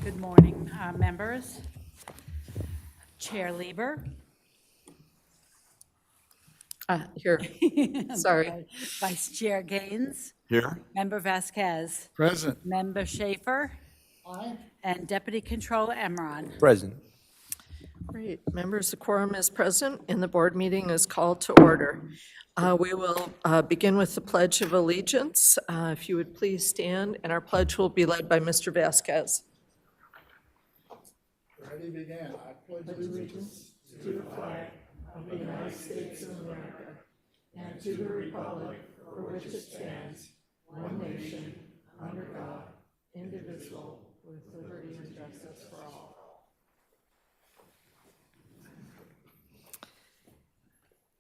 Good morning, members. Chair Lieber. Here. Sorry. Vice Chair Gaines. Here. Member Vasquez. Present. Member Schaefer. Aye. And Deputy Controller Emron. Present. Great. Members, the quorum is present and the board meeting is called to order. We will begin with the Pledge of Allegiance. If you would please stand, and our pledge will be led by Mr. Vasquez. Ready, begin. I pledge allegiance To the flag of the United States of America and to the republic for which it stands, one nation, under God, indivisible, with liberty and justice for all.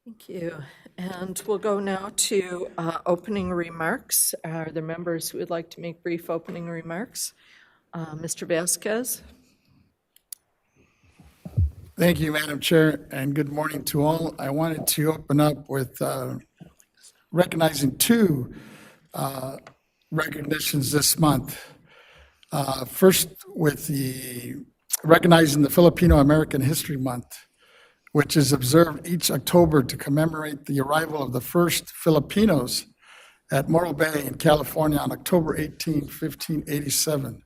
Thank you. And we'll go now to opening remarks. Are there members who would like to make brief opening remarks? Mr. Vasquez? Thank you, Madam Chair, and good morning to all. I wanted to open up with recognizing two recognitions this month. First, with the recognizing the Filipino American History Month, which is observed each October to commemorate the arrival of the first Filipinos at Morro Bay in California on October 18, 1587.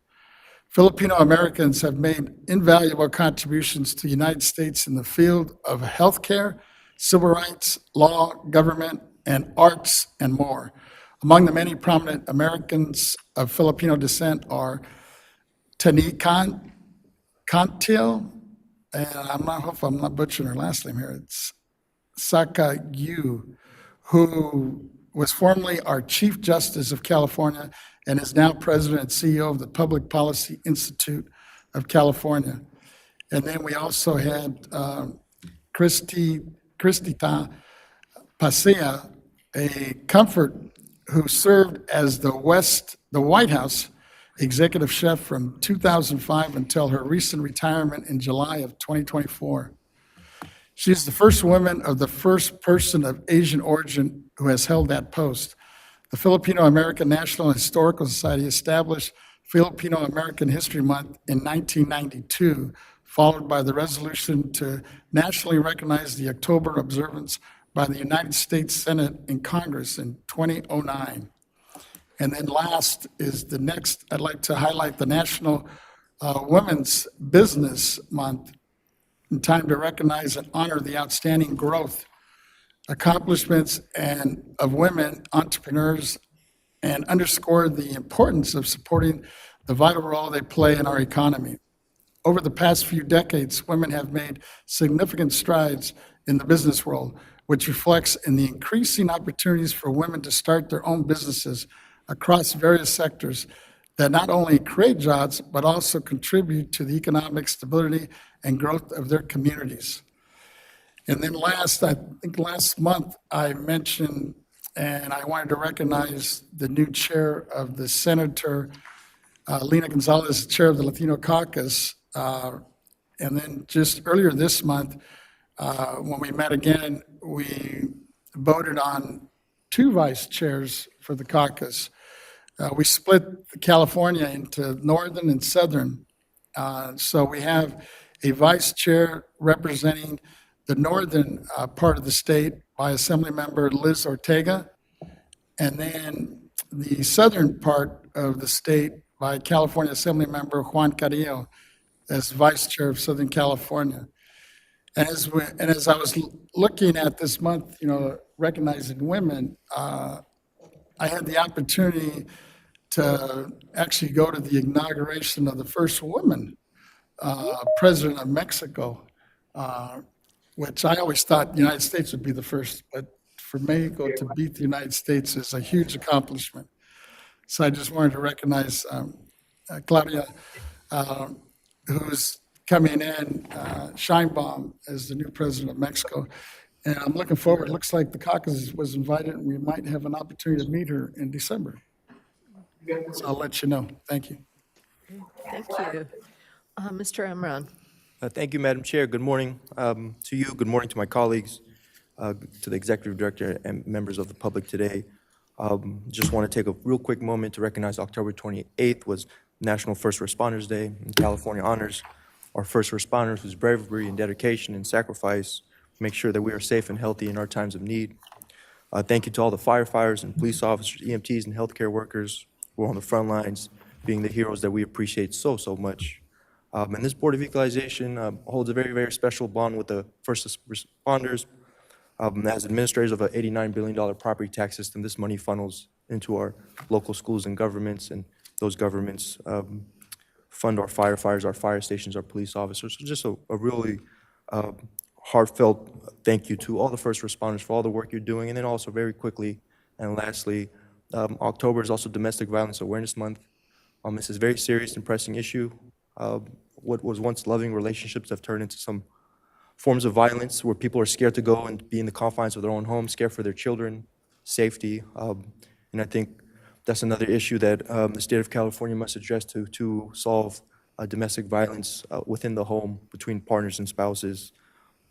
Filipino Americans have made invaluable contributions to the United States in the field of healthcare, civil rights, law, government, and arts, and more. Among the many prominent Americans of Filipino descent are Tani Cantil, and I hope I'm not butchering her last name here. It's Saka Yu, who was formerly our Chief Justice of California and is now President and CEO of the Public Policy Institute of California. And then we also had Cristita Pasea, a comfort who served as the White House executive chef from 2005 until her recent retirement in July of 2024. She's the first woman of the first person of Asian origin who has held that post. The Filipino American National Historical Society established Filipino American History Month in 1992, followed by the resolution to nationally recognize the October observance by the United States Senate and Congress in 2009. And then last is the next, I'd like to highlight the National Women's Business Month in time to recognize and honor the outstanding growth, accomplishments of women entrepreneurs and underscore the importance of supporting the vital role they play in our economy. Over the past few decades, women have made significant strides in the business world, which reflects in the increasing opportunities for women to start their own businesses across various sectors that not only create jobs, but also contribute to the economic stability and growth of their communities. And then last, I think last month, I mentioned, and I wanted to recognize the new chair of the Senator, Lena Gonzalez, chair of the Latino Caucus. And then just earlier this month, when we met again, we voted on two vice chairs for the caucus. We split California into northern and southern. So we have a vice chair representing the northern part of the state by Assemblymember Liz Ortega, and then the southern part of the state by California Assemblymember Juan Carrillo as vice chair of Southern California. And as I was looking at this month, recognizing women, I had the opportunity to actually go to the inauguration of the first woman president of Mexico, which I always thought the United States would be the first, but for Mexico to beat the United States is a huge accomplishment. So I just wanted to recognize Claudia, who's coming in, Sheinbaum, as the new president of Mexico. And I'm looking forward. It looks like the caucus was invited, and we might have an opportunity to meet her in December. So I'll let you know. Thank you. Thank you. Mr. Emron? Thank you, Madam Chair. Good morning to you. Good morning to my colleagues, to the Executive Director and members of the public today. Just want to take a real quick moment to recognize October 28th was National First Responders Day, and California honors our first responders whose bravery and dedication and sacrifice make sure that we are safe and healthy in our times of need. Thank you to all the firefighters and police officers, EMTs, and healthcare workers who are on the front lines, being the heroes that we appreciate so, so much. And this Board of Equalization holds a very, very special bond with the first responders. As administrators of an $89 billion property tax system, this money funnels into our local schools and governments, and those governments fund our firefighters, our fire stations, our police officers. So just a really heartfelt thank you to all the first responders for all the work you're doing. And then also very quickly and lastly, October is also Domestic Violence Awareness Month. This is a very serious and pressing issue. What was once loving relationships have turned into some forms of violence where people are scared to go and be in the confines of their own home, scared for their children, safety. And I think that's another issue that the state of California must address to solve domestic violence within the home between partners and spouses.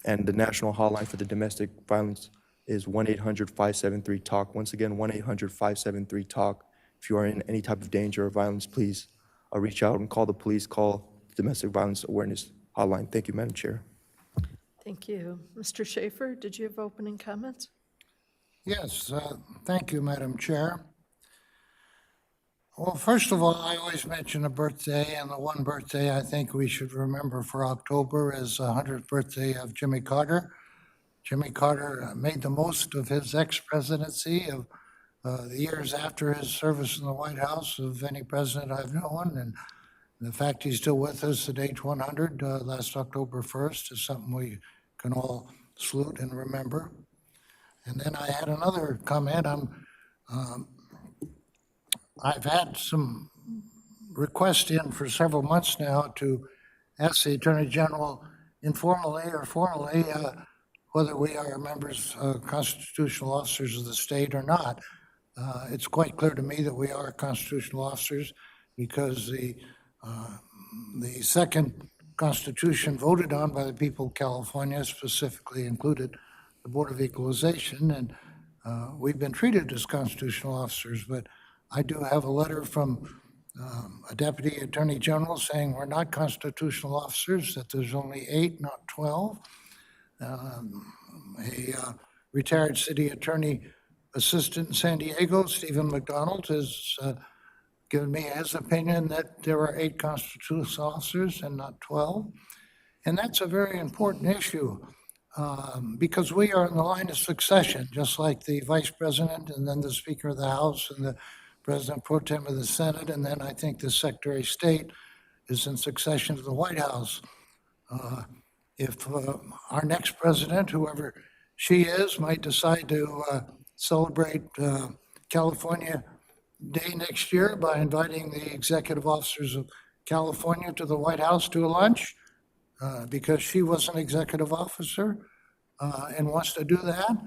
And the national hotline for the domestic violence is 1-800-573-TALK. Once again, 1-800-573-TALK. If you are in any type of danger or violence, please reach out and call the police, call the Domestic Violence Awareness Hotline. Thank you, Madam Chair. Thank you. Mr. Schaefer, did you have opening comments? Yes, thank you, Madam Chair. Well, first of all, I always mention a birthday, and the one birthday I think we should remember for October is the 100th birthday of Jimmy Carter. Jimmy Carter made the most of his ex-presidency, of the years after his service in the White House, of any president I've known, and the fact he's still with us at age 100 last October 1st is something we can all salute and remember. And then I had another comment. I've had some requests in for several months now to ask the Attorney General informally or formally whether we are members, constitutional officers of the state or not. It's quite clear to me that we are constitutional officers because the second Constitution voted on by the people of California specifically included the Board of Equalization, and we've been treated as constitutional officers, but I do have a letter from a Deputy Attorney General saying we're not constitutional officers, that there's only 8, not 12. A retired city attorney assistant in San Diego, Stephen McDonald, has given me his opinion that there are 8 constitutional officers and not 12. And that's a very important issue because we are in the line of succession, just like the Vice President and then the Speaker of the House and the President Pro Tem of the Senate, and then I think the Secretary of State is in succession to the White House. If our next president, whoever she is, might decide to celebrate California Day next year by inviting the executive officers of California to the White House to a lunch, because she was an executive officer and wants to do that,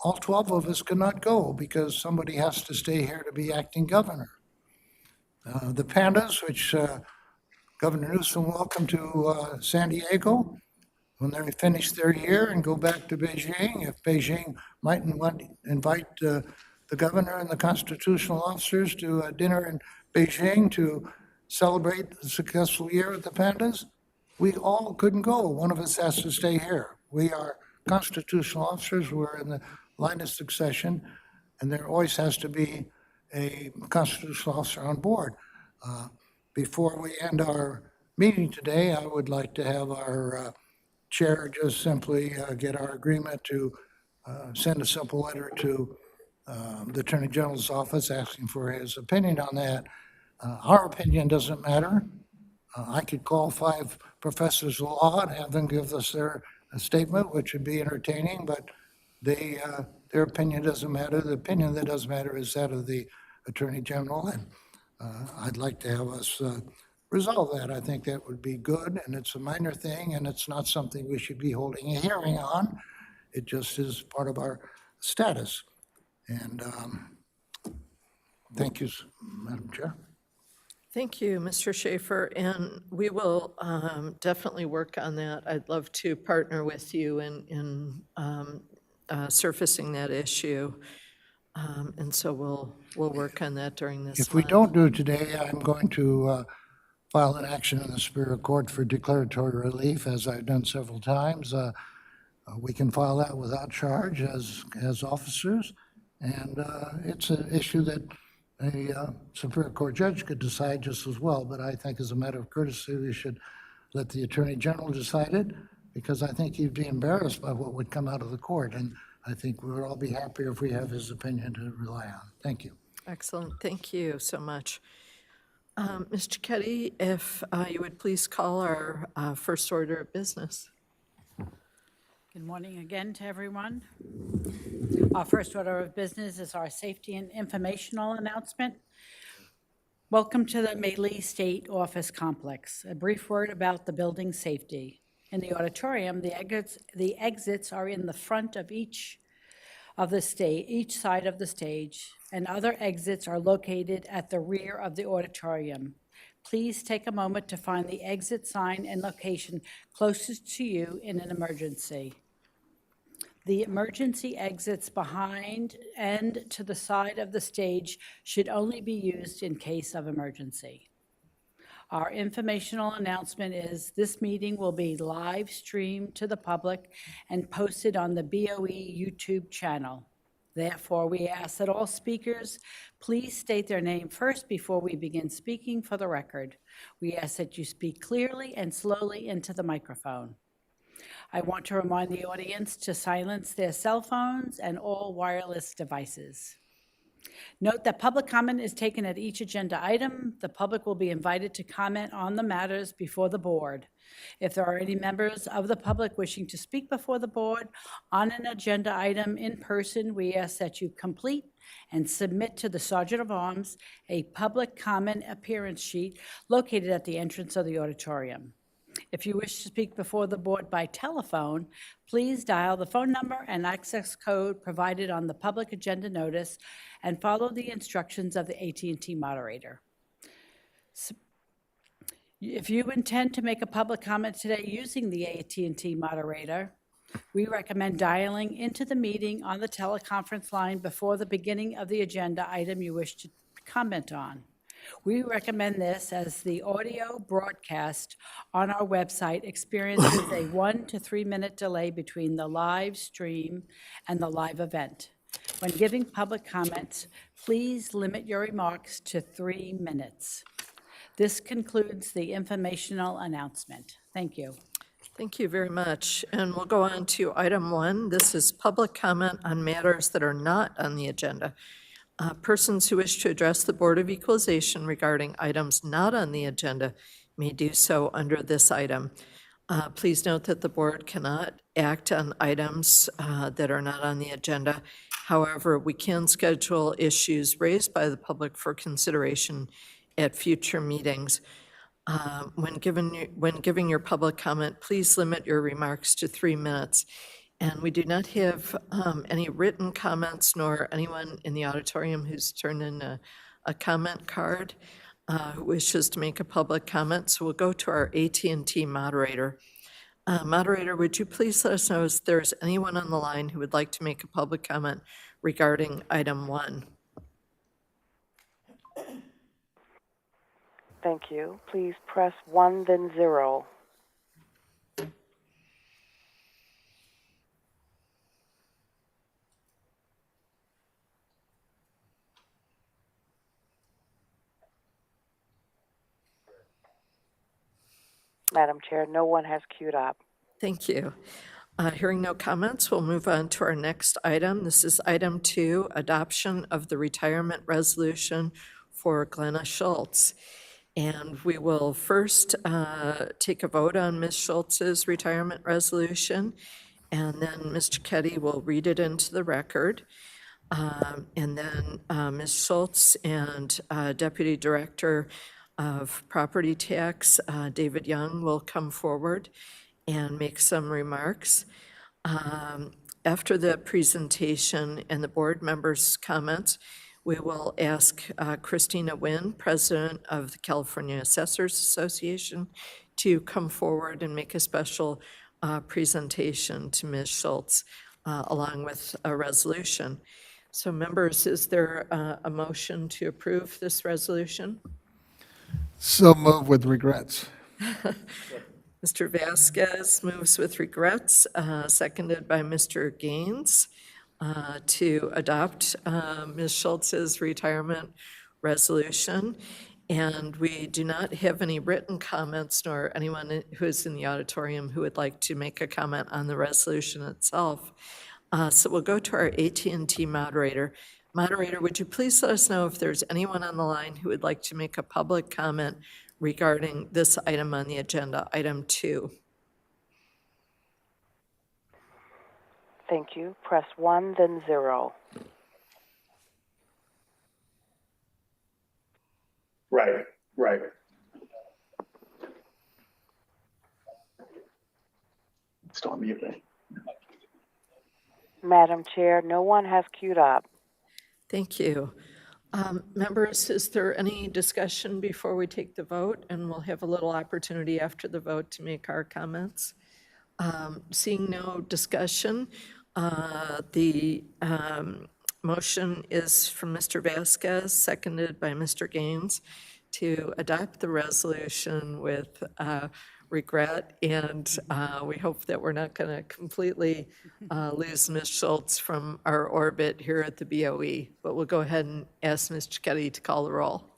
all 12 of us cannot go because somebody has to stay here to be acting governor. The Pandas, which Governor Newsom welcomed to San Diego, when they finish their year and go back to Beijing, if Beijing might invite the governor and the constitutional officers to a dinner in Beijing to celebrate the successful year of the Pandas, we all couldn't go. One of us has to stay here. We are constitutional officers. We're in the line of succession, and there always has to be a constitutional officer on board. Before we end our meeting today, I would like to have our chair just simply get our agreement to send a simple letter to the Attorney General's office asking for his opinion on that. Our opinion doesn't matter. I could call 5 professors of law and have them give us their statement, which would be entertaining, but their opinion doesn't matter. The opinion that does matter is that of the Attorney General, and I'd like to have us resolve that. I think that would be good, and it's a minor thing, and it's not something we should be holding a hearing on. It just is part of our status. And thank you, Madam Chair. Thank you, Mr. Schaefer, and we will definitely work on that. I'd love to partner with you in surfacing that issue. And so we'll work on that during this month. If we don't do it today, I'm going to file an action in the Superior Court for declaratory relief, as I've done several times. We can file that without charge as officers, and it's an issue that a Superior Court judge could decide just as well, but I think as a matter of courtesy, we should let the Attorney General decide it, because I think he'd be embarrassed by what would come out of the court, and I think we would all be happier if we have his opinion to rely on. Thank you. Excellent, thank you so much. Mr. Keddy, if you would please call our first order of business. Good morning again to everyone. Our first order of business is our safety and informational announcement. Welcome to the Maylee State Office Complex. A brief word about the building safety. In the auditorium, the exits are in the front of each side of the stage, and other exits are located at the rear of the auditorium. Please take a moment to find the exit sign and location closest to you in an emergency. The emergency exits behind and to the side of the stage should only be used in case of emergency. Our informational announcement is this meeting will be live streamed to the public and posted on the BOE YouTube channel. Therefore, we ask that all speakers please state their name first before we begin speaking for the record. We ask that you speak clearly and slowly into the microphone. I want to remind the audience to silence their cell phones and all wireless devices. Note that public comment is taken at each agenda item. The public will be invited to comment on the matters before the board. If there are any members of the public wishing to speak before the board on an agenda item in person, we ask that you complete and submit to the Sergeant of Arms a public comment appearance sheet located at the entrance of the auditorium. If you wish to speak before the board by telephone, please dial the phone number and access code provided on the public agenda notice and follow the instructions of the AT&T moderator. If you intend to make a public comment today using the AT&T moderator, we recommend dialing into the meeting on the teleconference line before the beginning of the agenda item you wish to comment on. We recommend this as the audio broadcast on our website experiences a 1 to 3 minute delay between the live stream and the live event. When giving public comments, please limit your remarks to 3 minutes. This concludes the informational announcement. Thank you. Thank you very much. And we'll go on to item 1. This is public comment on matters that are not on the agenda. Persons who wish to address the Board of Equalization regarding items not on the agenda may do so under this item. Please note that the board cannot act on items that are not on the agenda. However, we can schedule issues raised by the public for consideration at future meetings. When giving your public comment, please limit your remarks to 3 minutes. And we do not have any written comments nor anyone in the auditorium who's turned in a comment card who wishes to make a public comment. So we'll go to our AT&T moderator. Moderator, would you please let us know if there's anyone on the line who would like to make a public comment regarding item 1? Thank you. Please press 1, then 0. Madam Chair, no one has queued up. Thank you. Hearing no comments, we'll move on to our next item. This is item 2, adoption of the retirement resolution for Glenna Schultz. And we will first take a vote on Ms. Schultz's retirement resolution, and then Mr. Keddy will read it into the record. And then Ms. Schultz and Deputy Director of Property Tax, David Young, will come forward and make some remarks. After the presentation and the board members' comments, we will ask Christina Wynn, President of the California Assessors Association, to come forward and make a special presentation to Ms. Schultz along with a resolution. So members, is there a motion to approve this resolution? So move with regrets. Mr. Vasquez moves with regrets, seconded by Mr. Gaines, to adopt Ms. Schultz's retirement resolution. And we do not have any written comments nor anyone who is in the auditorium who would like to make a comment on the resolution itself. So we'll go to our AT&T moderator. Moderator, would you please let us know if there's anyone on the line who would like to make a public comment regarding this item on the agenda, item 2? Thank you. Press 1, then 0. Right. Still on mute. Madam Chair, no one has queued up. Thank you. Members, is there any discussion before we take the vote? And we'll have a little opportunity after the vote to make our comments. Seeing no discussion, the motion is from Mr. Vasquez, seconded by Mr. Gaines, to adopt the resolution with regret, and we hope that we're not going to completely lose Ms. Schultz from our orbit here at the BOE. But we'll go ahead and ask Ms. Cicchetti to call the roll.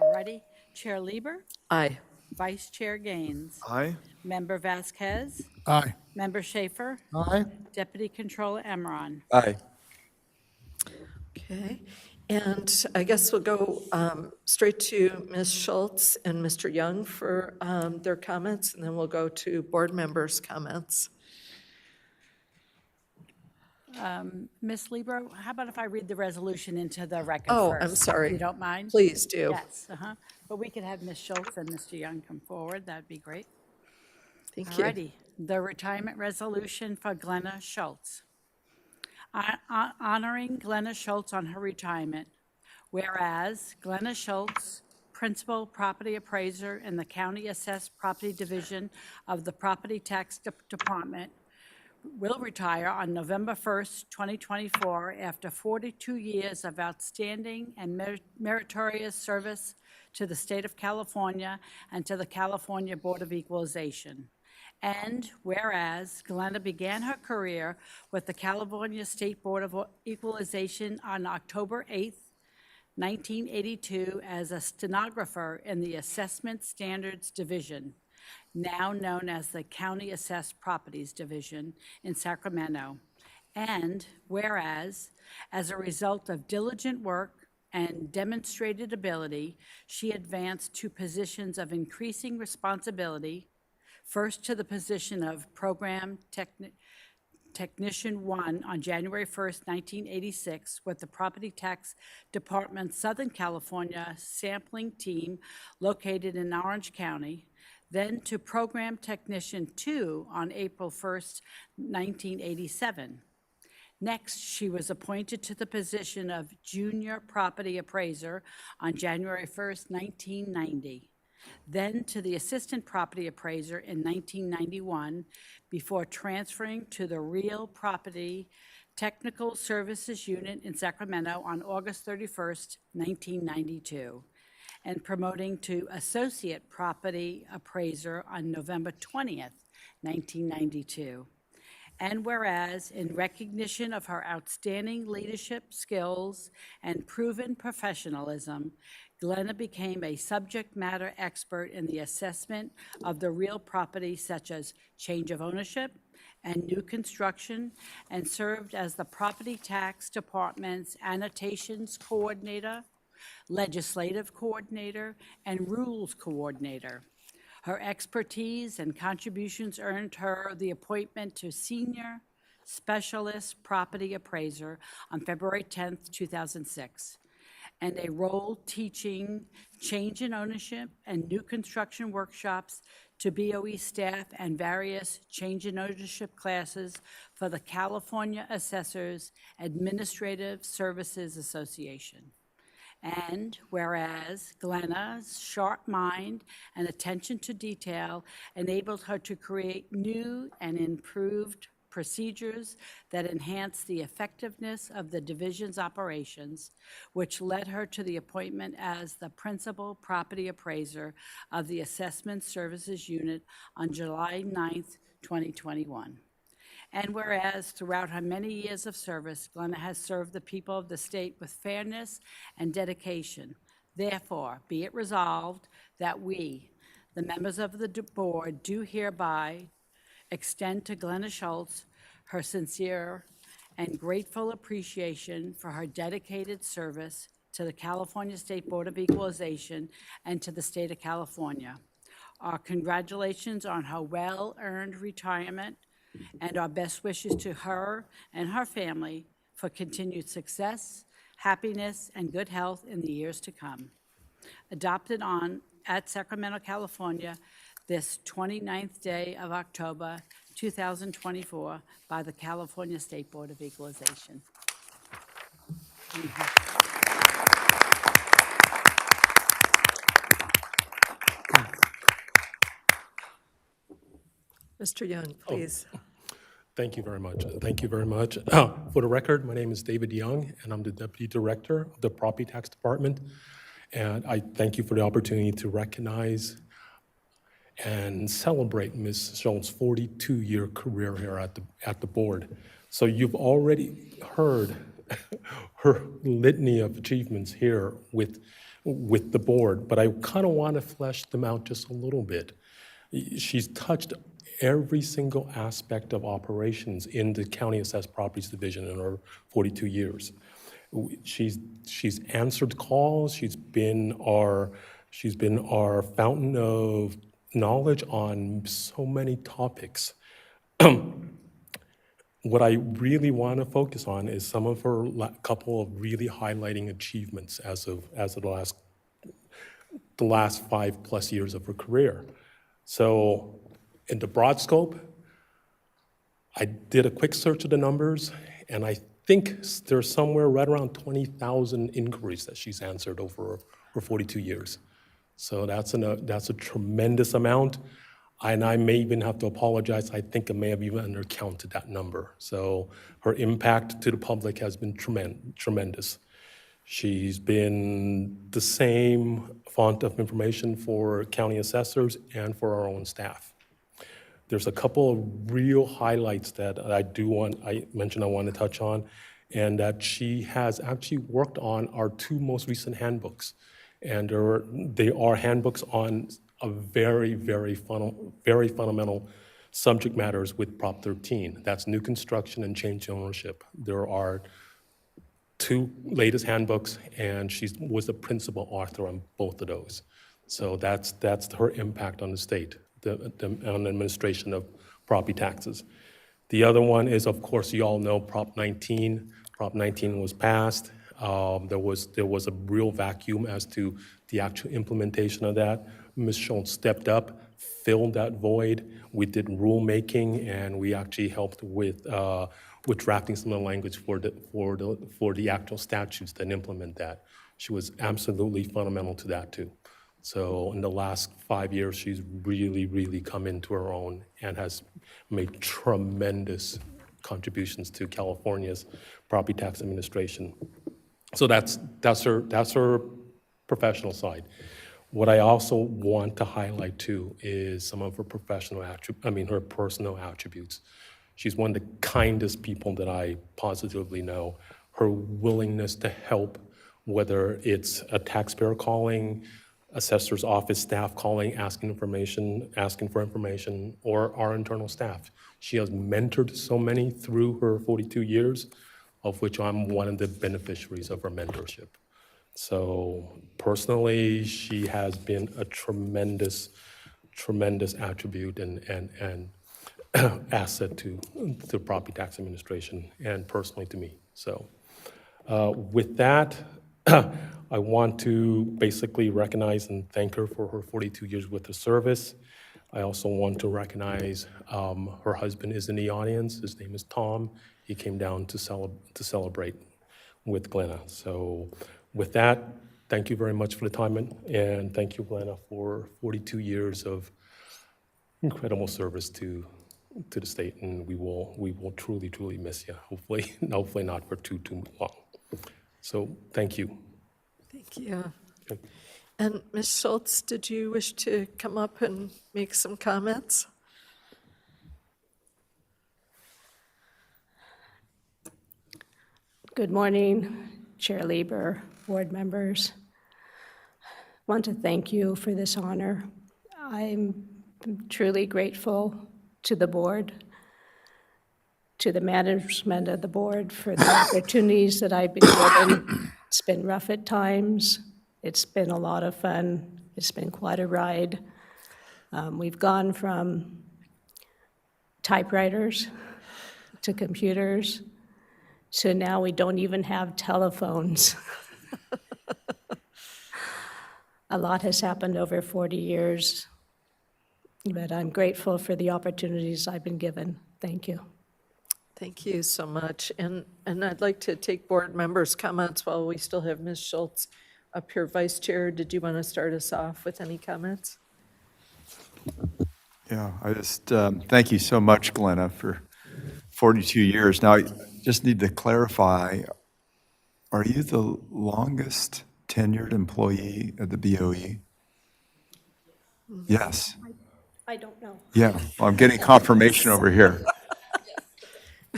All righty. Chair Lieber, Aye. Vice Chair Gaines, Aye. Member Vasquez, Aye. Member Schaefer, Aye. Deputy Controller Emron. Aye. Okay, and I guess we'll go straight to Ms. Schultz and Mr. Young for their comments, and then we'll go to board members' comments. Ms. Lieber, how about if I read the resolution into the record Oh, first? I'm sorry. If you don't mind? Please do. Yes, but we could have Ms. Schultz and Mr. Young come forward. That'd be great. Thank you. Alrighty, the retirement resolution for Glenna Schultz. Honoring Glenna Schultz on her retirement. Whereas Glenna Schultz, Principal Property Appraiser in the County Assessed Property Division of the Property Tax Department, will retire on November 1st, 2024, after 42 years of outstanding and meritorious service to the state of California and to the California Board of Equalization. And whereas Glenna began her career with the California State Board of Equalization on October 8th, 1982, as a stenographer in the Assessment Standards Division, now known as the County Assessed Properties Division in Sacramento. And whereas, as a result of diligent work and demonstrated ability, she advanced to positions of increasing responsibility, first to the position of Program Technician 1 on January 1st, 1986, with the Property Tax Department's Southern California sampling team located in Orange County, then to Program Technician 2 on April 1st, 1987. Next, she was appointed to the position of Junior Property Appraiser on January 1st, 1990. Then to the Assistant Property Appraiser in 1991, before transferring to the Real Property Technical Services Unit in Sacramento on August 31st, 1992, and promoting to Associate Property Appraiser on November 20th, 1992. And whereas, in recognition of her outstanding leadership skills and proven professionalism, Glenna became a subject matter expert in the assessment of the real property, such as change of ownership and new construction, and served as the Property Tax Department's annotations coordinator, legislative coordinator, and rules coordinator. Her expertise and contributions earned her the appointment to Senior Specialist Property Appraiser on February 10th, 2006, and a role teaching change in ownership and new construction workshops to BOE staff and various change in ownership classes for the California Assessors Administrative Services Association. And whereas Glenna's sharp mind and attention to detail enabled her to create new and improved procedures that enhance the effectiveness of the division's operations, which led her to the appointment as the principal property appraiser of the Assessment Services Unit on July 9th, 2021. And whereas throughout her many years of service, Glenna has served the people of the state with fairness and dedication. Therefore, be it resolved that we, the members of the board, do hereby extend to Glenna Schultz her sincere and grateful appreciation for her dedicated service to the California State Board of Equalization and to the state of California. Our congratulations on her well-earned retirement, and our best wishes to her and her family for continued success, happiness, and good health in the years to come. Adopted at Sacramento, California, this 29th day of October, 2024, by the California State Board of Equalization. Mr. Young, please. Thank you very much. Thank you very much. For the record, my name is David Young, and I'm the Deputy Director of the Property Tax Department. And I thank you for the opportunity to recognize and celebrate Ms. Schultz's 42-year career here at the board. So you've already heard her litany of achievements here with the board, but I kind of want to flesh them out just a little bit. She's touched every single aspect of operations in the County Assessed Properties Division in her 42 years. She's answered calls. She's been our fountain of knowledge on so many topics. What I really want to focus on is some of her couple of really highlighting achievements as of the last 5+ years of her career. So in the broad scope, I did a quick search of the numbers, and I think there's somewhere right around 20,000 inquiries that she's answered over her 42 years. So that's a tremendous amount, and I may even have to apologize. I think I may have even undercounted that number. So her impact to the public has been tremendous. She's been the same font of information for county assessors and for our own staff. There's a couple of real highlights that I want to touch on, and that she has actually worked on our 2 most recent handbooks. And they are handbooks on a very, very fundamental subject matters with Prop 13. That's new construction and change ownership. There are 2 latest handbooks, and she was the principal author on both of those. So that's her impact on the state, on the administration of property taxes. The other one is, of course, you all know Prop 19. Prop 19 was passed. There was a real vacuum as to the actual implementation of that. Ms. Schultz stepped up, filled that void. We did rulemaking, and we actually helped with drafting some of the language for the actual statutes that implement that. She was absolutely fundamental to that too. So in the last 5 years, she's really come into her own and has made tremendous contributions to California's property tax administration. So that's her professional side. What I also want to highlight too is some of her her personal attributes. She's one of the kindest people that I positively know. Her willingness to help, whether it's a taxpayer calling, assessor's office staff calling, asking for information, or our internal staff. She has mentored so many through her 42 years, of which I'm one of the beneficiaries of her mentorship. So personally, she has been a tremendous attribute and asset to the property tax administration, and personally to me. So with that, I want to basically recognize and thank her for her 42 years with the service. I also want to recognize her husband is in the audience. His name is Tom. He came down to celebrate with Glenna. So with that, thank you very much for the time, and thank you, Glenna, for 42 years of incredible service to to the state, and we will truly, truly miss you. Hopefully not for too long. So thank you. Thank you. And Ms. Schultz, did you wish to come up and make some comments? Good morning, Chair Lieber, board members. I want to thank you for this honor. I'm truly grateful to the board, to the management of the board for the opportunities that I've been given. It's been rough at times. It's been a lot of fun. It's been quite a ride. We've gone from typewriters to computers, so now we don't even have telephones. A lot has happened over 40 years, but I'm grateful for the opportunities I've been given. Thank you. Thank you so much. And I'd like to take board members' comments while we still have Ms. Schultz up here. Vice Chair, did you want to start us off with any comments? Yeah, I just thank you so much, Glenna, for 42 years. Now, I just need to clarify, are you the longest tenured employee at the BOE? Yes. I don't know. Yeah, well, I'm getting confirmation over here.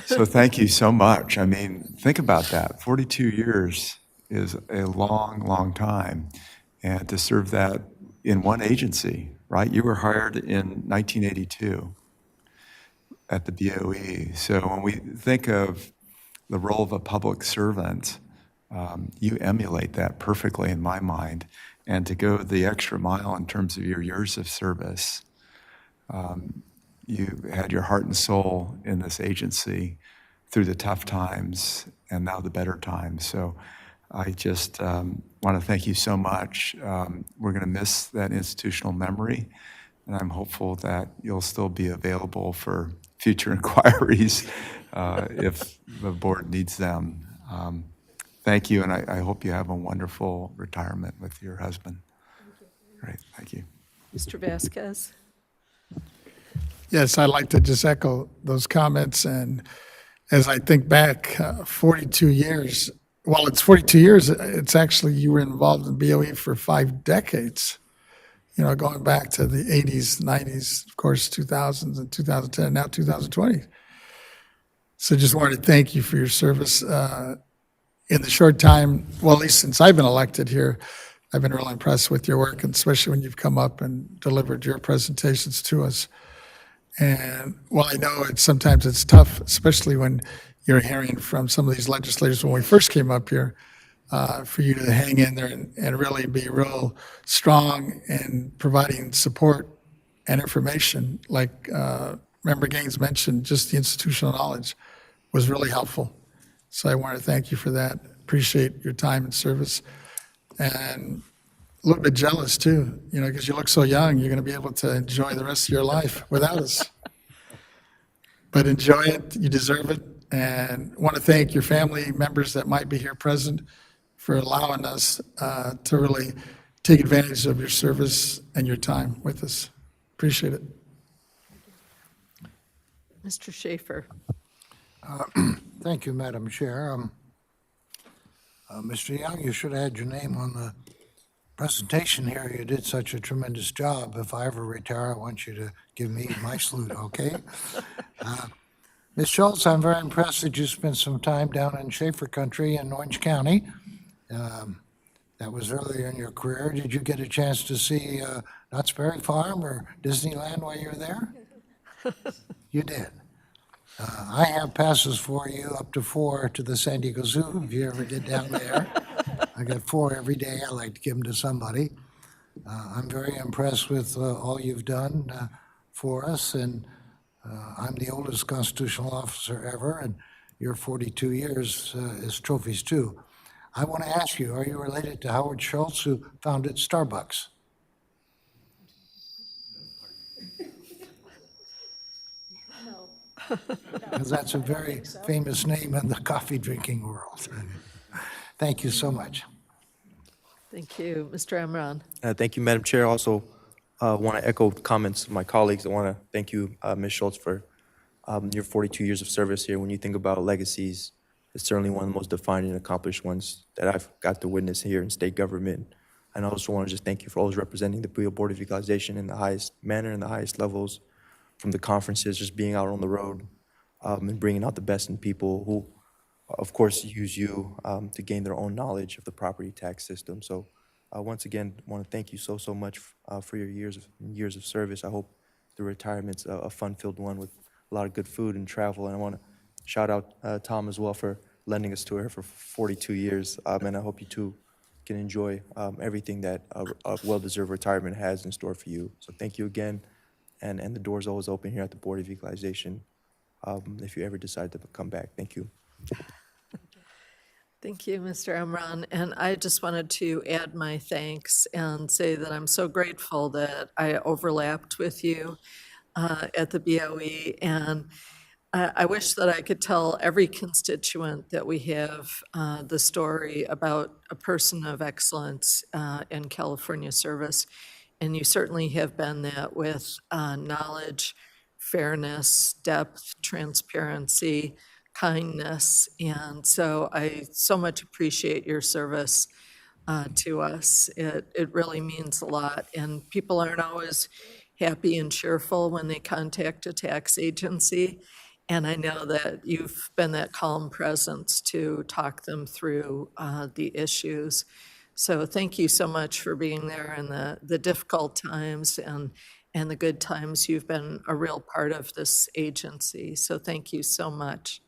So thank you so much. I mean, think about that. 42 years is a long, long time. And to serve that in one agency, right? You were hired in 1982 at the BOE. So when we think of the role of a public servant, you emulate that perfectly in my mind. And to go the extra mile in terms of your years of service, you had your heart and soul in this agency through the tough times and now the better times. So I just want to thank you so much. We're going to miss that institutional memory, and I'm hopeful that you'll still be available for future inquiries if the board needs them. Thank you, and I hope you have a wonderful retirement with your husband. Thank you. Great, thank you. Mr. Vasquez? Yes, I'd like to just echo those comments. And as I think back, 42 years, well, it's 42 years, it's actually, you were involved in BOE for 5 decades, you know, going back to the 80s, 90s, of course, 2000s and 2010, now 2020. So just wanted to thank you for your service. In the short time, well, at least since I've been elected here, I've been really impressed with your work, and especially when you've come up and delivered your presentations to us. And while I know sometimes it's tough, especially when you're hearing from some of these legislators when we first came up here, for you to hang in there and really be real strong in providing support and information. Like Member Gaines mentioned, just the institutional knowledge was really helpful. So I want to thank you for that. Appreciate your time and service. And a little bit jealous too, you know, because you look so young, you're going to be able to enjoy the rest of your life without us. But enjoy it, you deserve it. And want to thank your family members that might be here present for allowing us to really take advantage of your service and your time with us. Appreciate it. Mr. Schaefer? Thank you, Madam Chair. Mr. Young, you should have had your name on the presentation here. You did such a tremendous job. If I ever retire, I want you to give me my salute, okay? Ms. Schultz, I'm very impressed that you spent some time down in Schaefer Country in Orange County. That was earlier in your career. Did you get a chance to see Knott's Berry Farm or Disneyland while you were there? You did. I have passes for you, up to 4 to the San Diego Zoo, if you ever get down there. I got 4 every day. I like to give them to somebody. I'm very impressed with all you've done for us, and I'm the oldest constitutional officer ever, and your 42 years is trophies too. I want to ask you, are you related to Howard Schultz, who founded Starbucks? Because that's a very famous name in the coffee drinking world. Thank you so much. Thank you. Mr. Amran? Thank you, Madam Chair. Also, want to echo comments of my colleagues. I want to thank you, Ms. Schultz, for your 42 years of service here. When you think about legacies, it's certainly one of the most defining and accomplished ones that I've got to witness here in state government. And I also want to just thank you for always representing the BOE Board of Equalization in the highest manner and the highest levels, from the conferences, just being out on the road, and bringing out the best in people who, of course, use you to gain their own knowledge of the property tax system. So once again, I want to thank you so much for your years of service. I hope the retirement's a fun-filled one with a lot of good food and travel. And I want to shout out Tom as well for lending us to her for 42 years. And I hope you too can enjoy everything that a well-deserved retirement has in store for you. So thank you again. And the door's always open here at the Board of Equalization if you ever decide to come back. Thank you. Thank you, Mr. Emron. And I just wanted to add my thanks and say that I'm so grateful that I overlapped with you at the BOE. And I wish that I could tell every constituent that we have the story about a person of excellence in California service. And you certainly have been that with knowledge, fairness, depth, transparency, kindness. And so I so much appreciate your service to us. It really means a lot. And people aren't always happy and cheerful when they contact a tax agency. And I know that you've been that calm presence to talk them through the issues. So thank you so much for being there in the difficult times and the good times. You've been a real part of this agency. So thank you so much.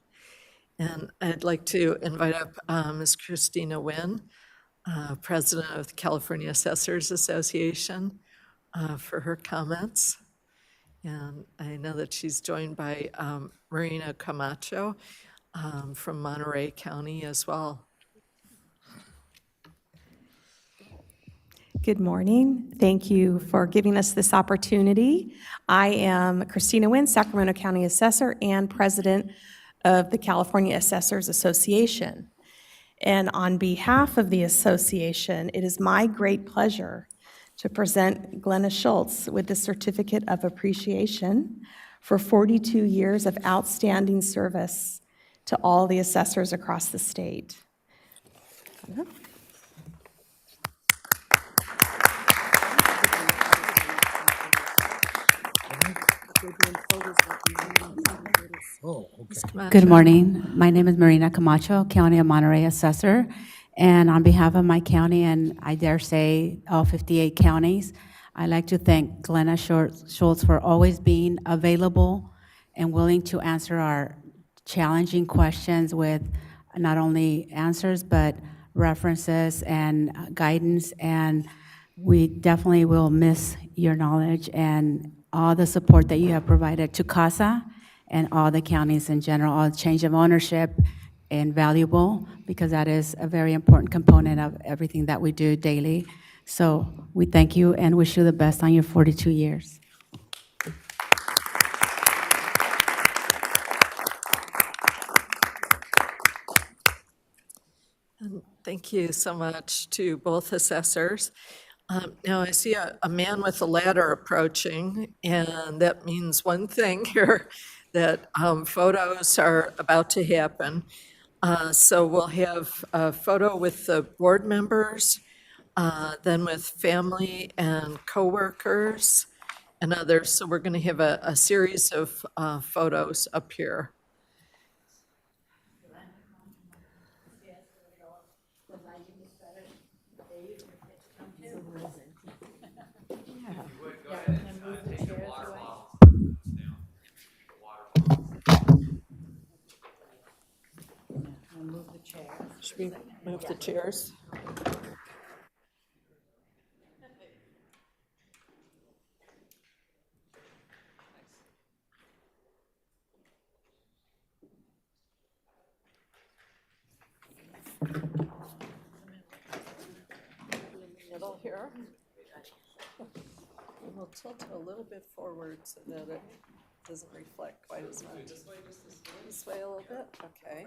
And I'd like to invite up Ms. Christina Nguyen, President of the California Assessors Association, for her comments. And I know that she's joined by Marina Camacho from Monterey County as well. Good morning. Thank you for giving us this opportunity. I am Christina Nguyen, Sacramento County Assessor and President of the California Assessors Association. And on behalf of the association, it is my great pleasure to present Glenna Schultz with the Certificate of Appreciation for 42 years of outstanding service to all the assessors across the state. Good morning. My name is Marina Camacho, County of Monterey Assessor. And on behalf of my county, and I dare say all 58 counties, I'd like to thank Glenna Schultz for always being available and willing to answer our challenging questions with not only answers, but references and guidance. And we definitely will miss your knowledge and all the support that you have provided to CASA and all the counties in general. All change of ownership invaluable, because that is a very important component of everything that we do daily. So we thank you and wish you the best on your 42 years. And thank you so much to both assessors. Now I see a man with a ladder approaching, and that means one thing here, that photos are about to happen. So we'll have a photo with the board members, then with family and coworkers and others. So we're going to have a series of photos up here. Should we move the chairs? Middle here. And we'll tilt it a little bit forward so that it doesn't reflect quite as much. This way a little bit? Okay.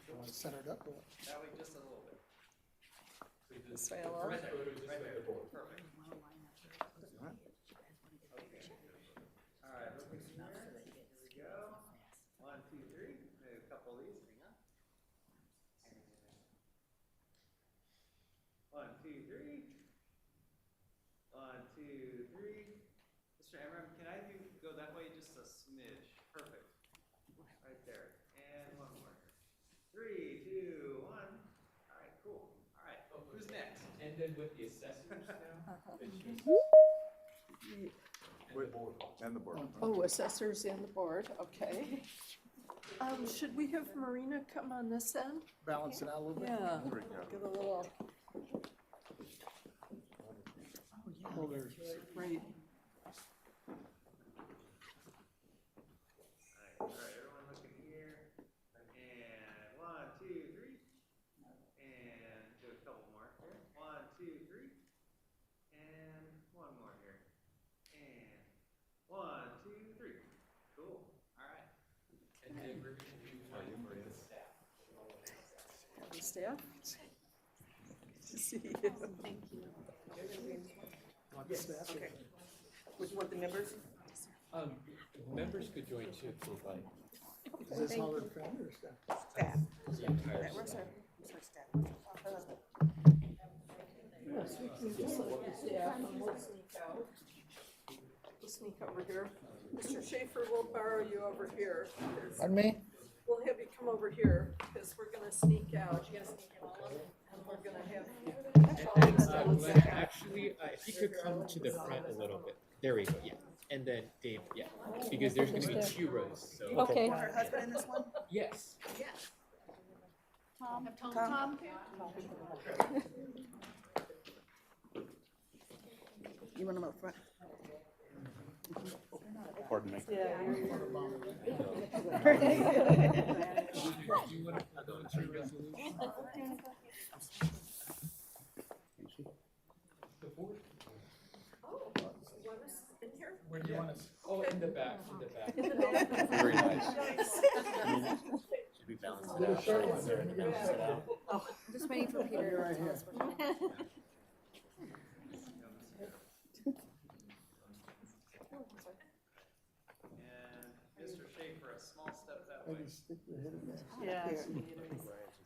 You want to set it up? This way a little? two, three. 1, 2, 3. Mr. Amram, can I go that way just a smidge? Perfect. Right there. And one more. 3, 2, 1. All right, cool. All right. Who's next? And then with the assessors now? And the board. Oh, assessors and the board, okay. Should we have Marina come on this end? Balance it out a little bit. Yeah, give a little. Oh, there's- Right. All right, everyone looking here. And 1, 2, 3. And do a couple more here. 1, 2, 3. And one more here. And 1, 2, 3. Cool. All right. And then we're going to do one for the staff. The staff? Good to see you. Thank you. Yes, okay. Would you want the members? Members could join too if they'd like. Is this all their family or stuff? The entire Where's staff. our staff? Yes, we can just let the staff and we'll sneak out. We'll sneak over here. Mr. Schaefer, we'll borrow you over here. Pardon me? We'll have you come over here because we're gonna sneak out. You're gonna sneak in all of them and we're gonna have. Glenn, actually, if you could come to the front a little bit. There we go, yeah. And then Dave, yeah. Because there's going to be 2 rows, so. Okay. Our husband in this one? Yes. Tom? You want them up front? Pardon me. Yeah. Do you want to go into resolution? The board? Oh, you want us in here? Where do you want us? Oh, in the back, in the back. In the back? Very nice. Should we balance Little short ones there, and you're gonna sit out. I'm just waiting for Peter. You're right here. And Mr. Schaefer, a small step that way. Maybe stick your head in there. Yeah.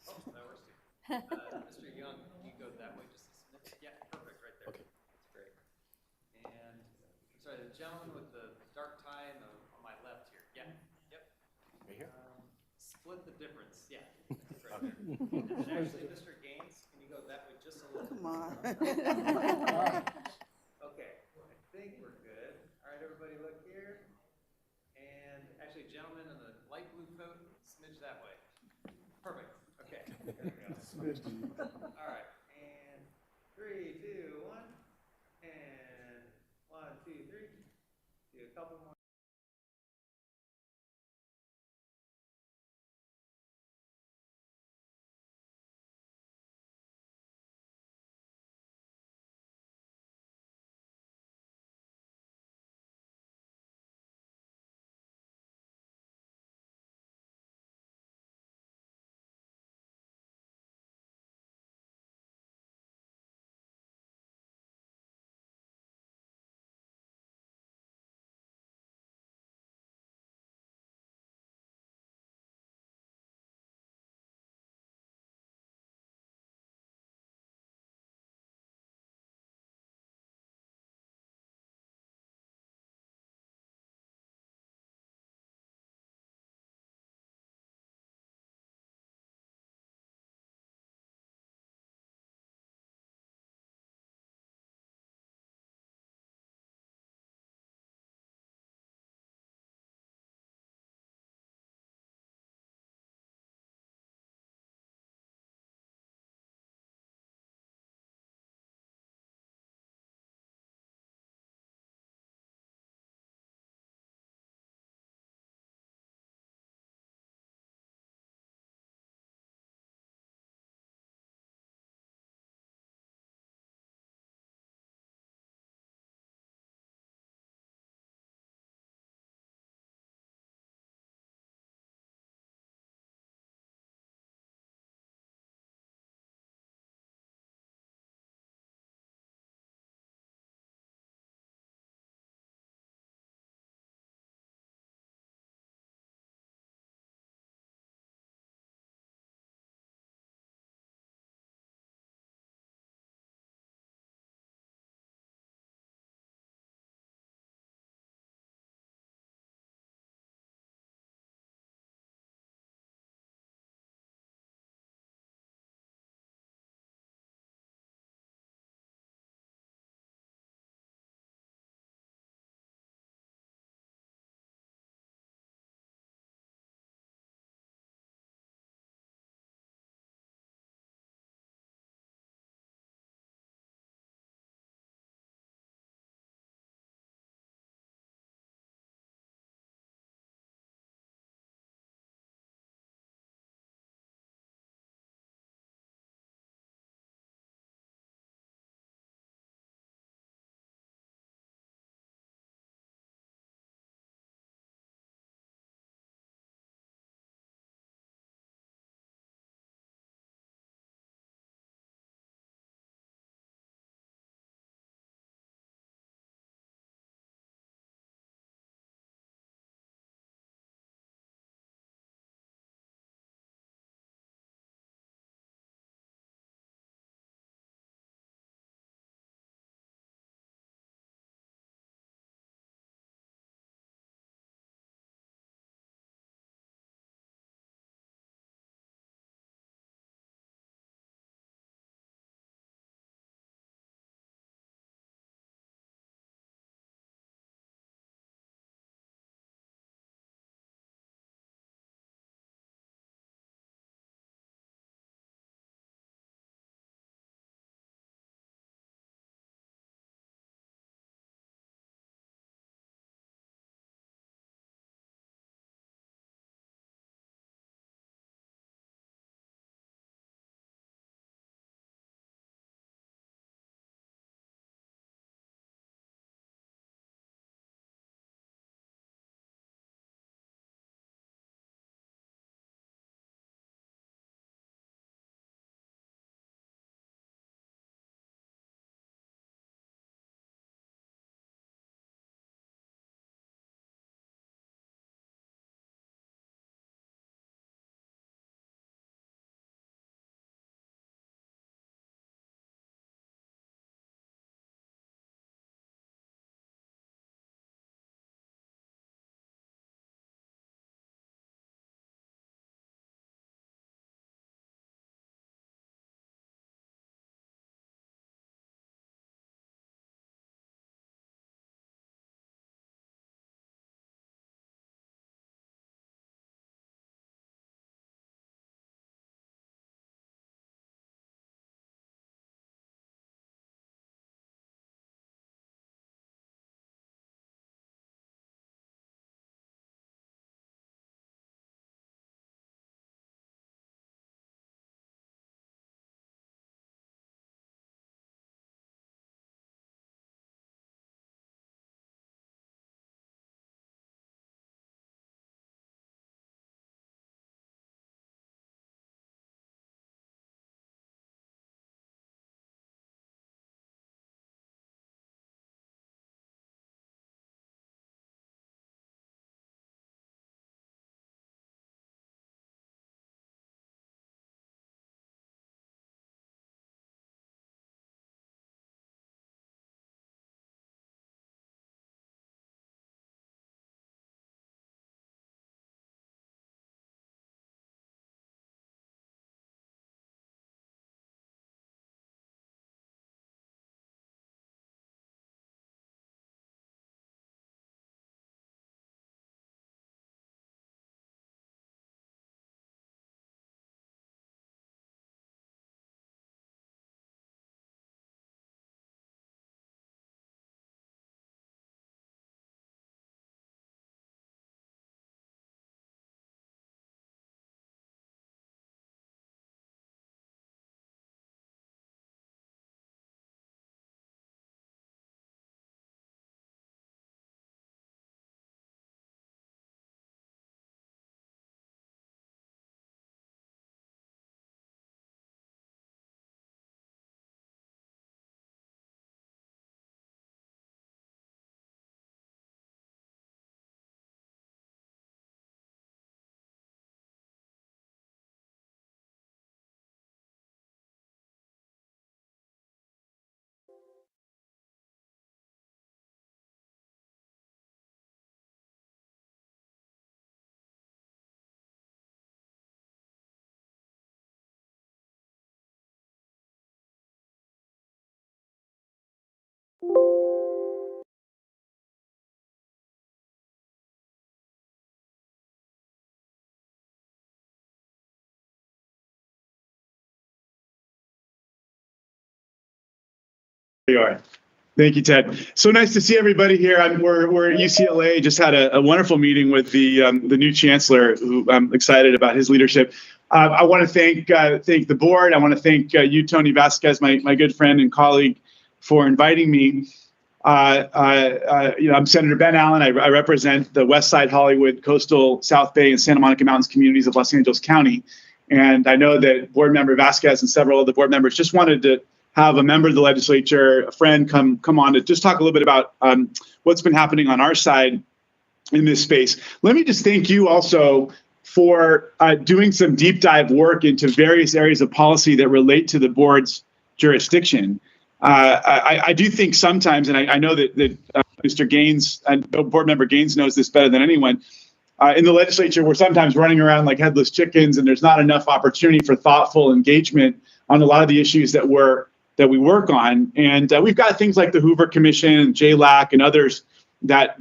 Oh, that works too. Mr. Young, you go that way just a smidge. Yeah, perfect, right there. Okay. That's great. And, sorry, the gentleman with the dark tie and on my left here. Yeah, yep. Right here? Split the difference, yeah. Right there. And actually, Mr. Gaines, can you go that way just a little? Come on. Okay, I think we're good. All right, everybody look here. And actually, gentlemen in the light blue coat, smidge that way. Perfect, okay. There we go. All right, and 3, 2, 1. And 1, 2, 3. Do a couple more. There you are. Thank you, Ted. So nice to see everybody here. We're at UCLA. Just had a wonderful meeting with the new chancellor, who I'm excited about his leadership. I want to thank the board. I want to thank you, Tony Vasquez, my good friend and colleague, for inviting me. I'm Senator Ben Allen. I represent the West Side, Hollywood, Coastal, South Bay, and Santa Monica Mountains communities of Los Angeles County. And I know that Board Member Vasquez and several of the board members just wanted to have a member of the legislature, a friend, come on to just talk a little bit about what's been happening on our side in this space. Let me just thank you also for doing some deep dive work into various areas of policy that relate to the board's jurisdiction. I do think sometimes, and I know that Mr. Gaines and Board Member Gaines knows this better than anyone, in the legislature, we're sometimes running around like headless chickens, and there's not enough opportunity for thoughtful engagement on a lot of the issues that we work on. And we've got things like the Hoover Commission and JLAC and others that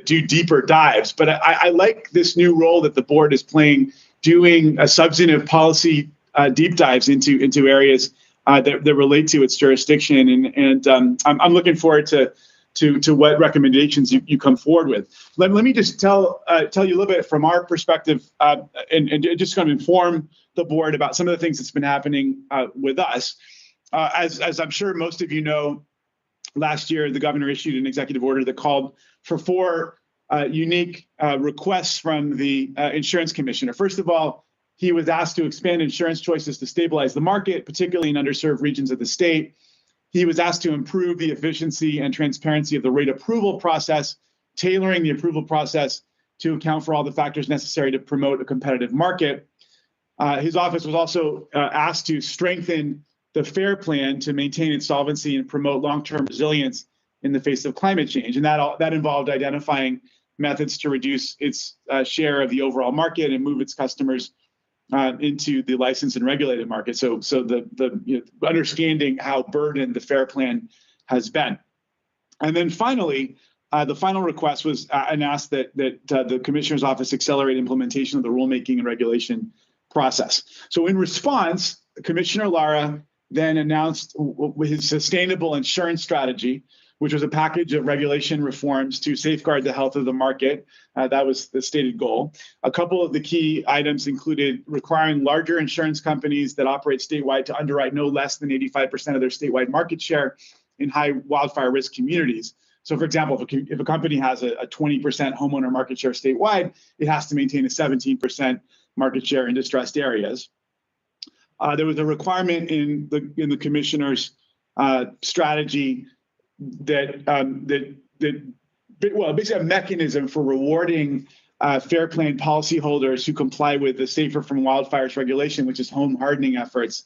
do deeper dives. But I like this new role that the board is playing, doing a substantive policy deep dives into areas that relate to its jurisdiction. And I'm looking forward to what recommendations you come forward with. Let me just tell you a little bit from our perspective, and just kind of inform the board about some of the things that's been happening with us. As I'm sure most of you know, last year the governor issued an executive order that called for 4 unique requests from the insurance commissioner. First of all, he was asked to expand insurance choices to stabilize the market, particularly in underserved regions of the state. He was asked to improve the efficiency and transparency of the rate approval process, tailoring the approval process to account for all the factors necessary to promote a competitive market. His office was also asked to strengthen the FAIR plan to maintain its solvency and promote long-term resilience in the face of climate change. And that involved identifying methods to reduce its share of the overall market and move its customers into the licensed and regulated market. So the understanding how burdened the FAIR plan has been. And then finally, the final request was and asked that the commissioner's office accelerate implementation of the rulemaking and regulation process. So in response, Commissioner Lara then announced his sustainable insurance strategy, which was a package of regulation reforms to safeguard the health of the market. That was the stated goal. A couple of the key items included requiring larger insurance companies that operate statewide to underwrite no less than 85% of their statewide market share in high wildfire risk communities. So for example, if a company has a 20% homeowner market share statewide, it has to maintain a 17% market share in distressed areas. There was a requirement in the commissioner's strategy that basically a mechanism for rewarding FAIR plan policyholders who comply with the Safer from Wildfires regulation, which is home hardening efforts.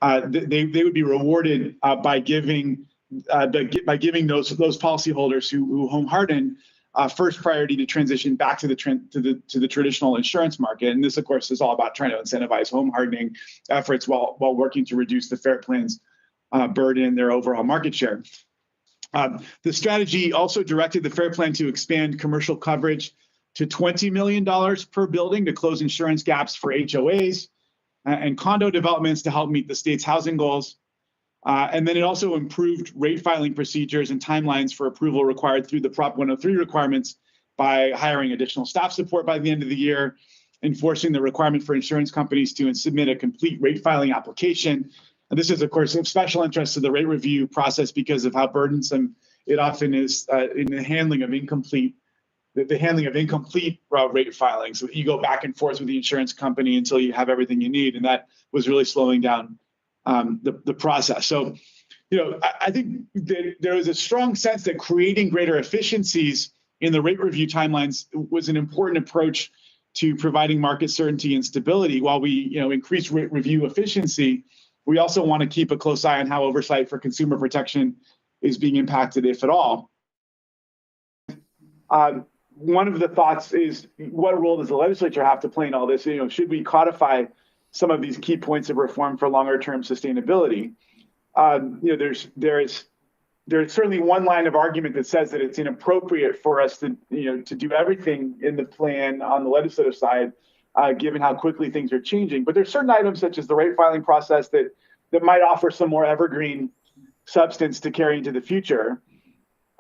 They would be rewarded by giving those policyholders who home harden first priority to transition back to the traditional insurance market. And this, of course, is all about trying to incentivize home hardening efforts while working to reduce the FAIR plan's burden in their overall market share. The strategy also directed the FAIR plan to expand commercial coverage to $20 million per building to close insurance gaps for HOAs and condo developments to help meet the state's housing goals. And then it also improved rate filing procedures and timelines for approval required through the Prop 103 requirements by hiring additional staff support by the end of the year, enforcing the requirement for insurance companies to submit a complete rate filing application. And this is, of course, of special interest to the rate review process because of how burdensome it often is in the handling of incomplete rate filings. So you go back and forth with the insurance company until you have everything you need, and that was really slowing down the process. So, I think that there was a strong sense that creating greater efficiencies in the rate review timelines was an important approach to providing market certainty and stability. While we, increase rate review efficiency, we also want to keep a close eye on how oversight for consumer protection is being impacted, if at all. One of the thoughts is, what role does the legislature have to play in all this? Should we codify some of these key points of reform for longer-term sustainability? There's certainly one line of argument that says that it's inappropriate for us to do everything in the plan on the legislative side, given how quickly things are changing. But there's certain items such as the rate filing process that might offer some more evergreen substance to carry into the future.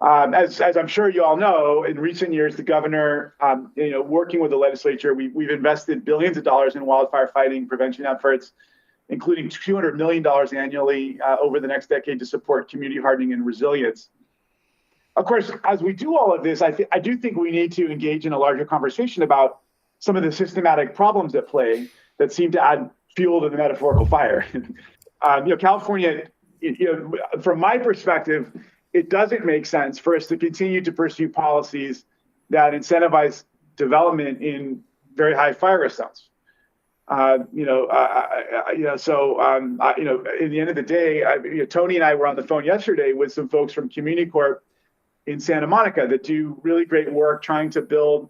As I'm sure you all know, in recent years, the governor, working with the legislature, we've invested billions of dollars in wildfire fighting prevention efforts, including $200 million annually over the next decade to support community hardening and resilience. Of course, as we do all of this, I do think we need to engage in a larger conversation about some of the systematic problems at play that seem to add fuel to the metaphorical fire. California, from my perspective, it doesn't make sense for us to continue to pursue policies that incentivize development in very high fire risk zones. In the end of the day, Tony and I were on the phone yesterday with some folks from Community Corp in Santa Monica that do really great work trying to build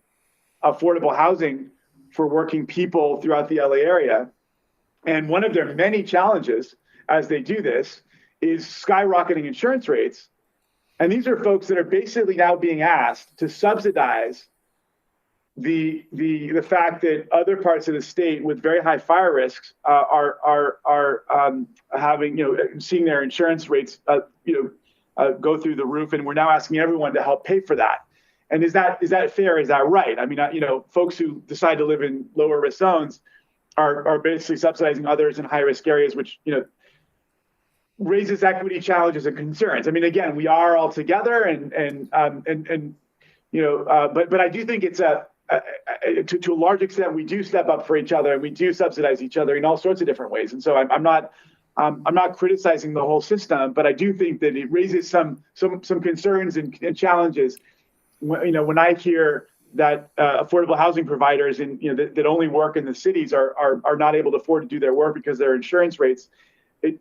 affordable housing for working people throughout the LA area. And one of their many challenges as they do this is skyrocketing insurance rates. And these are folks that are basically now being asked to subsidize the fact that other parts of the state with very high fire risks are having, seeing their insurance rates, go through the roof. And we're now asking everyone to help pay for that. And is that fair? Is that right? I mean, folks who decide to live in lower risk zones are basically subsidizing others in high risk areas, which, raises equity challenges and concerns. I mean, again, we are all together but I do think it's to a large extent, we do step up for each other and we do subsidize each other in all sorts of different ways. And so I'm not criticizing the whole system, but I do think that it raises some concerns and challenges. When I hear that affordable housing providers that only work in the cities are not able to afford to do their work because their insurance rates, it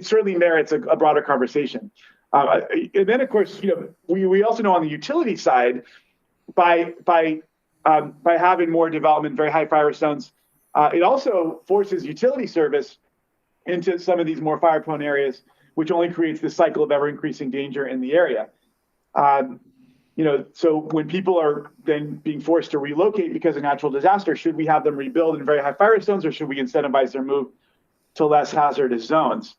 certainly merits a broader conversation. And then, of course, we also know on the utility side, by having more development, very high fire zones, it also forces utility service into some of these more fire-prone areas, which only creates this cycle of ever-increasing danger in the area. So when people are then being forced to relocate because of natural disaster, should we have them rebuild in very high fire zones, or should we incentivize their move to less hazardous zones?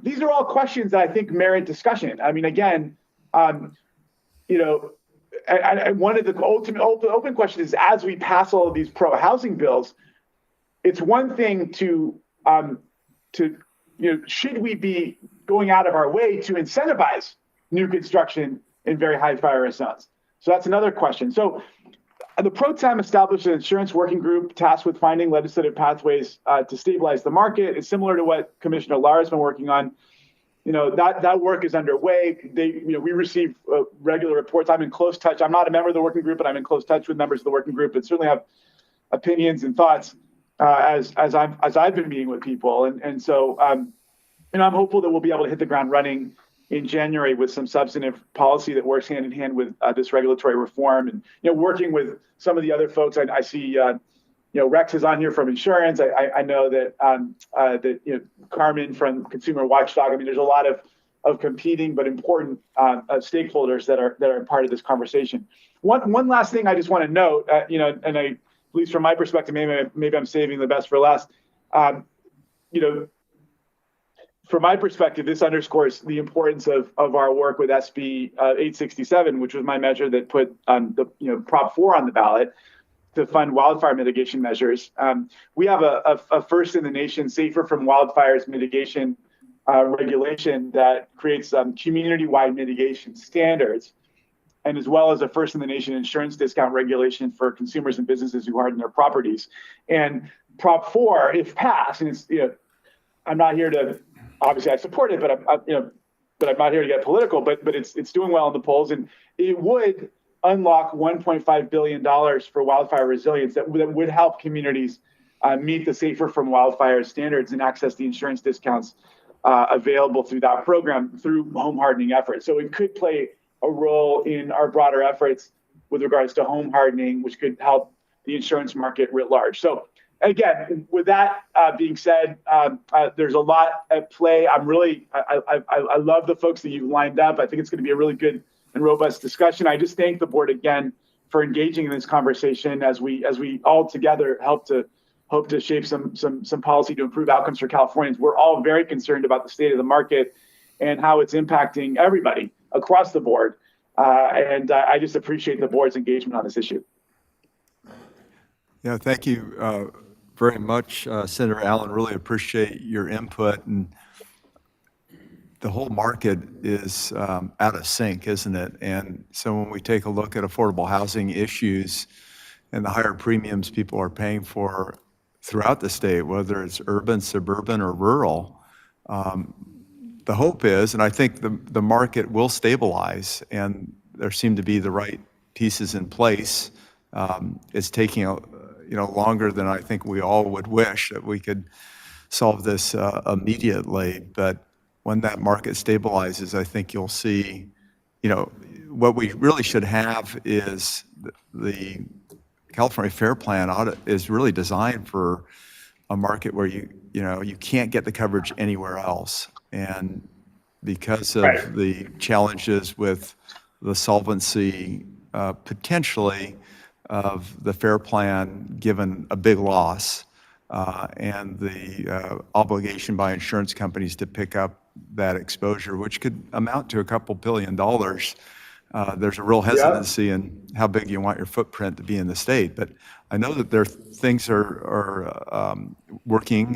These are all questions that I think merit discussion. I mean, again, and one of the ultimate open questions is, as we pass all of these pro-housing bills, it's one thing to should we be going out of our way to incentivize new construction in very high fire risk zones? So that's another question. So the Pro Tem established an insurance working group tasked with finding legislative pathways to stabilize the market. It's similar to what Commissioner Lara's been working on. That work is underway. We receive regular reports. I'm in close touch. I'm not a member of the working group, but I'm in close touch with members of the working group, and certainly have opinions and thoughts as I've been meeting with people. And so I'm hopeful that we'll be able to hit the ground running in January with some substantive policy that works hand in hand with this regulatory reform, and working with some of the other folks. I see Rex is on here from insurance. I know that Carmen from Consumer Watchdog. I mean, there's a lot of competing but important stakeholders that are part of this conversation. One last thing I just want to note, and at least from my perspective, maybe I'm saving the best for last. From my perspective, this underscores the importance of our work with SB 867, which was my measure that put the Prop 4 on the ballot to fund wildfire mitigation measures. We have a first in the nation safer from wildfires mitigation regulation that creates community-wide mitigation standards, and as well as a first in the nation insurance discount regulation for consumers and businesses who harden their properties. And Prop 4, if passed, and it's I'm not here to, obviously I support it, but I'm not here to get political. But it's doing well in the polls, and it would unlock $1.5 billion for wildfire resilience that would help communities meet the safer from wildfire standards and access the insurance discounts available through that program through home hardening efforts. So it could play a role in our broader efforts with regards to home hardening, which could help the insurance market writ large. So again, with that being said, there's a lot at play. I love the folks that you've lined up. I think it's going to be a really good and robust discussion. I just thank the board again for engaging in this conversation as we all together help to hope to shape some policy to improve outcomes for Californians. We're all very concerned about the state of the market and how it's impacting everybody across the board. And I just appreciate the board's engagement on this issue. Yeah, thank you very much, Senator Allen. Really appreciate your input. And the whole market is out of sync, isn't it? And so when we take a look at affordable housing issues and the higher premiums people are paying for throughout the state, whether it's urban, suburban, or rural, the hope is, and I think the market will stabilize, and there seem to be the right pieces in place. It's taking longer than I think we all would wish that we could solve this immediately. But when that market stabilizes, I think you'll see, what we really should have is the California Fair Plan audit is really designed for a market where you can't get the coverage anywhere else. And because of the challenges with the solvency potentially of the Fair Plan, given a big loss, and the obligation by insurance companies to pick up that exposure, which could amount to a couple $2 billion, there's a real hesitancy in how big you want your footprint to be in the state. But I know that things are working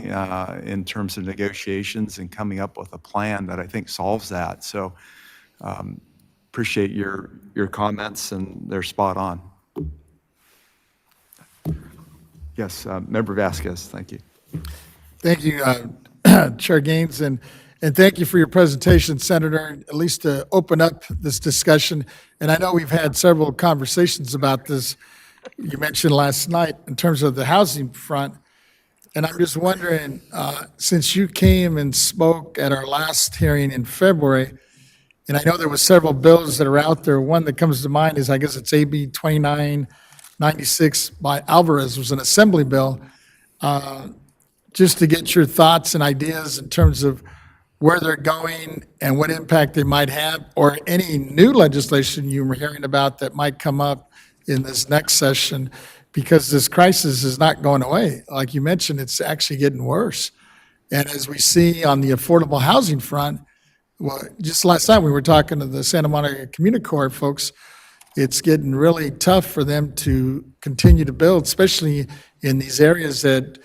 in terms of negotiations and coming up with a plan that I think solves that. So appreciate your comments, and they're spot on. Yes, Member Vasquez, thank you. Thank you, Chair Gaines, and thank you for your presentation, Senator, at least to open up this discussion. And I know we've had several conversations about this, you mentioned last night, in terms of the housing front. And I'm just wondering, since you came and spoke at our last hearing in February, and I know there were several bills that are out there. One that comes to mind is, I guess it's AB 2996 by Alvarez, was an assembly bill. Just to get your thoughts and ideas in terms of where they're going and what impact they might have, or any new legislation you were hearing about that might come up in this next session, because this crisis is not going away. Like you mentioned, it's actually getting worse. And as we see on the affordable housing front, well, just last night we were talking to the Santa Monica Community Corps folks, it's getting really tough for them to continue to build, especially in these areas that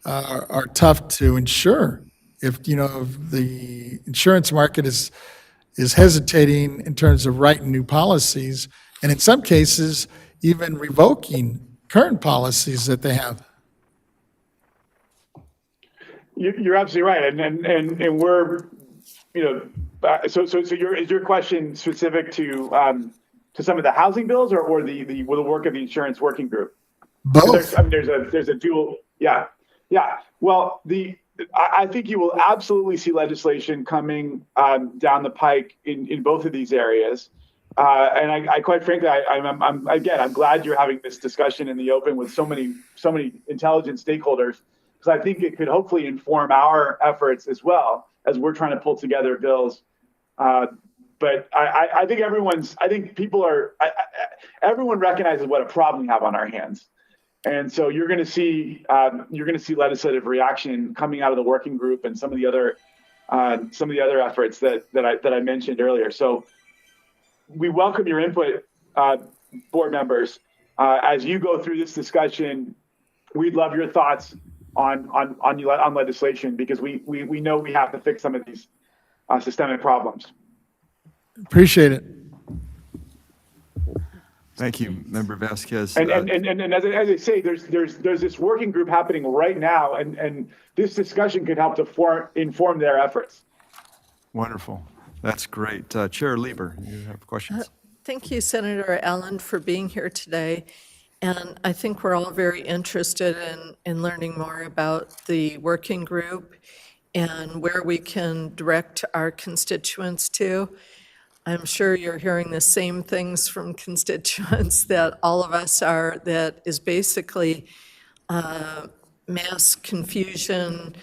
are tough to insure. If the insurance market is hesitating in terms of writing new policies, and in some cases, even revoking current policies that they have. You're absolutely right, and we're, so is your question specific to some of the housing bills, or the work of the insurance working group? Both. There's a dual, yeah. Well, I think you will absolutely see legislation coming down the pike in both of these areas. And I quite frankly, I'm glad you're having this discussion in the open with so many intelligent stakeholders, because I think it could hopefully inform our efforts as well as we're trying to pull together bills. But I think everyone recognizes what a problem we have on our hands. And so you're going to see legislative reaction coming out of the working group and some of the other efforts that I mentioned earlier. So we welcome your input, board members, as you go through this discussion. We'd love your thoughts on legislation, because we know we have to fix some of these systemic problems. Appreciate it. Thank you, Member Vasquez. And as I say, there's this working group happening right now, and this discussion could help to inform their efforts. Wonderful. That's great. Chair Lieber, you have questions? Thank you, Senator Allen, for being here today. And I think we're all very interested in learning more about the working group and where we can direct our constituents to. I'm sure you're hearing the same things from constituents that all of us are, that is basically mass confusion,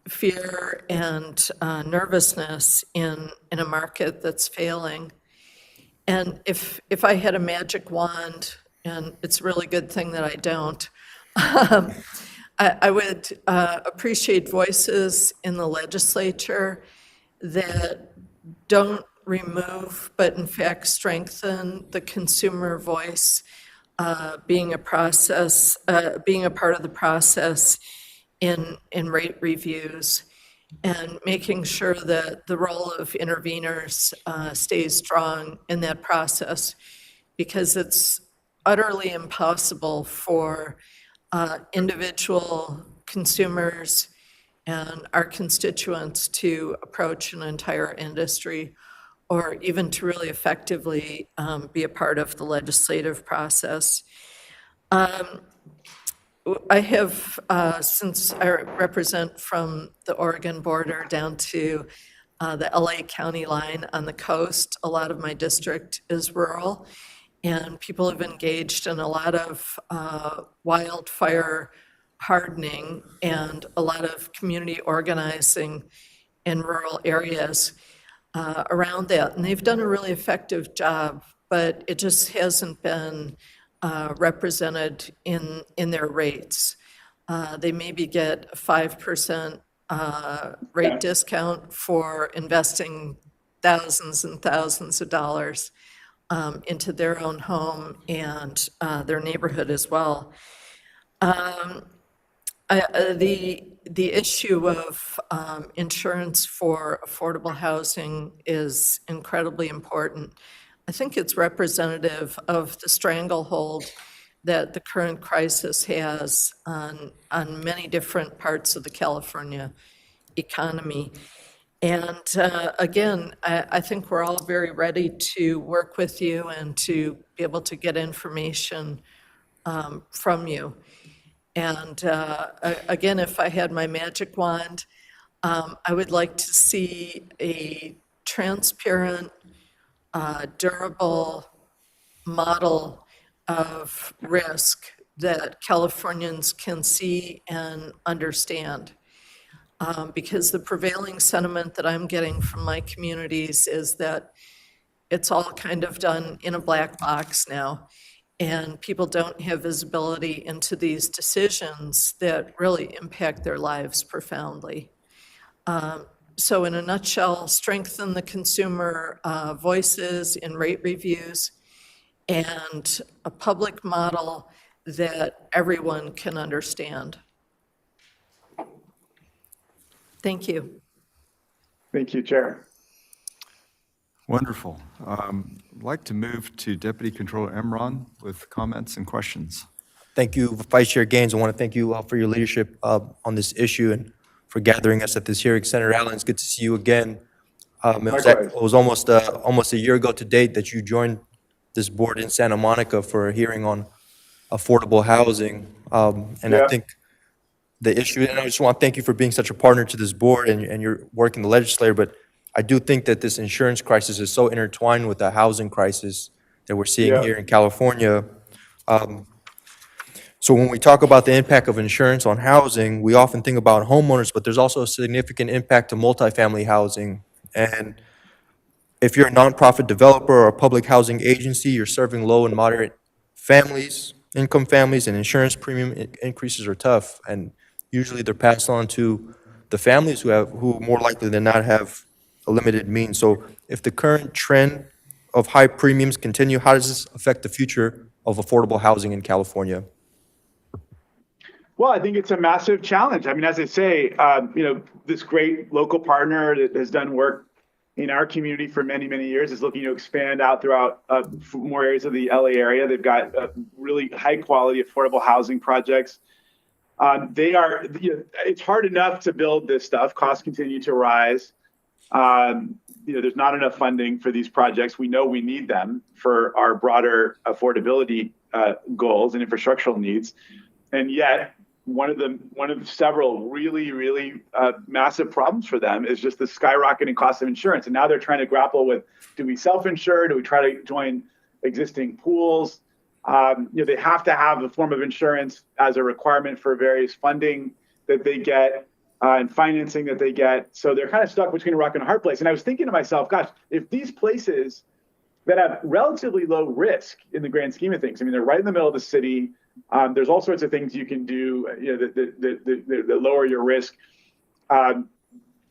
fear, and nervousness in a market that's failing. And if I had a magic wand, and it's a really good thing that I don't, I would appreciate voices in the legislature that don't remove, but in fact strengthen the consumer voice, being a process, being a part of the process in rate reviews, and making sure that the role of interveners stays strong in that process, because it's utterly impossible for individual consumers and our constituents to approach an entire industry, or even to really effectively be a part of the legislative process. I have, since I represent from the Oregon border down to the LA County line on the coast, a lot of my district is rural, and people have engaged in a lot of wildfire hardening and a lot of community organizing in rural areas around that. And they've done a really effective job, but it just hasn't been represented in their rates. They maybe get a 5% rate discount for investing thousands and thousands of dollars into their own home and their neighborhood as well. The issue of insurance for affordable housing is incredibly important. I think it's representative of the stranglehold that the current crisis has on many different parts of the California economy. And again, I think we're all very ready to work with you and to be able to get information from you. And again, if I had my magic wand, I would like to see a transparent, durable model of risk that Californians can see and understand. Because the prevailing sentiment that I'm getting from my communities is that it's all kind of done in a black box now, and people don't have visibility into these decisions that really impact their lives profoundly. So in a nutshell, strengthen the consumer voices in rate reviews and a public model that everyone can understand. Thank you. Thank you, Chair. Wonderful. I'd like to move to Deputy Controller Emron with comments and questions. Thank you, Vice Chair Gaines. I want to thank you for your leadership on this issue and for gathering us at this hearing. Senator Allen, it's good to see you again. It was almost a year ago to date that you joined this board in Santa Monica for a hearing on affordable housing. I think the issue, and I just want to thank you for being such a partner to this board and your work in the legislature, but I do think that this insurance crisis is so intertwined with the housing crisis that we're seeing here in California. So when we talk about the impact of insurance on housing, we often think about homeowners, but there's also a significant impact to multifamily housing. And if you're a nonprofit developer or a public housing agency, you're serving low and moderate families, income families, and insurance premium increases are tough. And usually they're passed on to the families who more likely than not have a limited means. So if the current trend of high premiums continue, how does this affect the future of affordable housing in California? Well, I think it's a massive challenge. I mean, as I say, this great local partner that has done work in our community for many, many years is looking to expand out throughout more areas of the LA area. They've got really high quality affordable housing projects. It's hard enough to build this stuff. Costs continue to rise. There's not enough funding for these projects. We know we need them for our broader affordability goals and infrastructural needs. And yet, one of several really massive problems for them is just the skyrocketing cost of insurance. And now they're trying to grapple with, do we self-insure? Do we try to join existing pools? They have to have a form of insurance as a requirement for various funding that they get and financing that they get. So they're kind of stuck between a rock and a hard place. And I was thinking to myself, gosh, if these places that have relatively low risk in the grand scheme of things, I mean, they're right in the middle of the city, There's all sorts of things you can do, that lower your risk. And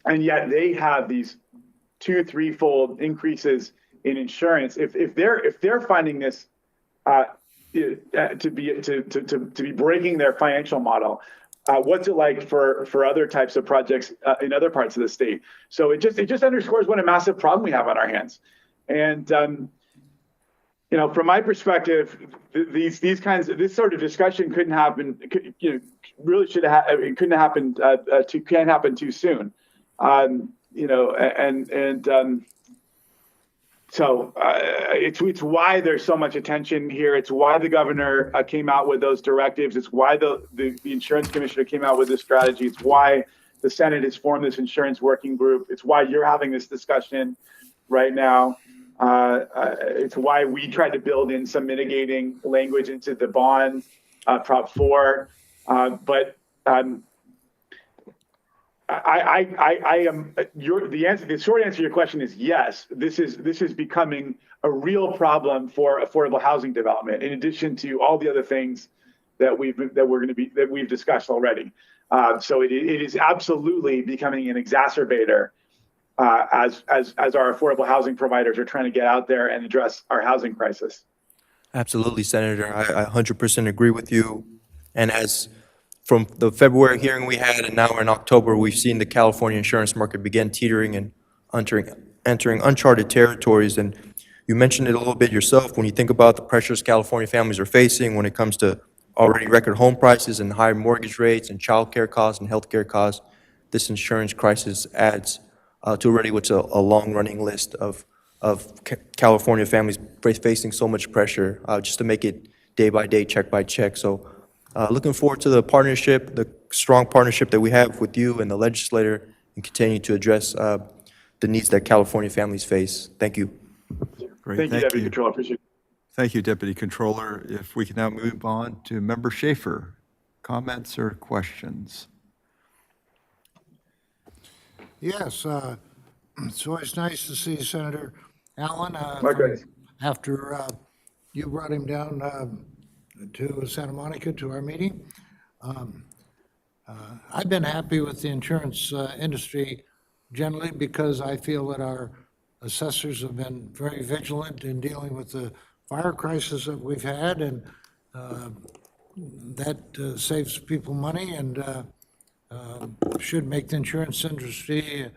yet they have these 2-3-fold increases in insurance. If they're finding this to be breaking their financial model, what's it like for other types of projects in other parts of the state? So it just underscores what a massive problem we have on our hands. And from my perspective, this sort of discussion couldn't happen. Really should have. It couldn't happen. Can't happen too soon. So it's why there's so much attention here. It's why the governor came out with those directives. It's why the insurance commissioner came out with this strategy. It's why the Senate has formed this insurance working group. It's why you're having this discussion right now. It's why we tried to build in some mitigating language into the bond, Prop 4. The short answer to your question is yes. This is becoming a real problem for affordable housing development. In addition to all the other things that we've discussed already. So it is absolutely becoming an exacerbator as our affordable housing providers are trying to get out there and address our housing crisis. Absolutely, Senator. I 100% agree with you. And as from the February hearing we had, and now we're in October, we've seen the California insurance market begin teetering and entering uncharted territories. And you mentioned it a little bit yourself. When you think about the pressures California families are facing when it comes to already record home prices and high mortgage rates and childcare costs and healthcare costs, this insurance crisis adds to already what's a long-running list of California families facing so much pressure just to make it day by day, check by check. So looking forward to the partnership, the strong partnership that we have with you and the legislator, and continue to address the needs that California families face. Thank you. Great, Thank you, Deputy Controller. Appreciate it. Thank you, Deputy Controller. If we can now move on to Member Schaefer. Comments or questions? Yes, it's always nice to see Senator Allen. After you brought him down to Santa Monica to our meeting. I've been happy with the insurance industry generally because I feel that our assessors have been very vigilant in dealing with the fire crisis that we've had, and that saves people money and should make the insurance industry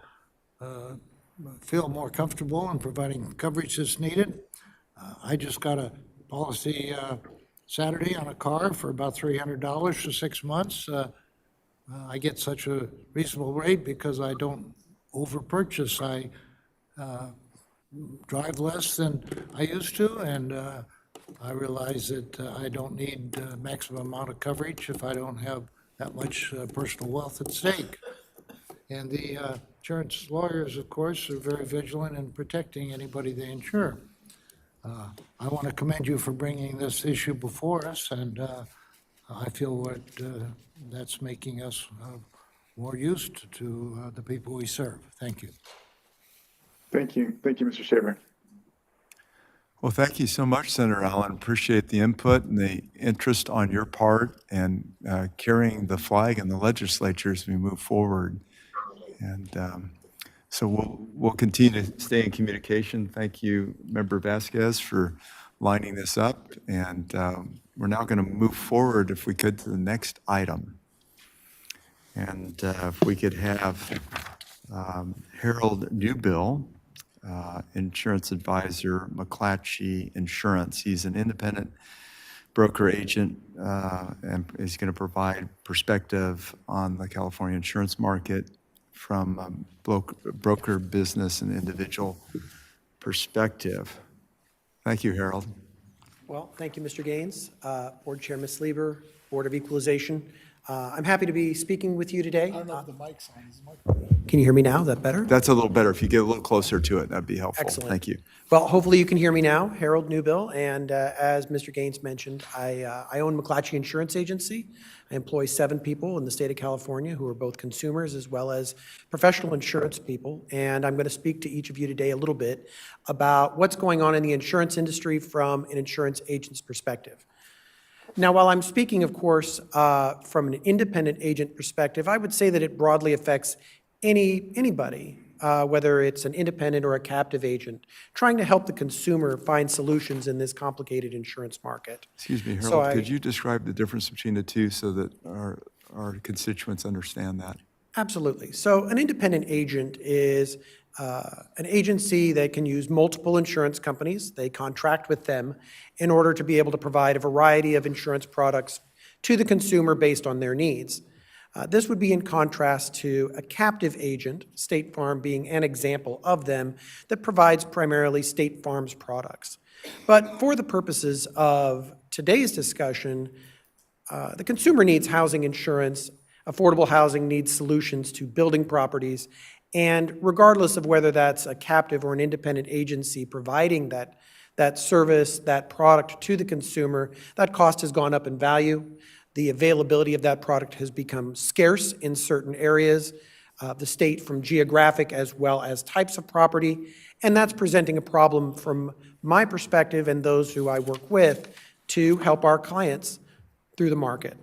feel more comfortable in providing coverage that's needed. I just got a policy Saturday on a car for about $300 for 6 months. I get such a reasonable rate because I don't over-purchase. I drive less than I used to, and I realize that I don't need the maximum amount of coverage if I don't have that much personal wealth at stake. And the insurance lawyers, of course, are very vigilant in protecting anybody they insure. I want to commend you for bringing this issue before us, and I feel that that's making us more used to the people we serve. Thank you. Thank you. Thank you, Mr. Schaefer. Well, thank you so much, Senator Allen. Appreciate the input and the interest on your part and carrying the flag in the legislature as we move forward. And so we'll continue to stay in communication. Thank you, Member Vasquez, for lining this up. And we're now going to move forward, if we could, to the next item. And if we could have Harold Newbill, insurance advisor, McClatchy Insurance. He's an independent broker agent, and he's going to provide perspective on the California insurance market from a broker business and individual perspective. Thank you, Harold. Well, thank you, Mr. Gaines, Board Chair, Ms. Lieber, Board of Equalization. I'm happy to be speaking with you today. I don't know if the mic's on. Is the mic on? Can you hear me now? Is that better? That's a little better. If you get a little closer to it, that'd be helpful. Excellent. Thank you. Well, hopefully you can hear me now. Harold Newbill, and as Mr. Gaines mentioned, I own McClatchy Insurance Agency. I employ 7 people in the state of California who are both consumers as well as professional insurance people, and I'm going to speak to each of you today a little bit about what's going on in the insurance industry from an insurance agent's perspective. Now, while I'm speaking, of course, from an independent agent perspective, I would say that it broadly affects anybody, whether it's an independent or a captive agent, trying to help the consumer find solutions in this complicated insurance market. Excuse me, So Harold, could you describe the difference between the two so that our constituents understand that? Absolutely. So an independent agent is an agency that can use multiple insurance companies. They contract with them in order to be able to provide a variety of insurance products to the consumer based on their needs. This would be in contrast to a captive agent, State Farm being an example of them, that provides primarily State Farm's products. But for the purposes of today's discussion, the consumer needs housing insurance. Affordable housing needs solutions to building properties, and regardless of whether that's a captive or an independent agency providing that service, that product to the consumer, that cost has gone up in value. The availability of that product has become scarce in certain areas of the state from geographic as well as types of property, and that's presenting a problem from my perspective and those who I work with to help our clients through the market.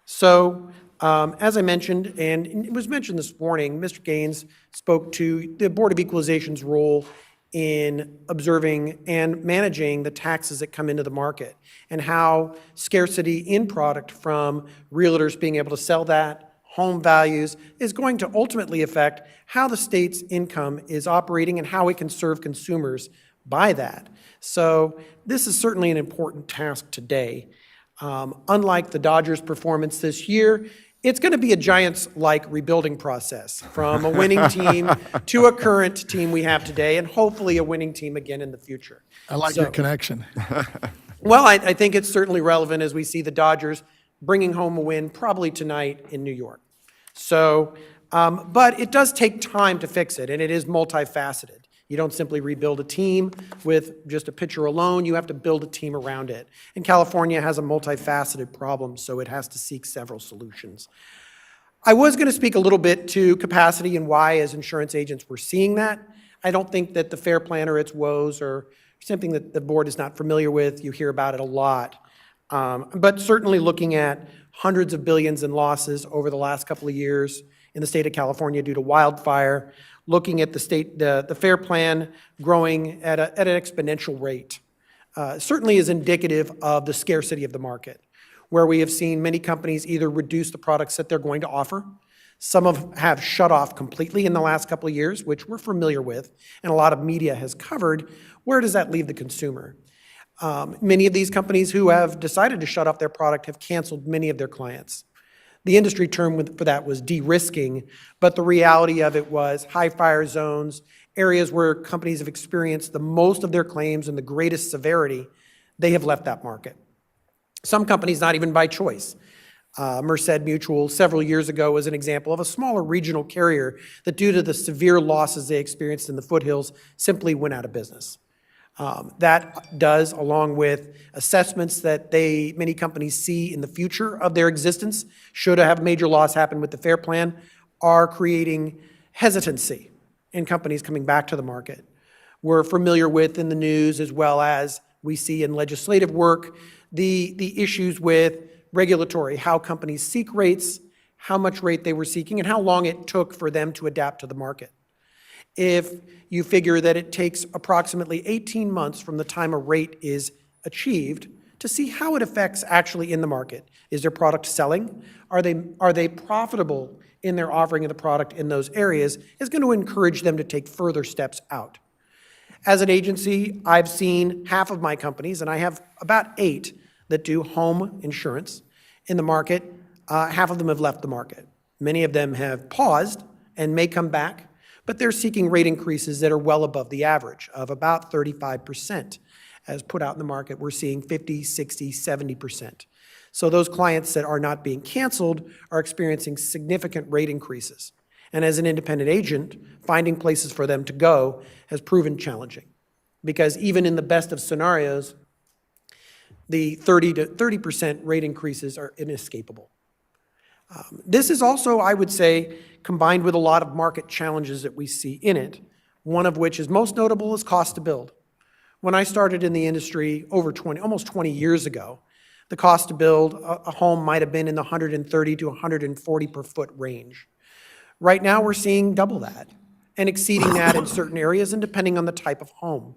So, as I mentioned, and it was mentioned this morning, Mr. Gaines spoke to the Board of Equalization's role in observing and managing the taxes that come into the market and how scarcity in product from realtors being able to sell that, home values, is going to ultimately affect how the state's income is operating and how it can serve consumers by that. So this is certainly an important task today. Unlike the Dodgers' performance this year, it's going to be a Giants-like rebuilding process from a winning team to a current team we have today, and hopefully a winning team again in the future. I like your connection. Well, I think it's certainly relevant as we see the Dodgers bringing home a win probably tonight in New York. So, but it does take time to fix it, and it is multifaceted. You don't simply rebuild a team with just a pitcher alone. You have to build a team around it. And California has a multifaceted problem, so it has to seek several solutions. I was going to speak a little bit to capacity and why, as insurance agents, we're seeing that. I don't think that the FAIR Plan or its woes are something that the board is not familiar with. You hear about it a lot. But certainly looking at hundreds of billions in losses over the last couple of years in the state of California due to wildfire, looking at the FAIR Plan growing at an exponential rate, certainly is indicative of the scarcity of the market, where we have seen many companies either reduce the products that they're going to offer. Some have shut off completely in the last couple of years, which we're familiar with, and a lot of media has covered. Where does that leave the consumer? Many of these companies who have decided to shut off their product have canceled many of their clients. The industry term for that was de-risking, but the reality of it was high fire zones, areas where companies have experienced the most of their claims and the greatest severity, they have left that market. Some companies not even by choice. Merced Mutual several years ago was an example of a smaller regional carrier that due to the severe losses they experienced in the foothills simply went out of business. That does, along with assessments that many companies see in the future of their existence, should have major loss happen with the FAIR Plan, are creating hesitancy in companies coming back to the market. We're familiar with in the news, as well as we see in legislative work, the issues with regulatory, how companies seek rates, how much rate they were seeking, and how long it took for them to adapt to the market. If you figure that it takes approximately 18 months from the time a rate is achieved to see how it affects actually in the market. Is their product selling? Are they profitable in their offering of the product in those areas? Is going to encourage them to take further steps out. As an agency, I've seen half of my companies, and I have about 8 that do home insurance in the market. Half of them have left the market. Many of them have paused and may come back, but they're seeking rate increases that are well above the average of about 35%. As put out in the market, we're seeing 50, 60, 70%. So those clients that are not being canceled are experiencing significant rate increases. And as an independent agent, finding places for them to go has proven challenging. Because even in the best of scenarios, the 30% rate increases are inescapable. This is also, I would say, combined with a lot of market challenges that we see in it, one of which is most notable is cost to build. When I started in the industry almost 20 years ago, the cost to build a home might have been in the 130 to 140 per foot range. Right now, we're seeing double that and exceeding that in certain areas and depending on the type of home.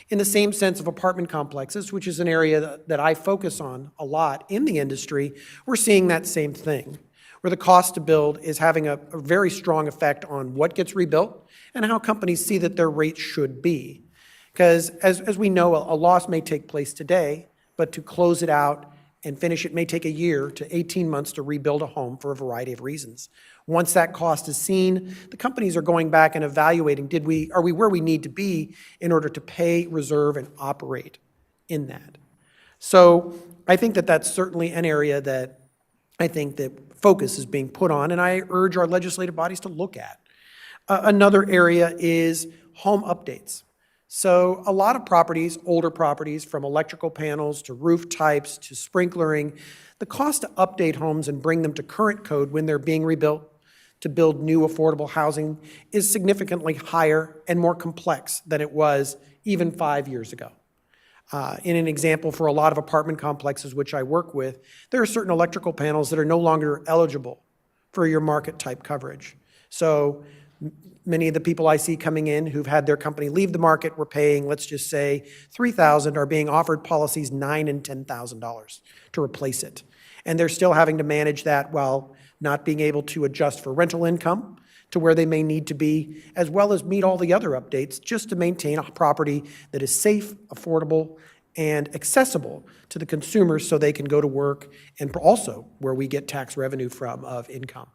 In the same sense of apartment complexes, which is an area that I focus on a lot in the industry, we're seeing that same thing, where the cost to build is having a very strong effect on what gets rebuilt and how companies see that their rates should be. Because as we know, a loss may take place today, but to close it out and finish it may take a year to 18 months to rebuild a home for a variety of reasons. Once that cost is seen, the companies are going back and evaluating, are we where we need to be in order to pay, reserve, and operate in that? So I think that that's certainly an area that I think that focus is being put on, and I urge our legislative bodies to look at. Another area is home updates. So a lot of properties, older properties, from electrical panels to roof types to sprinklering, the cost to update homes and bring them to current code when they're being rebuilt to build new affordable housing is significantly higher and more complex than it was even 5 years ago. In an example, for a lot of apartment complexes which I work with, there are certain electrical panels that are no longer eligible for your market type coverage. So many of the people I see coming in who've had their company leave the market were paying, let's just say, $3,000, are being offered policies $9,000 and $10,000 to replace it. And they're still having to manage that while not being able to adjust for rental income to where they may need to be, as well as meet all the other updates just to maintain a property that is safe, affordable, and accessible to the consumers so they can go to work, and also where we get tax revenue from of income.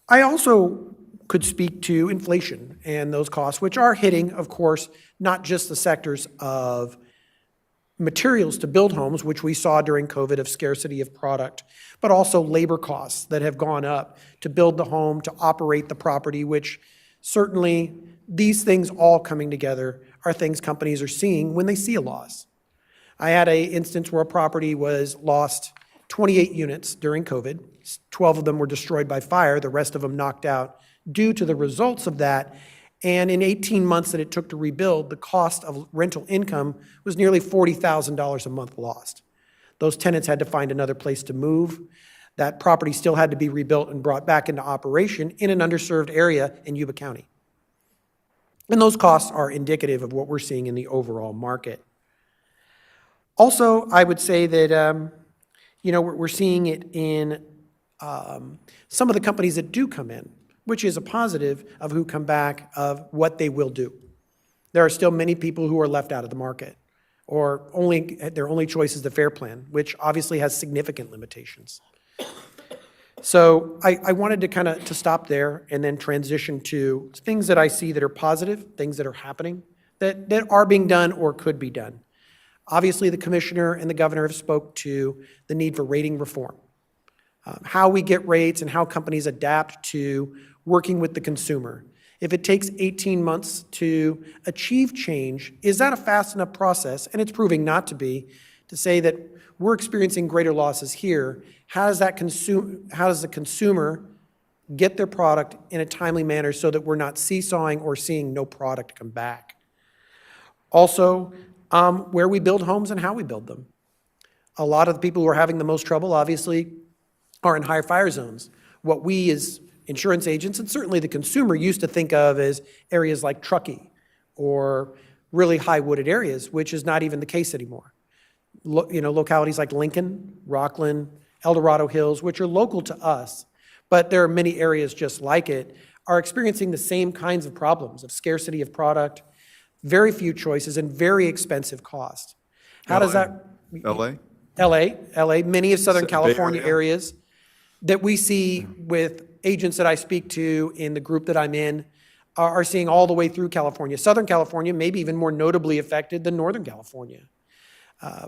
I also could speak to inflation and those costs, which are hitting, of course, not just the sectors of materials to build homes, which we saw during COVID of scarcity of product, but also labor costs that have gone up to build the home, to operate the property, which certainly these things all coming together are things companies are seeing when they see a loss. I had an instance where a property was lost 28 units during COVID. 12 of them were destroyed by fire, the rest of them knocked out due to the results of that. And in 18 months that it took to rebuild, the cost of rental income was nearly $40,000 a month lost. Those tenants had to find another place to move. That property still had to be rebuilt and brought back into operation in an underserved area in Yuba County. And those costs are indicative of what we're seeing in the overall market. Also, I would say that, we're seeing it in some of the companies that do come in, which is a positive of who come back, of what they will do. There are still many people who are left out of the market, or their only choice is the FAIR Plan, which obviously has significant limitations. So I wanted to stop there and then transition to things that I see that are positive, things that are happening, that are being done or could be done. Obviously, the commissioner and the governor have spoke to the need for rating reform. How we get rates and how companies adapt to working with the consumer. If it takes 18 months to achieve change, is that a fast enough process? And it's proving not to be, to say that we're experiencing greater losses here. How does the consumer get their product in a timely manner so that we're not seesawing or seeing no product come back? Also, where we build homes and how we build them. A lot of the people who are having the most trouble, obviously, are in higher fire zones. What we as insurance agents, and certainly the consumer, used to think of as areas like Truckee or really high wooded areas, which is not even the case anymore. Localities like Lincoln, Rockland, El Dorado Hills, which are local to us, but there are many areas just like it, are experiencing the same kinds of problems of scarcity of product, very few choices, and very expensive cost. How does that... LA, many of Southern California areas that we see with agents that I speak to in the group that I'm in are seeing all the way through California. Southern California may be even more notably affected than Northern California.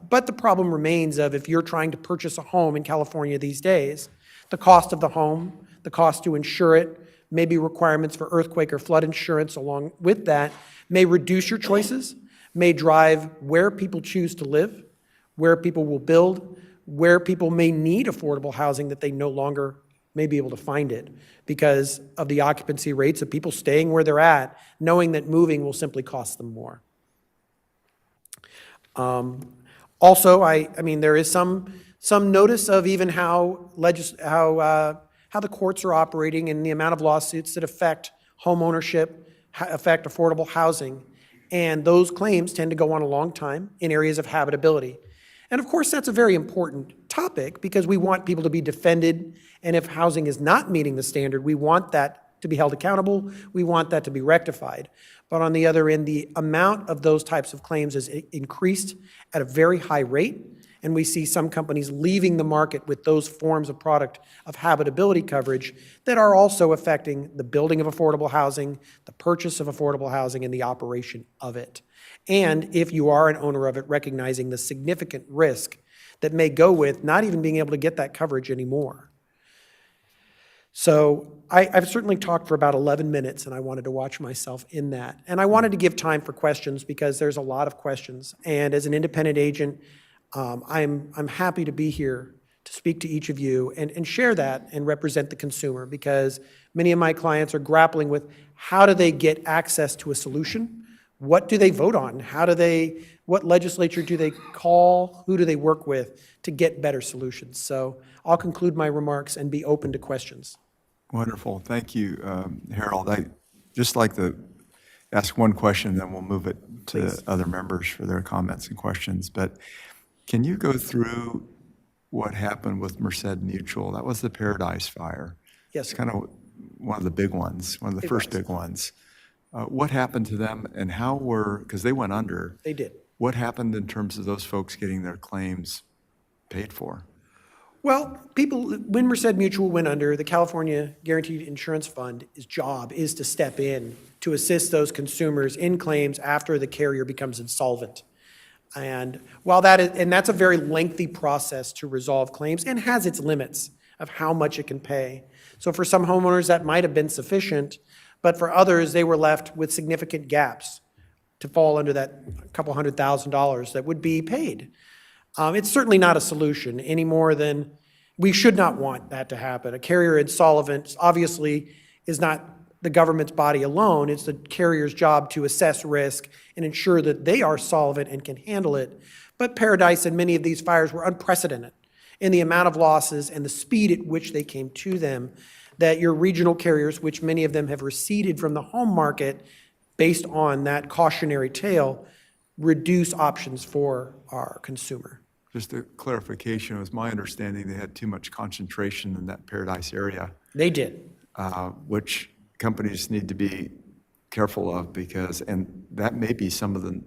But the problem remains of, if you're trying to purchase a home in California these days, the cost of the home, the cost to insure it, maybe requirements for earthquake or flood insurance along with that, may reduce your choices, may drive where people choose to live, where people will build, where people may need affordable housing that they no longer may be able to find it because of the occupancy rates of people staying where they're at, knowing that moving will simply cost them more. Also, I mean, there is some notice of even how the courts are operating and the amount of lawsuits that affect home ownership, affect affordable housing. And those claims tend to go on a long time in areas of habitability. And of course, that's a very important topic because we want people to be defended. And if housing is not meeting the standard, we want that to be held accountable. We want that to be rectified. But on the other end, the amount of those types of claims is increased at a very high rate. And we see some companies leaving the market with those forms of product of habitability coverage that are also affecting the building of affordable housing, the purchase of affordable housing, and the operation of it. And if you are an owner of it, recognizing the significant risk that may go with not even being able to get that coverage anymore. So I've certainly talked for about 11 minutes, and I wanted to watch myself in that. And I wanted to give time for questions because there's a lot of questions. And as an independent agent, I'm happy to be here to speak to each of you and share that and represent the consumer, because many of my clients are grappling with how do they get access to a solution? What do they vote on? What legislature do they call? Who do they work with to get better solutions? So I'll conclude my remarks and be open to questions. Wonderful. Thank you, Harold. I just like to ask one question, then we'll move it to other members for their comments and questions. But can you go through what happened with Merced Mutual? That was the Paradise Fire. Yes. It's kind of one of the big ones, one of the first big ones. What happened to them and because they went under. They did. What happened in terms of those folks getting their claims paid for? Well, when Merced Mutual went under, the California Guaranteed Insurance Fund's job is to step in to assist those consumers in claims after the carrier becomes insolvent. And while that's a very lengthy process to resolve claims and has its limits of how much it can pay. So for some homeowners, that might have been sufficient, but for others, they were left with significant gaps to fall under that couple $100,000 that would be paid. It's certainly not a solution any more than we should not want that to happen. A carrier insolvent obviously is not the government's body alone. It's the carrier's job to assess risk and ensure that they are solvent and can handle it. But Paradise and many of these fires were unprecedented in the amount of losses and the speed at which they came to them, that your regional carriers, which many of them have receded from the home market based on that cautionary tale, reduce options for our consumer. Just a clarification, it was my understanding they had too much concentration in that Paradise area. They did. Which companies need to be careful of and that may be some of the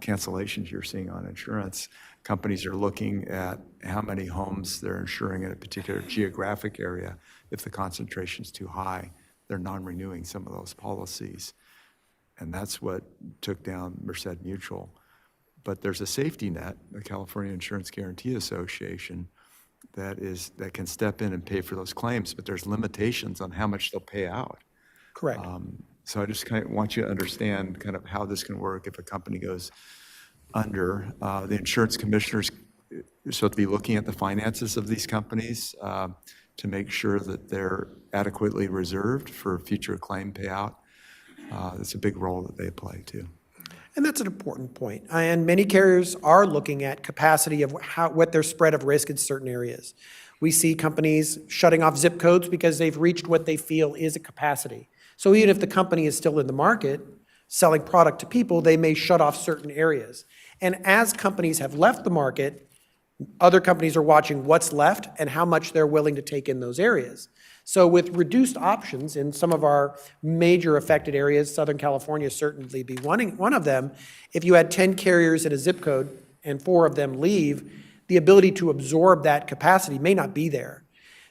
cancellations you're seeing on insurance. Companies are looking at how many homes they're insuring in a particular geographic area. If the concentration is too high, they're non-renewing some of those policies. And that's what took down Merced Mutual. But there's a safety net, the California Insurance Guarantee Association, that can step in and pay for those claims, but there's limitations on how much they'll pay out. Correct. So I just kind of want you to understand kind of how this can work if a company goes under. The insurance commissioners are supposed to be looking at the finances of these companies to make sure that they're adequately reserved for future claim payout. It's a big role that they play too. And that's an important point. And many carriers are looking at capacity of what their spread of risk in certain areas. We see companies shutting off zip codes because they've reached what they feel is a capacity. So even if the company is still in the market selling product to people, they may shut off certain areas. And as companies have left the market, other companies are watching what's left and how much they're willing to take in those areas. So with reduced options in some of our major affected areas, Southern California certainly be one of them, if you had 10 carriers in a zip code and 4 of them leave, the ability to absorb that capacity may not be there.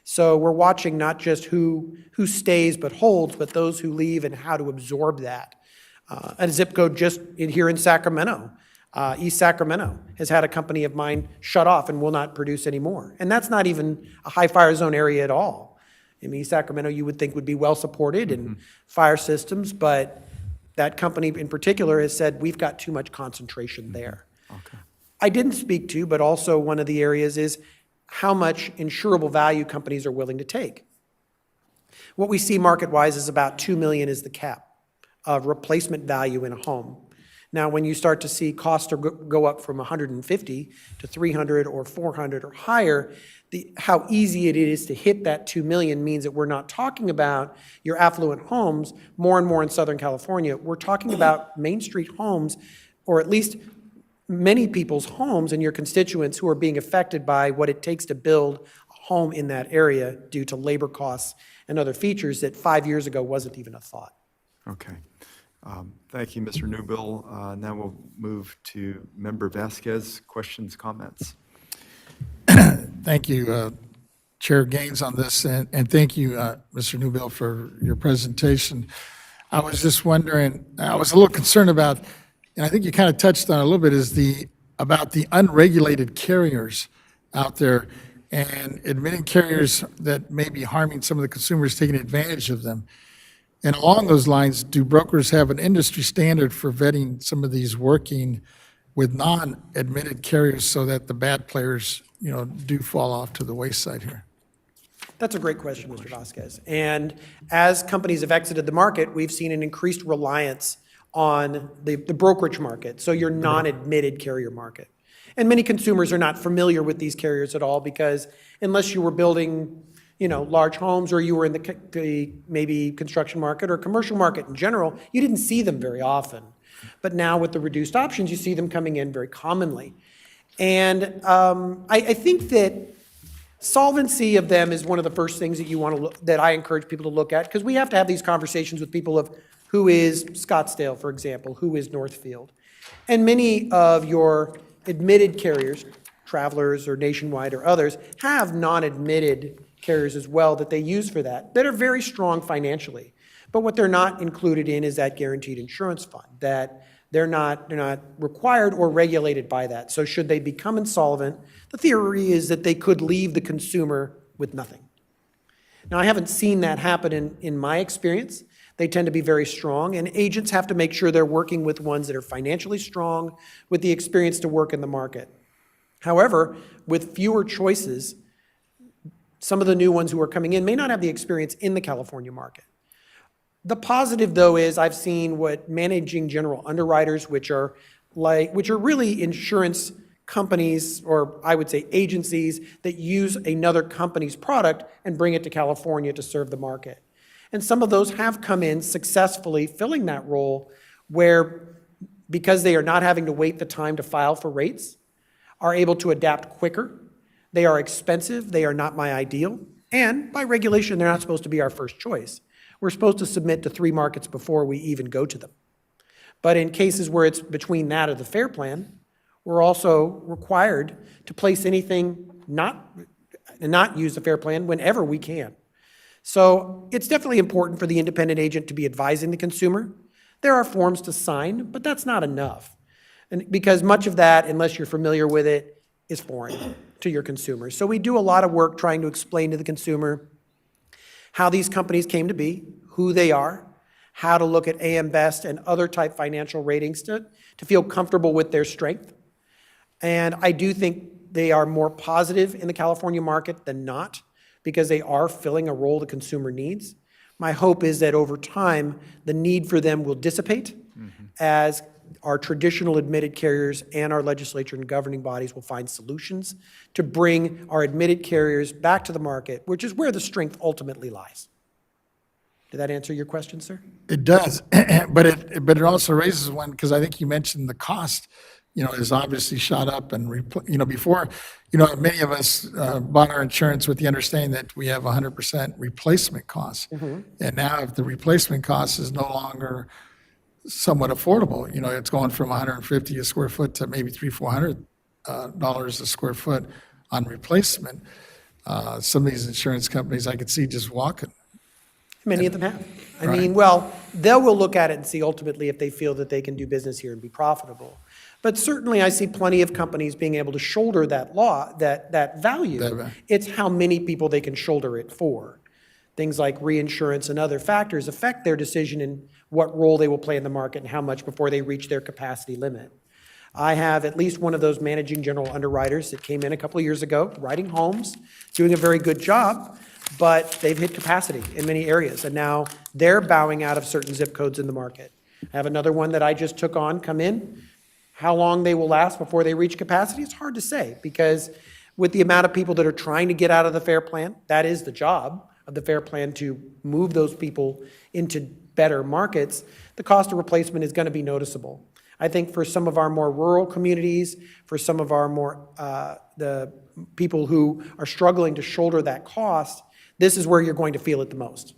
So we're watching not just who stays but holds, but those who leave and how to absorb that. A zip code just here in Sacramento, East Sacramento, has had a company of mine shut off and will not produce anymore. And that's not even a high fire zone area at all. In East Sacramento, you would think would be well supported in fire systems, but that company in particular has said, we've got too much concentration there. Okay. I didn't speak to, but also one of the areas is how much insurable value companies are willing to take. What we see market-wise is about $2 million is the cap of replacement value in a home. Now, when you start to see costs go up from 150 to 300 or 400 or higher, how easy it is to hit that 2 million means that we're not talking about your affluent homes more and more in Southern California. We're talking about Main Street homes, or at least many people's homes and your constituents who are being affected by what it takes to build a home in that area due to labor costs and other features that 5 years ago wasn't even a thought. Okay. Thank you, Mr. Newbill. Now we'll move to Member Vasquez. Questions, comments? Thank you, Chair Gaines, on this, and thank you, Mr. Newbill, for your presentation. I was just wondering, I was a little concerned about, and I think you kind of touched on it a little bit, is about the unregulated carriers out there and admitting carriers that may be harming some of the consumers, taking advantage of them. And along those lines, do brokers have an industry standard for vetting some of these working with non-admitted carriers so that the bad players, do fall off to the wayside here? That's a great question, Mr. Vasquez. And as companies have exited the market, we've seen an increased reliance on the brokerage market, so your non-admitted carrier market. And many consumers are not familiar with these carriers at all because unless you were building large homes, or you were in the maybe construction market or commercial market in general, you didn't see them very often. But now with the reduced options, you see them coming in very commonly. And I think that solvency of them is one of the first things that you want to that I encourage people to look at, because we have to have these conversations with people of who is Scottsdale, for example, who is Northfield. And many of your admitted carriers, Travelers or Nationwide or others, have non-admitted carriers as well that they use for that are very strong financially. But what they're not included in is that guaranteed insurance fund, that they're not required or regulated by that. So should they become insolvent, the theory is that they could leave the consumer with nothing. Now, I haven't seen that happen in my experience. They tend to be very strong, and agents have to make sure they're working with ones that are financially strong, with the experience to work in the market. However, with fewer choices, some of the new ones who are coming in may not have the experience in the California market. The positive, though, is I've seen what managing general underwriters, which are really insurance companies, or I would say agencies, that use another company's product and bring it to California to serve the market. And some of those have come in successfully filling that role where, because they are not having to wait the time to file for rates, are able to adapt quicker. They are expensive, they are not my ideal, and by regulation, they're not supposed to be our first choice. We're supposed to submit to 3 markets before we even go to them. But in cases where it's between that or the FAIR plan, we're also required to place anything not use the FAIR plan whenever we can. So it's definitely important for the independent agent to be advising the consumer. There are forms to sign, but that's not enough. And because much of that, unless you're familiar with it, is foreign to your consumers. So we do a lot of work trying to explain to the consumer how these companies came to be, who they are, how to look at AM Best and other type financial ratings to feel comfortable with their strength. And I do think they are more positive in the California market than not, because they are filling a role the consumer needs. My hope is that over time, the need for them will dissipate as our traditional admitted carriers and our legislature and governing bodies will find solutions to bring our admitted carriers back to the market, which is where the strength ultimately lies. Did that answer your question, sir? It does, but it also raises one, because I think you mentioned the cost, is obviously shot up, and before, many of us bought our insurance with the understanding that we have 100% replacement costs, and now if the replacement cost is no longer somewhat affordable, it's going from 150 a square foot to maybe $300-400 a square foot on replacement. Some of these insurance companies I could see just walking. Many of them have. I mean, they will look at it and see ultimately if they feel that they can do business here and be profitable. But certainly I see plenty of companies being able to shoulder that that value. It's how many people they can shoulder it for. Things like reinsurance and other factors affect their decision in what role they will play in the market and how much before they reach their capacity limit. I have at least one of those managing general underwriters that came in a couple of years ago, writing homes, doing a very good job, but they've hit capacity in many areas, and now they're bowing out of certain zip codes in the market. I have another one that I just took on come in. How long they will last before they reach capacity, it's hard to say, because with the amount of people that are trying to get out of the FAIR Plan, that is the job of the FAIR Plan, to move those people into better markets, the cost of replacement is going to be noticeable. I think for some of our more rural communities, for some of our more, the people who are struggling to shoulder that cost, this is where you're going to feel it the most.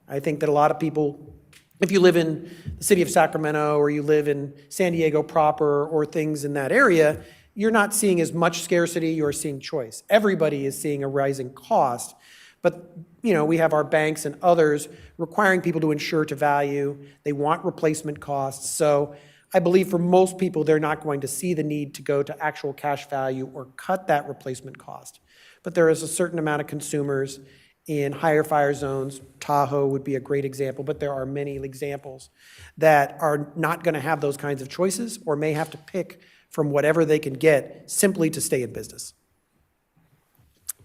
I think that a lot of people, if you live in the city of Sacramento or you live in San Diego proper or things in that area, you're not seeing as much scarcity, you're seeing choice. Everybody is seeing a rising cost, but we have our banks and others requiring people to insure to value. They want replacement costs. So I believe for most people, they're not going to see the need to go to actual cash value or cut that replacement cost. But there is a certain amount of consumers in higher fire zones. Tahoe would be a great example, but there are many examples that are not going to have those kinds of choices or may have to pick from whatever they can get simply to stay in business.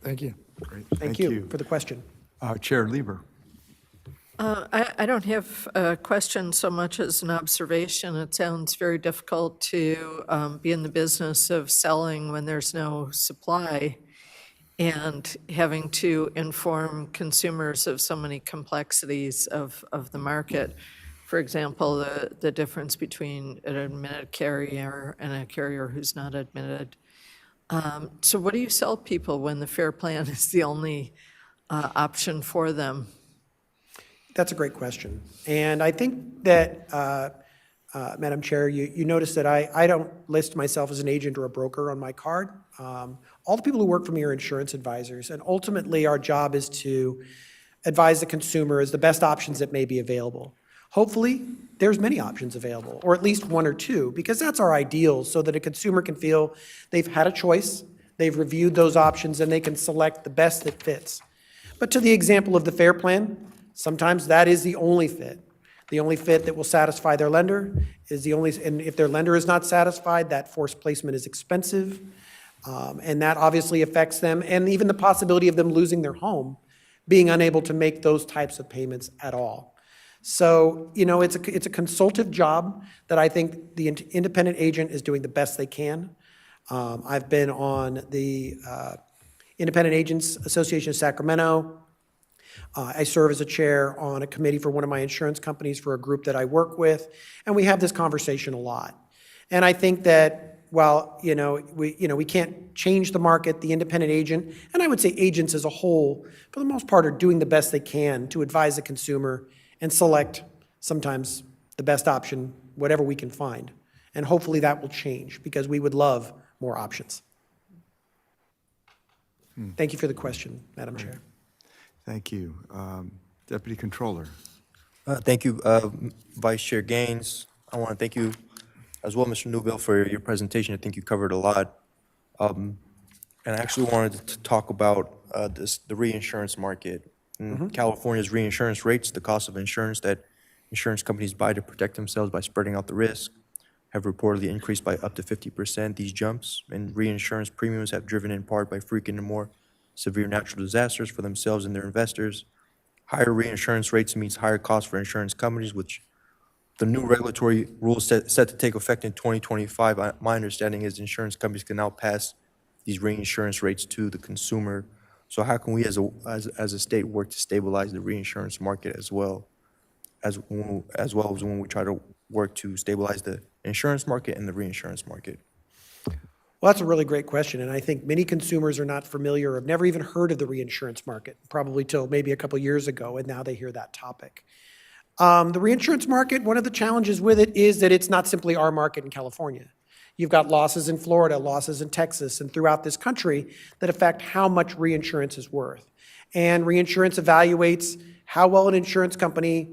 Thank you. Great. Thank you for the question. Chair Lieber. I don't have a question so much as an observation. It sounds very difficult to be in the business of selling when there's no supply and having to inform consumers of so many complexities of the market. For example, the difference between an admitted carrier and a carrier who's not admitted. So what do you sell people when the FAIR Plan is the only option for them? That's a great question. And I think that, Madam Chair, you notice that I don't list myself as an agent or a broker on my card. All the people who work for me are insurance advisors, and ultimately our job is to advise the consumer as the best options that may be available. Hopefully, there's many options available, or at least one or two, because that's our ideal, so that a consumer can feel they've had a choice, they've reviewed those options, and they can select the best that fits. But to the example of the FAIR Plan, sometimes that is the only fit. The only fit that will satisfy their lender is the only, and if their lender is not satisfied, that forced placement is expensive, and that obviously affects them, and even the possibility of them losing their home, being unable to make those types of payments at all. So, it's a consultative job that I think the independent agent is doing the best they can. I've been on the Independent Agents Association of Sacramento. I serve as a chair on a committee for one of my insurance companies for a group that I work with, and we have this conversation a lot. And I think that while we can't change the market, the independent agent, and I would say agents as a whole, for the most part, are doing the best they can to advise the consumer and select sometimes the best option, whatever we can find. And hopefully that will change, because we would love more options. Thank you for the question, Madam Chair. Thank you. Deputy Controller. Thank you, Vice Chair Gaines. I want to thank you as well, Mr. Newbill, for your presentation. I think you covered a lot. And I actually wanted to talk about the reinsurance market. California's reinsurance rates, the cost of insurance that insurance companies buy to protect themselves by spreading out the risk, have reportedly increased by up to 50%. These jumps in reinsurance premiums have driven in part by frequent and more severe natural disasters for themselves and their investors. Higher reinsurance rates means higher costs for insurance companies, which the new regulatory rules set to take effect in 2025. My understanding is insurance companies can now pass these reinsurance rates to the consumer. So how can we as a state work to stabilize the reinsurance market as well as when we try to work to stabilize the insurance market and the reinsurance market? Well, that's a really great question, and I think many consumers are not familiar, or have never even heard of the reinsurance market, probably till maybe a couple years ago, and now they hear that topic. The reinsurance market, one of the challenges with it is that it's not simply our market in California. You've got losses in Florida, losses in Texas, and throughout this country that affect how much reinsurance is worth. And reinsurance evaluates how well an insurance company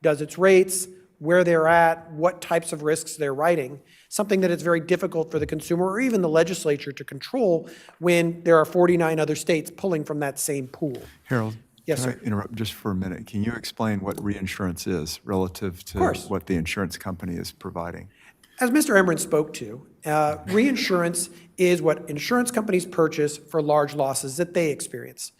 does its rates, where they're at, what types of risks they're writing, something that is very difficult for the consumer or even the legislature to control when there are 49 other states pulling from that same pool. Harold, Yes, can sir. I interrupt just for a minute? Can you explain what reinsurance is relative to what the insurance company is providing? As Mr. Emmerich spoke to, reinsurance is what insurance companies purchase for large losses that they experience.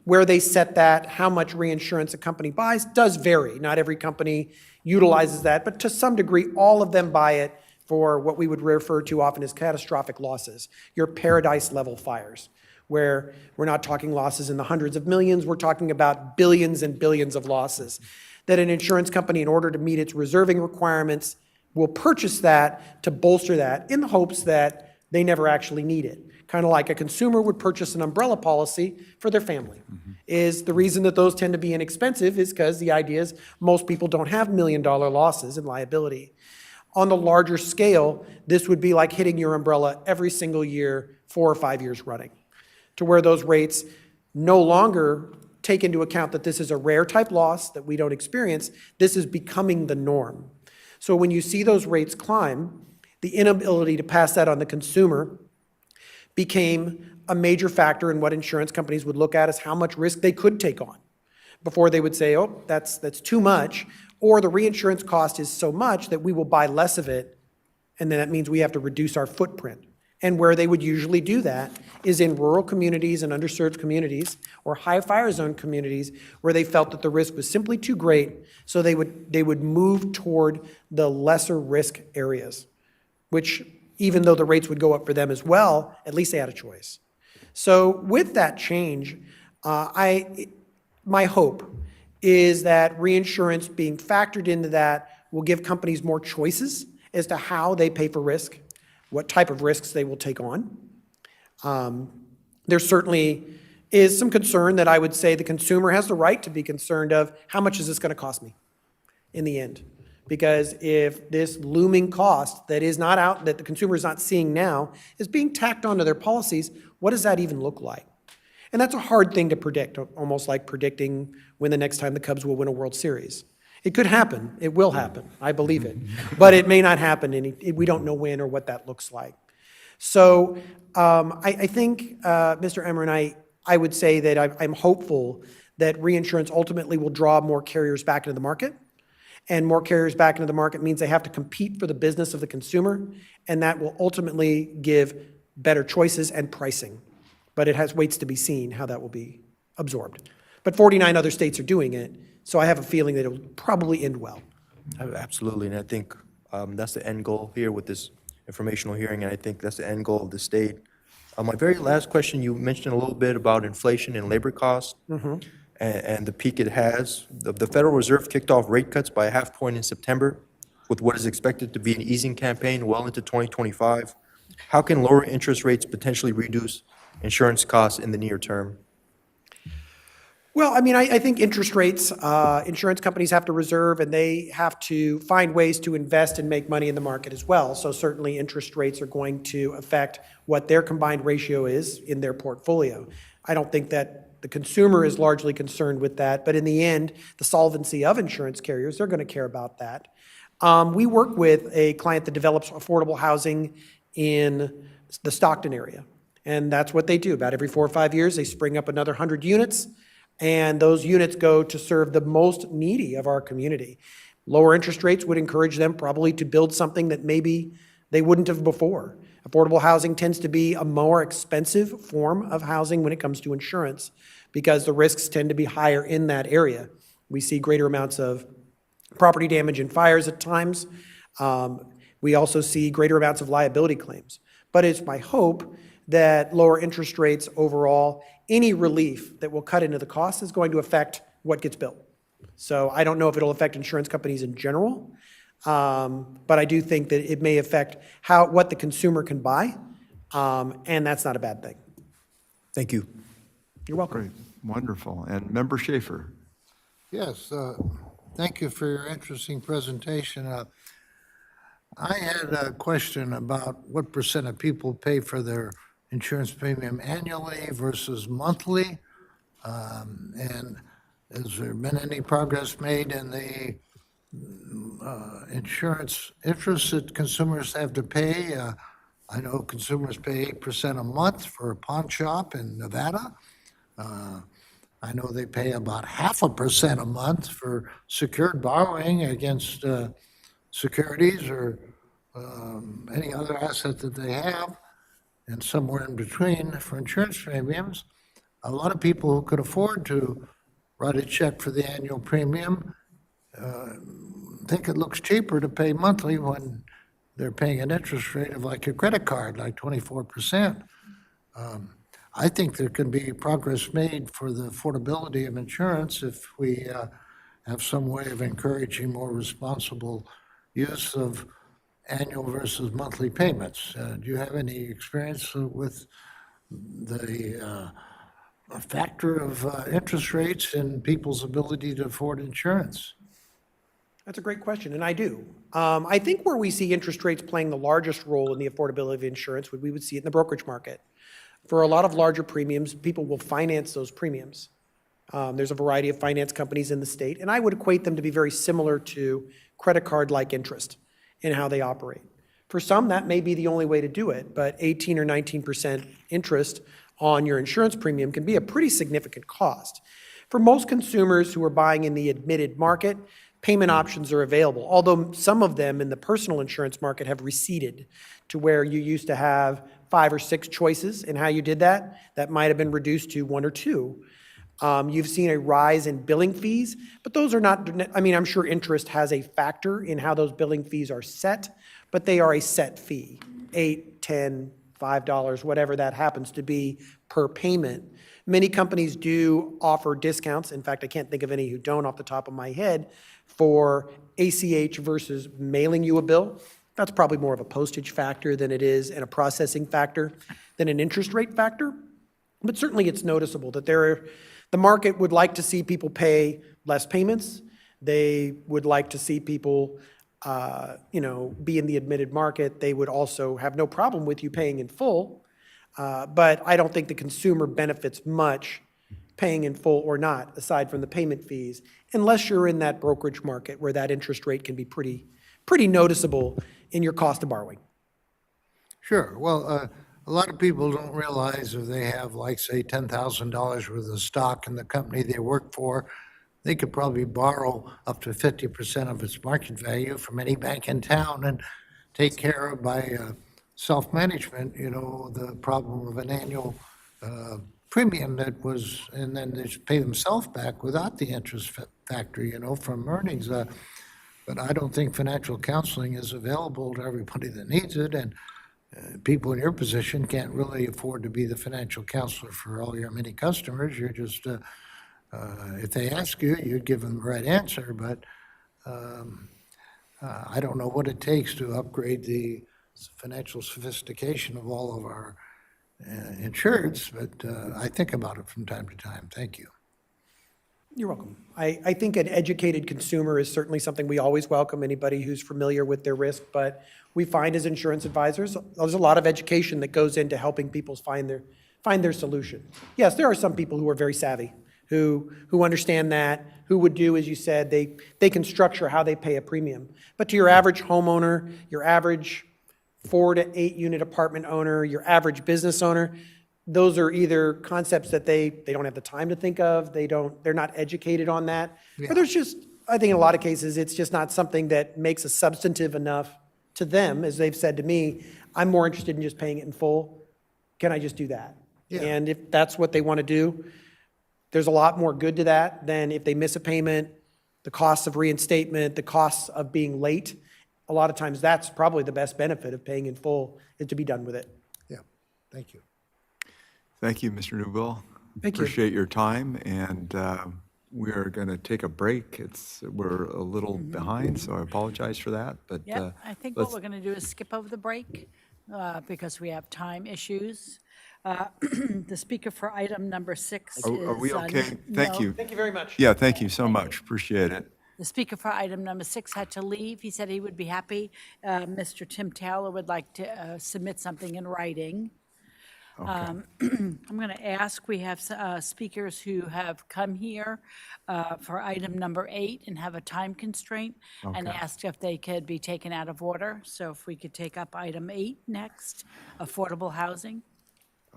Where they set that, how much reinsurance a company buys, does vary. Not every company utilizes that, but to some degree, all of them buy it for what we would refer to often as catastrophic losses, your paradise level fires, where we're not talking losses in the hundreds of millions, we're talking about billions and billions of losses. That an insurance company, in order to meet its reserving requirements, will purchase that to bolster that in the hopes that they never actually need it. Kind of like a consumer would purchase an umbrella policy for their family. Is the reason that those tend to be inexpensive is because the idea is most people don't have million-dollar losses in liability. On the larger scale, this would be like hitting your umbrella every single year, 4 or 5 years running, to where those rates no longer take into account that this is a rare type loss that we don't experience. This is becoming the norm. So when you see those rates climb, the inability to pass that on the consumer became a major factor in what insurance companies would look at as how much risk they could take on before they would say, oh, that's too much, or the reinsurance cost is so much that we will buy less of it, and then that means we have to reduce our footprint. And where they would usually do that is in rural communities and underserved communities or high fire zone communities where they felt that the risk was simply too great, so they would move toward the lesser risk areas, which even though the rates would go up for them as well, at least they had a choice. So with that change, my hope is that reinsurance being factored into that will give companies more choices as to how they pay for risk, what type of risks they will take on. There certainly is some concern that I would say the consumer has the right to be concerned of how much is this going to cost me in the end. Because if this looming cost that is not out, that the consumer is not seeing now, is being tacked onto their policies, what does that even look like? And that's a hard thing to predict, almost like predicting when the next time the Cubs will win a World Series. It could happen. It will happen. I believe it. But it may not happen, and we don't know when or what that looks like. So I think, Mr. Emmer, I would say that I'm hopeful that reinsurance ultimately will draw more carriers back into the market. And more carriers back into the market means they have to compete for the business of the consumer, and that will ultimately give better choices and pricing. But it waits to be seen how that will be absorbed. But 49 other states are doing it, so I have a feeling that it will probably end well. Absolutely, and I think that's the end goal here with this informational hearing, and I think that's the end goal of the state. My very last question, you mentioned a little bit about inflation and labor costs. And the peak it has. The Federal Reserve kicked off rate cuts by a half point in September with what is expected to be an easing campaign well into 2025. How can lower interest rates potentially reduce insurance costs in the near term? Well, I mean, I think interest rates, insurance companies have to reserve, and they have to find ways to invest and make money in the market as well. So certainly interest rates are going to affect what their combined ratio is in their portfolio. I don't think that the consumer is largely concerned with that, but in the end, the solvency of insurance carriers, they're going to care about that. We work with a client that develops affordable housing in the Stockton area, and that's what they do. About every 4 or 5 years, they spring up another 100 units, and those units go to serve the most needy of our community. Lower interest rates would encourage them probably to build something that maybe they wouldn't have before. Affordable housing tends to be a more expensive form of housing when it comes to insurance because the risks tend to be higher in that area. We see greater amounts of property damage and fires at times. We also see greater amounts of liability claims. But it's my hope that lower interest rates overall, any relief that will cut into the cost is going to affect what gets built. So I don't know if it'll affect insurance companies in general, but I do think that it may affect what the consumer can buy, and that's not a bad thing. Thank you. You're welcome. Great. Wonderful. And Member Schaefer. Yes, thank you for your interesting presentation. I had a question about what % of people pay for their insurance premium annually versus monthly, and has there been any progress made in the insurance interest that consumers have to pay? I know consumers pay 8% a month for a pawn shop in Nevada. I know they pay about 0.5% a month for secured borrowing against securities or any other asset that they have, and somewhere in between for insurance premiums. a lot of people who could afford to write a check for the annual premium think it looks cheaper to pay monthly when they're paying an interest rate of like a credit card, like 24%. I think there can be progress made for the affordability of insurance if we have some way of encouraging more responsible use of annual versus monthly payments. Do you have any experience with the factor of interest rates and people's ability to afford insurance? That's a great question, and I do. I think where we see interest rates playing the largest role in the affordability of insurance, we would see it in the brokerage market. For a lot of larger premiums, people will finance those premiums. There's a variety of finance companies in the state, and I would equate them to be very similar to credit card-like interest in how they operate. For some, that may be the only way to do it, but 18 or 19% interest on your insurance premium can be a pretty significant cost. For most consumers who are buying in the admitted market, payment options are available, although some of them in the personal insurance market have receded to where you used to have 5 or 6 choices in how you did that. That might have been reduced to 1 or 2. You've seen a rise in billing fees, but those are not, I mean, I'm sure interest has a factor in how those billing fees are set, but they are a set fee, $8, $10, $5, whatever that happens to be per payment. Many companies do offer discounts. In fact, I can't think of any who don't off the top of my head for ACH versus mailing you a bill. That's probably more of a postage factor than it is and a processing factor than an interest rate factor. But certainly it's noticeable that the market would like to see people pay less payments. They would like to see people be in the admitted market. They would also have no problem with you paying in full. But I don't think the consumer benefits much paying in full or not, aside from the payment fees, unless you're in that brokerage market where that interest rate can be pretty noticeable in your cost of borrowing. Sure. Well, a lot of people don't realize if they have, like, say, $10,000 worth of stock in the company they work for, they could probably borrow up to 50% of its market value from any bank in town and take care of by self-management, the problem of an annual premium and then they just pay themselves back without the interest factor, from earnings. But I don't think financial counseling is available to everybody that needs it, and people in your position can't really afford to be the financial counselor for all your many customers. You're just, if they ask you, you'd give them the right answer, but I don't know what it takes to upgrade the financial sophistication of all of our insureds, but I think about it from time to time. Thank you. You're welcome. I think an educated consumer is certainly something we always welcome, anybody who's familiar with their risk, but we find as insurance advisors, there's a lot of education that goes into helping people find their solution. Yes, there are some people who are very savvy, who understand that, who would do, as you said, they can structure how they pay a premium. But to your average homeowner, your average 4 to 8 unit apartment owner, your average business owner, those are either concepts that they don't have the time to think of, they're not educated on that, or there's just, I think in a lot of cases, it's just not something that makes a substantive enough to them, as they've said to me, I'm more interested in just paying it in full. Can I just do that? Yeah. And if that's what they want to do, there's a lot more good to that than if they miss a payment, the costs of reinstatement, the costs of being late. A lot of times that's probably the best benefit of paying in full is to be done with it. Yeah, thank you. Thank you, Mr. Newbill. Thank you. Appreciate your time, and we are going to take a break. We're a little behind, so I apologize for that. But Yeah, I think what we're going to do is skip over the break because we have time issues. The speaker for item number 6 is... Are we okay? Thank you. Thank you very much. Yeah, thank you so much. Appreciate it. The speaker for item number 6 had to leave. He said he would be happy. Mr. Tim Taylor would like to submit something in writing. Okay. I'm going to ask, we have speakers who have come here for item number 8 and have a time constraint, and Okay. asked if they could be taken out of order. So if we could take up item 8 next, affordable housing.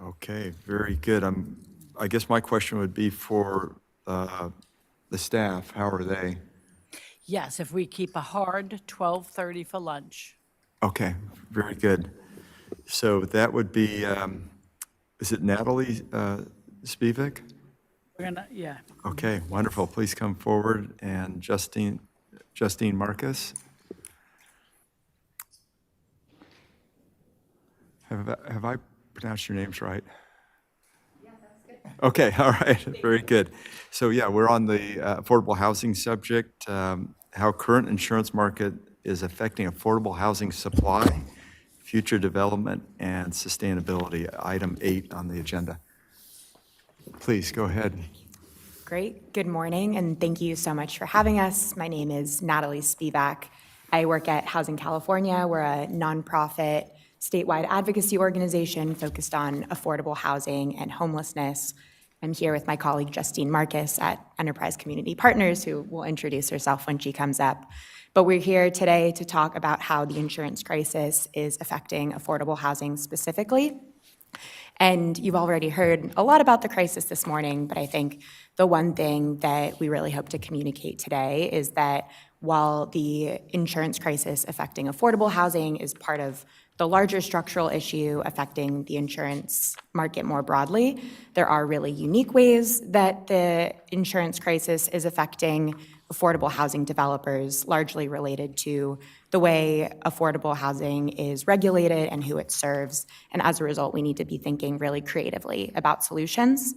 Okay, very good. I guess my question would be for the staff. How are they? Yes, if we keep a hard 12:30 for lunch. Okay, very good. So that would be, is it Natalie Spivak? We're gonna, yeah. Okay, wonderful. Please come forward. And Justine Marcus? Have I pronounced your names right? Yeah, that's good. Okay, all right, very good. So yeah, we're on the affordable housing subject, how current insurance market is affecting affordable housing supply, future development, and sustainability, item 8 on the agenda. Please, go ahead. Great. Good morning, and thank you so much for having us. My name is Natalie Spivak. I work at Housing California. We're a nonprofit statewide advocacy organization focused on affordable housing and homelessness. I'm here with my colleague Justine Marcus at Enterprise Community Partners, who will introduce herself when she comes up. But we're here today to talk about how the insurance crisis is affecting affordable housing specifically. And you've already heard a lot about the crisis this morning, but I think the one thing that we really hope to communicate today is that while the insurance crisis affecting affordable housing is part of the larger structural issue affecting the insurance market more broadly, there are really unique ways that the insurance crisis is affecting affordable housing developers, largely related to the way affordable housing is regulated and who it serves. And as a result, we need to be thinking really creatively about solutions.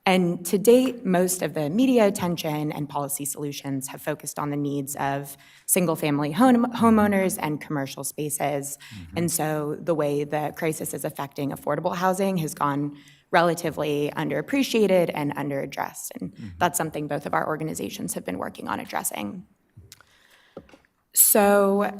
And to date, most of the media attention and policy solutions have focused on the needs of single-family homeowners and commercial spaces. And so the way the crisis is affecting affordable housing has gone relatively underappreciated and underaddressed. And that's something both of our organizations have been working on addressing. So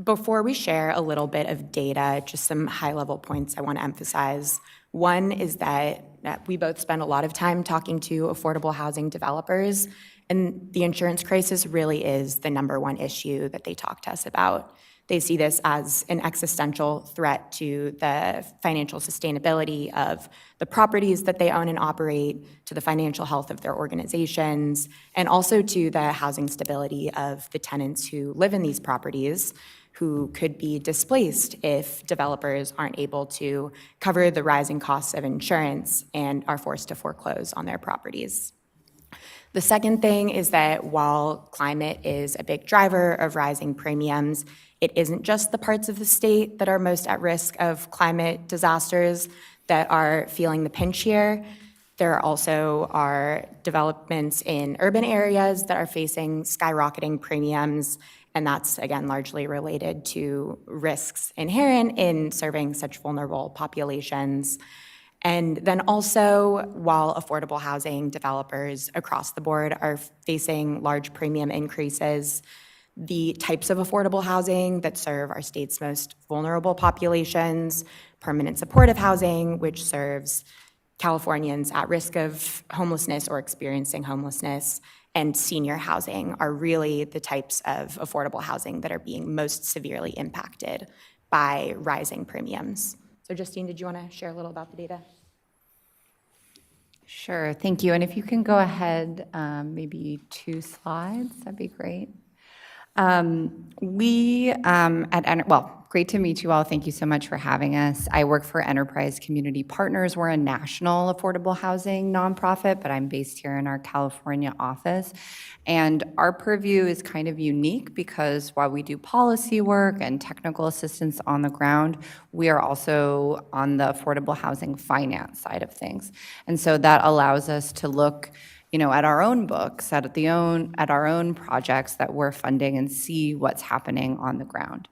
before we share a little bit of data, just some high-level points I want to emphasize. One is that we both spend a lot of time talking to affordable housing developers, and the insurance crisis really is the number one issue that they talk to us about. They see this as an existential threat to the financial sustainability of the properties that they own and operate, to the financial health of their organizations, and also to the housing stability of the tenants who live in these properties, who could be displaced if developers aren't able to cover the rising costs of insurance and are forced to foreclose on their properties. The second thing is that while climate is a big driver of rising premiums, it isn't just the parts of the state that are most at risk of climate disasters that are feeling the pinch here. There also are developments in urban areas that are facing skyrocketing premiums, and that's, again, largely related to risks inherent in serving such vulnerable populations. And then also, while affordable housing developers across the board are facing large premium increases, the types of affordable housing that serve our state's most vulnerable populations, permanent supportive housing, which serves Californians at risk of homelessness or experiencing homelessness, and senior housing are really the types of affordable housing that are being most severely impacted by rising premiums. So Justine, did you want to share a little about the data? Sure, thank you. And if you can go ahead, maybe 2 slides, that'd be great. Great to meet you all. Thank you so much for having us. I work for Enterprise Community Partners. We're a national affordable housing nonprofit, but I'm based here in our California office. And our purview is kind of unique because while we do policy work and technical assistance on the ground, we are also on the affordable housing finance side of things. And so that allows us to look at our own books, at our own projects that we're funding and see what's happening on the ground.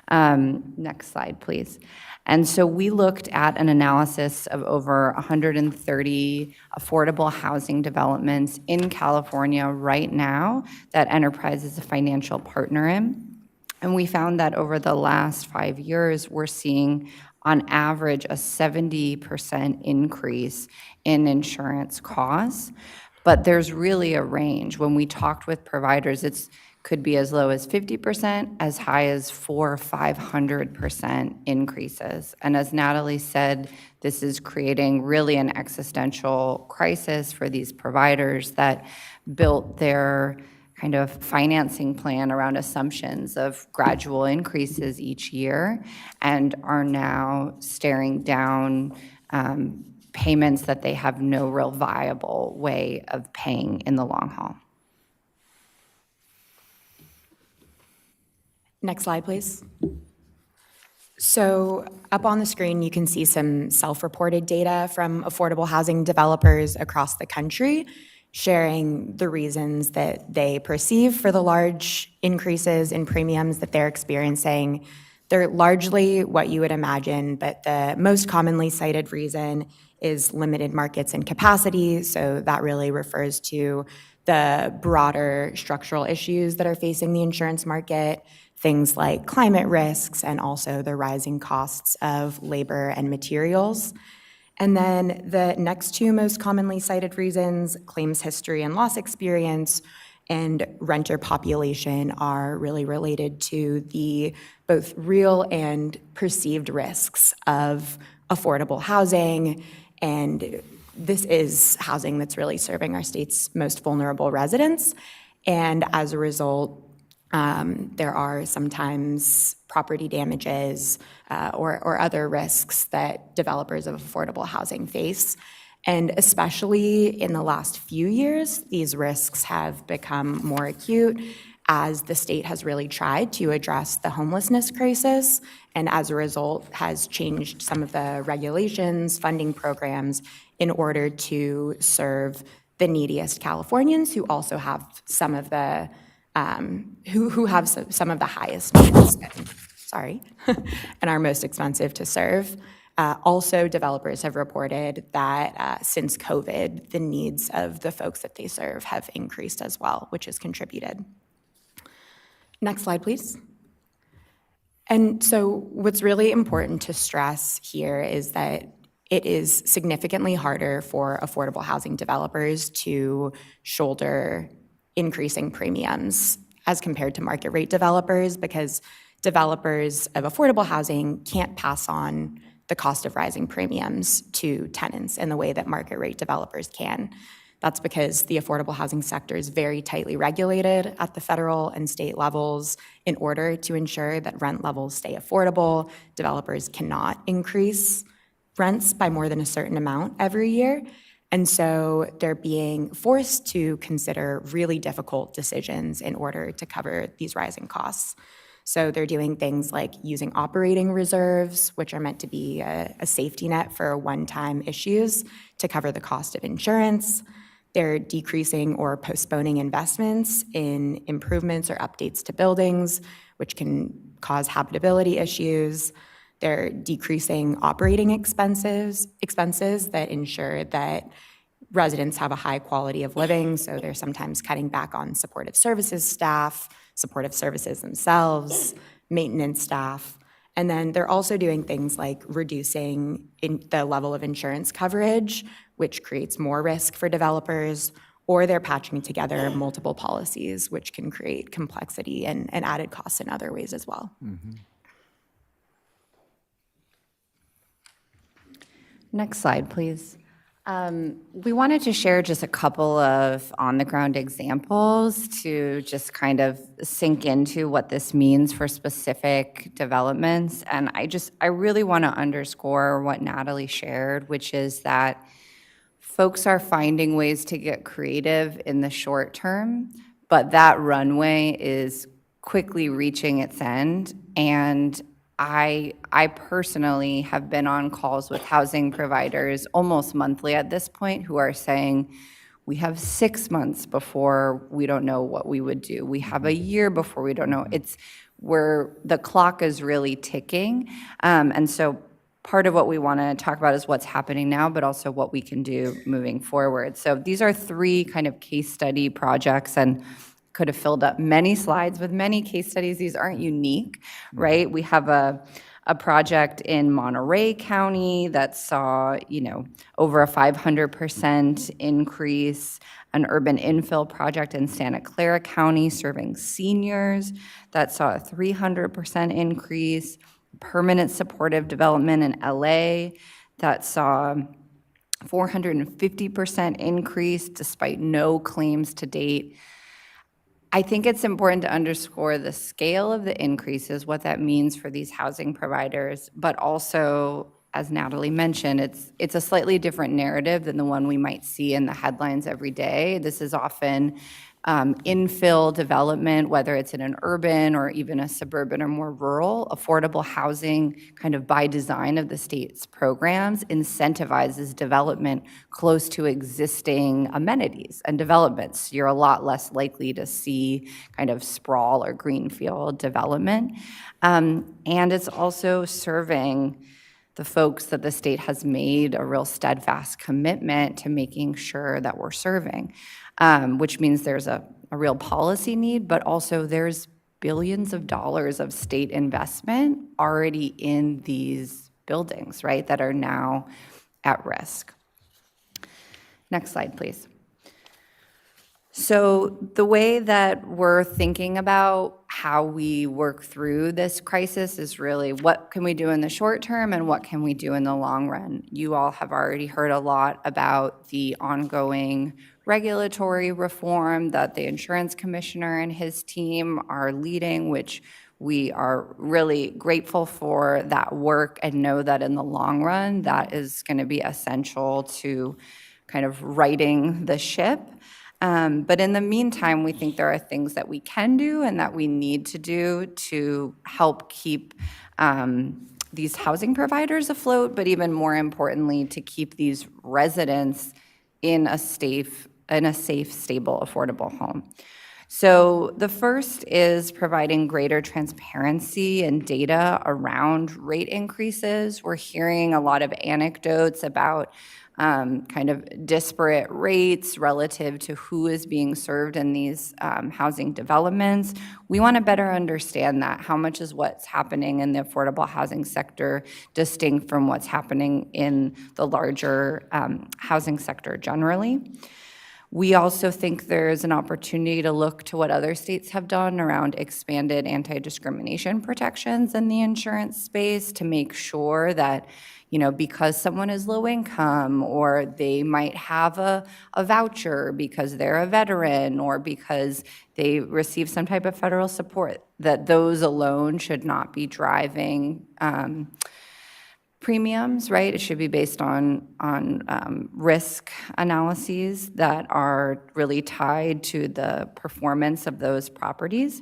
Next slide, please. And so we looked at an analysis of over 130 affordable housing developments in California right now that Enterprise is a financial partner in. And we found that over the last 5 years, we're seeing on average a 70% increase in insurance costs. But there's really a range. When we talked with providers, it could be as low as 50%, as high as 400 or 500% increases. And as Natalie said, this is creating really an existential crisis for these providers that built their kind of financing plan around assumptions of gradual increases each year and are now staring down payments that they have no real viable way of paying in the long haul. Next slide, please. So up on the screen, you can see some self-reported data from affordable housing developers across the country, sharing the reasons that they perceive for the large increases in premiums that they're experiencing. They're largely what you would imagine, but the most commonly cited reason is limited markets and capacity. So that really refers to the broader structural issues that are facing the insurance market, things like climate risks and also the rising costs of labor and materials. And then the next two most commonly cited reasons, claims history and loss experience, and renter population, are really related to the both real and perceived risks of affordable housing. And this is housing that's really serving our state's most vulnerable residents. And as a result, there are sometimes property damages or other risks that developers of affordable housing face. And especially in the last few years, these risks have become more acute as the state has really tried to address the homelessness crisis, and as a result has changed some of the regulations, funding programs in order to serve the neediest Californians who also have some of the who have some of the highest needs, and are most expensive to serve. Also, developers have reported that since COVID, the needs of the folks that they serve have increased as well, which has contributed. Next slide, please. And so what's really important to stress here is that it is significantly harder for affordable housing developers to shoulder increasing premiums as compared to market rate developers, because developers of affordable housing can't pass on the cost of rising premiums to tenants in the way that market rate developers can. That's because the affordable housing sector is very tightly regulated at the federal and state levels in order to ensure that rent levels stay affordable. Developers cannot increase rents by more than a certain amount every year. And so they're being forced to consider really difficult decisions in order to cover these rising costs. So they're doing things like using operating reserves, which are meant to be a safety net for one-time issues to cover the cost of insurance. They're decreasing or postponing investments in improvements or updates to buildings, which can cause habitability issues. They're decreasing operating expenses that ensure that residents have a high quality of living. So they're sometimes cutting back on supportive services staff, supportive services themselves, maintenance staff. And then they're also doing things like reducing the level of insurance coverage, which creates more risk for developers, or they're patching together multiple policies, which can create complexity and added costs in other ways as well. Mm-hmm. Next slide, please. We wanted to share just a couple of on-the-ground examples to just kind of sink into what this means for specific developments. And I really want to underscore what Natalie shared, which is that folks are finding ways to get creative in the short term, but that runway is quickly reaching its end. And I personally have been on calls with housing providers almost monthly at this point who are saying, we have 6 months before we don't know what we would do. We have a year before we don't know. It's where the clock is really ticking. And so part of what we want to talk about is what's happening now, but also what we can do moving forward. So these are 3 kind of case study projects, and could have filled up many slides with many case studies. These aren't unique, right? We have a project in Monterey County that saw, over a 500% increase, an urban infill project in Santa Clara County serving seniors that saw a 300% increase, permanent supportive development in LA that saw 450% increase despite no claims to date. I think it's important to underscore the scale of the increases, what that means for these housing providers, but also as Natalie mentioned, it's a slightly different narrative than the one we might see in the headlines every day. This is often infill development, whether it's in an urban or even a suburban or more rural. Affordable housing, kind of by design of the state's programs, incentivizes development close to existing amenities and developments. You're a lot less likely to see kind of sprawl or greenfield development. And it's also serving the folks that the state has made a real steadfast commitment to making sure that we're serving, which means there's a real policy need, but also there's billions of dollars of state investment already in these buildings, right, that are now at risk. Next slide, please. So the way that we're thinking about how we work through this crisis is really what can we do in the short term and what can we do in the long run. You all have already heard a lot about the ongoing regulatory reform that the insurance commissioner and his team are leading, which we are really grateful for that work and know that in the long run, that is going to be essential to kind of righting the ship. But in the meantime, we think there are things that we can do and that we need to do to help keep these housing providers afloat, but even more importantly, to keep these residents in a safe, stable, affordable home. So the first is providing greater transparency and data around rate increases. We're hearing a lot of anecdotes about kind of disparate rates relative to who is being served in these housing developments. We want to better understand that. How much is what's happening in the affordable housing sector distinct from what's happening in the larger housing sector generally? We also think there's an opportunity to look to what other states have done around expanded anti-discrimination protections in the insurance space to make sure that, you know, because someone is low income or they might have a voucher because they're a veteran or because they receive some type of federal support, that those alone should not be driving premiums, right? It should be based on risk analyses that are really tied to the performance of those properties.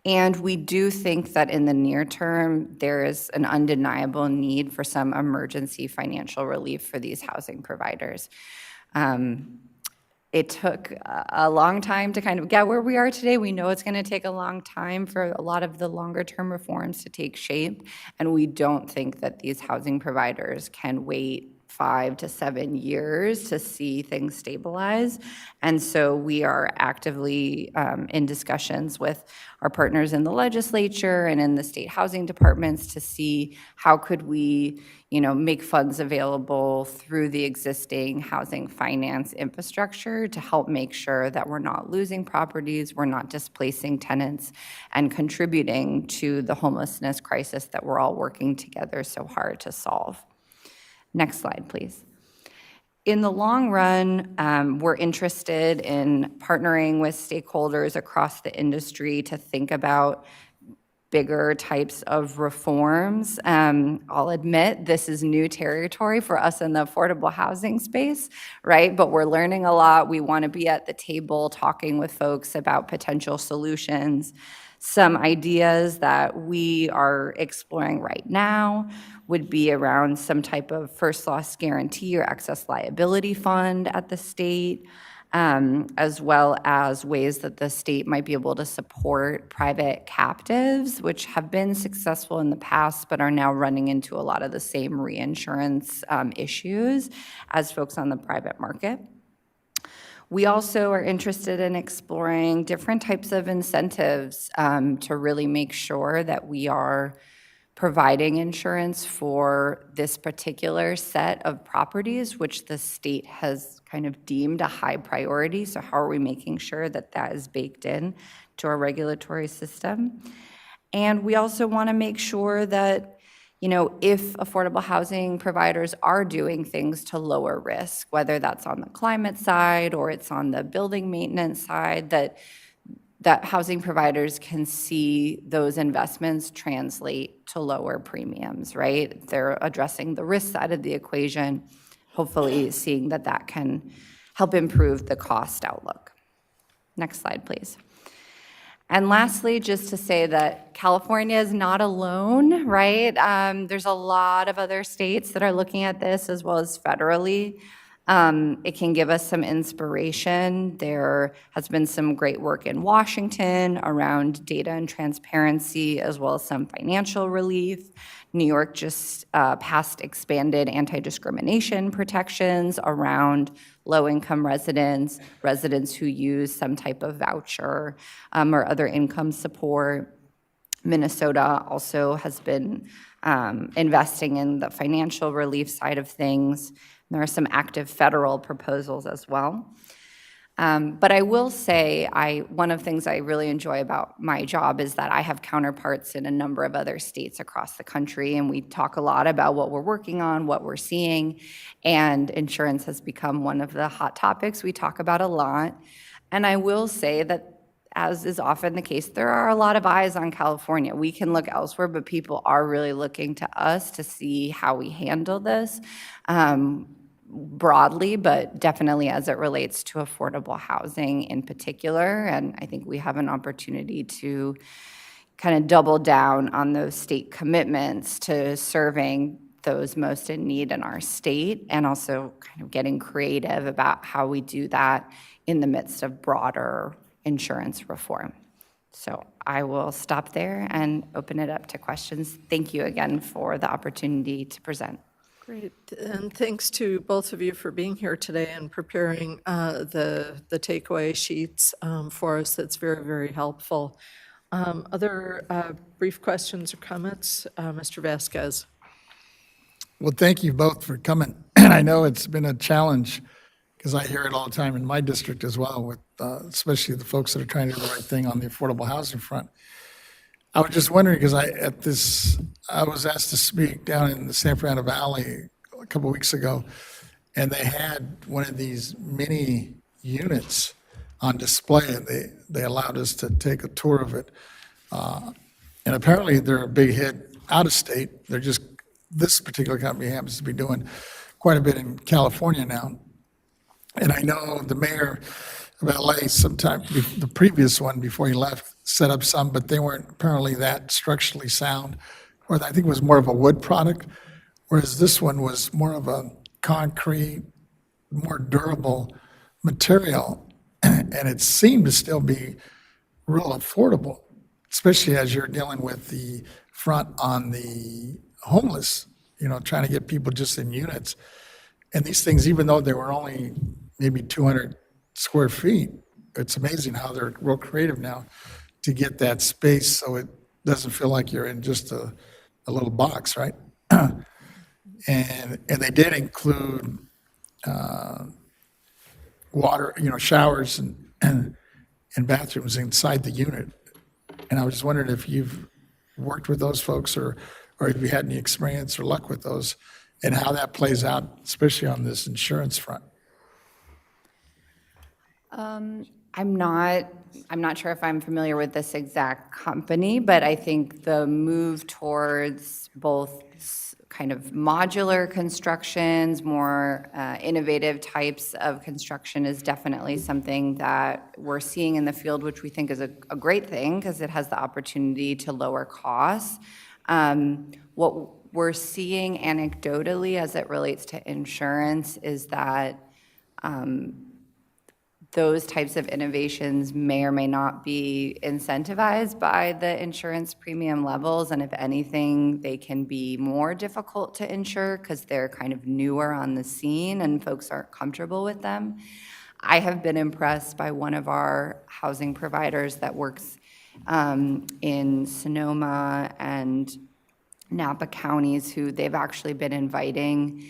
And we do think that in the near term, there is an undeniable need for some emergency financial relief for these housing providers. It took a long time to kind of get where we are today. We know it's going to take a long time for a lot of the longer term reforms to take shape. And we don't think that these housing providers can wait 5 to 7 years to see things stabilize. And so we are actively in discussions with our partners in the legislature and in the state housing departments to see how could we, you know, make funds available through the existing housing finance infrastructure to help make sure that we're not losing properties, we're not displacing tenants, and contributing to the homelessness crisis that we're all working together so hard to solve. Next slide, please. In the long run, we're interested in partnering with stakeholders across the industry to think about bigger types of reforms. I'll admit this is new territory for us in the affordable housing space, right? But we're learning a lot. We want to be at the table talking with folks about potential solutions. Some ideas that we are exploring right now would be around some type of first loss guarantee or excess liability fund at the state, as well as ways that the state might be able to support private captives, which have been successful in the past but are now running into a lot of the same reinsurance issues as folks on the private market. We also are interested in exploring different types of incentives to really make sure that we are providing insurance for this particular set of properties, which the state has kind of deemed a high priority. So how are we making sure that that is baked in to our regulatory system? And we also want to make sure that, you know, if affordable housing providers are doing things to lower risk, whether that's on the climate side or it's on the building maintenance side, that that housing providers can see those investments translate to lower premiums, right? They're addressing the risk side of the equation, hopefully seeing that that can help improve the cost outlook. Next slide, please. And lastly, just to say that California is not alone, right? There's a lot of other states that are looking at this as well as federally. It can give us some inspiration. There has been some great work in Washington around data and transparency, as well as some financial relief. New York just passed expanded anti-discrimination protections around low-income residents, residents who use some type of voucher or other income support. Minnesota also has been investing in the financial relief side of things. There are some active federal proposals as well. But I will say, one of the things I really enjoy about my job is that I have counterparts in a number of other states across the country, and we talk a lot about what we're working on, what we're seeing, and insurance has become one of the hot topics we talk about a lot. And I will say that, as is often the case, there are a lot of eyes on California. We can look elsewhere, but people are really looking to us to see how we handle this. Broadly, but definitely as it relates to affordable housing in particular. And I think we have an opportunity to kind of double down on those state commitments to serving those most in need in our state, and also kind of getting creative about how we do that in the midst of broader insurance reform. So I will stop there and open it up to questions. Thank you again for the opportunity to present. Great, and thanks to both of you for being here today and preparing the takeaway sheets for us. That's very, very helpful. Other brief questions or comments? Mr. Vasquez. Well, thank you both for coming. And I know it's been a challenge because I hear it all the time in my district as well, with especially the folks that are trying to do the right thing on the affordable housing front. I was just wondering, because I was asked to speak down in the San Fernando Valley a couple weeks ago, and they had one of these mini units on display, and they allowed us to take a tour of it. And apparently they're a big hit out of state. This particular company happens to be doing quite a bit in California now. And I know the mayor of LA sometime, the previous one before he left, set up some, but they weren't apparently that structurally sound, or I think it was more of a wood product, whereas this one was more of a concrete, more durable material, and it seemed to still be real affordable, especially as you're dealing with the front on the homeless, trying to get people just in units. And these things, even though they were only maybe 200 square feet, it's amazing how they're real creative now to get that space so it doesn't feel like you're in just a little box, right? And they did include water, showers and bathrooms inside the unit. And I was just wondering if you've worked with those folks or if you had any experience or luck with those, and how that plays out, especially on this insurance front. I'm not sure if I'm familiar with this exact company, but I think the move towards both kind of modular constructions, more innovative types of construction is definitely something that we're seeing in the field, which we think is a great thing because it has the opportunity to lower costs. What we're seeing anecdotally as it relates to insurance is that those types of innovations may or may not be incentivized by the insurance premium levels, and if anything, they can be more difficult to insure because they're kind of newer on the scene and folks aren't comfortable with them. I have been impressed by one of our housing providers that works in Sonoma and Napa counties, who they've actually been inviting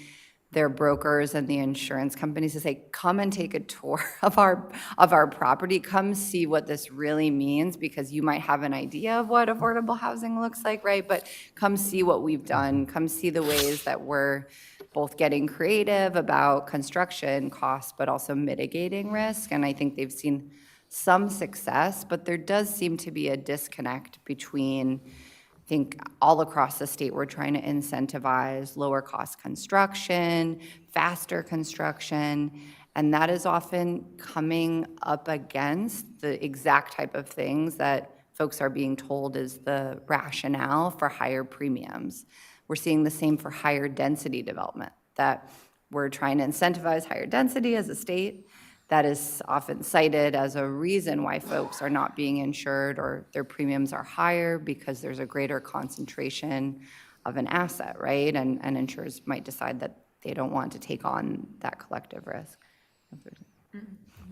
their brokers and the insurance companies to say, come and take a tour of our property, come see what this really means, because you might have an idea of what affordable housing looks like, right? But come see what we've done, come see the ways that we're both getting creative about construction costs, but also mitigating risk. And I think they've seen some success, but there does seem to be a disconnect between, I think, all across the state, we're trying to incentivize lower cost construction, faster construction, and that is often coming up against the exact type of things that folks are being told is the rationale for higher premiums. We're seeing the same for higher density development, that we're trying to incentivize higher density as a state. That is often cited as a reason why folks are not being insured or their premiums are higher, because there's a greater concentration of an asset, right? And insurers might decide that they don't want to take on that collective risk.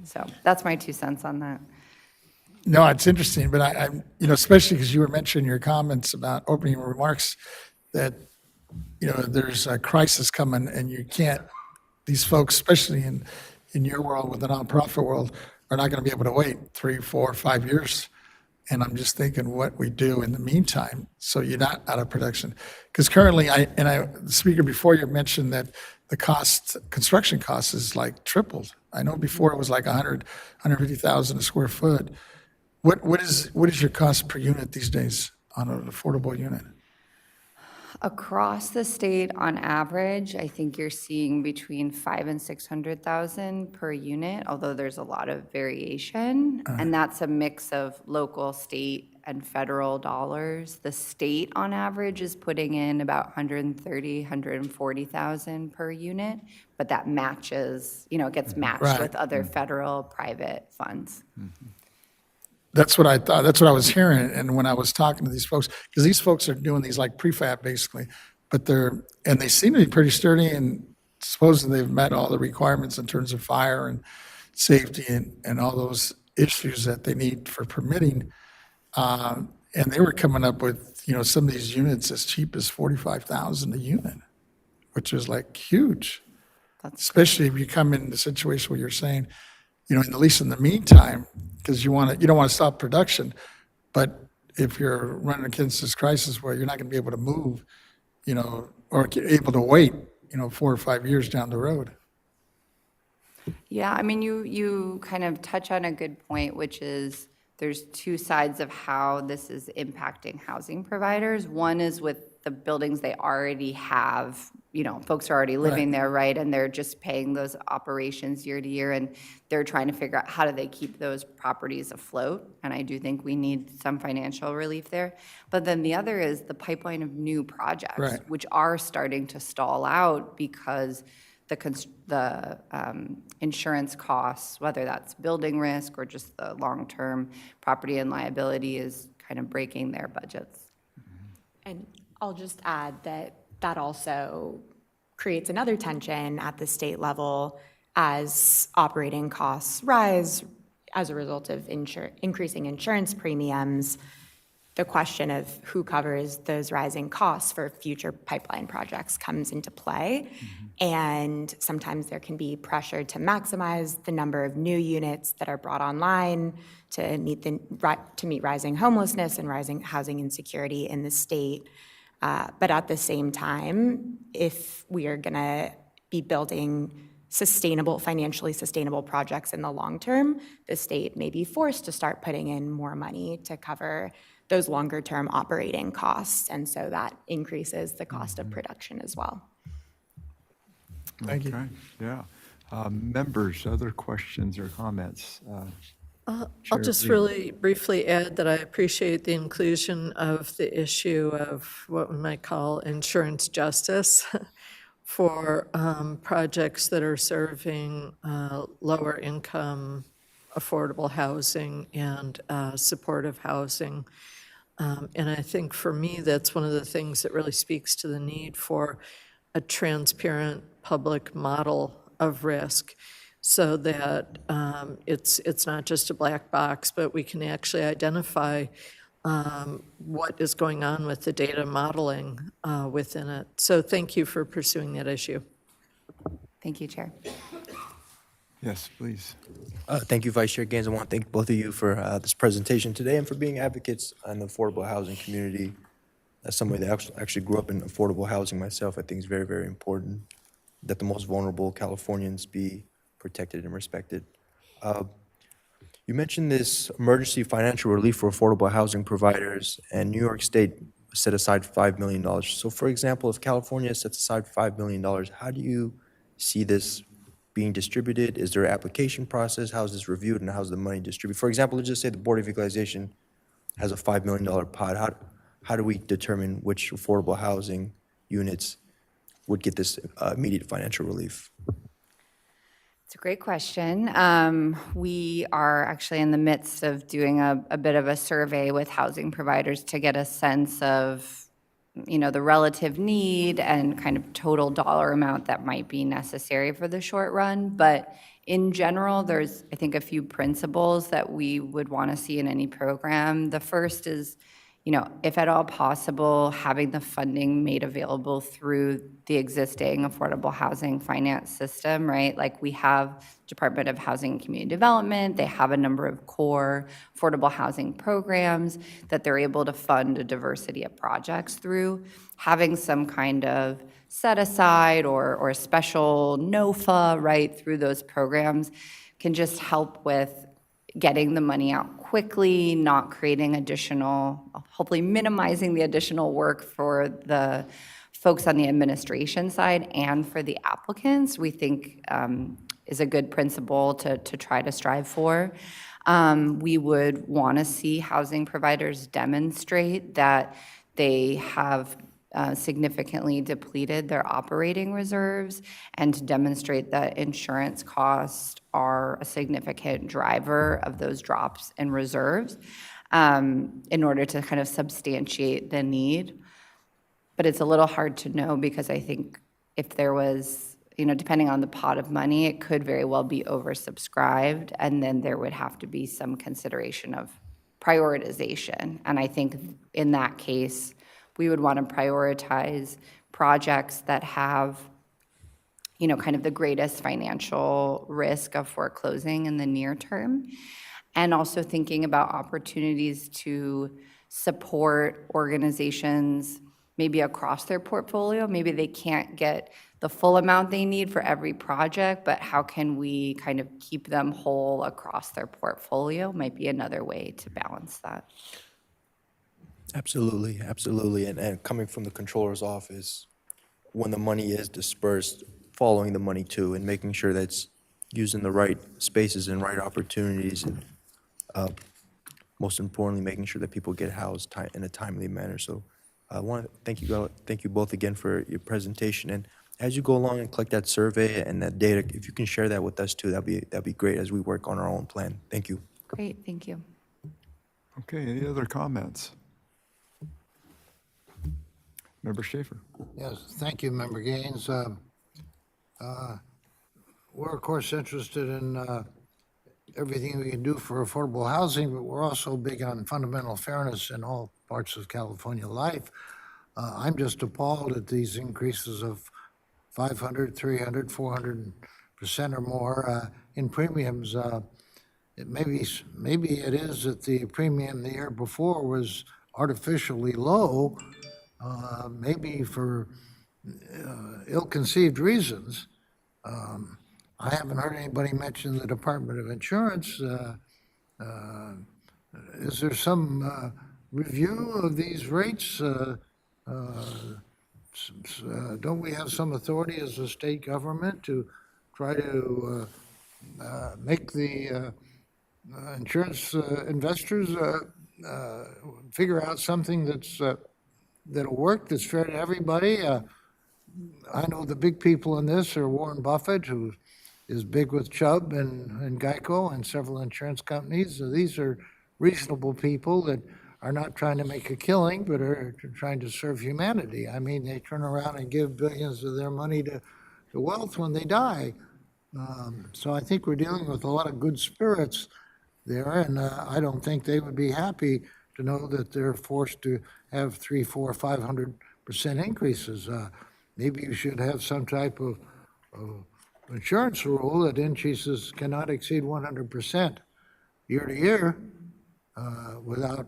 So that's my 2 cents on that. No, it's interesting, but I especially because you were mentioning your comments about opening remarks that, there's a crisis coming and you can't, these folks, especially in your world, with the nonprofit world, are not going to be able to wait 3, 4, 5 years. And I'm just thinking what we do in the meantime, so you're not out of production. Because currently, the speaker before you mentioned that the construction cost is like tripled. I know before it was like 150,000 a square foot. What is your cost per unit these days on an affordable unit? Across the state, on average, I think you're seeing between 500,000 and 600,000 per unit, although there's a lot of variation, and that's a mix of local, state, and federal dollars. The state, on average, is putting in about 130,000, 140,000 per unit, but that matches, it gets matched with other federal private funds. That's what I thought. That's what I was hearing. And when I was talking to these folks, because these folks are doing these like prefab basically, but they seem to be pretty sturdy, and supposedly they've met all the requirements in terms of fire and safety and all those issues that they need for permitting. And they were coming up with, some of these units as cheap as 45,000 a unit, which is like huge. Especially if you come in the situation where you're saying, at least in the meantime, because you don't want to stop production, but if you're running against this crisis where you're not going to be able to move, or able to wait, 4 or 5 years down the road. Yeah, I mean, you kind of touch on a good point, which is there's 2 sides of how this is impacting housing providers. One is with the buildings they already have, folks are already living there, right? And they're just paying those operations year to year, and they're trying to figure out how do they keep those properties afloat. And I do think we need some financial relief there. But then the other is the pipeline of new projects, which are starting to stall out because the insurance costs, whether that's building risk or just the long-term property and liability, is kind of breaking their budgets. And I'll just add that also creates another tension at the state level as operating costs rise as a result of increasing insurance premiums. The question of who covers those rising costs for future pipeline projects comes into play. And sometimes there can be pressure to maximize the number of new units that are brought online to meet rising homelessness and rising housing insecurity in the state. But at the same time, if we are going to be building financially sustainable projects in the long term, the state may be forced to start putting in more money to cover those longer term operating costs. And so that increases the cost of production as well. Thank you. Okay, yeah. Members, other questions or comments? I'll just really briefly add that I appreciate the inclusion of the issue of what we might call insurance justice for projects that are serving lower income, affordable housing and supportive housing. And I think for me, that's one of the things that really speaks to the need for a transparent public model of risk, so that it's not just a black box, but we can actually identify what is going on with the data modeling within it. So thank you for pursuing that issue. Thank you, Chair. Yes, please. Thank you, Vice Chair Gaines. I want to thank both of you for this presentation today and for being advocates in the affordable housing community. As somebody that actually grew up in affordable housing myself, I think it's very, very important that the most vulnerable Californians be protected and respected. You mentioned this emergency financial relief for affordable housing providers, and New York State set aside $5 million. So for example, if California sets aside $5 million, how do you see this being distributed? Is there an application process? How is this reviewed, and how's the money distributed? For example, let's just say the Board of Equalization has a $5 million pot. How do we determine which affordable housing units would get this immediate financial relief? It's a great question. We are actually in the midst of doing a bit of a survey with housing providers to get a sense of, the relative need and kind of total dollar amount that might be necessary for the short run. But in general, there's, I think, a few principles that we would want to see in any program. The first is, if at all possible, having the funding made available through the existing affordable housing finance system, right? Like we have Department of Housing and Community Development, they have a number of core affordable housing programs that they're able to fund a diversity of projects through. Having some kind of set aside or a special NOFA, right, through those programs can just help with getting the money out quickly, not creating additional, hopefully minimizing the additional work for the folks on the administration side and for the applicants, we think is a good principle to try to strive for. We would want to see housing providers demonstrate that they have significantly depleted their operating reserves and to demonstrate that insurance costs are a significant driver of those drops in reserves in order to kind of substantiate the need. But it's a little hard to know because I think if there was, depending on the pot of money, it could very well be oversubscribed, and then there would have to be some consideration of prioritization. And I think in that case, we would want to prioritize projects that have, kind of the greatest financial risk of foreclosing in the near term, and also thinking about opportunities to support organizations maybe across their portfolio. Maybe they can't get the full amount they need for every project, but how can we kind of keep them whole across their portfolio might be another way to balance that. Absolutely, absolutely. And coming from the controller's office, when the money is dispersed, following the money too, and making sure that it's used in the right spaces and right opportunities, and most importantly, making sure that people get housed in a timely manner. So I want to thank you both again for your presentation. And as you go along and collect that survey and that data, if you can share that with us too, that'd be great as we work on our own plan. Thank you. Great, thank you. Okay, any other comments? Member Schaefer. Yes, thank you, Member Gaines. We're, of course, interested in everything we can do for affordable housing, but we're also big on fundamental fairness in all parts of California life. I'm just appalled at these increases of 500, 300, 400% or more in premiums. Maybe it is that the premium the year before was artificially low, maybe for ill-conceived reasons. I haven't heard anybody mention the Department of Insurance. Is there some review of these rates? Don't we have some authority as a state government to try to make the insurance investors figure out something that'll work, that's fair to everybody? I know the big people in this are Warren Buffett, who is big with Chubb and Geico and several insurance companies. So these are reasonable people that are not trying to make a killing, but are trying to serve humanity. I mean, they turn around and give billions of their money to wealth when they die. So I think we're dealing with a lot of good spirits there, and I don't think they would be happy to know that they're forced to have 300, 400, 500% increases. Maybe you should have some type of insurance rule that increases cannot exceed 100% year to year without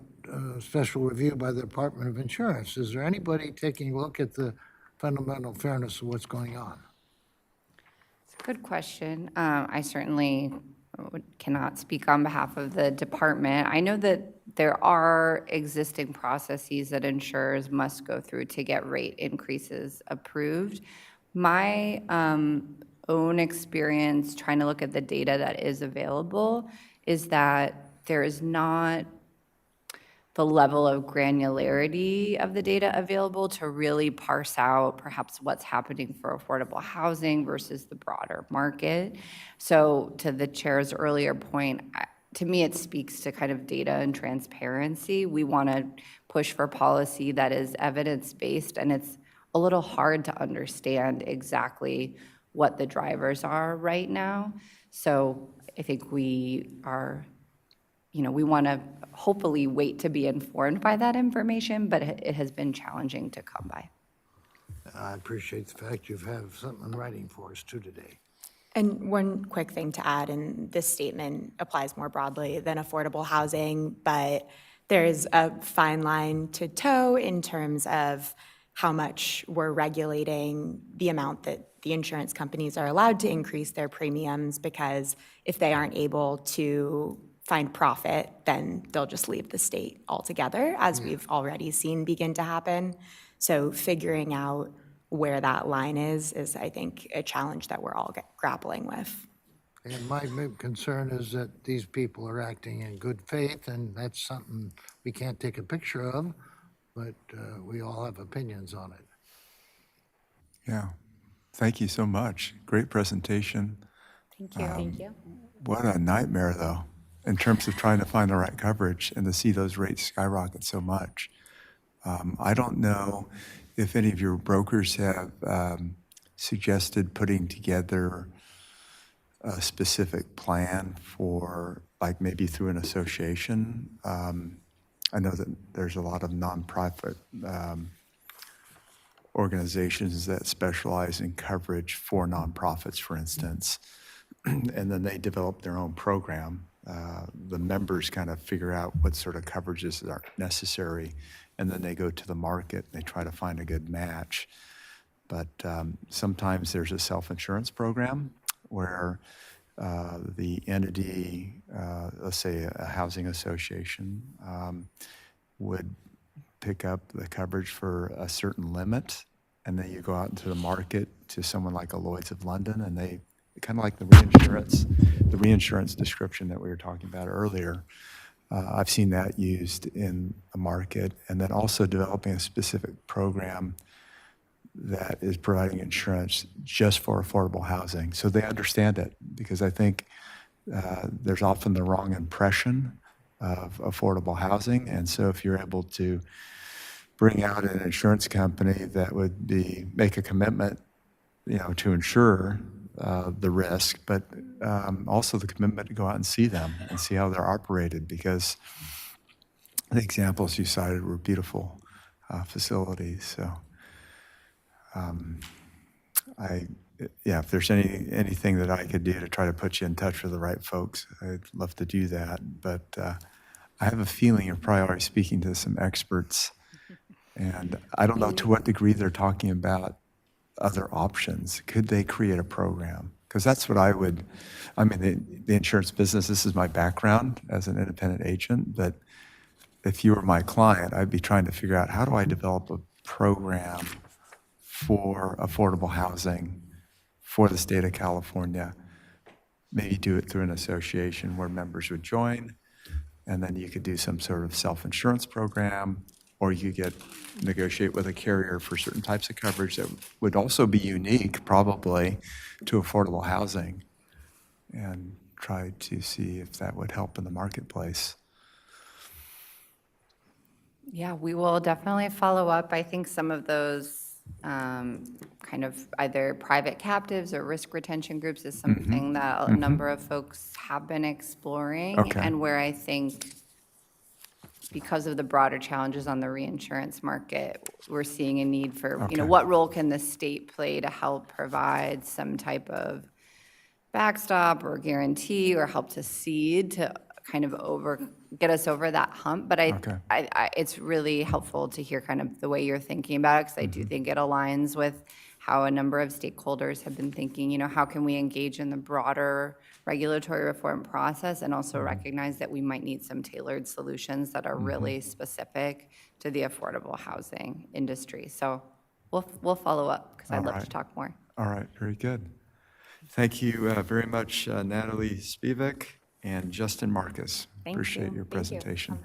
special review by the Department of Insurance. Is there anybody taking a look at the fundamental fairness of what's going on? It's a good question. I certainly cannot speak on behalf of the department. I know that there are existing processes that insurers must go through to get rate increases approved. My own experience trying to look at the data that is available is that there is not the level of granularity of the data available to really parse out perhaps what's happening for affordable housing versus the broader market. So to the chair's earlier point, to me, it speaks to kind of data and transparency. We want to push for policy that is evidence-based, and it's a little hard to understand exactly what the drivers are right now. So I think we are, we want to hopefully wait to be informed by that information, but it has been challenging to come by. I appreciate the fact you have something in writing for us too today. And one quick thing to add, and this statement applies more broadly than affordable housing, but there is a fine line to toe in terms of how much we're regulating the amount that the insurance companies are allowed to increase their premiums, because if they aren't able to find profit, then they'll just leave the state altogether, as we've already seen begin to happen. So figuring out where that line is, I think, a challenge that we're all grappling with. And my big concern is that these people are acting in good faith, and that's something we can't take a picture of, but we all have opinions on it. Yeah. Thank you so much. Great presentation. Thank you. Thank you. What a nightmare, though, in terms of trying to find the right coverage and to see those rates skyrocket so much. I don't know if any of your brokers have suggested putting together a specific plan for, like, maybe through an association. I know that there's a lot of nonprofit organizations that specialize in coverage for nonprofits, for instance, and then they develop their own program. The members kind of figure out what sort of coverages are necessary, and then they go to the market and they try to find a good match. But sometimes there's a self-insurance program where the entity, let's say a housing association, would pick up the coverage for a certain limit, and then you go out into the market to someone like a Lloyd's of London, and they kind of like the reinsurance description that we were talking about earlier. I've seen that used in a market, and then also developing a specific program that is providing insurance just for affordable housing. So they understand it, because I think there's often the wrong impression of affordable housing. And so if you're able to bring out an insurance company that would make a commitment, to insure the risk, but also the commitment to go out and see them and see how they're operated, because the examples you cited were beautiful facilities. So if there's anything that I could do to try to put you in touch with the right folks, I'd love to do that. But I have a feeling you're probably already speaking to some experts, and I don't know to what degree they're talking about other options. Could they create a program? Because that's what the insurance business, this is my background as an independent agent, but if you were my client, I'd be trying to figure out, how do I develop a program for affordable housing for the state of California? Maybe do it through an association where members would join, and then you could do some sort of self-insurance program, or you could negotiate with a carrier for certain types of coverage that would also be unique, probably, to affordable housing, and try to see if that would help in the marketplace. Yeah, we will definitely follow up. I think some of those kind of either private captives or risk retention groups is something that a number of folks have been exploring, and where I think, because of the broader challenges on the reinsurance market, we're seeing a need for, what role can the state play to help provide some type of backstop or guarantee or help to seed to kind of get us over that hump. But it's really helpful to hear kind of the way you're thinking about it, because I do think it aligns with how a number of stakeholders have been thinking, how can we engage in the broader regulatory reform process and also recognize that we might need some tailored solutions that are really specific to the affordable housing industry. So we'll follow up because I'd love to talk more. All right, very good. Thank you very much, Natalie Spivak and Justin Marcus. Thank Appreciate you. your Thank you. presentation.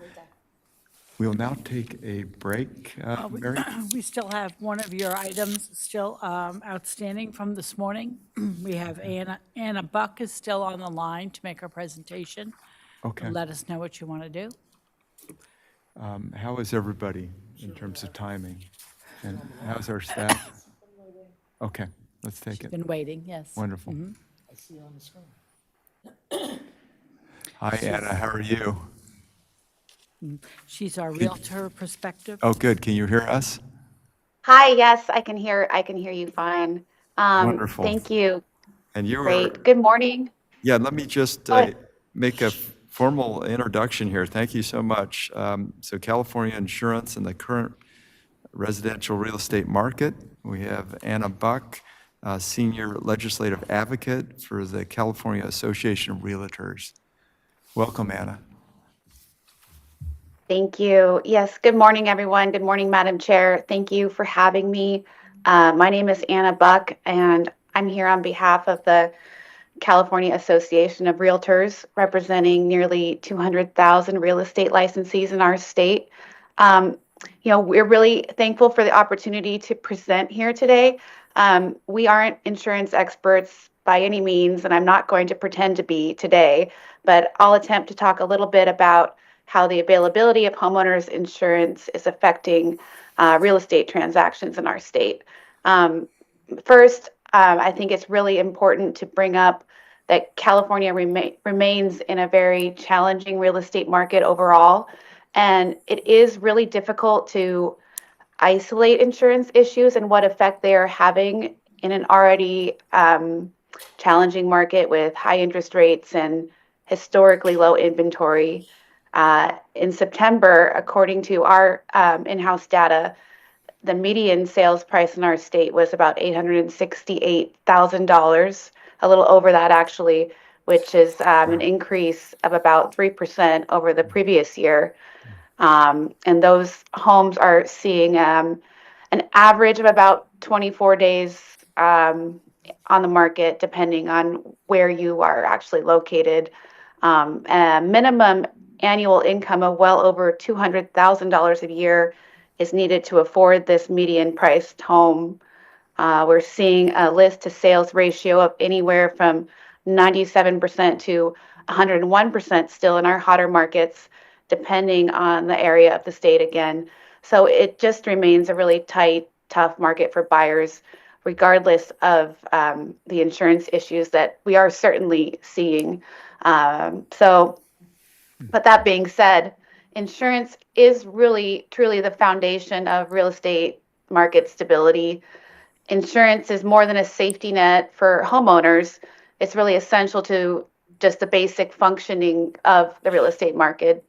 We'll now take a break. Mary? We still have one of your items still outstanding from this morning. We have Anna Buck is still on the line to make her presentation. Okay. Let us know what you want to do. How is everybody in terms of timing? And how's our staff? Okay, let's take it. Been waiting, yes. Wonderful. I see her on the screen. Hi, Anna, how are you? She's our Realtor perspective. Oh, good. Can you hear us? Hi, yes, I can hear you fine. Wonderful. Thank you. And you Great. Good morning. Yeah, let me just make a formal introduction here. Thank you so much. So California Insurance and the current residential real estate market. We have Anna Buck, Senior Legislative Advocate for the California Association of Realtors. Welcome, Anna. Thank you. Yes, good morning, everyone. Good morning, Madam Chair. Thank you for having me. My name is Anna Buck, and I'm here on behalf of the California Association of Realtors, representing nearly 200,000 real estate licensees in our state. We're really thankful for the opportunity to present here today. We aren't insurance experts by any means, and I'm not going to pretend to be today, but I'll attempt to talk a little bit about how the availability of homeowners insurance is affecting real estate transactions in our state. First, I think it's really important to bring up that California remains in a very challenging real estate market overall, and it is really difficult to isolate insurance issues and what effect they are having in an already challenging market with high interest rates and historically low inventory. In September, according to our in-house data, the median sales price in our state was about $868,000, a little over that actually, which is an increase of about 3% over the previous year. And those homes are seeing an average of about 24 days on the market, depending on where you are actually located. A minimum annual income of well over $200,000 a year is needed to afford this median priced home. We're seeing a list to sales ratio of anywhere from 97% to 101% still in our hotter markets, depending on the area of the state again. So it just remains a really tight, tough market for buyers, regardless of the insurance issues that we are certainly seeing. But that being said, insurance is really, truly the foundation of real estate market stability. Insurance is more than a safety net for homeowners. It's really essential to just the basic functioning of the real estate market.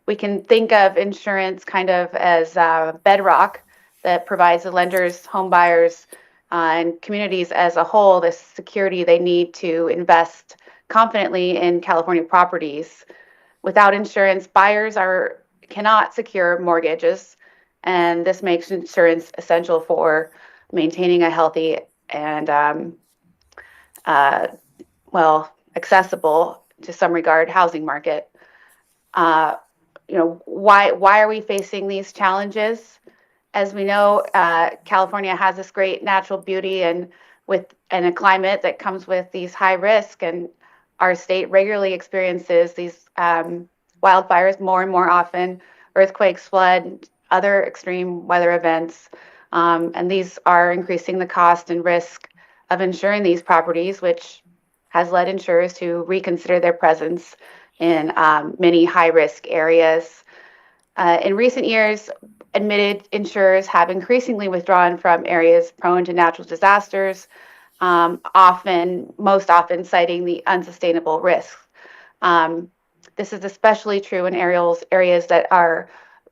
We can think of insurance kind of as a bedrock that provides the lenders, home buyers, and communities as a whole the security they need to invest confidently in California properties. Without insurance, buyers cannot secure mortgages, and this makes insurance essential for maintaining a healthy and accessible to some regard housing market. Why are we facing these challenges? As we know, California has this great natural beauty and a climate that comes with these high risk, and our state regularly experiences these wildfires more and more often, earthquakes, flood, other extreme weather events, and these are increasing the cost and risk of insuring these properties, which has led insurers to reconsider their presence in many high-risk areas. In recent years, admitted insurers have increasingly withdrawn from areas prone to natural disasters, most often citing the unsustainable risks. This is especially true in areas that are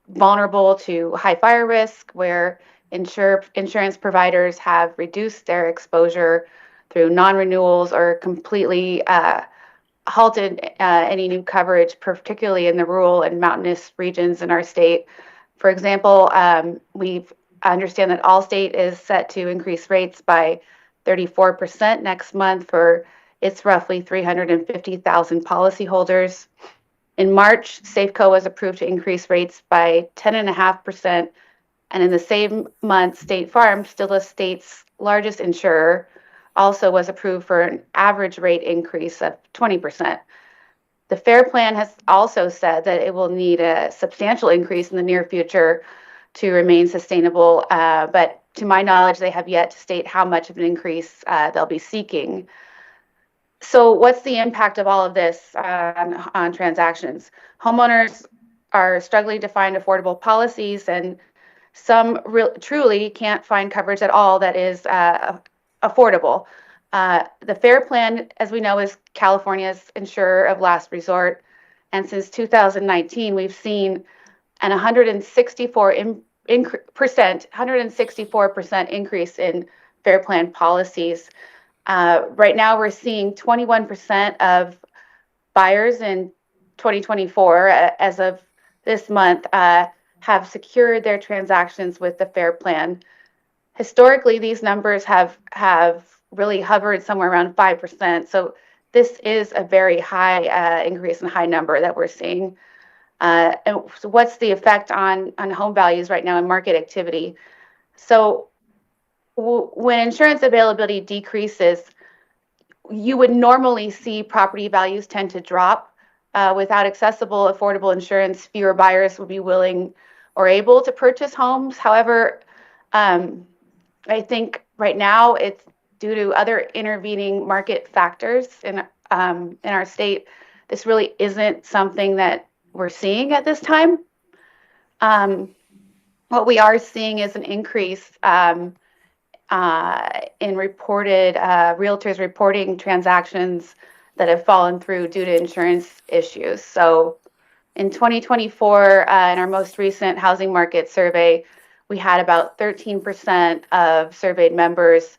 vulnerable to high fire risk, where insurance providers have reduced their exposure through non-renewals or completely halted any new coverage, particularly in the rural and mountainous regions in our state. For example, we understand that Allstate is set to increase rates by 34% next month for its roughly 350,000 policyholders. In March, Safeco was approved to increase rates by 10.5%. And in the same month, State Farm, still the state's largest insurer, also was approved for an average rate increase of 20%. The FAIR Plan has also said that it will need a substantial increase in the near future to remain sustainable, but to my knowledge, they have yet to state how much of an increase they'll be seeking. So what's the impact of all of this on transactions? Homeowners are struggling to find affordable policies, and some truly can't find coverage at all that is affordable. The FAIR Plan, as we know, is California's insurer of last resort. And since 2019, we've seen an 164% increase in FAIR Plan policies. Right now, we're seeing 21% of buyers in 2024, as of this month, have secured their transactions with the FAIR Plan. Historically, these numbers have really hovered somewhere around 5%. So this is a very high increase and high number that we're seeing. And so what's the effect on home values right now and market activity? So when insurance availability decreases, you would normally see property values tend to drop. Without accessible, affordable insurance, fewer buyers would be willing or able to purchase homes. However, I think right now it's due to other intervening market factors in our state. This really isn't something that we're seeing at this time. What we are seeing is an increase in reported realtors reporting transactions that have fallen through due to insurance issues. So in 2024, in our most recent housing market survey, we had about 13% of surveyed members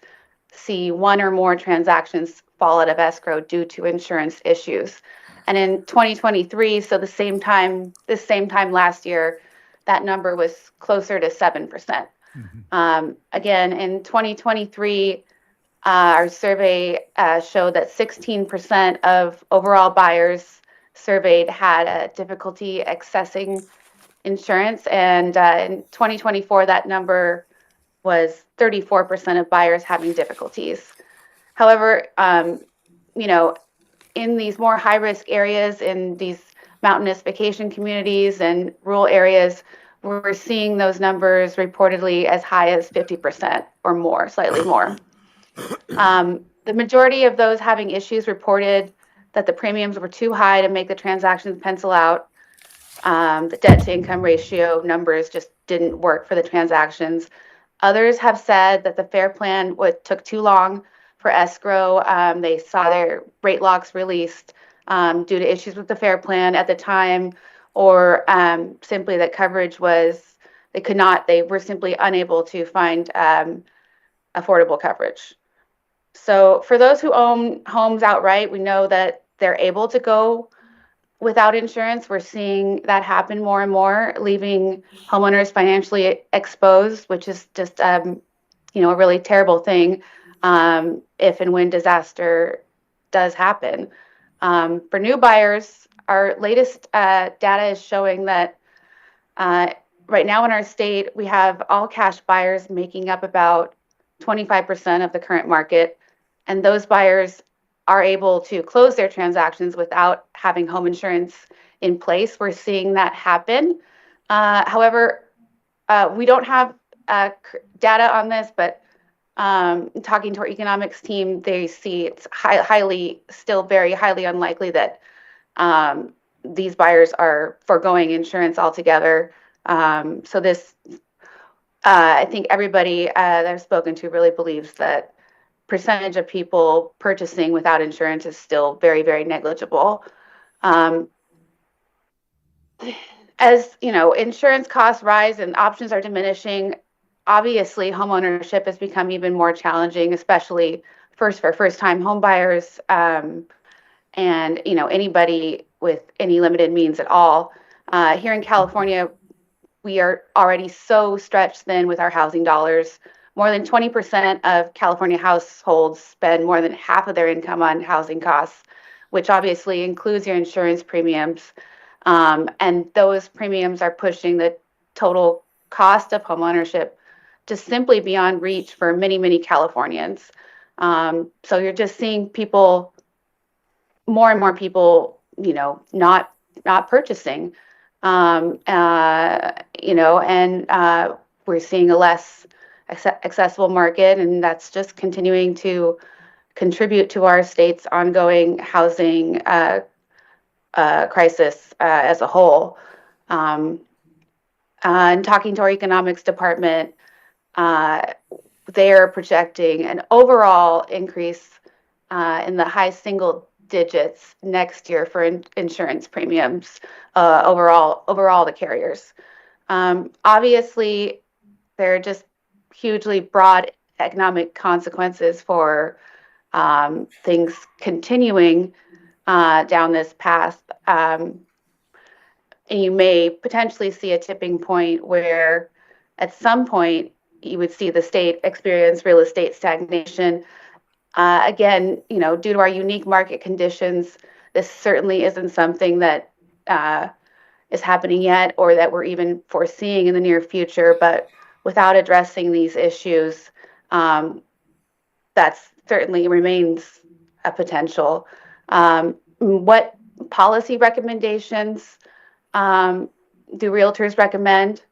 see one or more transactions fall out of escrow due to insurance issues. And in 2023, so this same time last year, that number was closer to 7%. Again, in 2023, our survey showed that 16% of overall buyers surveyed had a difficulty accessing insurance, and in 2024, that number was 34% of buyers having difficulties. However, in these more high-risk areas, in these mountainous vacation communities and rural areas, we're seeing those numbers reportedly as high as 50% or more, slightly more. The majority of those having issues reported that the premiums were too high to make the transactions pencil out. The debt-to-income ratio numbers just didn't work for the transactions. Others have said that the FAIR Plan took too long for escrow. They saw their rate locks released due to issues with the FAIR Plan at the time, or simply that coverage was, they were simply unable to find affordable coverage. So for those who own homes outright, we know that they're able to go without insurance. We're seeing that happen more and more, leaving homeowners financially exposed, which is just a really terrible thing if and when disaster does happen. For new buyers, our latest data is showing that right now in our state, we have all cash buyers making up about 25% of the current market, and those buyers are able to close their transactions without having home insurance in place. We're seeing that happen. However, we don't have data on this, but talking to our economics team, they see it's still very highly unlikely that these buyers are foregoing insurance altogether. So this, I think everybody that I've spoken to really believes that percentage of people purchasing without insurance is still very, very negligible. As insurance costs rise and options are diminishing, obviously, homeownership has become even more challenging, especially for first-time home buyers, and anybody with any limited means at all. Here in California, we are already so stretched thin with our housing dollars. More than 20% of California households spend more than half of their income on housing costs, which obviously includes your insurance premiums. And those premiums are pushing the total cost of homeownership just simply beyond reach for many, many Californians. So you're just seeing people, more and more people, not purchasing. And we're seeing a less accessible market, and that's just continuing to contribute to our state's ongoing housing crisis as a whole. And talking to our economics department, they're projecting an overall increase in the high single digits next year for insurance premiums overall the carriers. Obviously, there are just hugely broad economic consequences for things continuing down this path. And you may potentially see a tipping point where at some point you would see the state experience real estate stagnation. Again, due to our unique market conditions, this certainly isn't something that is happening yet or that we're even foreseeing in the near future. But without addressing these issues, that certainly remains a potential. What policy recommendations do realtors recommend?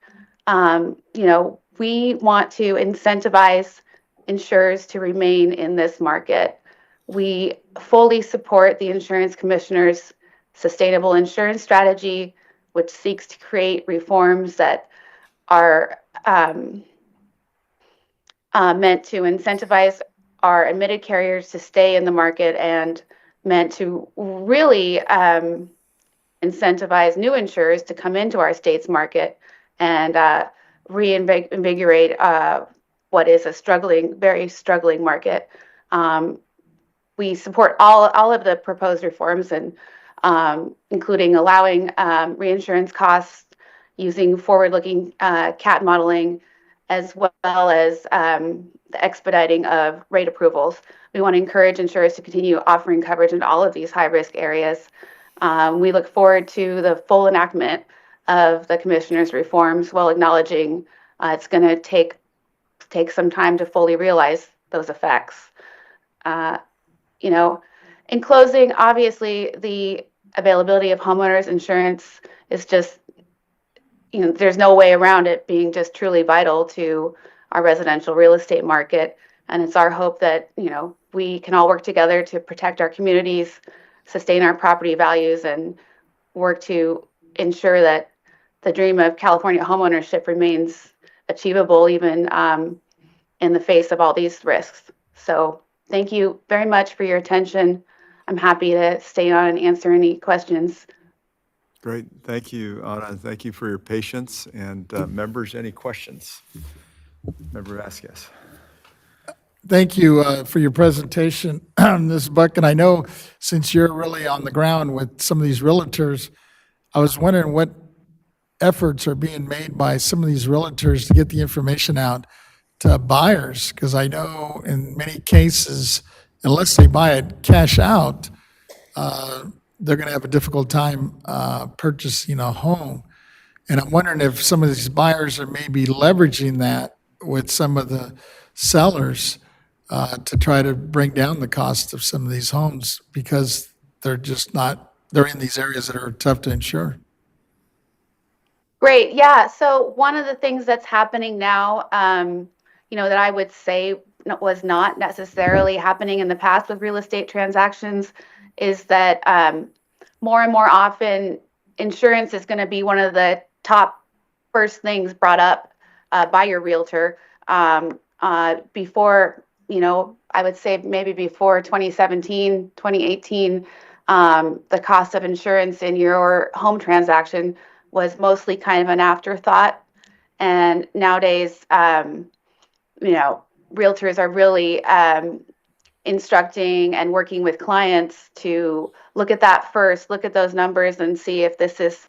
We want to incentivize insurers to remain in this market. We fully support the insurance commissioner's sustainable insurance strategy, which seeks to create reforms that are meant to incentivize our admitted carriers to stay in the market and meant to really incentivize new insurers to come into our state's market and reinvigorate what is a very struggling market. We support all of the proposed reforms, and including allowing reinsurance costs, using forward-looking CAT modeling, as well as the expediting of rate approvals. We want to encourage insurers to continue offering coverage in all of these high-risk areas. We look forward to the full enactment of the commissioner's reforms, while acknowledging it's going to take some time to fully realize those effects. In closing, obviously, the availability of homeowners insurance is just, there's no way around it being just truly vital to our residential real estate market. And it's our hope that, we can all work together to protect our communities, sustain our property values, and work to ensure that the dream of California homeownership remains achievable even in the face of all these risks. So thank you very much for your attention. I'm happy to stay on and answer any questions. Great. Thank you, Anna. Thank you for your patience. And members, any questions? Member Vasquez. Thank you for your presentation, Ms. Buck. And I know since you're really on the ground with some of these realtors, I was wondering what efforts are being made by some of these realtors to get the information out to buyers, because I know in many cases, unless they buy it cash out, they're going to have a difficult time purchasing a home. And I'm wondering if some of these buyers are maybe leveraging that with some of the sellers to try to bring down the cost of some of these homes, because they're in these areas that are tough to insure. Great. Yeah. So one of the things that's happening now, that I would say was not necessarily happening in the past with real estate transactions, is that more and more often insurance is going to be one of the top first things brought up by your realtor. Before, I would say maybe before 2017, 2018, the cost of insurance in your home transaction was mostly kind of an afterthought. And nowadays, realtors are really instructing and working with clients to look at that first, look at those numbers and see if this is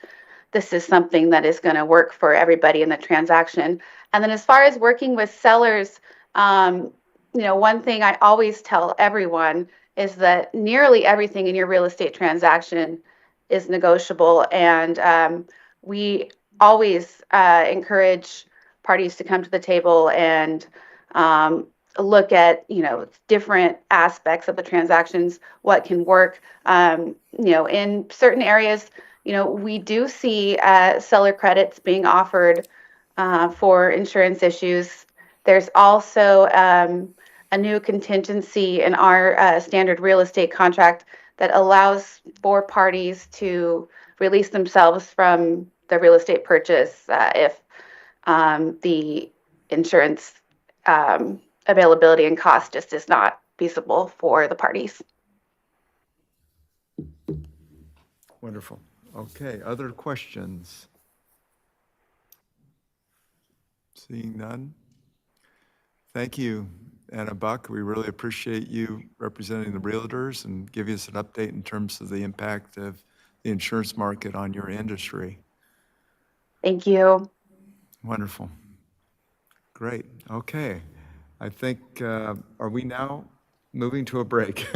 something that is going to work for everybody in the transaction. And then as far as working with sellers, one thing I always tell everyone is that nearly everything in your real estate transaction is negotiable. And we always encourage parties to come to the table and look at, different aspects of the transactions, what can work. In certain areas, we do see seller credits being offered for insurance issues. There's also a new contingency in our standard real estate contract that allows for parties to release themselves from the real estate purchase if the insurance availability and cost just is not feasible for the parties. Wonderful. Okay, other questions? Seeing none? Thank you, Anna Buck. We really appreciate you representing the realtors and giving us an update in terms of the impact of the insurance market on your industry. Thank you. Wonderful. Great. Okay. I think, are we now moving to a break?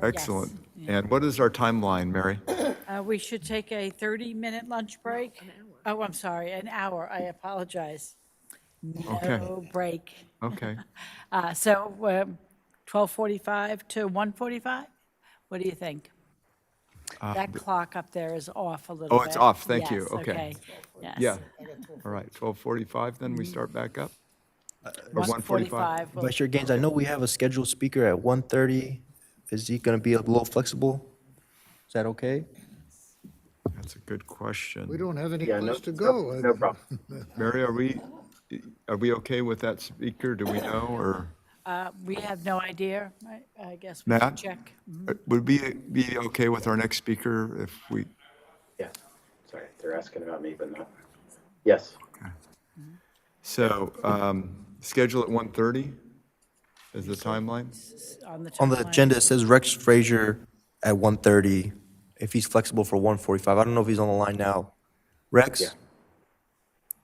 Excellent. And what is our timeline, Mary? We should take a 30-minute lunch break. Oh, I'm sorry, an hour. I apologize. No break. Okay. So 12:45 to 1:45? What do you think? That clock up there is off a little bit. Oh, it's off. Thank you. Yes, Okay. Yes. Yeah. All right. 12:45, then we start back up? Or 1:45? Vice Chair Gaines, I know we have a scheduled speaker at 1:30. Is he going to be a little flexible? Is that okay? That's a good question. We don't have any place to go. No problem. Mary, are we okay with that speaker? Do we know, or? We have no idea. I guess we should Matt? check. Would we be okay with our next speaker if we? Yeah, sorry, they're asking about me, but not. Yes. Okay. So, schedule at 1:30 is the timeline? On the agenda, it says Rex Frazier at 1:30. If he's flexible for 1:45. I don't know if he's on the line now. Rex? Yeah.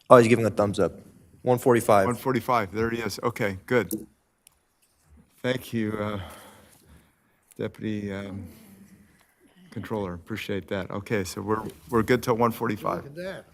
Oh, he's giving a thumbs up. 1:45. 1:45, there he is. Okay, good. Thank you, Deputy Controller, appreciate that. Okay, so we're good till 1:45. Look at that.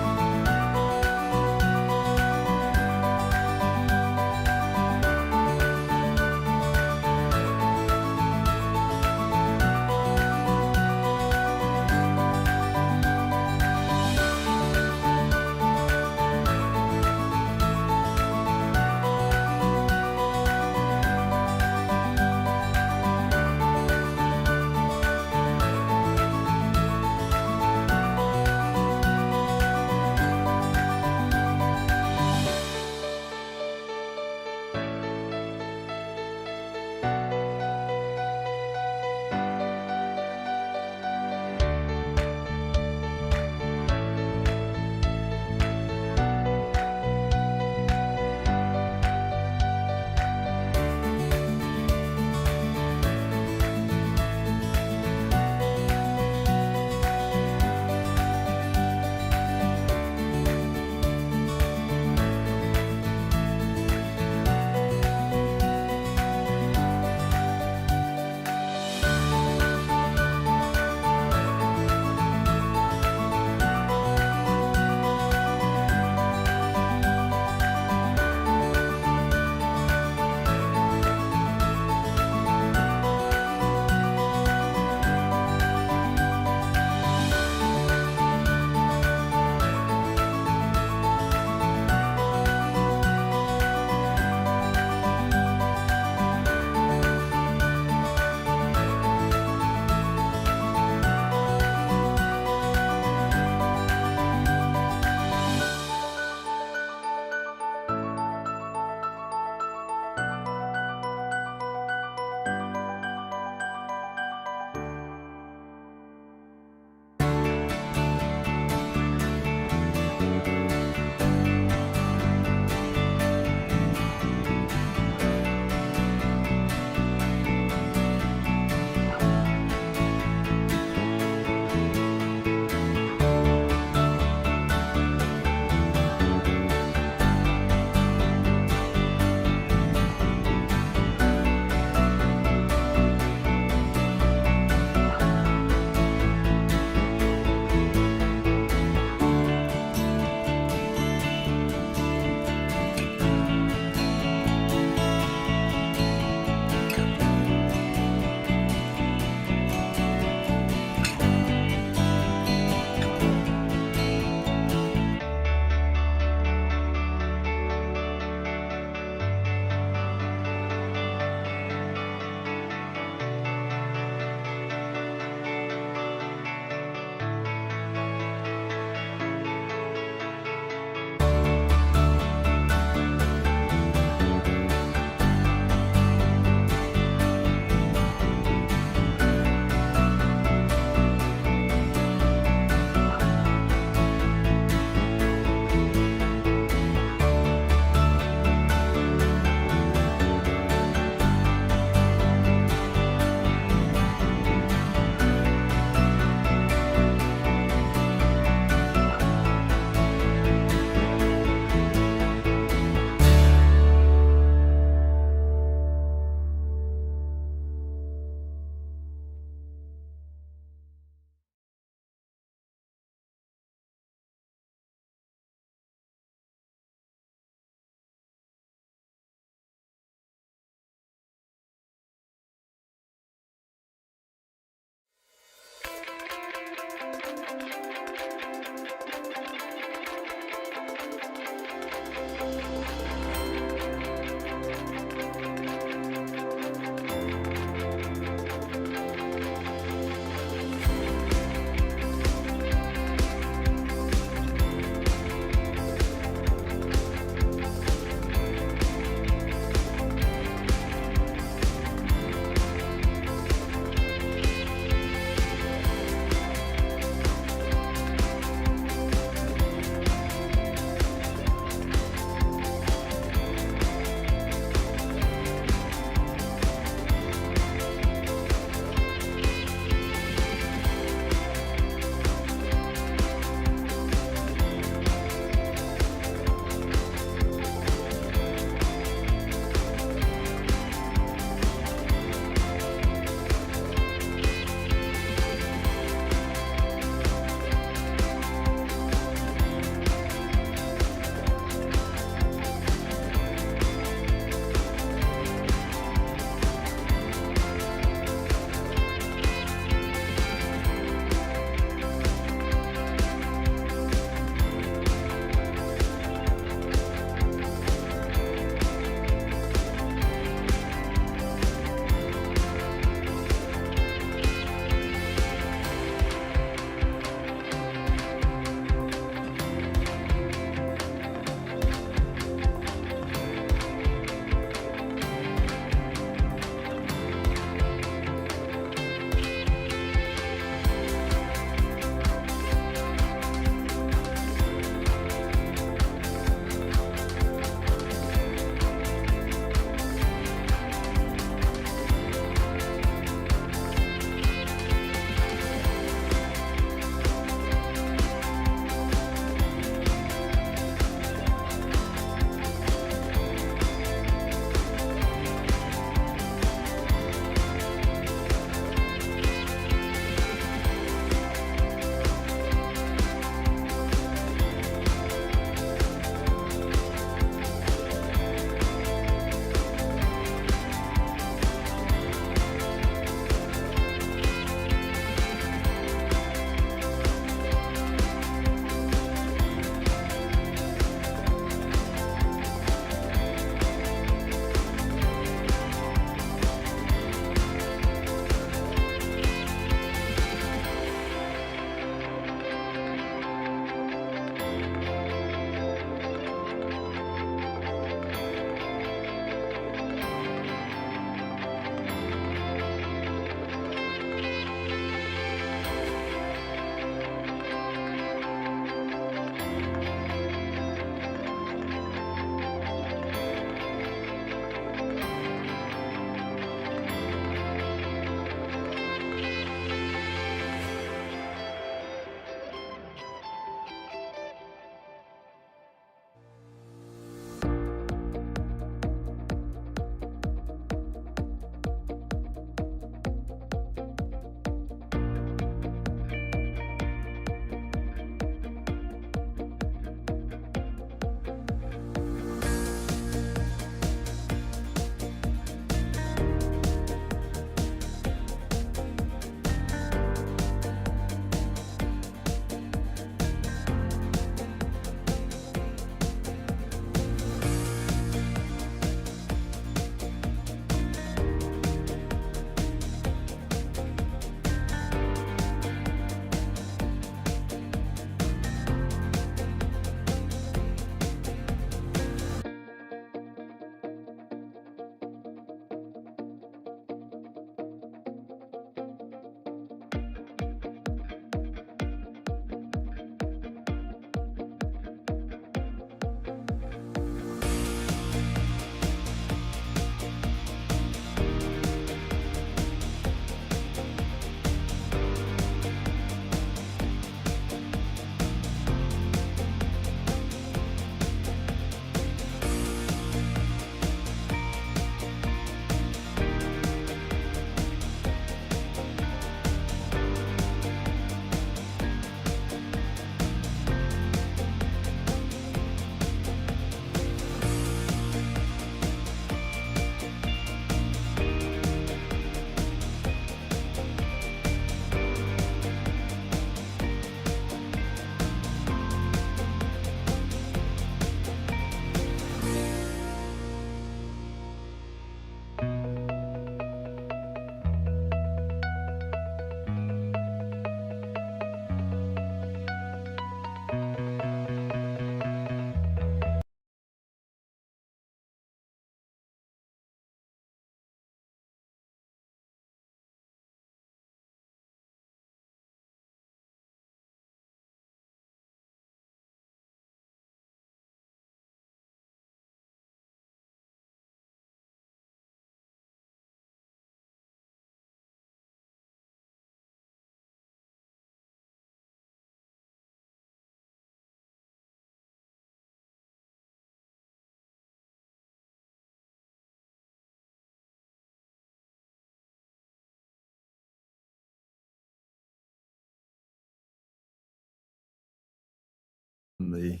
the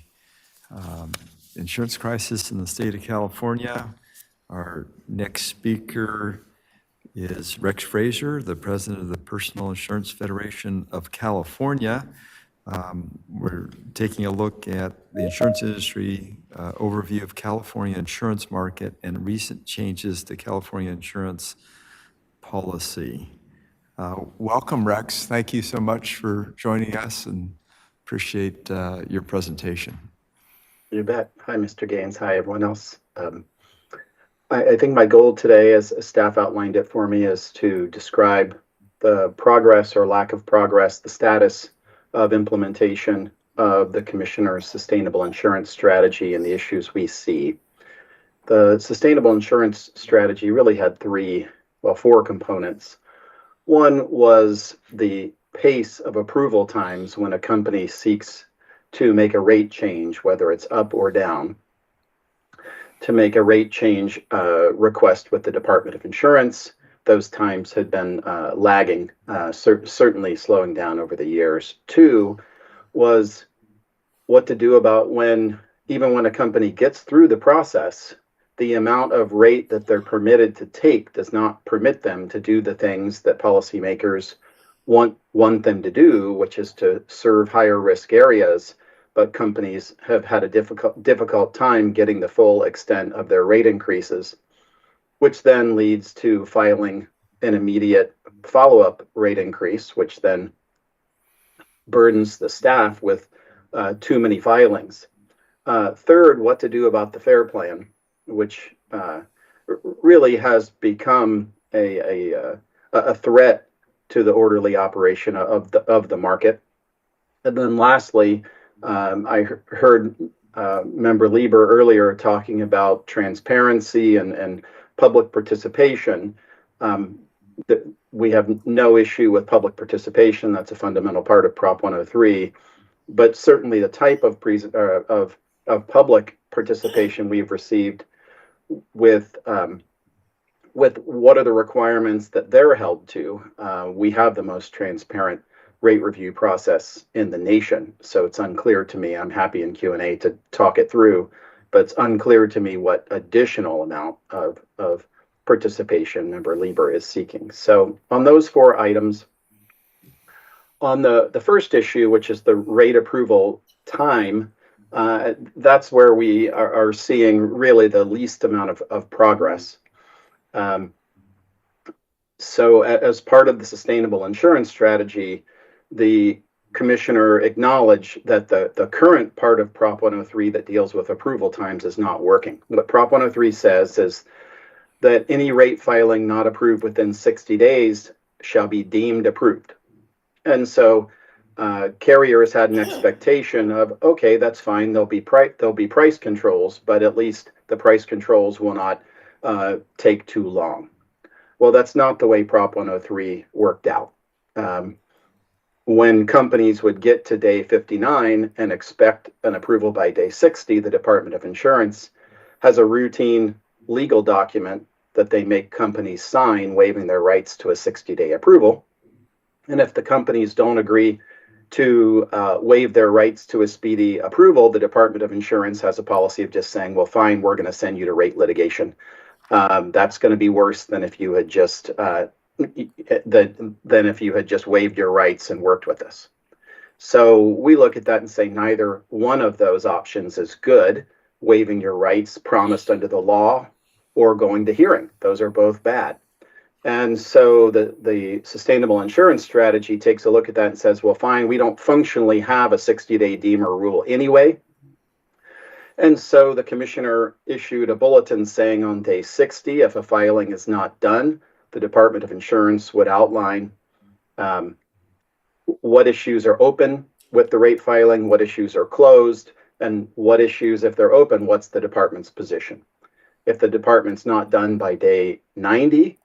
insurance crisis in the state of California. Our next speaker is Rex Frazier, the president of the Personal Insurance Federation of California. We're taking a look at the insurance industry, overview of California insurance market and recent changes to California insurance policy. Welcome, Rex. Thank you so much for joining us and appreciate your presentation. You bet. Hi, Mr. Gaines. Hi, everyone else. I think my goal today, as staff outlined it for me, is to describe the progress or lack of progress, the status of implementation of the Commissioner's sustainable insurance strategy and the issues we see. The sustainable insurance strategy really had four components. One was the pace of approval times when a company seeks to make a rate change, whether it's up or down. To make a rate change request with the Department of Insurance, those times had been lagging, certainly slowing down over the years. Two was what to do about even when a company gets through the process, the amount of rate that they're permitted to take does not permit them to do the things that policymakers want them to do, which is to serve higher risk areas. But companies have had a difficult time getting the full extent of their rate increases, which then leads to filing an immediate follow-up rate increase, which then burdens the staff with too many filings. Third, what to do about the FAIR plan, which really has become a threat to the orderly operation of the market. And then lastly, I heard Member Lieber earlier talking about transparency and public participation. We have no issue with public participation. That's a fundamental part of Prop 103. But certainly the type of public participation we've received with what are the requirements that they're held to. We have the most transparent rate review process in the nation. So it's unclear to me, I'm happy in Q&A to talk it through, but it's unclear to me what additional amount of participation Member Lieber is seeking. So on those four items, on the first issue, which is the rate approval time, that's where we are seeing really the least amount of progress. So as part of the sustainable insurance strategy, the Commissioner acknowledged that the current part of Prop 103 that deals with approval times is not working. What Prop 103 says is that any rate filing not approved within 60 days shall be deemed approved. And so carriers had an expectation of, okay, that's fine, there'll be price controls, but at least the price controls will not take too long. Well, that's not the way Prop 103 worked out. When companies would get to day 59 and expect an approval by day 60, the Department of Insurance has a routine legal document that they make companies sign waiving their rights to a 60-day approval. And if the companies don't agree to waive their rights to a speedy approval, the Department of Insurance has a policy of just saying, well, fine, we're going to send you to rate litigation. That's going to be worse than if you had just waived your rights and worked with us. So we look at that and say neither one of those options is good, waiving your rights promised under the law or going to hearing. Those are both bad. And so the sustainable insurance strategy takes a look at that and says, well, fine, we don't functionally have a 60-day deemer rule anyway. And so the Commissioner issued a bulletin saying on day 60, if a filing is not done, the Department of Insurance would outline what issues are open with the rate filing, what issues are closed, and what issues, if they're open, what's the department's position. If the department's not done by day 90,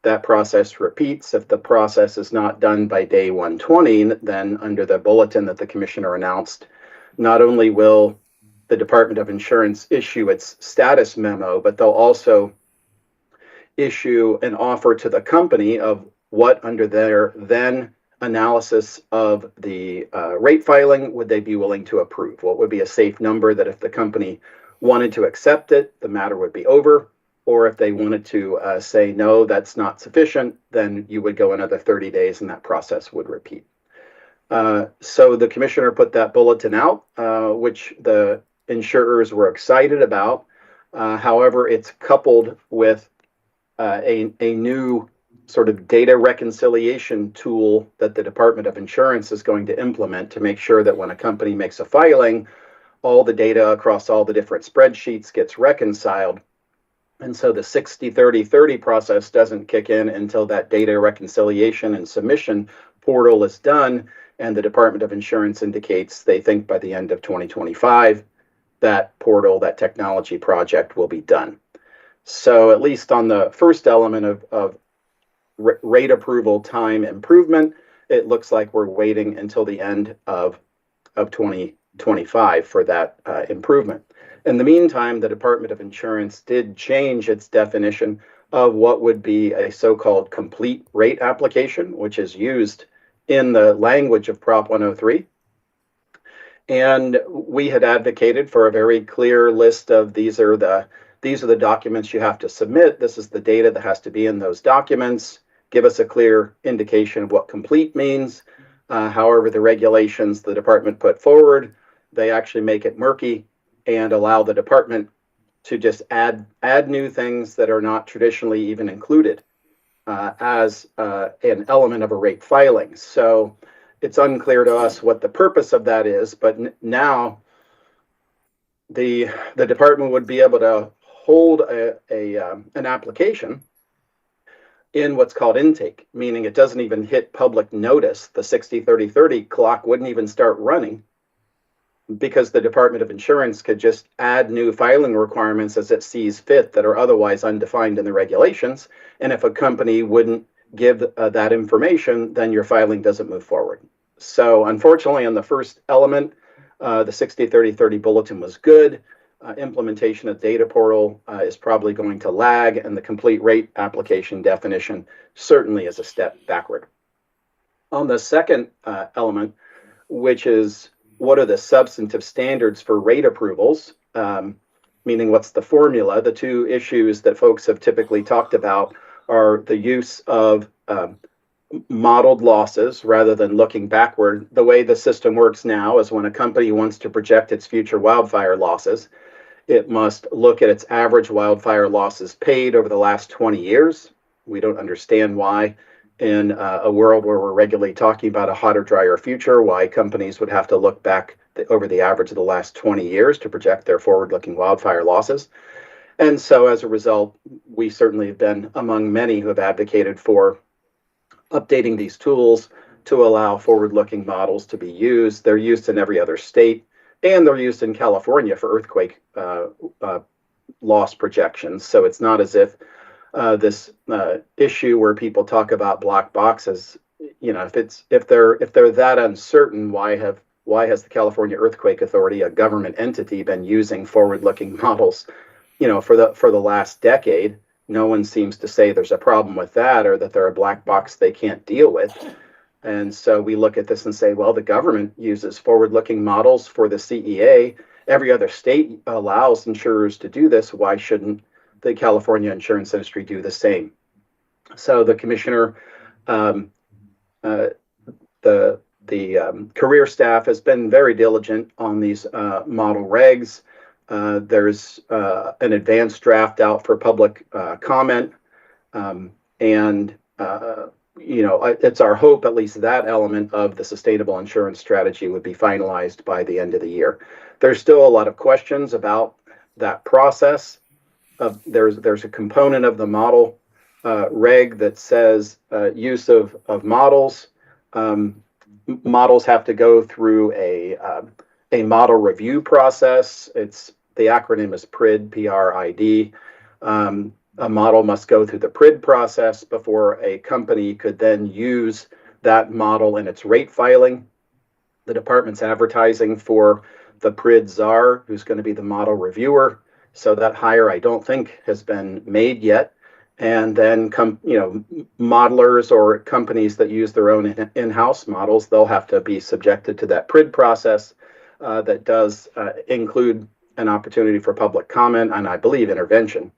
that process repeats. If the process is not done by day 120, then under the bulletin that the Commissioner announced, not only will the Department of Insurance issue its status memo, but they'll also issue an offer to the company of what under their then analysis of the rate filing would they be willing to approve? What would be a safe number that if the company wanted to accept it, the matter would be over? Or if they wanted to say, no, that's not sufficient, then you would go another 30 days and that process would repeat. So the commissioner put that bulletin out, which the insurers were excited about. However, it's coupled with a new sort of data reconciliation tool that the Department of Insurance is going to implement to make sure that when a company makes a filing, all the data across all the different spreadsheets gets reconciled. And so the 60-30-30 process doesn't kick in until that data reconciliation and submission portal is done. And the Department of Insurance indicates they think by the end of 2025, that portal, that technology project will be done. So at least on the first element of rate approval time improvement, it looks like we're waiting until the end of 2025 for that improvement. In the meantime, the Department of Insurance did change its definition of what would be a so-called complete rate application, which is used in the language of Prop 103. And we had advocated for a very clear list of these are the documents you have to submit. This is the data that has to be in those documents. Give us a clear indication of what complete means. However, the regulations the department put forward, they actually make it murky and allow the department to just add new things that are not traditionally even included as an element of a rate filing. So it's unclear to us what the purpose of that is, but now the department would be able to hold an application in what's called intake, meaning it doesn't even hit public notice. The 60-30-30 clock wouldn't even start running because the Department of Insurance could just add new filing requirements as it sees fit that are otherwise undefined in the regulations. And if a company wouldn't give that information, then your filing doesn't move forward. So unfortunately, on the first element, the 60-30-30 bulletin was good. Implementation of data portal is probably going to lag, and the complete rate application definition certainly is a step backward. On the second element, which is what are the substantive standards for rate approvals, meaning what's the formula, the two issues that folks have typically talked about are the use of modeled losses rather than looking backward. The way the system works now is when a company wants to project its future wildfire losses, it must look at its average wildfire losses paid over the last 20 years. We don't understand why in a world where we're regularly talking about a hotter, drier future, why companies would have to look back over the average of the last 20 years to project their forward-looking wildfire losses. And so as a result, we certainly have been among many who have advocated for updating these tools to allow forward-looking models to be used. They're used in every other state, and they're used in California for earthquake loss projections. So it's not as if this issue where people talk about black boxes, you know, if they're that uncertain, why has the California Earthquake Authority, a government entity, been using forward-looking models, you know, for the last decade? No one seems to say there's a problem with that or that they're a black box they can't deal with. And so we look at this and say, well, the government uses forward-looking models for the CEA. Every other state allows insurers to do this. Why shouldn't the California insurance industry do the same? So the commissioner, the career staff has been very diligent on these model regs. There's an advanced draft out for public comment. You know, it's our hope at least that element of the sustainable insurance strategy would be finalized by the end of the year. There's still a lot of questions about that process. There's a component of the model reg that says use of models. Models have to go through a model review process. The acronym is PRID, P-R-I-D. A model must go through the PRID process before a company could then use that model in its rate filing. The department's advertising for the PRID czar, who's going to be the model reviewer. So that hire, I don't think, has been made yet. And then modelers or companies that use their own in-house models, they'll have to be subjected to that PRID process that does include an opportunity for public comment and I believe intervention.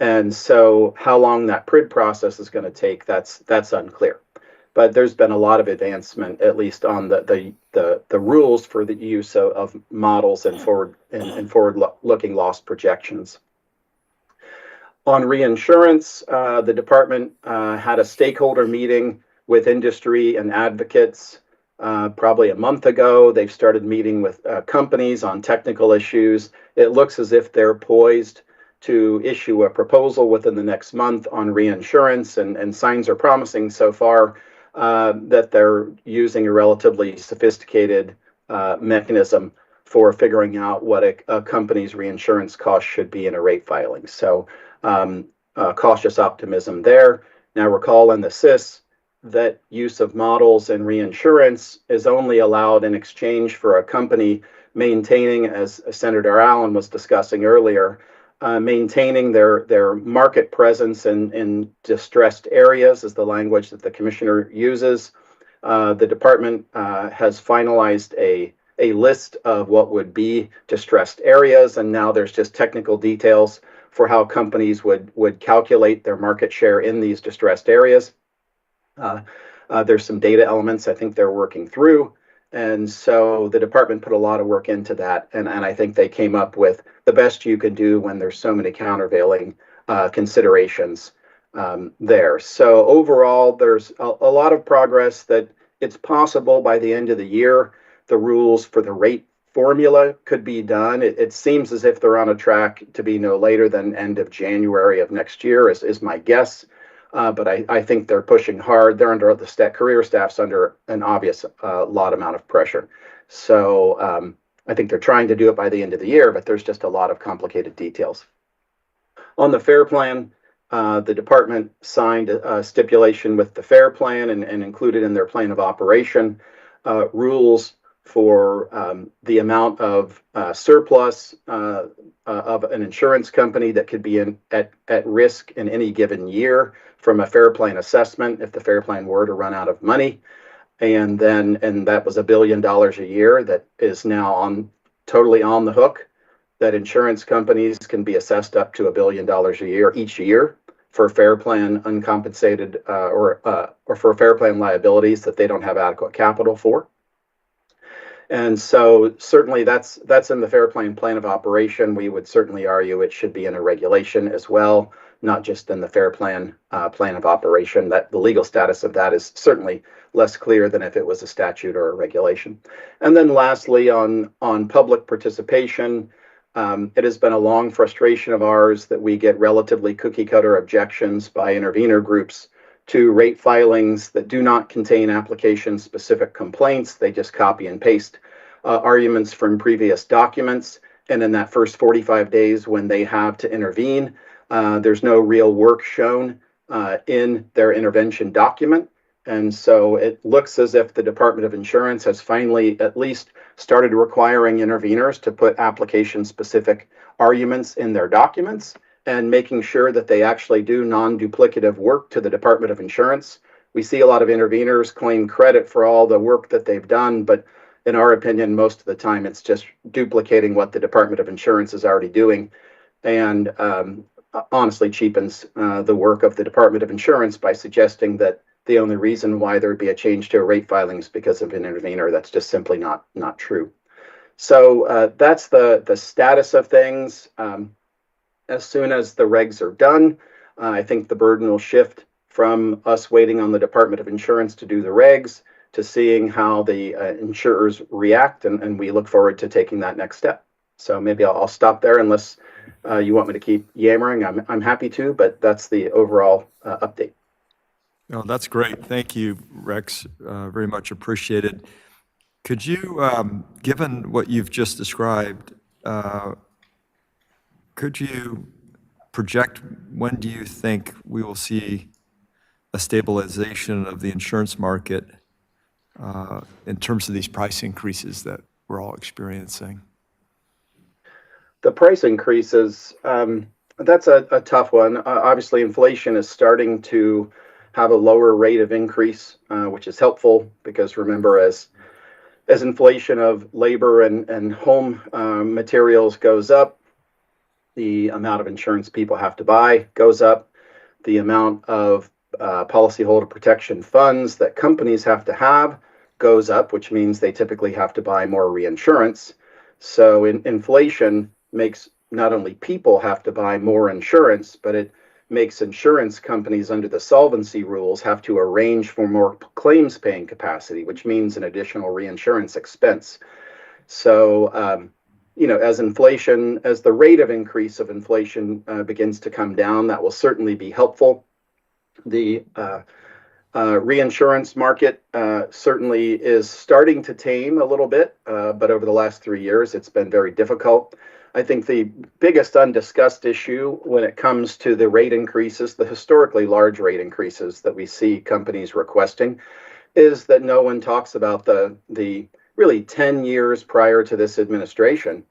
And so how long that PRID process is going to take, that's unclear. But there's been a lot of advancement, at least on the rules for the use of models and forward-looking loss projections. On reinsurance, the department had a stakeholder meeting with industry and advocates probably a month ago. They've started meeting with companies on technical issues. It looks as if they're poised to issue a proposal within the next month on reinsurance, and signs are promising so far that they're using a relatively sophisticated mechanism for figuring out what a company's reinsurance cost should be in a rate filing. So cautious optimism there. Now recall in the SIS that use of models and reinsurance is only allowed in exchange for a company maintaining, as Senator Allen was discussing earlier, maintaining their market presence in distressed areas is the language that the commissioner uses. The department has finalized a list of what would be distressed areas, and now there's just technical details for how companies would calculate their market share in these distressed areas. There's some data elements I think they're working through. And so the department put a lot of work into that. And I think they came up with the best you can do when there's so many countervailing considerations there. So overall, there's a lot of progress that it's possible by the end of the year, the rules for the rate formula could be done. It seems as if they're on a track to be no later than end of January of next year is my guess. But I think they're pushing hard. They're under the career staff's under an obvious lot amount of pressure. So I think they're trying to do it by the end of the year, but there's just a lot of complicated details. On the FAIR plan, the department signed a stipulation with the FAIR plan and included in their plan of operation rules for the amount of surplus of an insurance company that could be at risk in any given year from a FAIR plan assessment if the FAIR plan were to run out of money. And that was $1 billion a year that is now totally on the hook, that insurance companies can be assessed up to $1 billion a year each year for FAIR plan uncompensated or for FAIR plan liabilities that they don't have adequate capital for. And so certainly that's in the FAIR plan of operation. We would certainly argue it should be in a regulation as well, not just in the FAIR plan of operation. That the legal status of that is certainly less clear than if it was a statute or a regulation. And then lastly, on public participation, it has been a long frustration of ours that we get relatively cookie cutter objections by intervener groups to rate filings that do not contain application-specific complaints. They just copy and paste arguments from previous documents. And in that first 45 days when they have to intervene, there's no real work shown in their intervention document. And so it looks as if the Department of Insurance has finally at least started requiring interveners to put application-specific arguments in their documents and making sure that they actually do non-duplicative work to the Department of Insurance. We see a lot of interveners claim credit for all the work that they've done, but in our opinion, most of the time it's just duplicating what the Department of Insurance is already doing, and honestly cheapens the work of the Department of Insurance by suggesting that the only reason why there would be a change to a rate filing is because of an intervener. That's just simply not true. So that's the status of things. As soon as the regs are done, I think the burden will shift from us waiting on the Department of Insurance to do the regs to seeing how the insurers react, and we look forward to taking that next step. So maybe I'll stop there unless you want me to keep yammering. I'm happy to, but that's the overall update. No, that's great. Thank you, Rex. Very much appreciated. Could you, given what you've just described, could you project when do you think we will see a stabilization of the insurance market in terms of these price increases that we're all experiencing? The price increases, That's a tough one. Obviously, inflation is starting to have a lower rate of increase, which is helpful because remember, as inflation of labor and home materials goes up, the amount of insurance people have to buy goes up. The amount of policyholder protection funds that companies have to have goes up, which means they typically have to buy more reinsurance. So inflation makes not only people have to buy more insurance, but it makes insurance companies under the solvency rules have to arrange for more claims paying capacity, which means an additional reinsurance expense. So, as the rate of increase of inflation begins to come down, that will certainly be helpful. The reinsurance market certainly is starting to tame a little bit, but over the last 3 years, it's been very difficult. I think the biggest undiscussed issue when it comes to the rate increases, the historically large rate increases that we see companies requesting, is that no one talks about the really 10 years prior to this administration,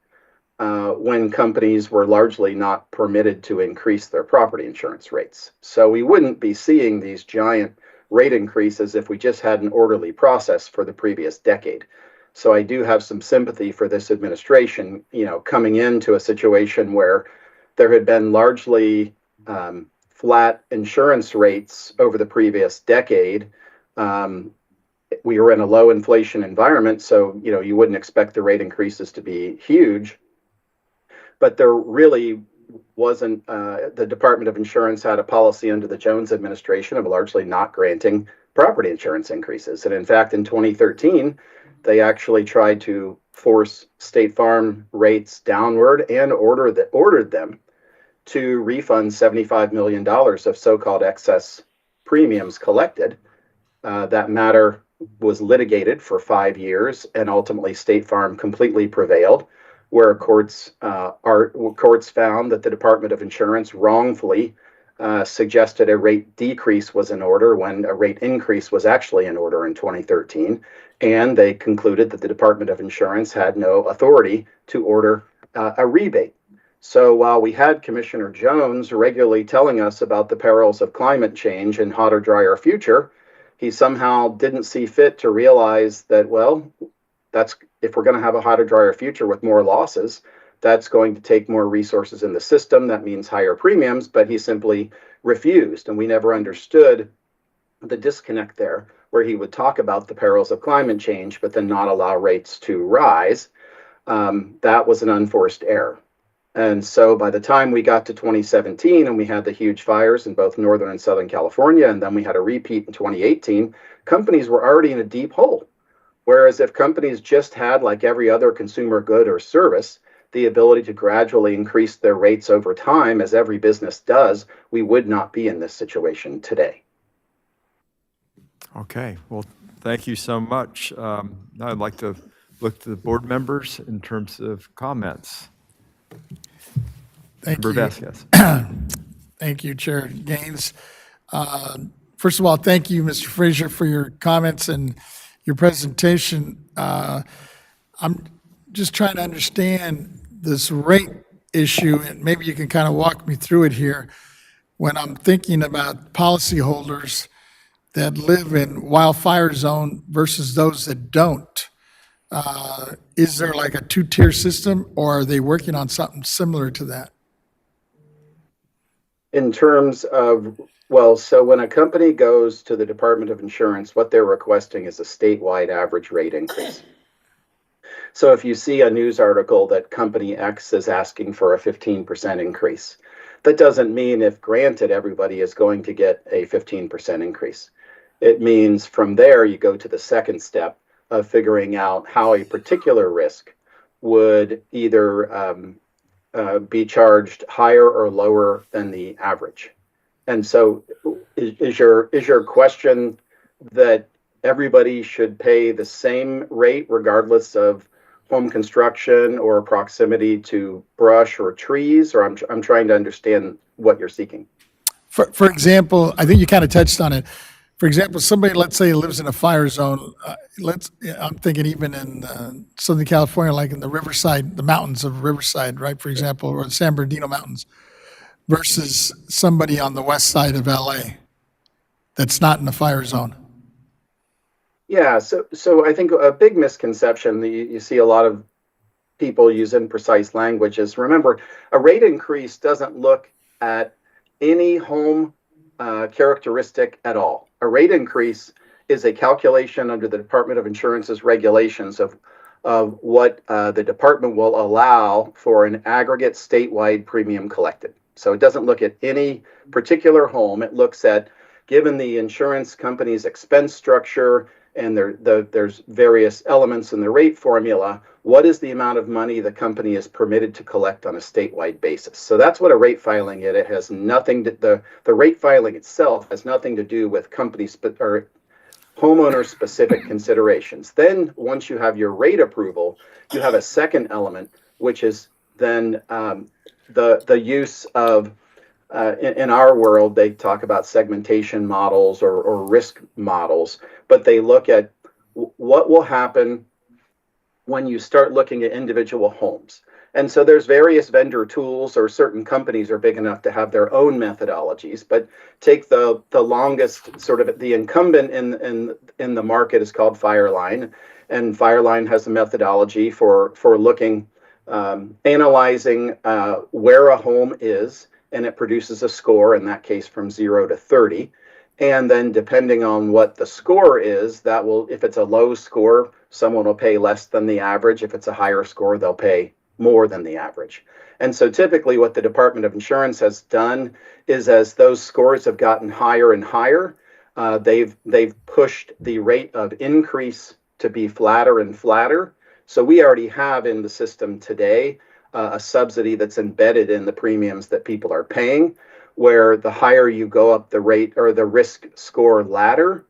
when companies were largely not permitted to increase their property insurance rates. So we wouldn't be seeing these giant rate increases if we just had an orderly process for the previous decade. So I do have some sympathy for this administration, coming into a situation where there had been largely flat insurance rates over the previous decade. We were in a low inflation environment, so you wouldn't expect the rate increases to be huge. But there really wasn't, the Department of Insurance had a policy under the Jones administration of largely not granting property insurance increases. And in fact, in 2013, they actually tried to force State Farm rates downward and ordered them to refund $75 million of so-called excess premiums collected. That matter was litigated for 5 years, and ultimately State Farm completely prevailed, where courts found that the Department of Insurance wrongfully suggested a rate decrease was in order when a rate increase was actually in order in 2013. And they concluded that the Department of Insurance had no authority to order a rebate. So while we had Commissioner Jones regularly telling us about the perils of climate change and hotter, drier future, he somehow didn't see fit to realize that, well, if we're going to have a hotter, drier future with more losses, that's going to take more resources in the system. That means higher premiums, but he simply refused. And we never understood the disconnect there, where he would talk about the perils of climate change, but then not allow rates to rise. That was an unforced error. And so by the time we got to 2017 and we had the huge fires in both Northern and Southern California, and then we had a repeat in 2018, companies were already in a deep hole. Whereas if companies just had, like every other consumer good or service, the ability to gradually increase their rates over time, as every business does, we would not be in this situation today. Okay, well, thank you so much. Now I'd like to look to the board members in terms of comments. Thank Member you. Vasquez. Thank you, Chair Gaines. First of all, thank you, Mr. Frazier, for your comments and your presentation. I'm just trying to understand this rate issue, and maybe you can kind of walk me through it here. When I'm thinking about policyholders that live in wildfire zone versus those that don't, is there like a two-tier system, or are they working on something similar to that? In terms of, so when a company goes to the Department of Insurance, what they're requesting is a statewide average rate increase. So if you see a news article that company X is asking for a 15% increase, that doesn't mean if granted everybody is going to get a 15% increase. It means from there you go to the second step of figuring out how a particular risk would either be charged higher or lower than the average. And so is your question that everybody should pay the same rate regardless of home construction or proximity to brush or trees? Or I'm trying to understand what you're seeking. For example, I think you kind of touched on it. For example, somebody, let's say, lives in a fire zone. I'm thinking even in Southern California, like in the Riverside, the mountains of Riverside, right? For example, or the San Bernardino Mountains. versus somebody on the west side of LA that's not in the fire zone? Yeah, so I think a big misconception that you see a lot of people use imprecise language is, remember, a rate increase doesn't look at any home characteristic at all. A rate increase is a calculation under the Department of Insurance's regulations of what the department will allow for an aggregate statewide premium collected. So it doesn't look at any particular home. It looks at, given the insurance company's expense structure, and there's various elements in the rate formula, what is the amount of money the company is permitted to collect on a statewide basis? So that's what a rate filing is. It has nothing to, the rate filing itself has nothing to do with or homeowner specific considerations. Then once you have your rate approval, you have a second element, which is then the use of, in our world, they talk about segmentation models or risk models, but they look at what will happen when you start looking at individual homes. And so there's various vendor tools, or certain companies are big enough to have their own methodologies, but take the longest, sort of the incumbent in the market is called Fireline. And Fireline has a methodology for looking, analyzing where a home is, and it produces a score, in that case from 0 to 30. And then depending on what the score is, that will, if it's a low score, someone will pay less than the average. If it's a higher score, they'll pay more than the average. And so typically what the Department of Insurance has done is, as those scores have gotten higher and higher, they've pushed the rate of increase to be flatter and flatter. So we already have in the system today a subsidy that's embedded in the premiums that people are paying, where the higher you go up the rate or the risk score ladder,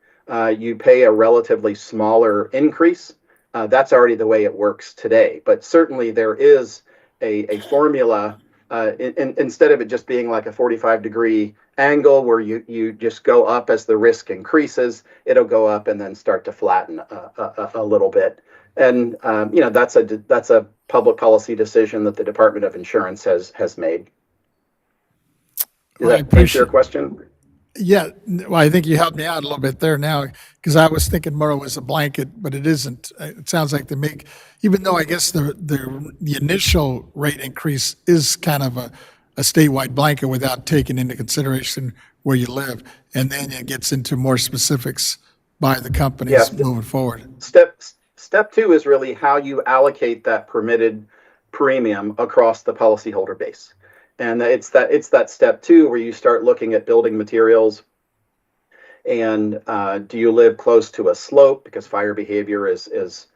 you pay a relatively smaller increase. That's already the way it works today. But certainly there is a formula, instead of it just being like a 45-degree angle where you just go up as the risk increases, it'll go up and then start to flatten a little bit. And that's a public policy decision that the Department of Insurance has made. Does that answer your question? Yeah, well, I think you helped me out a little bit there now, because I was thinking more it was a blanket, but it isn't. It sounds like they make, even though I guess the initial rate increase is kind of a statewide blanket without taking into consideration where you live, and then it gets into more specifics by the companies moving forward. Step two is really how you allocate that permitted premium across the policyholder base. And it's that step two where you start looking at building materials, and do you live close to a slope, because fire behavior is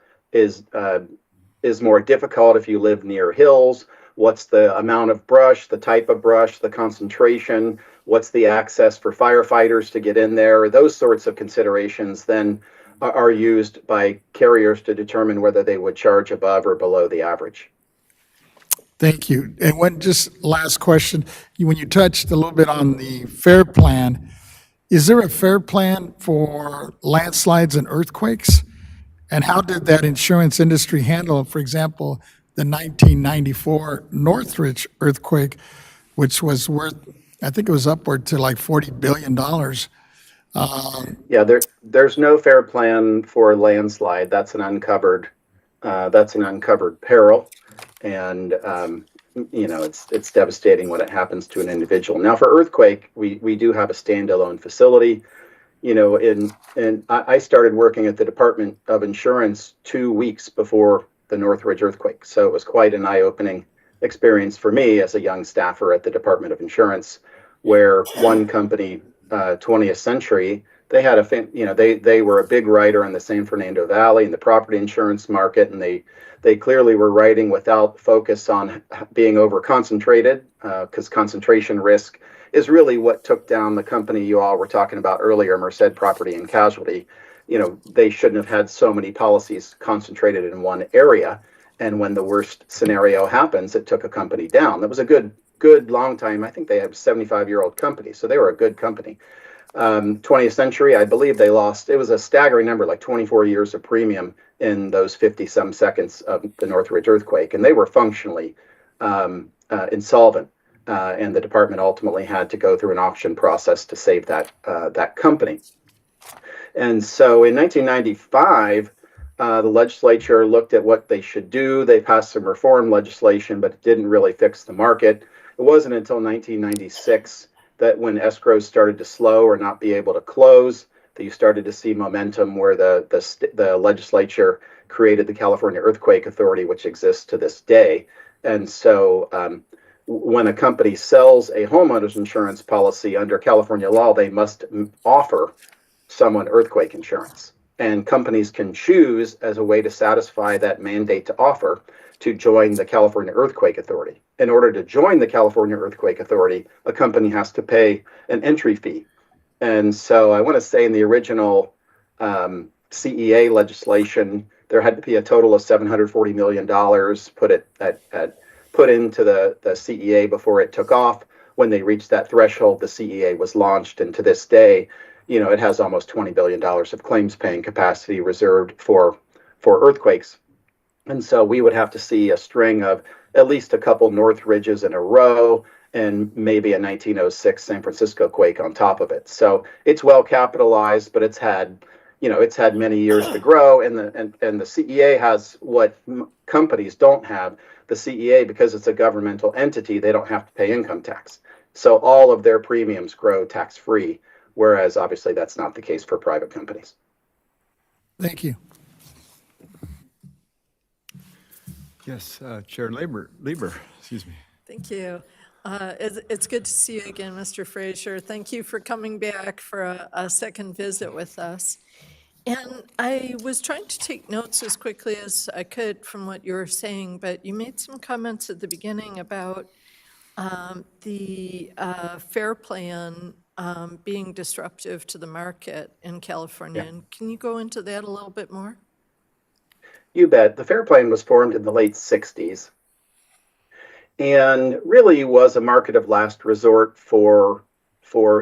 more difficult if you live near hills. What's the amount of brush, the type of brush, the concentration? What's the access for firefighters to get in there? Those sorts of considerations then are used by carriers to determine whether they would charge above or below the average. Thank you. And one just last question. When you touched a little bit on the FAIR plan, is there a FAIR plan for landslides and earthquakes? And how did that insurance industry handle, for example, the 1994 Northridge earthquake, which was worth, I think it was upward to like $40 billion. Yeah, there's no FAIR plan for landslide. That's an uncovered peril. And it's devastating when it happens to an individual. Now, for earthquake, we do have a standalone facility. And I started working at the Department of Insurance 2 weeks before the Northridge earthquake, so it was quite an eye-opening experience for me as a young staffer at the Department of Insurance, where one company, 20th Century, they had they were a big writer in the San Fernando Valley in the property insurance market, and they clearly were writing without focus on being over concentrated, because concentration risk is really what took down the company you all were talking about earlier, Merced Property and Casualty. They shouldn't have had so many policies concentrated in one area, and when the worst scenario happens, it took a company down. That was a good long time. I think they have a 75-year-old company, so they were a good company. 20th Century, I believe they lost, it was a staggering number, like 24 years of premium in those 50-some seconds of the Northridge earthquake, and they were functionally insolvent and the department ultimately had to go through an auction process to save that company. And so in 1995, the legislature looked at what they should do. They passed some reform legislation, but it didn't really fix the market. It wasn't until 1996 that when escrows started to slow or not be able to close, that you started to see momentum where the legislature created the California Earthquake Authority, which exists to this day. And so when a company sells a homeowner's insurance policy under California law, they must offer someone earthquake insurance. And companies can choose, as a way to satisfy that mandate to offer, to join the California Earthquake Authority. In order to join the California Earthquake Authority, a company has to pay an entry fee. And so I want to say in the original CEA legislation, there had to be a total of $740 million put into the CEA before it took off. When they reached that threshold, the CEA was launched, and to this day, it has almost $20 billion of claims paying capacity reserved for earthquakes. And so we would have to see a string of at least a couple Northridges in a row and maybe a 1906 San Francisco quake on top of it. So it's well capitalized, but it's had many years to grow. And the CEA has what companies don't have. The CEA, because it's a governmental entity, they don't have to pay income tax. So all of their premiums grow tax-free, whereas obviously that's not the case for private companies. Thank you. Yes, Chair Lieber, excuse me. Thank you. It's good to see you again, Mr. Frazier. Thank you for coming back for a second visit with us. And I was trying to take notes as quickly as I could from what you were saying, but you made some comments at the beginning about the FAIR Plan being disruptive to the market in California. Yeah. And can you go into that a little bit more? You bet. The FAIR Plan was formed in the late 60s and really was a market of last resort for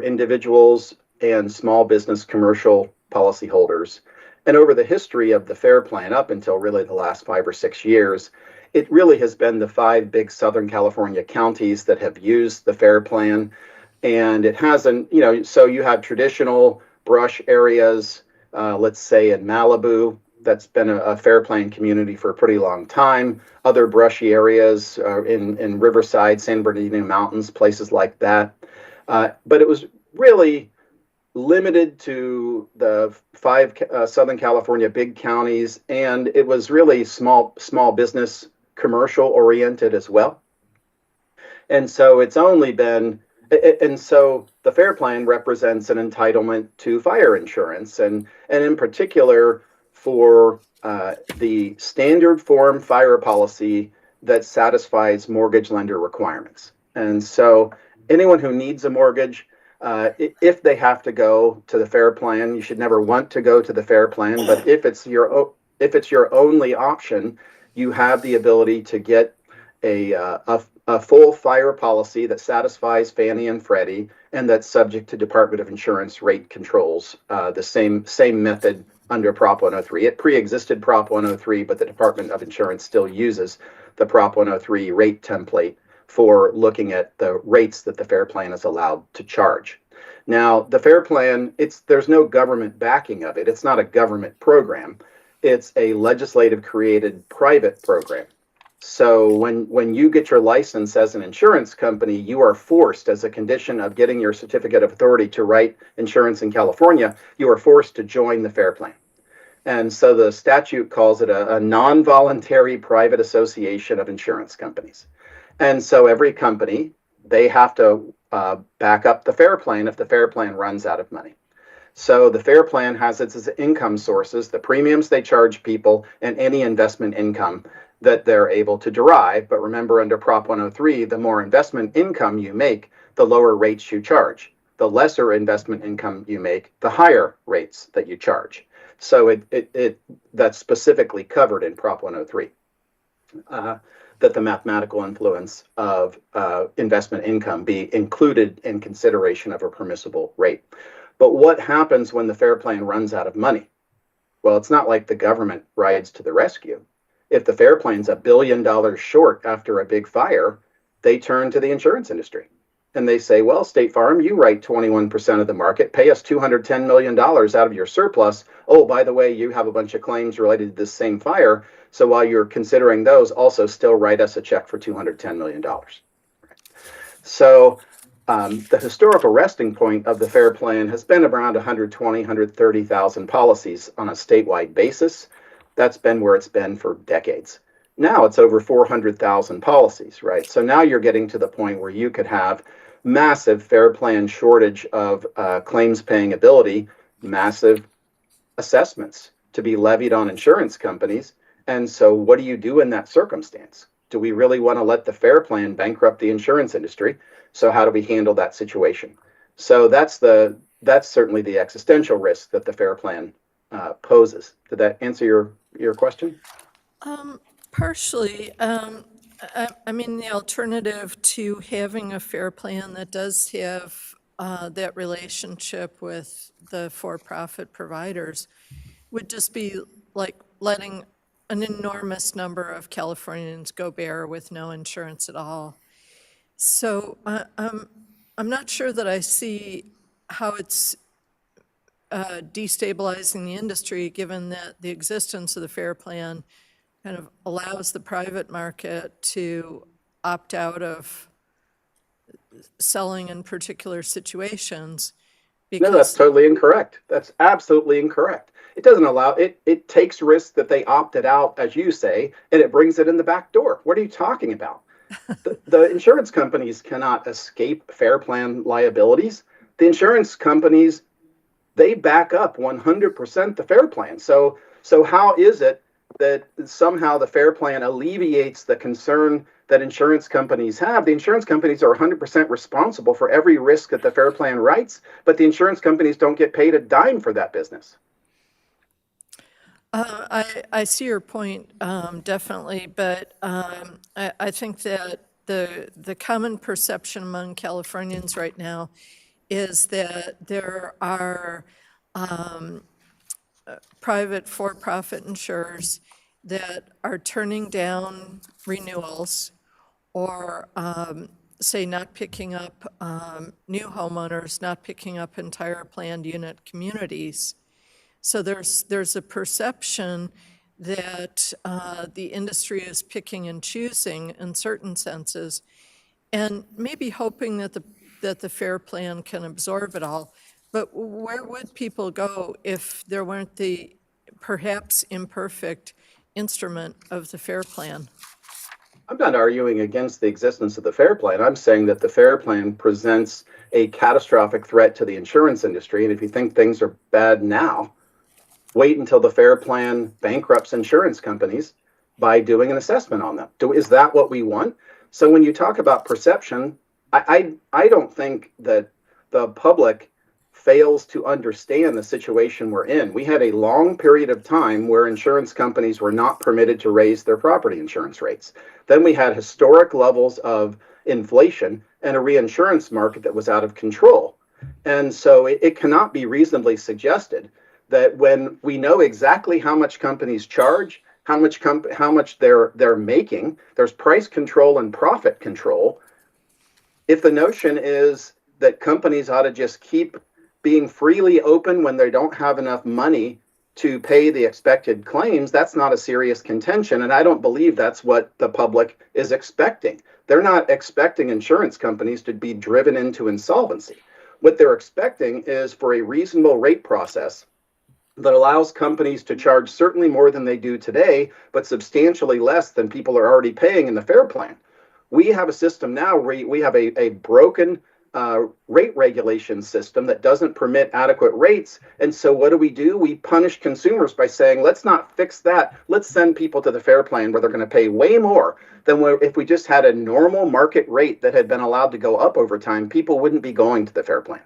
individuals and small business commercial policyholders. And over the history of the FAIR Plan, up until really the last 5 or 6 years, it really has been the 5 big Southern California counties that have used the FAIR Plan. And it hasn't, so you have traditional brush areas, let's say in Malibu, that's been a FAIR Plan community for a pretty long time. Other brushy areas in Riverside, San Bernardino Mountains, places like that. But it was really limited to the 5 Southern California big counties, and it was really small business, commercial oriented as well. And so it's only been, and so the FAIR Plan represents an entitlement to fire insurance, and in particular for the standard form fire policy that satisfies mortgage lender requirements. And so anyone who needs a mortgage, if they have to go to the FAIR Plan, you should never want to go to the FAIR Plan, but if it's your only option, you have the ability to get a full fire policy that satisfies Fannie and Freddie and that's subject to Department of Insurance rate controls, the same method under Prop 103. It pre-existed Prop 103, but the Department of Insurance still uses the Prop 103 rate template for looking at the rates that the FAIR Plan is allowed to charge. Now, the FAIR Plan, there's no government backing of it. It's not a government program. It's a legislative created private program. So when you get your license as an insurance company, you are forced, as a condition of getting your certificate of authority to write insurance in California, you are forced to join the FAIR Plan. And so the statute calls it a non-voluntary private association of insurance companies. And so every company, they have to back up the FAIR Plan if the FAIR Plan runs out of money. So the FAIR Plan has its income sources, the premiums they charge people, and any investment income that they're able to derive. But remember, under Prop 103, the more investment income you make, the lower rates you charge. The lesser investment income you make, the higher rates that you charge. So that's specifically covered in Prop 103. That the mathematical influence of investment income be included in consideration of a permissible rate. But what happens when the FAIR Plan runs out of money? Well, it's not like the government rides to the rescue. If the FAIR Plan's $1 billion short after a big fire, they turn to the insurance industry. And they say, well, State Farm, you write 21% of the market, pay us $210 million out of your surplus. Oh, by the way, you have a bunch of claims related to this same fire. So while you're considering those, also still write us a check for $210 million. So the historical resting point of the FAIR Plan has been around 120, 130,000 policies on a statewide basis. That's been where it's been for decades. Now it's over 400,000 policies, right? So now you're getting to the point where you could have massive FAIR Plan shortage of claims paying ability, massive assessments to be levied on insurance companies. And so what do you do in that circumstance? Do we really want to let the FAIR Plan bankrupt the insurance industry? So how do we handle that situation? So that's certainly the existential risk that the FAIR Plan poses. Did that answer your question? Partially. I mean, the alternative to having a FAIR Plan that does have that relationship with the for-profit providers would just be like letting an enormous number of Californians go bare with no insurance at all. So I'm not sure that I see how it's destabilizing the industry, given that the existence of the FAIR Plan kind of allows the private market to opt out of selling in particular situations. No, that's totally incorrect. That's absolutely incorrect. It doesn't allow it. It takes risks that they opted out, as you say, and it brings it in the back door. What are you talking about? The insurance companies cannot escape FAIR Plan liabilities. The insurance companies, they back up 100% the FAIR Plan. So how is it that somehow the FAIR Plan alleviates the concern that insurance companies have? The insurance companies are 100% responsible for every risk that the FAIR Plan writes, but the insurance companies don't get paid a dime for that business. I see your point, definitely, but I think that the common perception among Californians right now is that there are private for-profit insurers that are turning down renewals or, say, not picking up new homeowners, not picking up entire planned unit communities. So there's a perception that the industry is picking and choosing in certain senses, and maybe hoping that the FAIR Plan can absorb it all. But where would people go if there weren't the perhaps imperfect instrument of the FAIR Plan? I'm not arguing against the existence of the FAIR Plan. I'm saying that the FAIR Plan presents a catastrophic threat to the insurance industry. And if you think things are bad now, wait until the FAIR Plan bankrupts insurance companies by doing an assessment on them. Is that what we want? So when you talk about perception, I don't think that the public fails to understand the situation we're in. We had a long period of time where insurance companies were not permitted to raise their property insurance rates. Then we had historic levels of inflation and a reinsurance market that was out of control. And so it cannot be reasonably suggested that when we know exactly how much companies charge, how much they're making, there's price control and profit control. If the notion is that companies ought to just keep being freely open when they don't have enough money to pay the expected claims, that's not a serious contention. And I don't believe that's what the public is expecting. They're not expecting insurance companies to be driven into insolvency. What they're expecting is for a reasonable rate process that allows companies to charge certainly more than they do today, but substantially less than people are already paying in the FAIR Plan. We have a system now where we have a broken rate regulation system that doesn't permit adequate rates. And so what do? We punish consumers by saying, let's not fix that. Let's send people to the FAIR Plan where they're going to pay way more than if we just had a normal market rate that had been allowed to go up over time. People wouldn't be going to the FAIR Plan.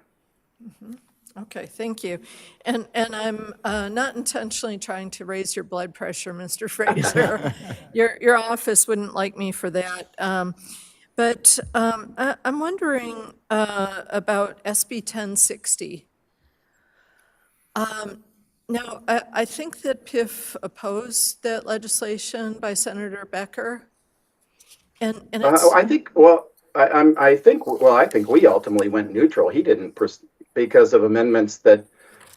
Mm-hmm. Okay, thank you. And I'm not intentionally trying to raise your blood pressure, Mr. Fraser. Your office wouldn't like me for that. But I'm wondering about SB 1060. Now, I think that PIF opposed that legislation by Senator Becker. And it's, I think, well, I think, well, I think we ultimately went neutral. He didn't, because of amendments that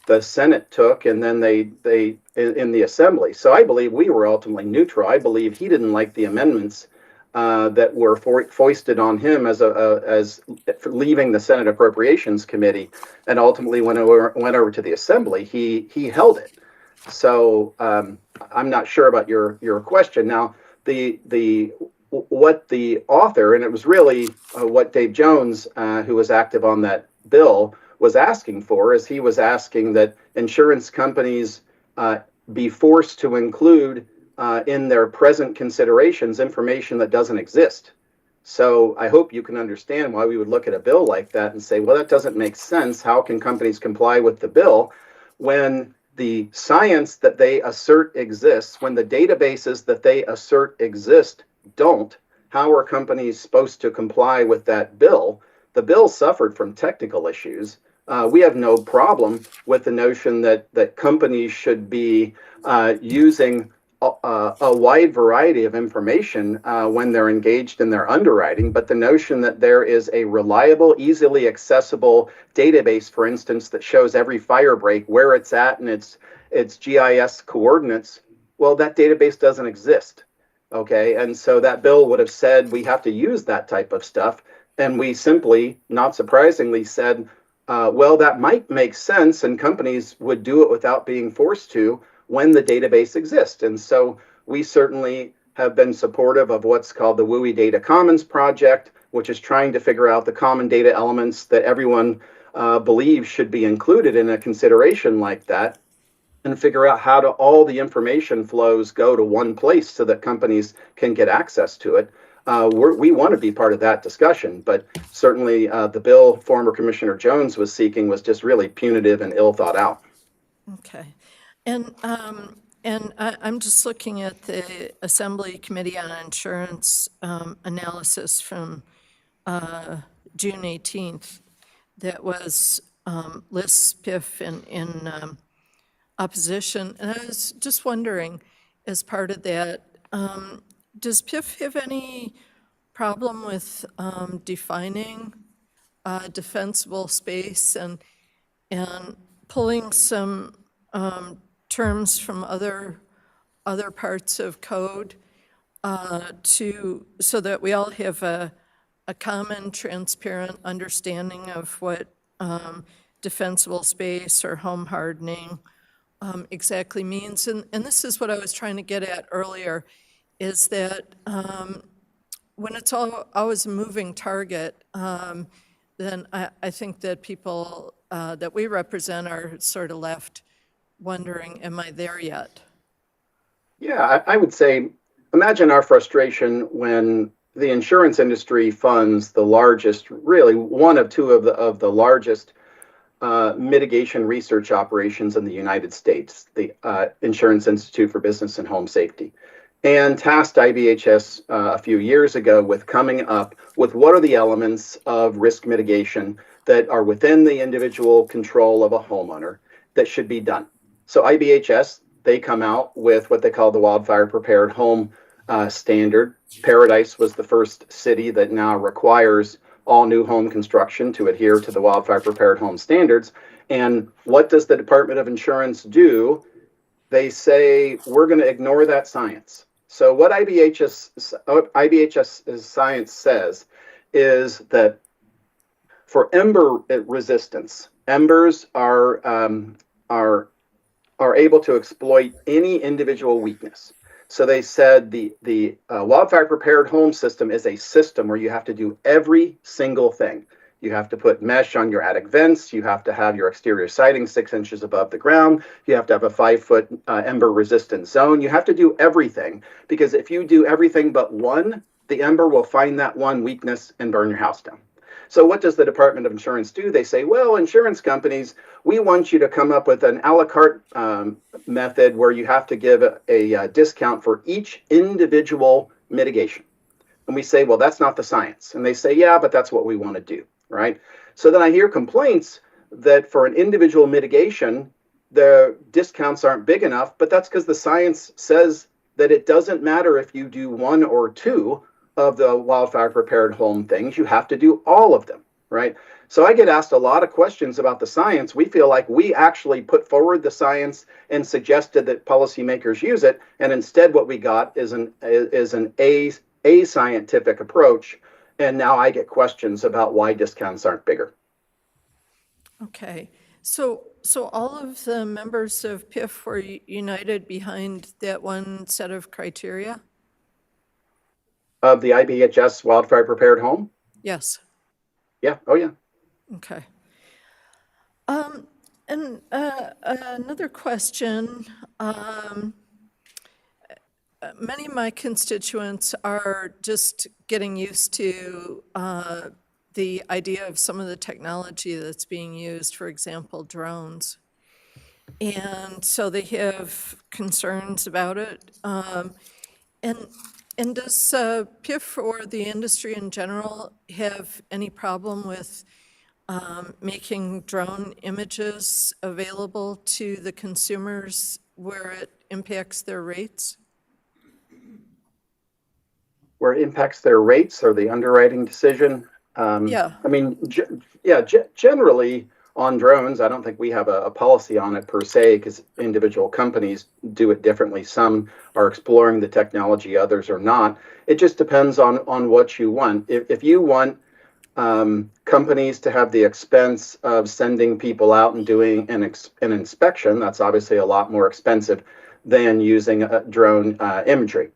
the Senate took, and then they in the Assembly. So I believe we were ultimately neutral. I believe he didn't like the amendments that were foisted on him as for leaving the Senate Appropriations Committee, and ultimately went over to the Assembly. He held it. So I'm not sure about your question. Now, what the author, and it was really what Dave Jones, who was active on that bill, was asking for, is he was asking that insurance companies be forced to include in their present considerations information that doesn't exist. So I hope you can understand why we would look at a bill like that and say, well, that doesn't make sense. How can companies comply with the bill when the science that they assert exists, when the databases that they assert exist don't? How are companies supposed to comply with that bill? The bill suffered from technical issues. We have no problem with the notion that companies should be using a wide variety of information when they're engaged in their underwriting, but the notion that there is a reliable, easily accessible database, for instance, that shows every fire break, where it's at, and its GIS coordinates, well, that database doesn't exist. Okay, and so that bill would have said we have to use that type of stuff, and we simply, not surprisingly, said, well, that might make sense, and companies would do it without being forced to when the database exists. And so we certainly have been supportive of what's called the WUI Data Commons Project, which is trying to figure out the common data elements that everyone believes should be included in a consideration like that, and figure out how to all the information flows go to one place so that companies can get access to it. We want to be part of that discussion, but certainly the bill former Commissioner Jones was seeking was just really punitive and ill thought out. okay. And I'm just looking at the Assembly Committee on Insurance analysis from June 18th that was lists PIF in opposition. And I was just wondering, as part of that, does PIF have any problem with defining defensible space and pulling some terms from other parts of code so that we all have a common, transparent understanding of what defensible space or home hardening exactly means? And this is what I was trying to get at earlier, is that when it's always a moving target, then I think that people that we represent are sort of left wondering, am I there yet? Yeah, I would say, imagine our frustration when the insurance industry funds the largest, really one of two of the largest mitigation research operations in the United States, the Insurance Institute for Business and Home Safety, and tasked IBHS a few years ago with coming up with what are the elements of risk mitigation that are within the individual control of a homeowner that should be done. So IBHS, they come out with what they call the Wildfire Prepared Home Standard. Paradise was the first city that now requires all new home construction to adhere to the Wildfire Prepared Home Standards. And what does the Department of Insurance do? They say, we're going to ignore that science. So what IBHS science says is that for ember resistance, embers are able to exploit any individual weakness. So they said the wildfire prepared home system is a system where you have to do every single thing. You have to put mesh on your attic vents. You have to have your exterior siding 6 inches above the ground. You have to have a 5-foot ember resistant zone. You have to do everything, because if you do everything but one, the ember will find that one weakness and burn your house down. So what does the Department of Insurance do? They say, well, insurance companies, we want you to come up with an a la carte method where you have to give a discount for each individual mitigation. And we say, well, that's not the science. And they say, yeah, but that's what we want to do, right? So then I hear complaints that for an individual mitigation, the discounts aren't big enough, but that's because the science says that it doesn't matter if you do one or two. of the wildfire prepared home things. You have to do all of them, right? So I get asked a lot of questions about the science. We feel like we actually put forward the science and suggested that policymakers use it, and instead what we got is an scientific approach. And now I get questions about why discounts aren't bigger. Okay, so all of the members of PIF were united behind that one set of criteria? Of the IBHS wildfire prepared home? Yes. Yeah, oh yeah. Okay. And another question. Many of my constituents are just getting used to the idea of some of the technology that's being used, for example, drones. And so they have concerns about it. And does PIF or the industry in general have any problem with making drone images available to the consumers where it impacts their rates? Where it impacts their rates or the underwriting decision? Yeah. I mean, generally on drones, I don't think we have a policy on it per se, because individual companies do it differently. Some are exploring the technology, others are not. It just depends on what you want. If you want companies to have the expense of sending people out and doing an inspection, that's obviously a lot more expensive than using a drone imagery.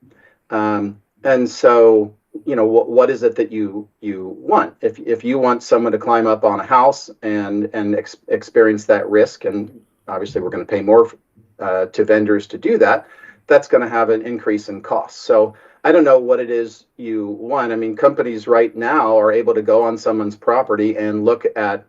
And so, you know, what is it that you want? If you want someone to climb up on a house and experience that risk, and obviously we're going to pay more to vendors to do that, that's going to have an increase in costs. So I don't know what it is you want. I mean, companies right now are able to go on someone's property and look at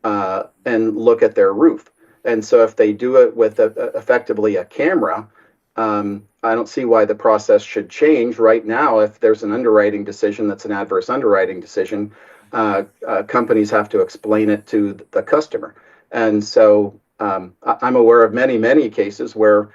their roof. And so if they do it with effectively a camera, I don't see why the process should change. Right now, if there's an underwriting decision that's an adverse underwriting decision, companies have to explain it to the customer. And so I'm aware of many cases where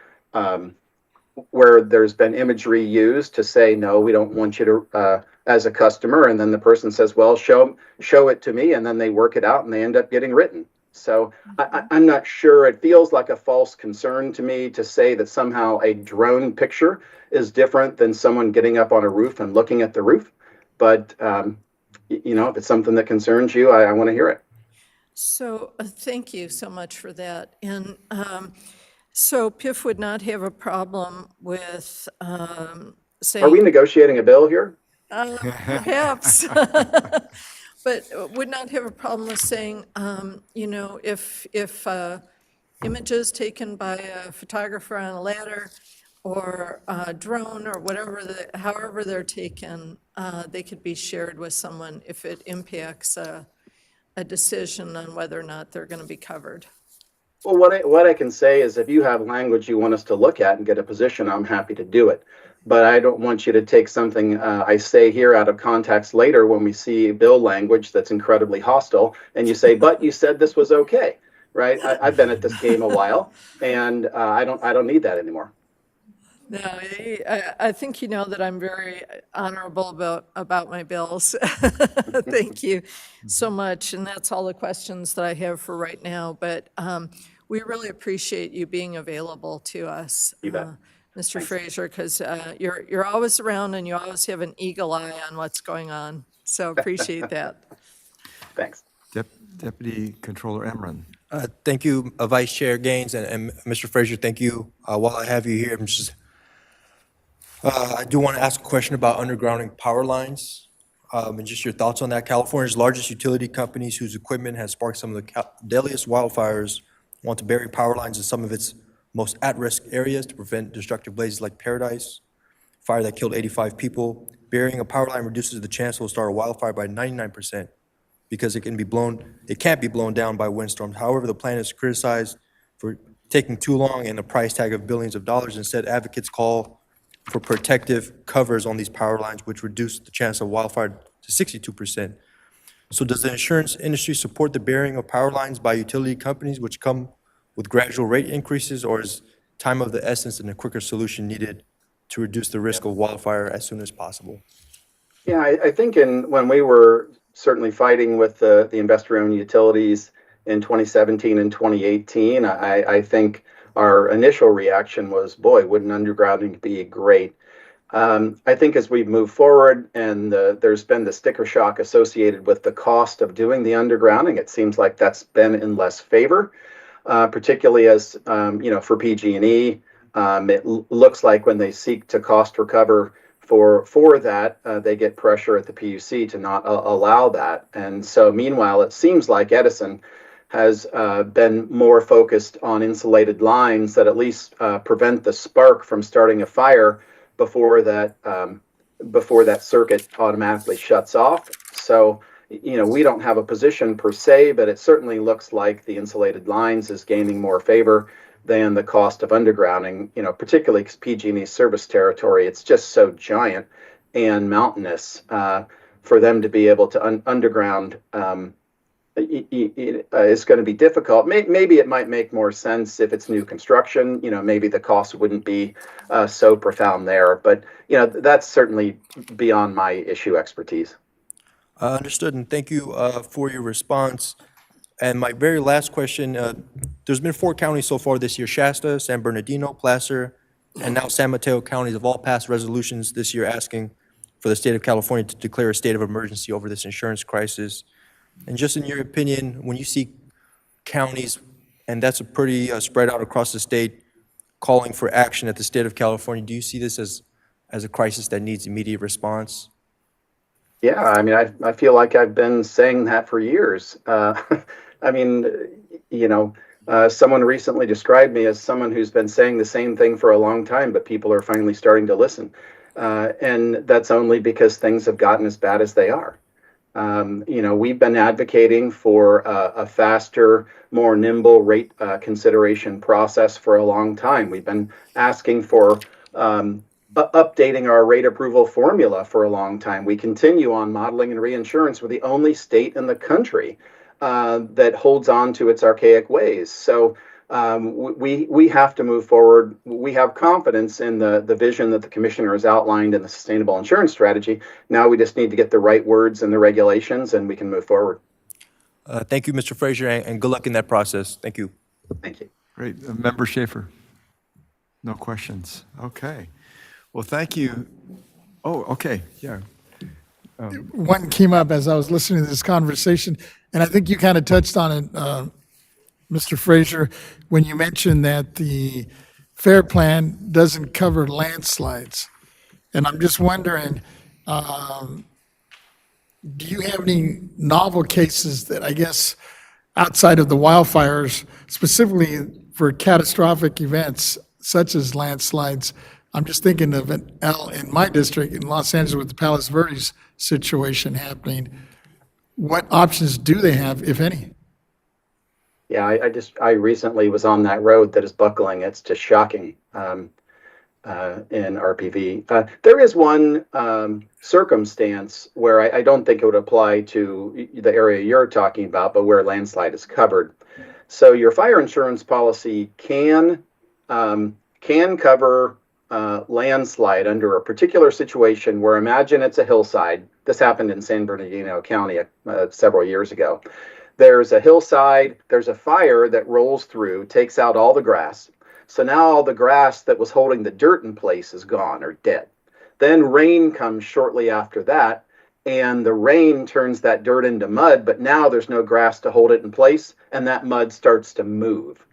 there's been imagery used to say, no, we don't want you to, as a customer, and then the person says, well, show it to me, and then they work it out and they end up getting written. So I'm not sure. It feels like a false concern to me to say that somehow a drone picture is different than someone getting up on a roof and looking at the roof. But, you know, if it's something that concerns you, I want to hear it. So thank you so much for that. And so PIF would not have a problem with saying... Are we negotiating a bill here? Perhaps. But would not have a problem with saying, you know, if images taken by a photographer on a ladder or a drone or whatever, however they're taken, they could be shared with someone if it impacts a decision on whether or not they're going to be covered. Well, what I can say is if you have language you want us to look at and get a position, I'm happy to do it. But I don't want you to take something I say here out of context later when we see bill language that's incredibly hostile, and you say, but you said this was okay, right? I've been at this game a while, and I don't need that anymore. No, I think you know that I'm very honorable about my bills. Thank you so much, and that's all the questions that I have for right now. But we really appreciate you being available to us, Mr. Fraser, because you're always around and you always have an eagle eye on what's going on. So appreciate that. Thanks. Deputy Controller Emron. Thank you, Vice Chair Gaines, and Mr. Fraser, thank you. While I have you here, I do want to ask a question about undergrounding power lines, and just your thoughts on that. California's largest utility companies whose equipment has sparked some of the deadliest wildfires want to bury power lines in some of its most at-risk areas to prevent destructive blazes like Paradise, fire that killed 85 people. Burying a power line reduces the chance it will start a wildfire by 99% because it can't be blown down by windstorms. However, the plan is criticized for taking too long and a price tag of billions of dollars. Instead, advocates call for protective covers on these power lines, which reduce the chance of wildfire to 62%. So does the insurance industry support the burying of power lines by utility companies, which come with gradual rate increases, or is time of the essence and a quicker solution needed to reduce the risk of wildfire as soon as possible? Yeah, I think when we were certainly fighting with the investor-owned utilities in 2017 and 2018, I think our initial reaction was, boy, wouldn't undergrounding be great? I think as we've moved forward and there's been the sticker shock associated with the cost of doing the undergrounding, it seems like that's been in less favor, particularly as, for PG&E. Looks like when they seek to cost recover for that, they get pressure at the PUC to not allow that. And so meanwhile, it seems like Edison has been more focused on insulated lines that at least prevent the spark from starting a fire before that circuit automatically shuts off. So, we don't have a position per se, but it certainly looks like the insulated lines is gaining more favor than the cost of undergrounding, particularly because PG&E's service territory, it's just so giant and mountainous for them to be able to underground is going to be difficult. Maybe it might make more sense if it's new construction. Maybe the cost wouldn't be so profound there. But that's certainly beyond my issue expertise. Understood, and thank you for your response. And my very last question, there's been 4 counties so far this year: Shasta, San Bernardino, Placer, and now San Mateo counties have all passed resolutions this year asking for the state of California to declare a state of emergency over this insurance crisis. And just in your opinion, when you see counties, and that's a pretty spread out across the state, calling for action at the state of California, do you see this as a crisis that needs immediate response? Yeah, I mean, I feel like I've been saying that for years. Someone recently described me as someone who's been saying the same thing for a long time, but people are finally starting to listen. And that's only because things have gotten as bad as they are. We've been advocating for a faster, more nimble rate consideration process for a long time. We've been asking for updating our rate approval formula for a long time. We continue on modeling and reinsurance. We're the only state in the country that holds on to its archaic ways. So we have to move forward. We have confidence in the vision that the commissioner has outlined in the sustainable insurance strategy. Now we just need to get the right words and the regulations, and we can move forward. Thank you, Mr. Frazier, and good luck in that process. Thank you. Thank you. Great. Member Schaefer? No questions. Okay. Well, thank you. Oh, okay. Yeah. One came up as I was listening to this conversation, and I think you kind of touched on it, Mr. Frazier, when you mentioned that the FAIR Plan doesn't cover landslides. And I'm just wondering, do you have any novel cases that, I guess, outside of the wildfires, specifically for catastrophic events such as landslides? I'm just thinking of in my district in Los Angeles with the Palos Verdes situation happening. What options do they have, if any? Yeah, I recently was on that road that is buckling. It's just shocking in RPV. There is one circumstance where I don't think it would apply to the area you're talking about, but where landslide is covered. So your fire insurance policy can cover landslide under a particular situation where, imagine it's a hillside. This happened in San Bernardino County several years ago. There's a hillside, there's a fire that rolls through, takes out all the grass. So now all the grass that was holding the dirt in place is gone or dead. Then rain comes shortly after that, and the rain turns that dirt into mud, but now there's no grass to hold it in place, and that mud starts to move.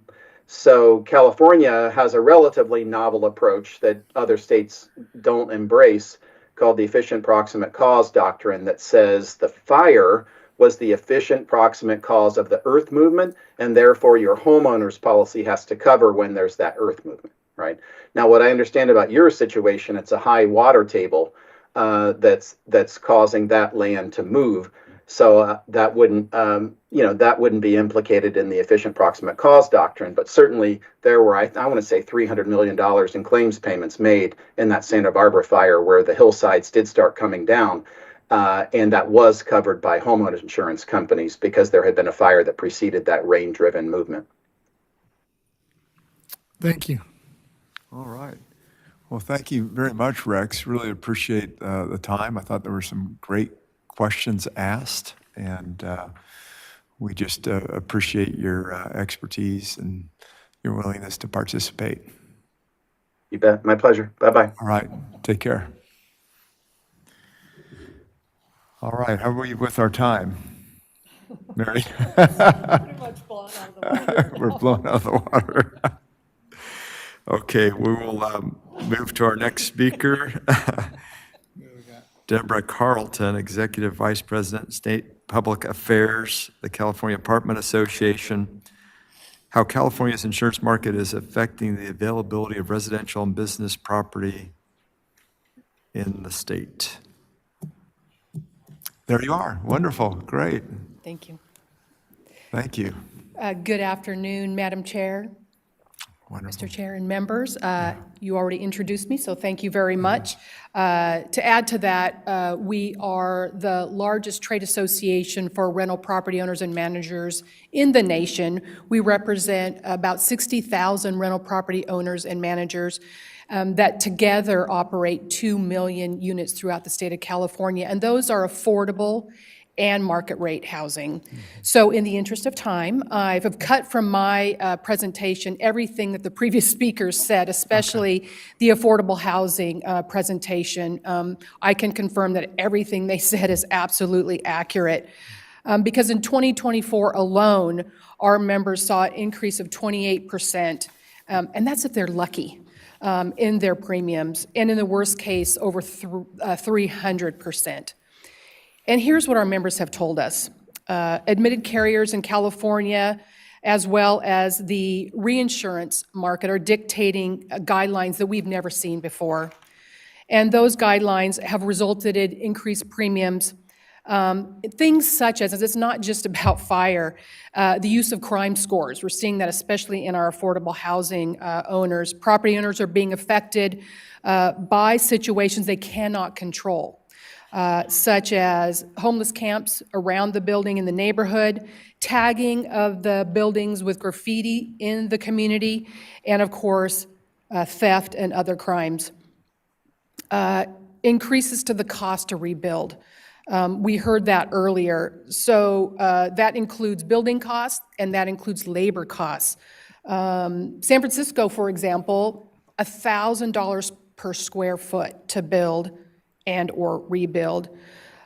So California has a relatively novel approach that other states don't embrace, called the efficient proximate cause doctrine, that says the fire was the efficient proximate cause of the earth movement, and therefore your homeowner's policy has to cover when there's that earth movement, right? Now, what I understand about your situation, it's a high water table that's causing that land to move. So that wouldn't be implicated in the efficient proximate cause doctrine. But certainly there were, I want to say, $300 million in claims payments made in that Santa Barbara fire, where the hillsides did start coming down. And that was covered by homeowners insurance companies because there had been a fire that preceded that rain-driven movement. Thank you. All right. Well, thank you very much, Rex. Really appreciate the time. I thought there were some great questions asked, and we just appreciate your expertise and your willingness to participate. You bet. My pleasure. Bye-bye. All right. Take care. All right. How are we with our time? Mary? Pretty much blown out of the water. We're blown out of the water. Okay, we will move to our next speaker. Deborah Carlton, Executive Vice President, State Public Affairs, the California Apartment Association. How California's insurance market is affecting the availability of residential and business property in the state. There you are. Wonderful. Great. Thank you. Thank you. Good afternoon, Madam Chair, Wonderful. Mr. Chair, and members. You already introduced me, so thank you very much. To add to that, we are the largest trade association for rental property owners and managers in the nation. We represent about 60,000 rental property owners and managers that together operate 2 million units throughout the state of California, and those are affordable and market rate housing. So in the interest of time, I've cut from my presentation everything that the previous speakers said, especially the affordable housing presentation. I can confirm that everything they said is absolutely accurate. Because in 2024 alone, our members saw an increase of 28%, and that's if they're lucky, in their premiums, and in the worst case, over 300%. And here's what our members have told us. Admitted carriers in California, as well as the reinsurance market, are dictating guidelines that we've never seen before. And those guidelines have resulted in increased premiums. Things such as, it's not just about fire, the use of crime scores. We're seeing that especially in our affordable housing owners. Property owners are being affected by situations they cannot control. Such as homeless camps around the building in the neighborhood, tagging of the buildings with graffiti in the community, and of course, theft and other crimes. Increases to the cost to rebuild. We heard that earlier. So that includes building costs and that includes labor costs. San Francisco, for example, $1,000 per square foot to build and or rebuild.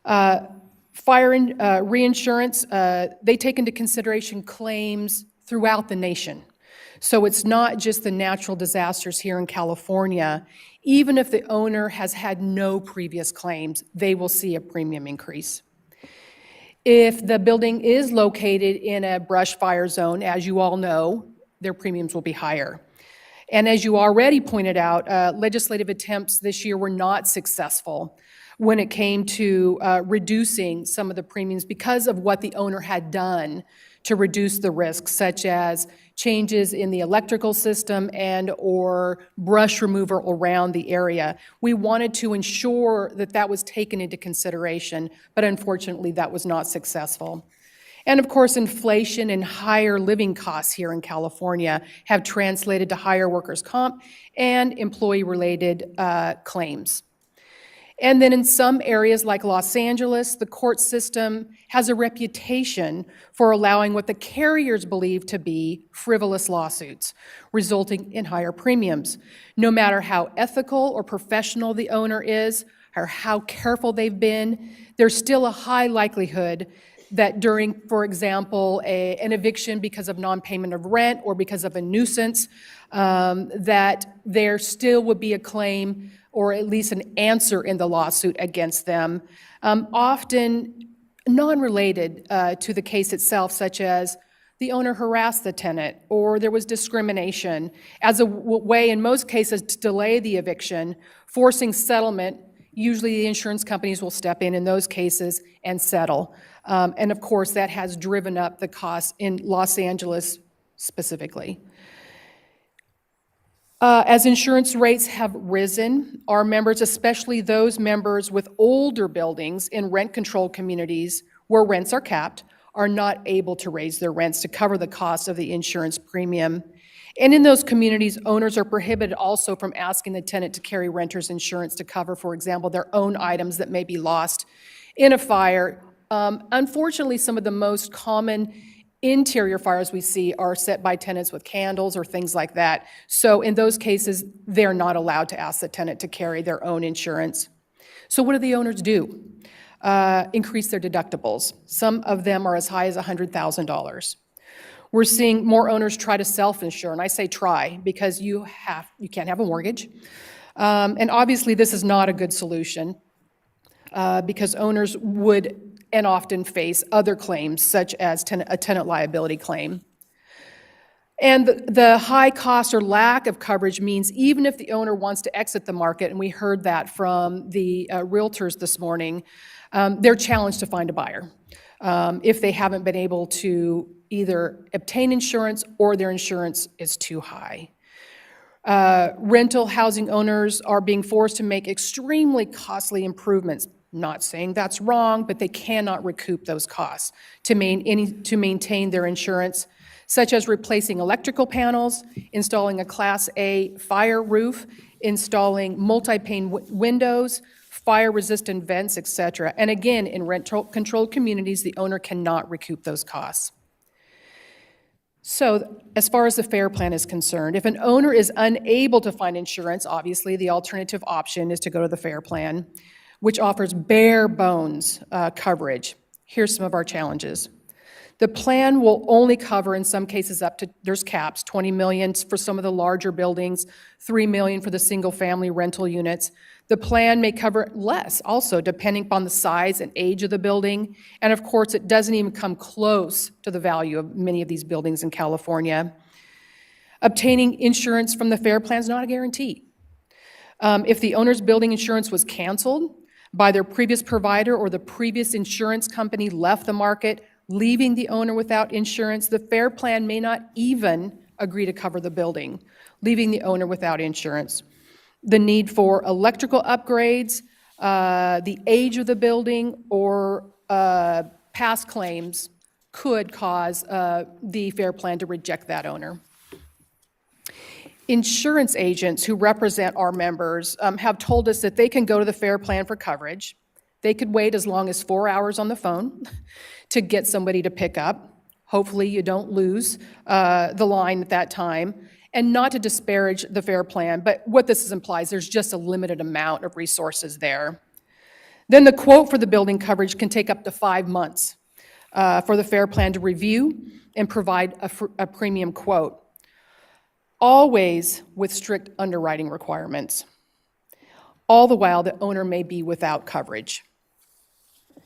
Fire and reinsurance, they take into consideration claims throughout the nation. So it's not just the natural disasters here in California. Even if the owner has had no previous claims, they will see a premium increase. If the building is located in a brush fire zone, as you all know, their premiums will be higher. And as you already pointed out, legislative attempts this year were not successful when it came to reducing some of the premiums because of what the owner had done to reduce the risks, such as changes in the electrical system and or brush removal around the area. We wanted to ensure that that was taken into consideration, but unfortunately that was not successful. And of course, inflation and higher living costs here in California have translated to higher workers' comp and employee-related claims. And then in some areas like Los Angeles, the court system has a reputation for allowing what the carriers believe to be frivolous lawsuits, resulting in higher premiums. No matter how ethical or professional the owner is, or how careful they've been, there's still a high likelihood that during, for example, an eviction because of non-payment of rent or because of a nuisance, that there still would be a claim or at least an answer in the lawsuit against them, often non-related to the case itself, such as the owner harassed the tenant or there was discrimination, as a way in most cases to delay the eviction, forcing settlement. Usually the insurance companies will step in those cases and settle. And of course, that has driven up the costs in Los Angeles specifically. As insurance rates have risen, our members, especially those members with older buildings in rent-controlled communities where rents are capped, are not able to raise their rents to cover the cost of the insurance premium. And in those communities, owners are prohibited also from asking the tenant to carry renter's insurance to cover, for example, their own items that may be lost in a fire. Unfortunately, some of the most common interior fires we see are set by tenants with candles or things like that. So in those cases, they're not allowed to ask the tenant to carry their own insurance. So what do the owners do? Increase their deductibles. Some of them are as high as $100,000. We're seeing more owners try to self-insure, and I say try because you can't have a mortgage. And obviously, this is not a good solution because owners would and often face other claims, such as a tenant liability claim. And the high cost or lack of coverage means even if the owner wants to exit the market, and we heard that from the realtors this morning, they're challenged to find a buyer if they haven't been able to either obtain insurance or their insurance is too high. Rental housing owners are being forced to make extremely costly improvements. Not saying that's wrong, but they cannot recoup those costs to maintain their insurance, such as replacing electrical panels, installing a Class A fire roof, installing multi-pane windows, fire-resistant vents, etc. And again, in rent-controlled communities, the owner cannot recoup those costs. So as far as the FAIR plan is concerned, if an owner is unable to find insurance, obviously the alternative option is to go to the FAIR plan, which offers bare bones coverage. Here's some of our challenges. The plan will only cover, in some cases, up to, there's caps, $20 million for some of the larger buildings, $3 million for the single-family rental units. The plan may cover less also, depending upon the size and age of the building. And of course, it doesn't even come close to the value of many of these buildings in California. Obtaining insurance from the FAIR plan is not a guarantee. If the owner's building insurance was canceled by their previous provider or the previous insurance company left the market, leaving the owner without insurance, the FAIR plan may not even agree to cover the building, leaving the owner without insurance. The need for electrical upgrades, the age of the building, or past claims could cause the FAIR plan to reject that owner. Insurance agents who represent our members have told us that they can go to the FAIR plan for coverage. They could wait as long as 4 hours on the phone to get somebody to pick up. Hopefully you don't lose the line at that time. And not to disparage the FAIR plan, but what this implies, there's just a limited amount of resources there. Then the quote for the building coverage can take up to 5 months for the FAIR plan to review and provide a premium quote, always with strict underwriting requirements. All the while, the owner may be without coverage.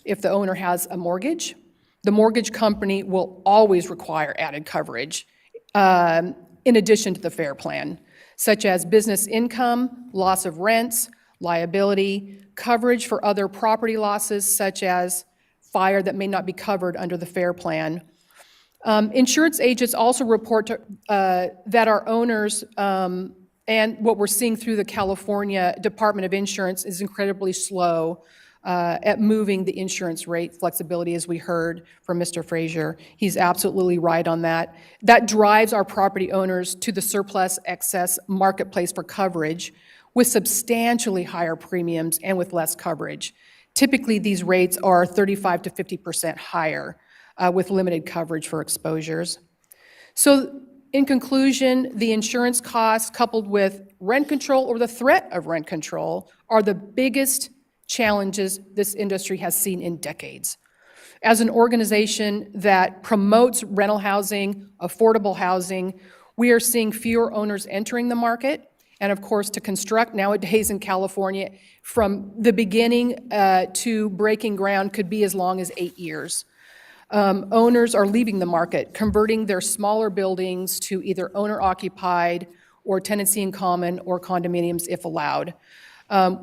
If the owner has a mortgage, the mortgage company will always require added coverage in addition to the FAIR plan, such as business income, loss of rents, liability, coverage for other property losses, such as fire that may not be covered under the FAIR plan. Insurance agents also report that our owners, and what we're seeing through the California Department of Insurance, is incredibly slow at moving the insurance rate flexibility, as we heard from Mr. Frazier. He's absolutely right on that. That drives our property owners to the surplus excess marketplace for coverage with substantially higher premiums and with less coverage. Typically, these rates are 35 to 50% higher with limited coverage for exposures. So in conclusion, the insurance costs coupled with rent control or the threat of rent control are the biggest challenges this industry has seen in decades. As an organization that promotes rental housing, affordable housing, we are seeing fewer owners entering the market. And of course, to construct nowadays in California, from the beginning to breaking ground could be as long as 8 years. Owners are leaving the market, converting their smaller buildings to either owner-occupied or tenancy in common or condominiums if allowed.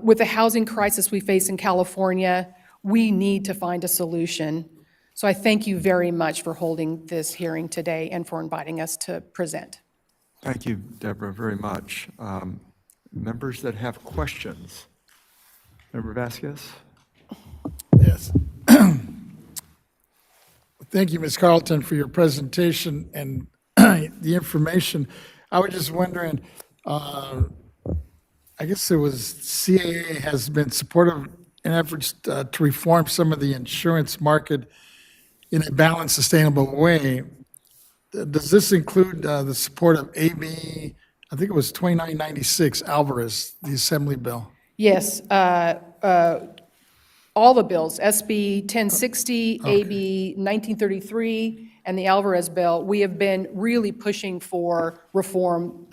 With the housing crisis we face in California, we need to find a solution. So I thank you very much for holding this hearing today and for inviting us to present. Thank you, Deborah, very much. Members that have questions? Member Vasquez? Yes. Thank you, Ms. Carlton, for your presentation and the information. I was just wondering, I guess it was CAA has been supportive in efforts to reform some of the insurance market in a balanced, sustainable way. Does this include the support of AB, I think it was 2996 Alvarez, the Assembly bill? Yes, all the bills, SB 1060, AB 1933, and the Alvarez bill, we have been really pushing for reform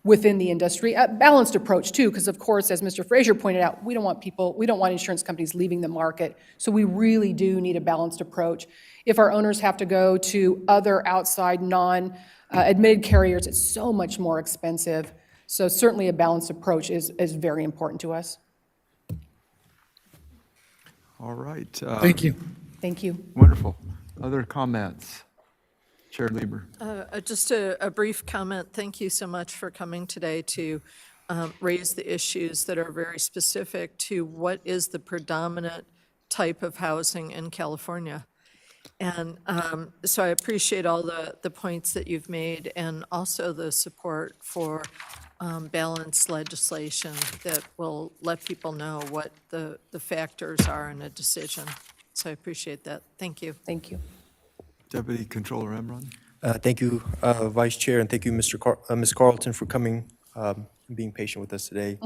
within the industry. A balanced approach too, because of course, as Mr. Frazier pointed out, we don't want insurance companies leaving the market. So we really do need a balanced approach. If our owners have to go to other outside non-admitted carriers, it's so much more expensive. So certainly a balanced approach is very important to us. All right. Thank you. Thank you. Wonderful. Other comments? Chair Lieber. Just a brief comment. Thank you so much for coming today to raise the issues that are very specific to what is the predominant type of housing in California. And so I appreciate all the points that you've made and also the support for balanced legislation that will let people know what the factors are in a decision. So I appreciate that. Thank you. Thank you. Deputy Controller Emron. Thank you, Vice Chair, and thank you, Ms. Carlton, for coming and being patient with us today.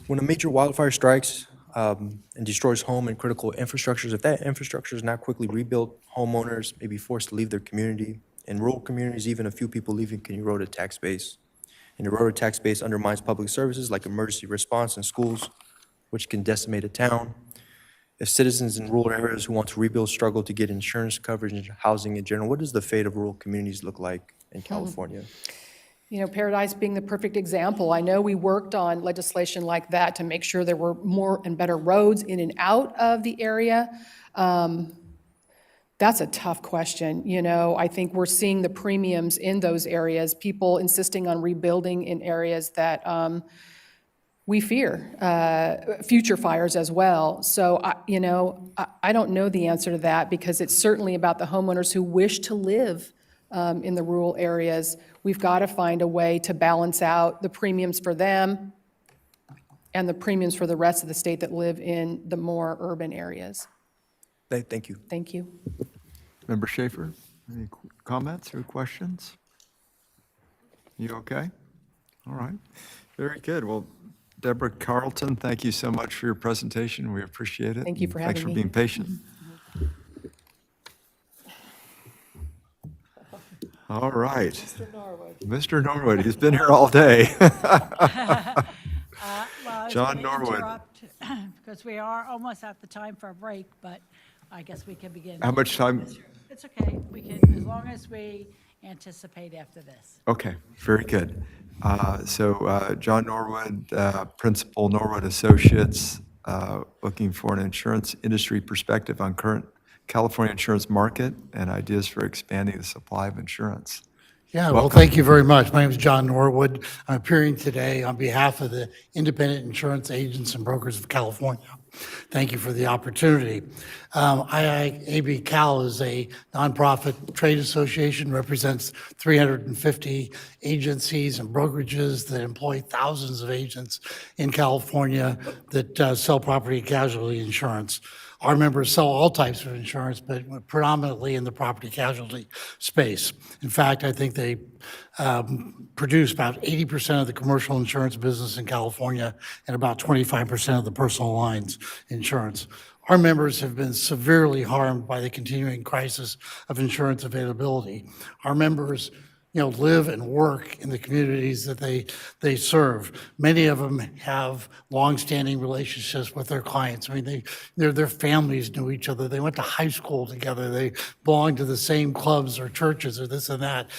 When a major wildfire strikes and destroys home and critical infrastructures, if that infrastructure is not quickly rebuilt, homeowners may be forced to leave their community. In rural communities, even a few people leaving can erode a tax base. And eroded tax base undermines public services like emergency response and schools, which can decimate a town. If citizens in rural areas who want to rebuild struggle to get insurance coverage and housing in general, what does the fate of rural communities look like in California? You know, Paradise being the perfect example. I know we worked on legislation like that to make sure there were more and better roads in and out of the area. That's a tough question. You know, I think we're seeing the premiums in those areas, people insisting on rebuilding in areas that we fear, future fires as well. So, I don't know the answer to that because it's certainly about the homeowners who wish to live in the rural areas. We've got to find a way to balance out the premiums for them and the premiums for the rest of the state that live in the more urban areas. Thank you. Thank you. Member Schaefer, any comments or questions? You okay? All right. Very good. Well, Deborah Carlton, thank you so much for your presentation. We appreciate it. Thank you for having me. Thanks for being patient. All right. Mr. Norwood, he's been here all day. John Norwood. Because we are almost at the time for a break, but I guess we can begin. How much time? It's okay. We can, as long as we anticipate after this. Okay, very good. So John Norwood, Principal Norwood Associates, looking for an insurance industry perspective on current California insurance market and ideas for expanding the supply of insurance. Yeah, well, thank you very much. My name is John Norwood. I'm appearing today on behalf of the Independent Insurance Agents and Brokers of California. Thank you for the opportunity. IIAB Cal is a nonprofit trade association, represents 350 agencies and brokerages that employ thousands of agents in California that sell property and casualty insurance. Our members sell all types of insurance, but predominantly in the property casualty space. In fact, I think they produce about 80% of the commercial insurance business in California and about 25% of the personal lines insurance. Our members have been severely harmed by the continuing crisis of insurance availability. Our members live and work in the communities that they serve. Many of them have longstanding relationships with their clients. I mean, their families knew each other. They went to high school together. They belonged to the same clubs or churches or this and that.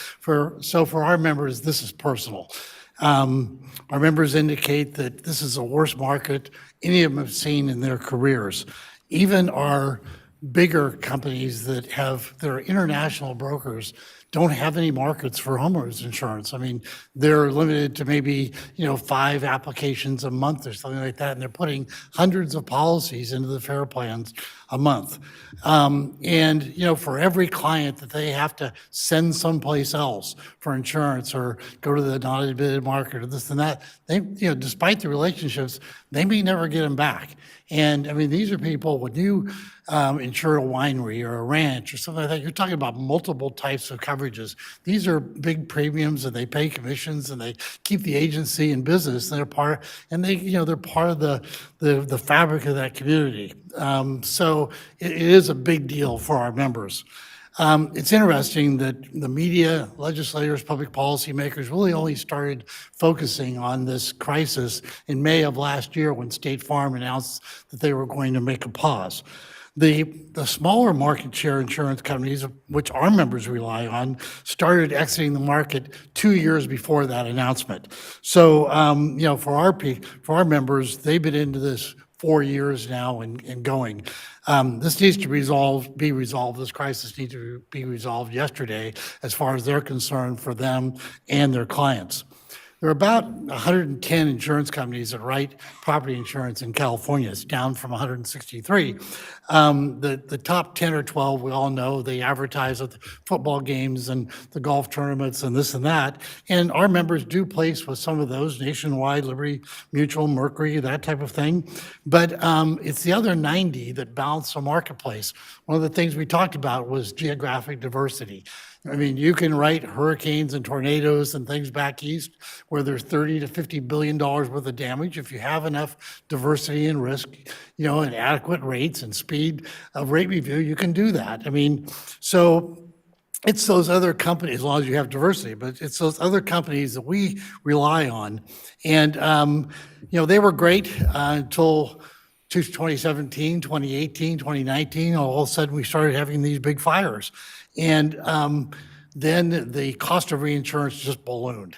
So for our members, this is personal. Our members indicate that this is the worst market any of them have seen in their careers. Even our bigger companies that are international brokers don't have any markets for homeowners insurance. I mean, they're limited to maybe, 5 applications a month or something like that, and they're putting hundreds of policies into the FAIR plans a month. And for every client that they have to send someplace else for insurance or go to the non-admitted market or this and that, they, despite the relationships, they may never get them back. And I mean, these are people, when you insure a winery or a ranch or something like that, you're talking about multiple types of coverages. These are big premiums, and they pay commissions, and they keep the agency in business. And they're part of the fabric of that community. So it is a big deal for our members. It's interesting that the media, legislators, public policy makers really only started focusing on this crisis in May of last year when State Farm announced that they were going to make a pause. The smaller market share insurance companies, which our members rely on, started exiting the market 2 years before that announcement. So, for our members, they've been into this 4 years now and going. This needs to be resolved. This crisis needs to be resolved yesterday as far as they're concerned for them and their clients. There are about 110 insurance companies that write property insurance in California. It's down from 163. The top 10 or 12, we all know, they advertise at the football games and the golf tournaments and this and that. And our members do place with some of those, Nationwide, Liberty Mutual, Mercury, that type of thing. But it's the other 90 that balance the marketplace. One of the things we talked about was geographic diversity. I mean, you can write hurricanes and tornadoes and things back east where there's $30 to $50 billion worth of damage. If you have enough diversity and risk, and adequate rates and speed of rate review, you can do that. I mean, so it's those other companies, as long as you have diversity, but it's those other companies that we rely on. And, they were great until 2017, 2018, 2019. All of a sudden, we started having these big fires. And then the cost of reinsurance just ballooned.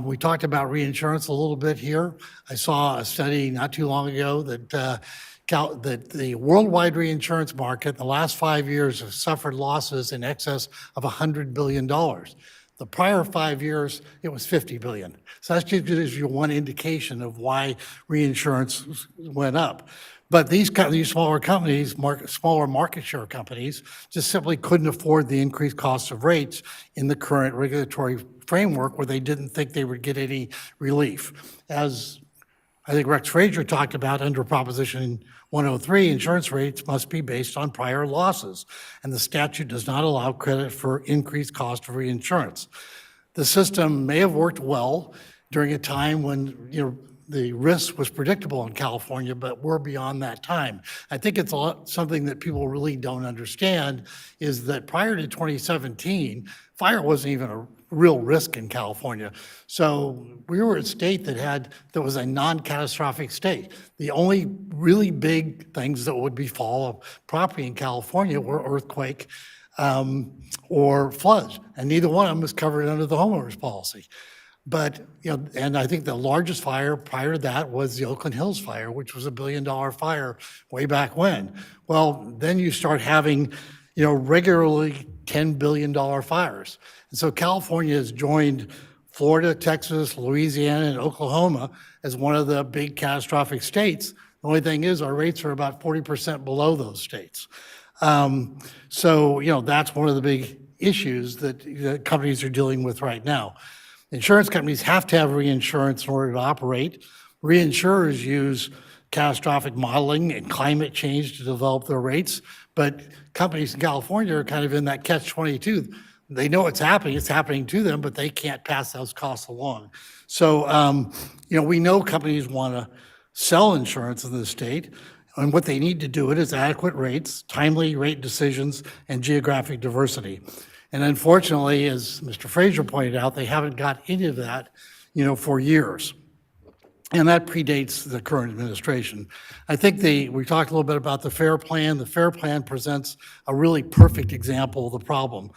We talked about reinsurance a little bit here. I saw a study not too long ago that that the worldwide reinsurance market in the last 5 years has suffered losses in excess of $100 billion. The prior 5 years, it was $50 billion. So that just gives you one indication of why reinsurance went up. But these smaller companies, smaller market share companies, just simply couldn't afford the increased cost of rates in the current regulatory framework where they didn't think they would get any relief. As I think Rex Frazier talked about under Proposition 103, insurance rates must be based on prior losses, and the statute does not allow credit for increased cost of reinsurance. The system may have worked well during a time when, the risk was predictable in California, but we're beyond that time. I think it's something that people really don't understand is that prior to 2017, fire wasn't even a real risk in California. So we were a state that was a non-catastrophic state. The only really big things that would befall a property in California were earthquake or floods, and neither one of them was covered under the homeowners policy. But, and I think the largest fire prior to that was the Oakland Hills fire, which was $1 billion fire way back when. Well, then you start having, regularly $10 billion fires. And so California has joined Florida, Texas, Louisiana, and Oklahoma as one of the big catastrophic states. The only thing is our rates are about 40% below those states. So, that's one of the big issues that companies are dealing with right now. Insurance companies have to have reinsurance in order to operate. Reinsurers use catastrophic modeling and climate change to develop their rates, but companies in California are kind of in that catch-22. They know it's happening to them, but they can't pass those costs along. So, we know companies want to sell insurance in the state, and what they need to do it is adequate rates, timely rate decisions, and geographic diversity. And unfortunately, as Mr. Frazier pointed out, they haven't got any of that, for years. And that predates the current administration. I think we talked a little bit about the FAIR Plan. The FAIR Plan presents a really perfect example of the problem.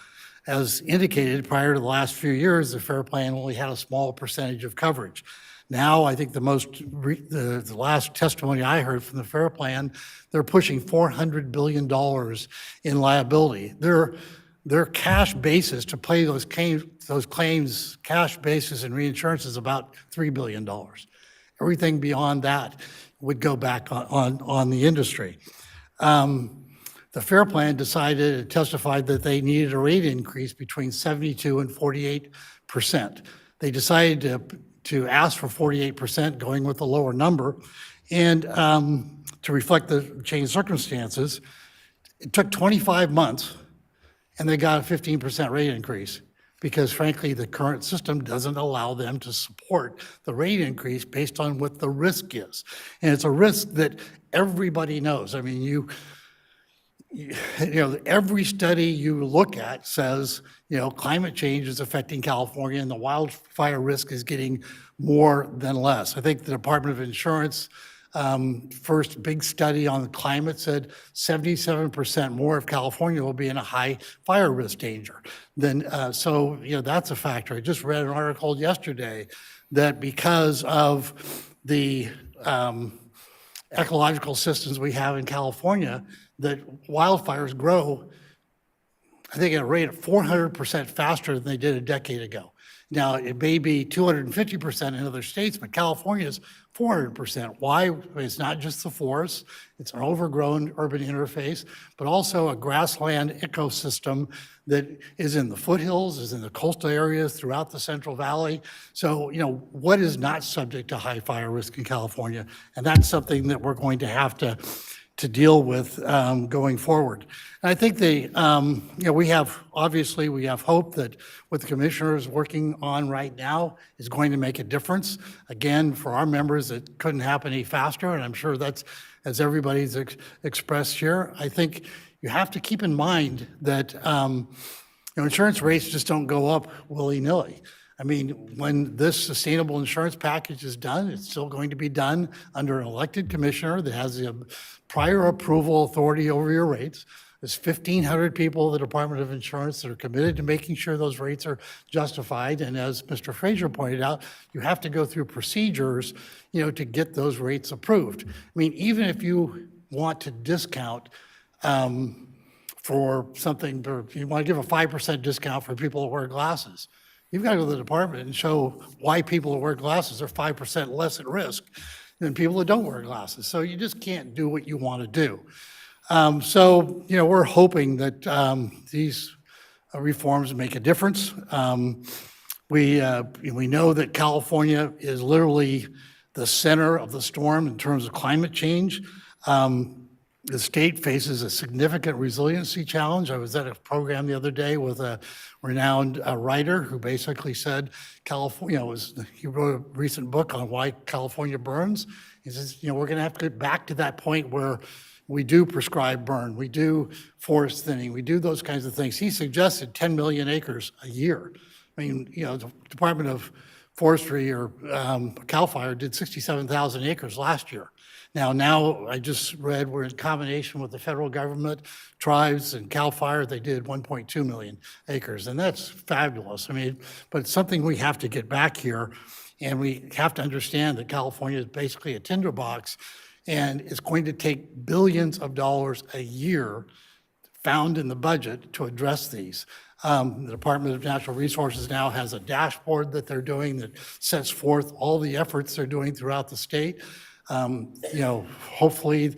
As indicated, prior to the last few years, the FAIR Plan only had a small percentage of coverage. Now, I think the last testimony I heard from the FAIR Plan, they're pushing $400 billion in liability. their cash basis to pay those claims, cash basis and reinsurance is about $3 billion. Everything beyond that would go back on the industry. The FAIR Plan decided and testified that they needed a rate increase between 72 and 48%. They decided to ask for 48%, going with a lower number, and to reflect the changed circumstances. It took 25 months, and they got a 15% rate increase because, frankly, the current system doesn't allow them to support the rate increase based on what the risk is. And it's a risk that everybody knows. I mean, you know, every study you look at says, you know, climate change is affecting California and the wildfire risk is getting more than less. I think the Department of Insurance first big study on the climate said 77% more of California will be in a high fire risk danger. So, you know, that's a factor. I just read an article yesterday that because of the ecological systems we have in California, that wildfires grow, I think, at a rate of 400% faster than they did a decade ago. Now, it may be 250% in other states, but California is 400%. Why? It's not just the forest, it's an overgrown urban interface, but also a grassland ecosystem that is in the foothills, is in the coastal areas throughout the Central Valley. So, you know, what is not subject to high fire risk in California? And that's something that we're going to have to deal with going forward. And I think you know, we have hope that what the commissioner is working on right now is going to make a difference. Again, for our members, it couldn't happen any faster, and I'm sure that's, as everybody's expressed here, I think you have to keep in mind that you know, insurance rates just don't go up willy-nilly. I mean, when this sustainable insurance package is done, it's still going to be done under an elected commissioner that has the prior approval authority over your rates. There's 1,500 people at the Department of Insurance that are committed to making sure those rates are justified. And as Mr. Frazier pointed out, you have to go through procedures, you know, to get those rates approved. I mean, even if you want to discount for something, or you want to give a 5% discount for people that wear glasses, you've got to go to the department and show why people who wear glasses are 5% less at risk than people that don't wear glasses. So you just can't do what you want to do. So, you know, we're hoping that these reforms make a difference. We know that California is literally the center of the storm in terms of climate change. The state faces a significant resiliency challenge. I was at a program the other day with a renowned writer who basically said California he wrote a recent book on why California burns. He says, you know, we're going to have to get back to that point where we do prescribe burn, we do forest thinning, we do those kinds of things. He suggested 10 million acres a year. I mean, you know, the Department of Forestry or CAL FIRE did 67,000 acres last year. Now I just read we're in combination with the federal government, tribes, and CAL FIRE, they did 1.2 million acres, and that's fabulous. I mean, but it's something we have to get back here, and we have to understand that California is basically a tinderbox, and it's going to take billions of dollars a year found in the budget to address these. The Department of Natural Resources now has a dashboard that they're doing that sets forth all the efforts they're doing throughout the state. You know, hopefully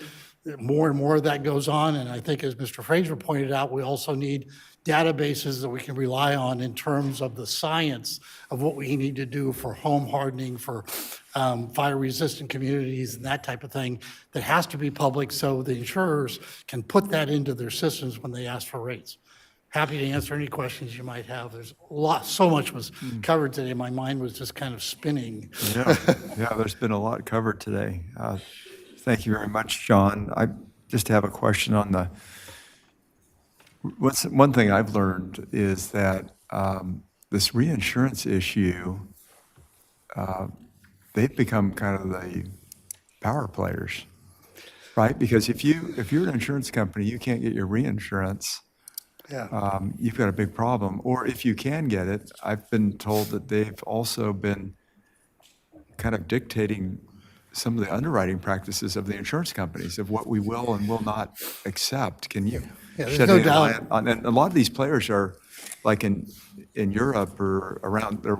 more and more of that goes on. And I think, as Mr. Frazier pointed out, we also need databases that we can rely on in terms of the science of what we need to do for home hardening, for fire-resistant communities and that type of thing that has to be public so the insurers can put that into their systems when they ask for rates. Happy to answer any questions you might have. There's so much was covered today. My mind was just kind of spinning. Yeah, there's been a lot covered today. Thank you very much, John. I just have a question on one thing I've learned is that this reinsurance issue, they've become kind of the power players, right? Because if you're an insurance company, you can't get your reinsurance. Yeah. You've got a big problem. Or if you can get it, I've been told that they've also been kind of dictating some of the underwriting practices of the insurance companies of what we will and will not accept. Can you there's shedding no any doubt. light on, and a lot of these players are, like in Europe or around, the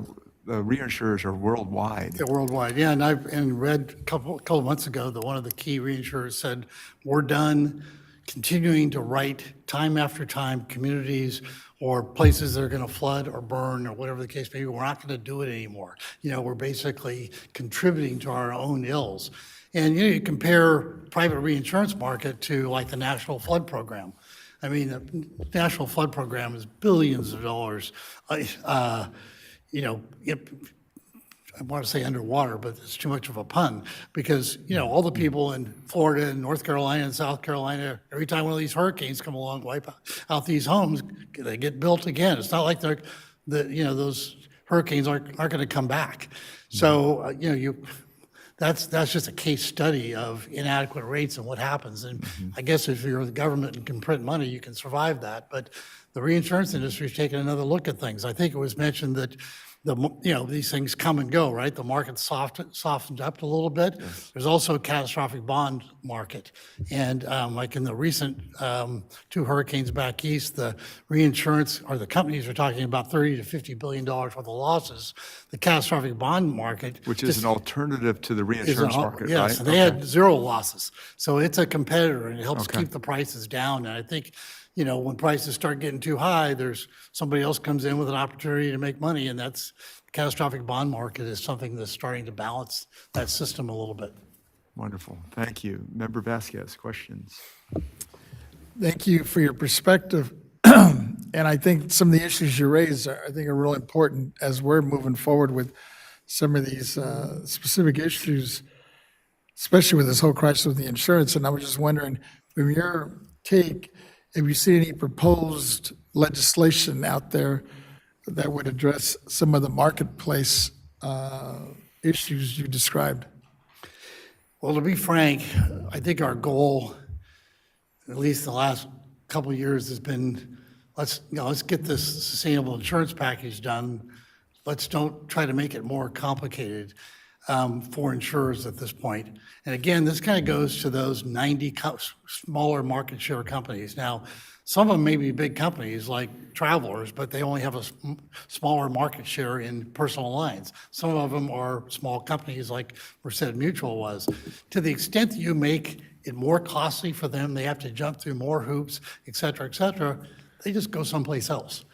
reinsurers are worldwide. They're worldwide, yeah, and I've read a couple of months ago that one of the key reinsurers said, we're done continuing to write time after time communities or places that are going to flood or burn or whatever the case may be. We're not going to do it anymore. We're basically contributing to our own ills. And you compare private reinsurance market to like the National Flood Program. I mean, the National Flood Program is billions of dollars. I want to say underwater, but it's too much of a pun because, all the people in Florida and North Carolina and South Carolina, every time one of these hurricanes come along, wipe out these homes, they get built again. It's not like those hurricanes aren't going to come back. So, that's just a case study of inadequate rates and what happens. And I guess if you're the government and can print money, you can survive that. But the reinsurance industry is taking another look at things. I think it was mentioned that these things come and go, right? The market softened up a little bit. Yes. There's also a catastrophic bond market. And like in the recent 2 hurricanes back east, the reinsurance or the companies are talking about $30 to $50 billion worth of losses. The catastrophic bond market, which is an alternative to the reinsurance market, yes, right? Yes, and they had 0 losses. So it's a competitor and it helps keep the prices down. And I think, when prices start getting too high, there's somebody else comes in with an opportunity to make money, and that's the catastrophic bond market is something that's starting to balance that system a little bit. Wonderful. Thank you. Member Vasquez, questions? Thank you for your perspective. And I think some of the issues you raised are really important as we're moving forward with some of these specific issues, especially with this whole crisis with the insurance. And I was just wondering, from your take, have you seen any proposed legislation out there that would address some of the marketplace issues you described? Well, to be frank, I think our goal, at least the last couple of years, has been let's get this sustainable insurance package done. Let's don't try to make it more complicated for insurers at this point. And again, this kind of goes to those 90 smaller market share companies. Now, some of them may be big companies like Travelers, but they only have a smaller market share in personal lines. Some of them are small companies like Merced Mutual was. To the extent that you make it more costly for them, they have to jump through more hoops, et cetera, they just go someplace else.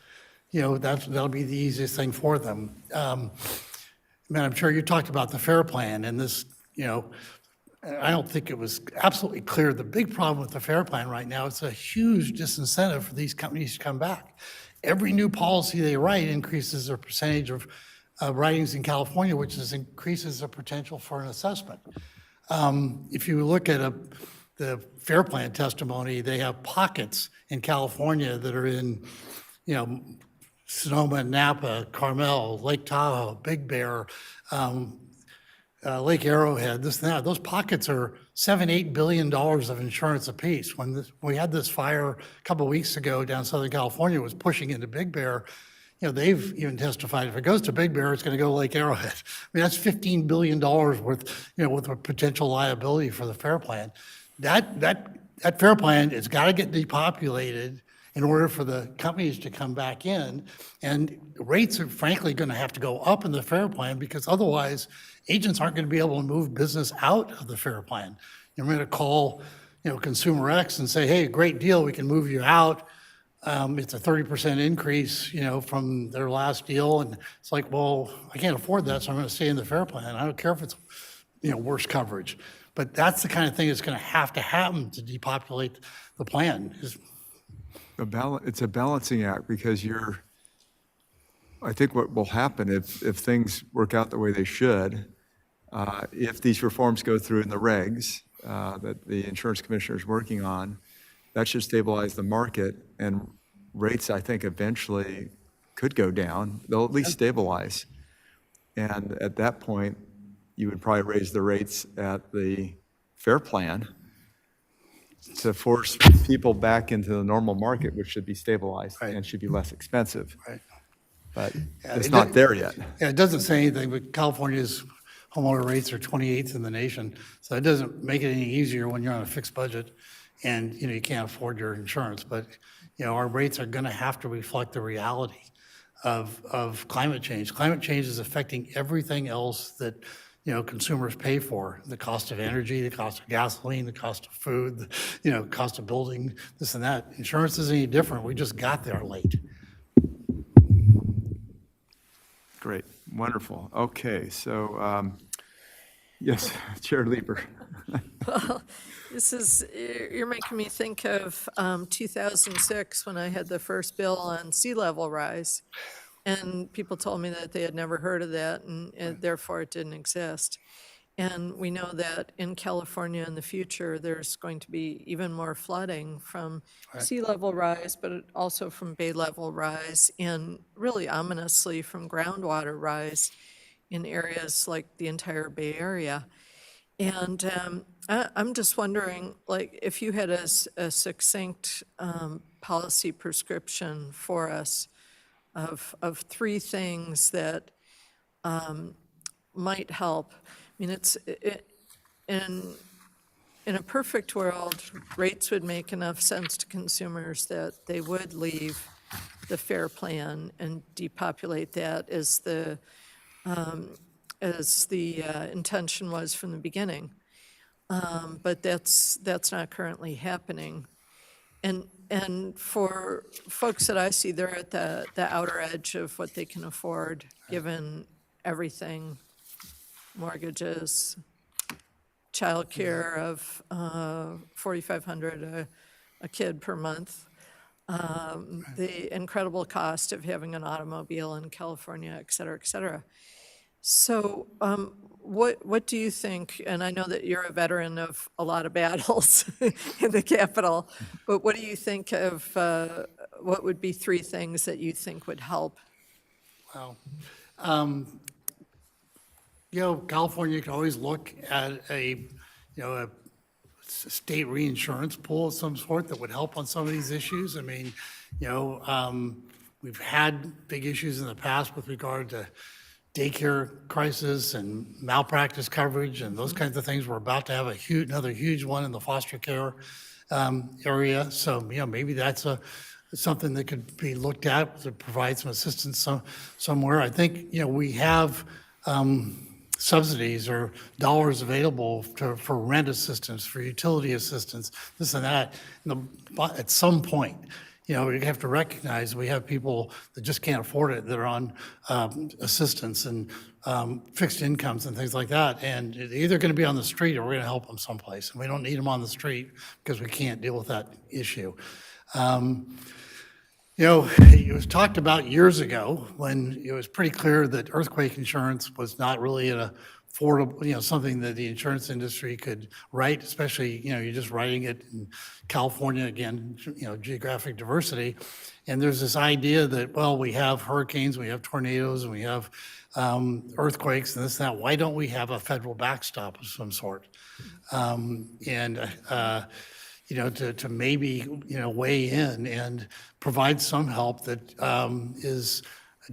That'll be the easiest thing for them. I'm sure you talked about the FAIR Plan and this, I don't think it was absolutely clear. The big problem with the FAIR Plan right now, it's a huge disincentive for these companies to come back. Every new policy they write increases their percentage of writings in California, which increases the potential for an assessment. If you look at the FAIR Plan testimony, they have pockets in California that are in, Sonoma, Napa, Carmel, Lake Tahoe, Big Bear, Lake Arrowhead, this and that. Those pockets are $7-8 billion of insurance apiece. When we had this fire a couple of weeks ago down Southern California, was pushing into Big Bear. They've even testified if it goes to Big Bear, it's going to go to Lake Arrowhead. I mean, that's $15 billion worth, with a potential liability for the FAIR Plan. That FAIR Plan has got to get depopulated in order for the companies to come back in. And rates are frankly going to have to go up in the FAIR Plan because otherwise agents aren't going to be able to move business out of the FAIR Plan. You're going to call, Consumer X and say, hey, great deal, we can move you out. It's a 30% increase, from their last deal. And it's like, well, I can't afford that, so I'm going to stay in the FAIR Plan. I don't care if it's, worse coverage. But that's the kind of thing that's going to happen to depopulate the plan. It's a balancing act because I think what will happen if things work out the way they should, if these reforms go through in the regs that the insurance commissioner is working on, that should stabilize the market, and rates, I think, eventually could go down. They'll at least stabilize. And at that point, you would probably raise the rates at the FAIR Plan to force people back into the normal market, which should be stabilized and should be less expensive. Right. But it's not there yet. Yeah, it doesn't say anything, but California's homeowner rates are 28th in the nation. So it doesn't make it any easier when you're on a fixed budget. and, you can't afford your insurance. But, our rates are going to have to reflect the reality of climate change. Climate change is affecting everything else that, consumers pay for: the cost of energy, the cost of gasoline, the cost of food, cost of building, this and that. Insurance isn't any different. We just got there late. Great, wonderful. Okay, so, yes, Chair Lieber. Well, you're making me think of 2006 when I had the first bill on sea level rise. And people told me that they had never heard of that and therefore it didn't exist. And we know that in California in the future, there's going to be even more flooding from sea level rise, but also from bay level rise, and really ominously from groundwater rise in areas like the entire Bay Area. And I'm just wondering, like, if you had a succinct policy prescription for us of three things that might help. I mean, in a perfect world, rates would make enough sense to consumers that they would leave the FAIR plan and depopulate that as the intention was from the beginning. But that's not currently happening. And for folks that I see, they're at the outer edge of what they can afford, given everything: mortgages, childcare of $4,500 a kid per month, the incredible cost of having an automobile in California, et cetera, et cetera. So what do you think, and I know that you're a veteran of a lot of battles in the Capitol, but what do you think of what would be three things that you think would help? Well, California can always look at a state reinsurance pool of some sort that would help on some of these issues. I mean, we've had big issues in the past with regard to daycare crisis and malpractice coverage and those kinds of things. We're about to have another huge one in the foster care area. So, maybe that's something that could be looked at to provide some assistance somewhere. I think, we have subsidies or dollars available for rent assistance, for utility assistance, this and that. At some point, we have to recognize we have people that just can't afford it, that are on assistance and fixed incomes and things like that. And they're either going to be on the street or we're going to help them someplace. And we don't need them on the street because we can't deal with that issue. It was talked about years ago when it was pretty clear that earthquake insurance was not really an affordable, something that the insurance industry could write, especially, you're just writing it in California, again, geographic diversity. And there's this idea that, well, we have hurricanes, we have tornadoes, and we have earthquakes and this and that. Why don't we have a federal backstop of some sort? To maybe, weigh in and provide some help that is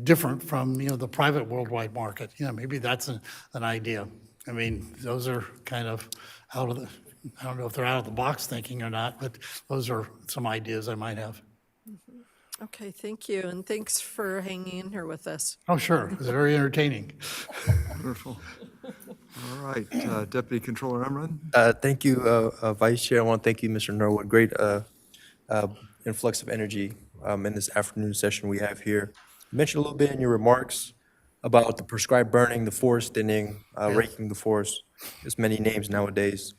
different from, the private worldwide market. Maybe that's an idea. I mean, those are kind of I don't know if they're out of the box thinking or not, but those are some ideas I might have. Okay, thank you, and thanks for hanging in here with us. Oh, sure, it was very entertaining. Wonderful. All right, Deputy Controller Emron. Thank you, Vice Chair. I want to thank you, Mr. Norwood. Great influx of energy in this afternoon session we have here. You mentioned a little bit in your remarks about the prescribed burning, the forest thinning, raking the forest. There's many names nowadays.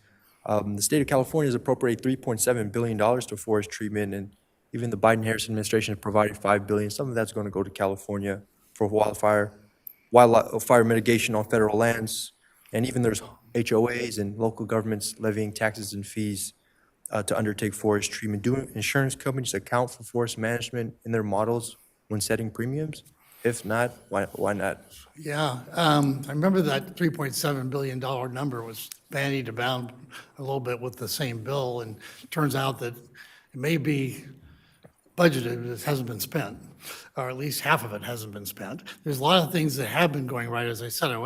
The state of California has appropriated $3.7 billion to forest treatment, and even the Biden-Harris administration has provided $5 billion. Some of that's going to go to California for wildfire mitigation on federal lands. And even there's HOAs and local governments levying taxes and fees to undertake forest treatment. Do insurance companies account for forest management in their models when setting premiums? If not, why not? Yeah, I remember that $3.7 billion number was bandied about a little bit with the same bill, and it turns out that it may be budgeted, it hasn't been spent, or at least half of it hasn't been spent. There's a lot of things that have been going right. As I said, I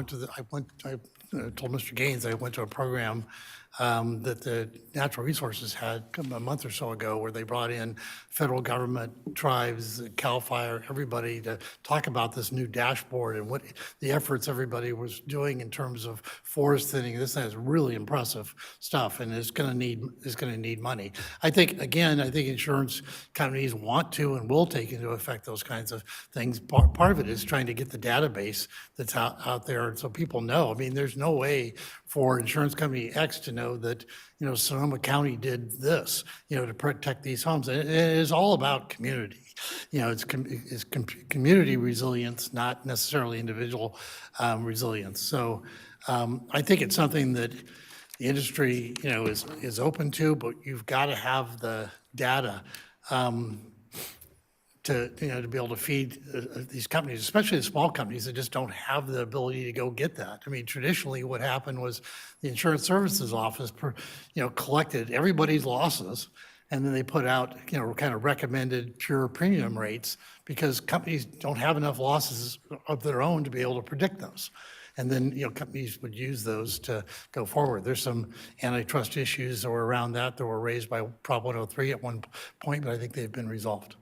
told Mr. Gaines, I went to a program that the Natural Resources had a month or so ago, where they brought in federal government, tribes, CAL FIRE, everybody to talk about this new dashboard and what the efforts everybody was doing in terms of forest thinning. This is really impressive stuff, and it's going to need money. I think insurance companies want to and will take into effect those kinds of things. Part of it is trying to get the database that's out there, so people know. I mean, there's no way for insurance company X to know that, Sonoma County did this, to protect these homes. And it is all about community. It's community resilience, not necessarily individual resilience. So I think it's something that the industry, is open to, but you've got to have the data to be able to feed these companies, especially the small companies that just don't have the ability to go get that. I mean, traditionally what happened was the Insurance Services Office, collected everybody's losses, and then they put out, kind of recommended pure premium rates, because companies don't have enough losses of their own to be able to predict those. And then, companies would use those to go forward. There's some antitrust issues that were around that were raised by Prop 103 at one point, but I think they've been resolved.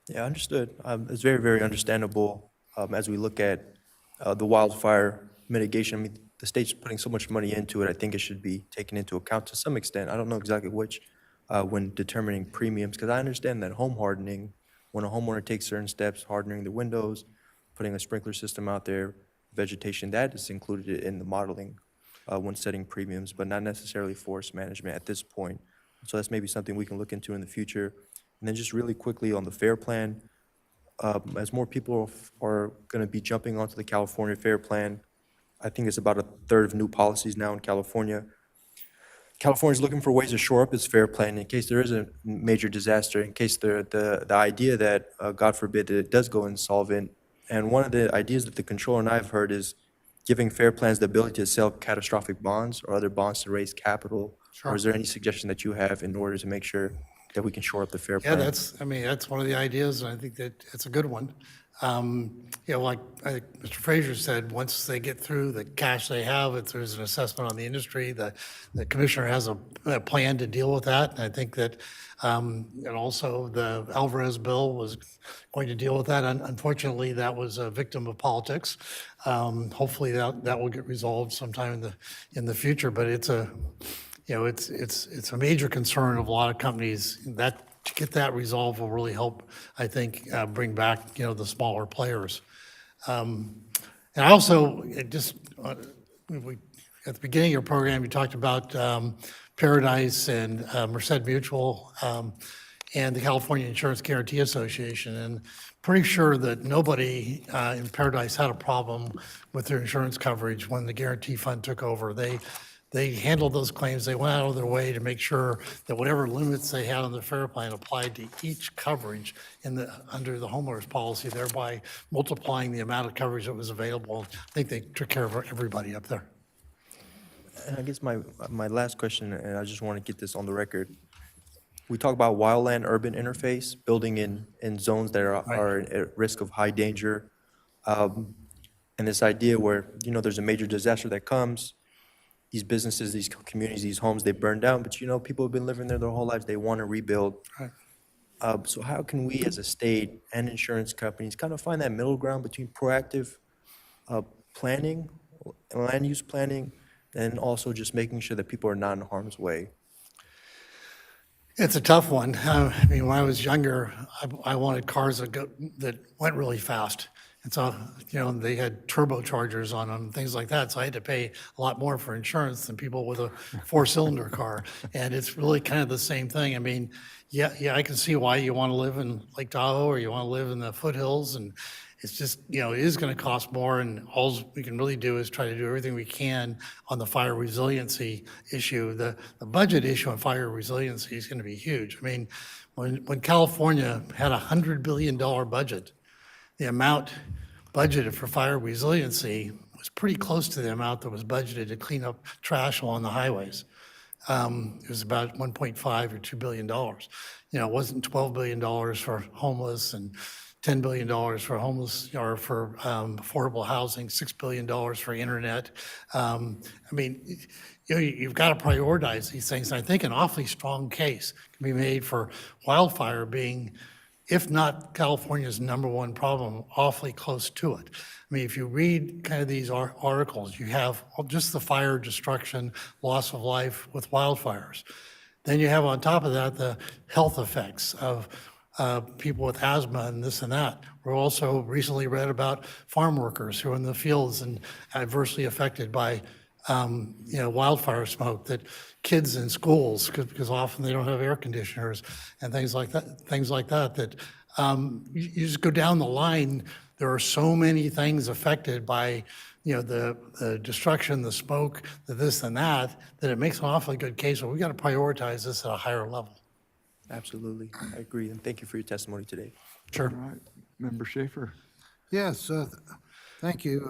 Yeah, understood. It's very, very understandable as we look at the wildfire mitigation. I mean, the state's putting so much money into it. I think it should be taken into account to some extent. I don't know exactly which when determining premiums, because I understand that home hardening, when a homeowner takes certain steps, hardening the windows, putting a sprinkler system out there, vegetation, that is included in the modeling when setting premiums, but not necessarily forest management at this point. So that's maybe something we can look into in the future. And then just really quickly on the FAIR plan, as more people are going to be jumping onto the California FAIR plan, I think it's about a third of new policies now in California. California's looking for ways to shore up its FAIR plan in case there is a major disaster, in case the idea that, God forbid, that it does go insolvent. And one of the ideas that the controller and I have heard is giving FAIR plans the ability to sell catastrophic bonds or other bonds to raise capital. Sure. Or is there any suggestion that you have in order to make sure that we can shore up the FAIR plan? Yeah, that's one of the ideas, and I think that it's a good one. Like I think Mr. Frazier said, once they get through the cash they have, if there's an assessment on the industry, the commissioner has a plan to deal with that. And I think that, and also the Alvarez bill was going to deal with that. Unfortunately, that was a victim of politics. Hopefully that will get resolved sometime in the future, but it's a major concern of a lot of companies. That to get that resolved will really help, I think, bring back, the smaller players. And I also at the beginning of your program, you talked about Paradise and Merced Mutual and the California Insurance Guarantee Association. And pretty sure that nobody in Paradise had a problem with their insurance coverage when the guarantee fund took over. They handled those claims. They went out of their way to make sure that whatever limits they had on the FAIR plan applied to each coverage under the homeowner's policy, thereby multiplying the amount of coverage that was available. I think they took care of everybody up there. And I guess my last question, and I just want to get this on the record. We talk about wildland urban interface, building in zones that are at risk of high danger. And this idea where, there's a major disaster that comes, these businesses, these communities, these homes, they burn down, but people have been living there their whole lives. They want to rebuild. Right. So how can we as a state and insurance companies kind of find that middle ground between proactive planning, land use planning, and also just making sure that people are not in harm's way? It's a tough one. When I was younger, I wanted cars that went really fast. And so, they had turbochargers on them, things like that. So I had to pay a lot more for insurance than people with a 4-cylinder car. And it's really kind of the same thing. I mean, yeah, I can see why you want to live in Lake Tahoe or you want to live in the foothills. And it's just, it is going to cost more. And all we can really do is try to do everything we can on the fire resiliency issue. The budget issue on fire resiliency is going to be huge. I mean, when California had a $100 billion budget, the amount budgeted for fire resiliency was pretty close to the amount that was budgeted to clean up trash along the highways. It was about $1.5 or $2 billion. It wasn't $12 billion for homeless and $10 billion for homeless, or for affordable housing, $6 billion for internet. I mean, you've got to prioritize these things. And I think an awfully strong case can be made for wildfire being, if not California's #1 problem, awfully close to it. I mean, if you read kind of these articles, you have just the fire destruction, loss of life with wildfires. Then you have on top of that the health effects of people with asthma and this and that. We're also recently read about farm workers who are in the fields and adversely affected by wildfire smoke, that kids in schools, because often they don't have air conditioners and things like that, that you just go down the line. There are so many things affected by the destruction, the smoke, the this and that it makes an awfully good case. But we got to prioritize this at a higher level. Absolutely, I agree, and thank you for your testimony today. Sure. All right, Member Schaefer. Yes, thank you,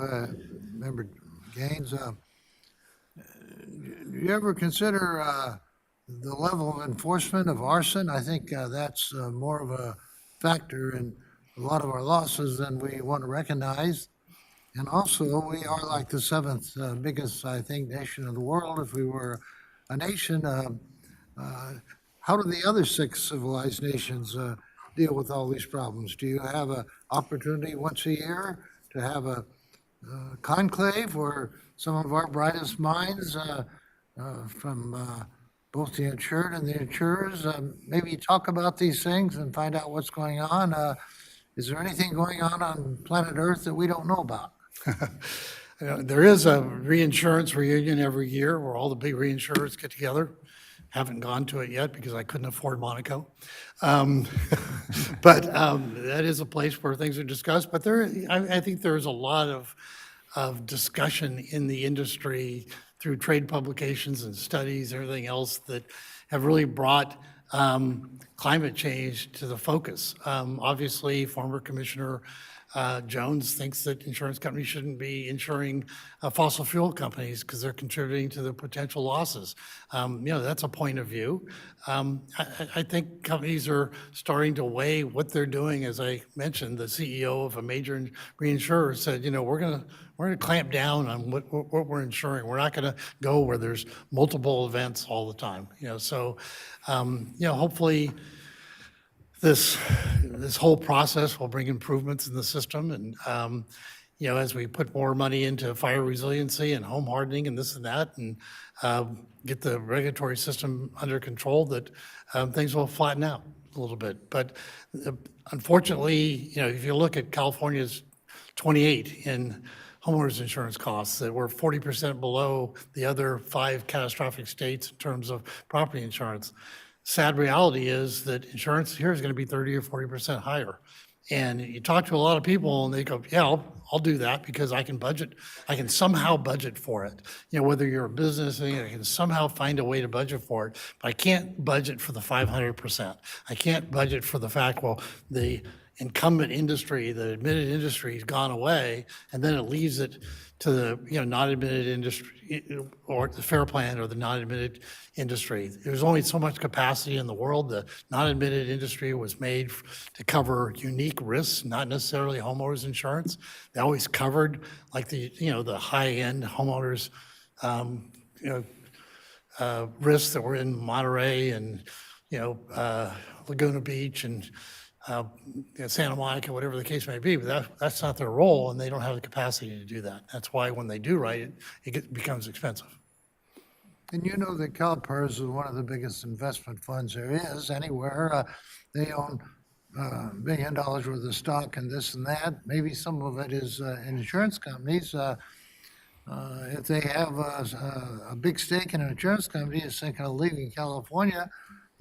Member Gaines. Do you ever consider the level of enforcement of arson? I think that's more of a factor in a lot of our losses than we want to recognize. And also, we are like the 7th biggest, I think, nation in the world. If we were a nation, how do the other 6 civilized nations deal with all these problems? Do you have an opportunity once a year to have a conclave where some of our brightest minds from both the insured and the insurers maybe talk about these things and find out what's going on? Is there anything going on planet Earth that we don't know about? There is a reinsurance reunion every year where all the big reinsurers get together. Haven't gone to it yet because I couldn't afford Monaco. But that is a place where things are discussed. But I think there's a lot of discussion in the industry through trade publications and studies, everything else, that have really brought climate change to the focus. Obviously, former Commissioner Jones thinks that insurance companies shouldn't be insuring fossil fuel companies because they're contributing to the potential losses. That's a point of view. I think companies are starting to weigh what they're doing. As I mentioned, the CEO of a major reinsurer said, we're going to clamp down on what we're insuring. We're not going to go where there's multiple events all the time. So hopefully this whole process will bring improvements in the system. And, as we put more money into fire resiliency and home hardening and this and that, and get the regulatory system under control, that things will flatten out a little bit. But unfortunately, if you look at California's 28 in homeowners insurance costs, that we're 40% below the other 5 catastrophic states in terms of property insurance. Sad reality is that insurance here is going to be 30 or 40% higher. And you talk to a lot of people and they go, yeah, I'll do that because I can somehow budget for it. Whether you're a business, I can somehow find a way to budget for it, but I can't budget for the 500%. I can't budget for the fact, well, the incumbent industry, the admitted industry has gone away, and then it leaves it to the non-admitted industry, or the fair plan, or the non-admitted industry. There's only so much capacity in the world. The non-admitted industry was made to cover unique risks, not necessarily homeowners insurance. They always covered like the high-end homeowners risks that were in Monterey and Laguna Beach and Santa Monica, whatever the case may be, but that's not their role, and they don't have the capacity to do that. That's why when they do write it, it becomes expensive. And that CalPERS is one of the biggest investment funds there is anywhere. They own $1 billion worth of stock and this and that. Maybe some of it is in insurance companies. If they have a big stake in an insurance company is thinking of leaving California,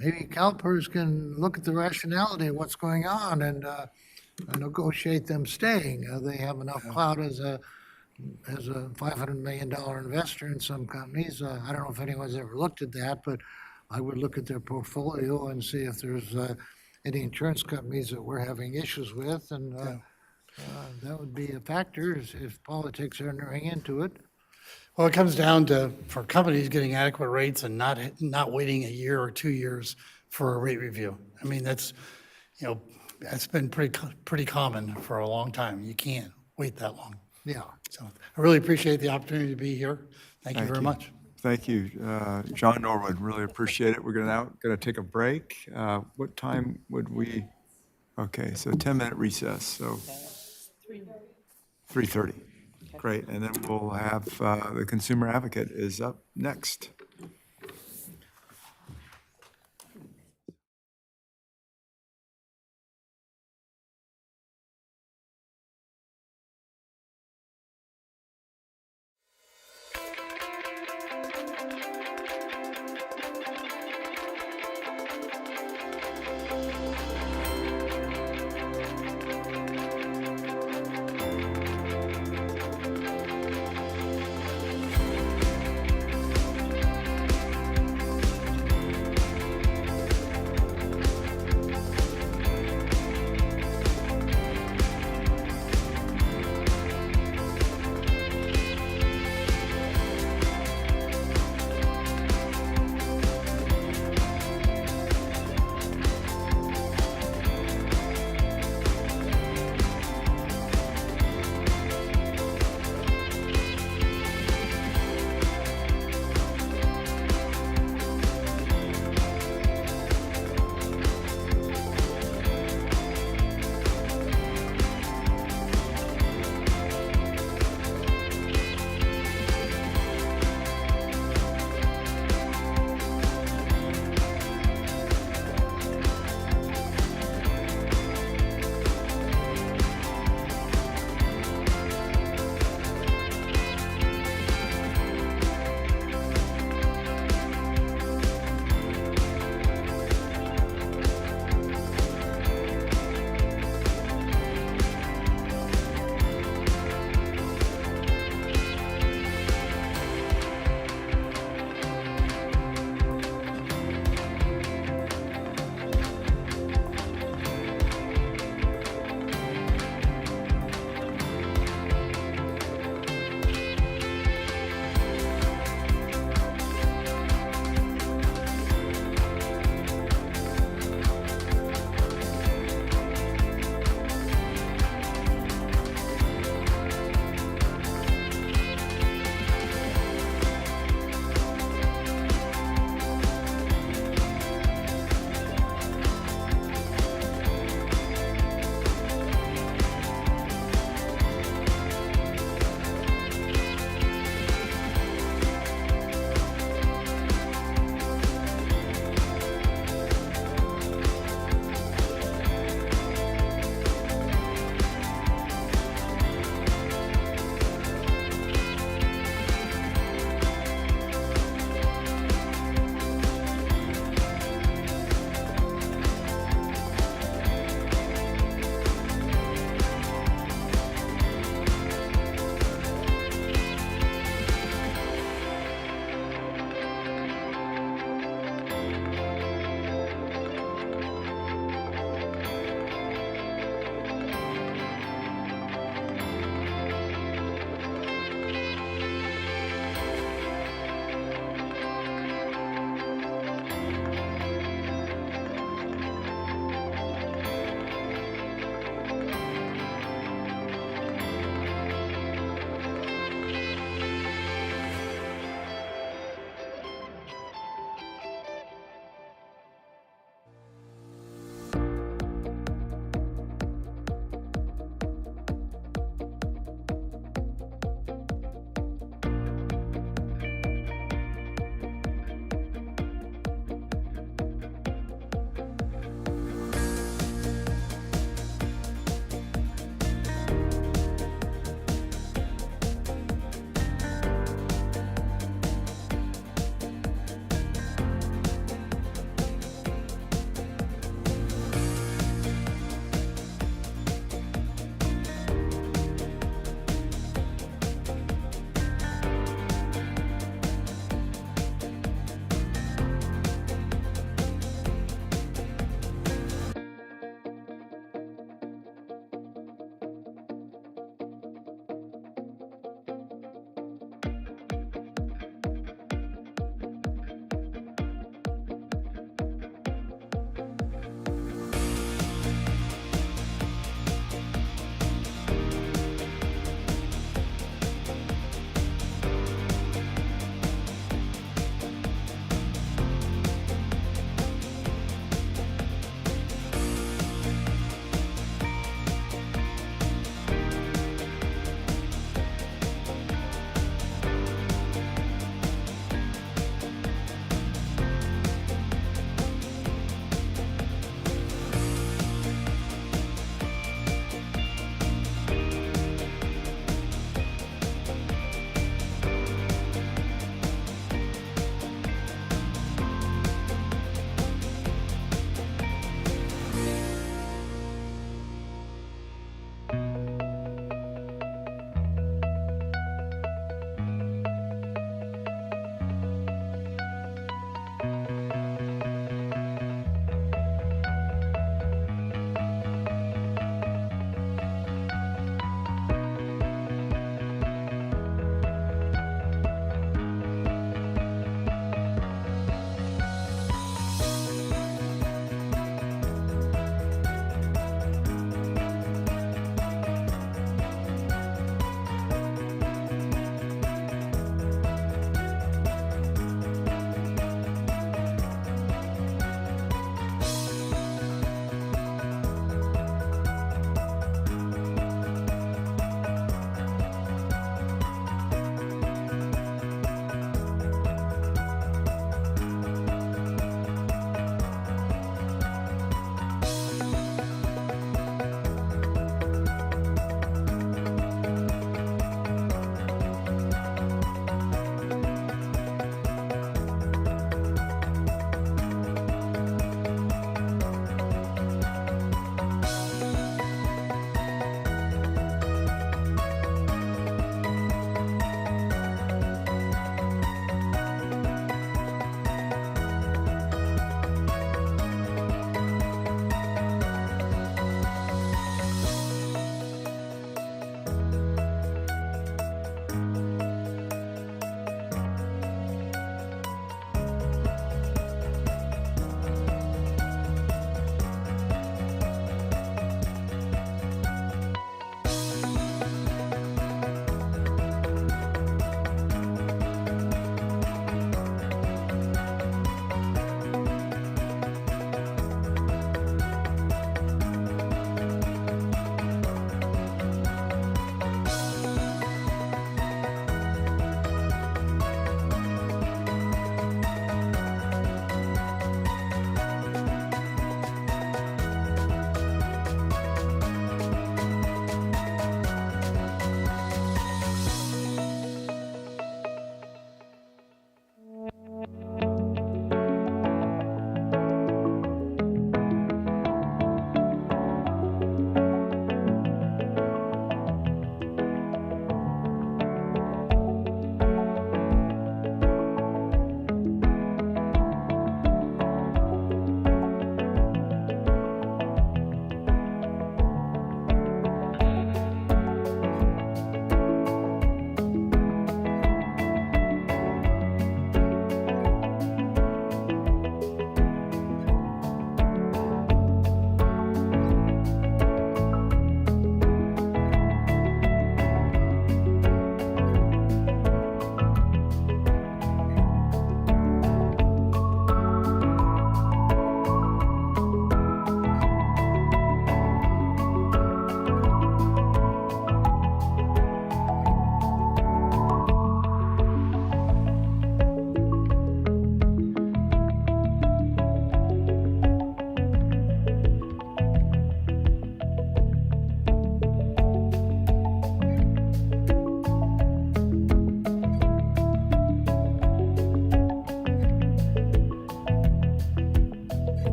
maybe CalPERS can look at the rationality of what's going on and negotiate them staying. They have enough clout as a $500 million investor in some companies. I don't know if anyone's ever looked at that, but I would look at their portfolio and see if there's any insurance companies that we're having issues with, and that would be a factor if politics are entering into it. Well, it comes down to, for companies, getting adequate rates and not waiting a year or 2 years for a rate review. I mean, that's, That's been pretty common for a long time. You can't wait that long. Yeah. So I really appreciate the opportunity to be here. Thank you very much. Thank you, John Norwood, really appreciate it. We're going to take a break. What time would we, okay, so 10-minute recess, so 3:30. Great, and then we'll have, the consumer advocate is up next.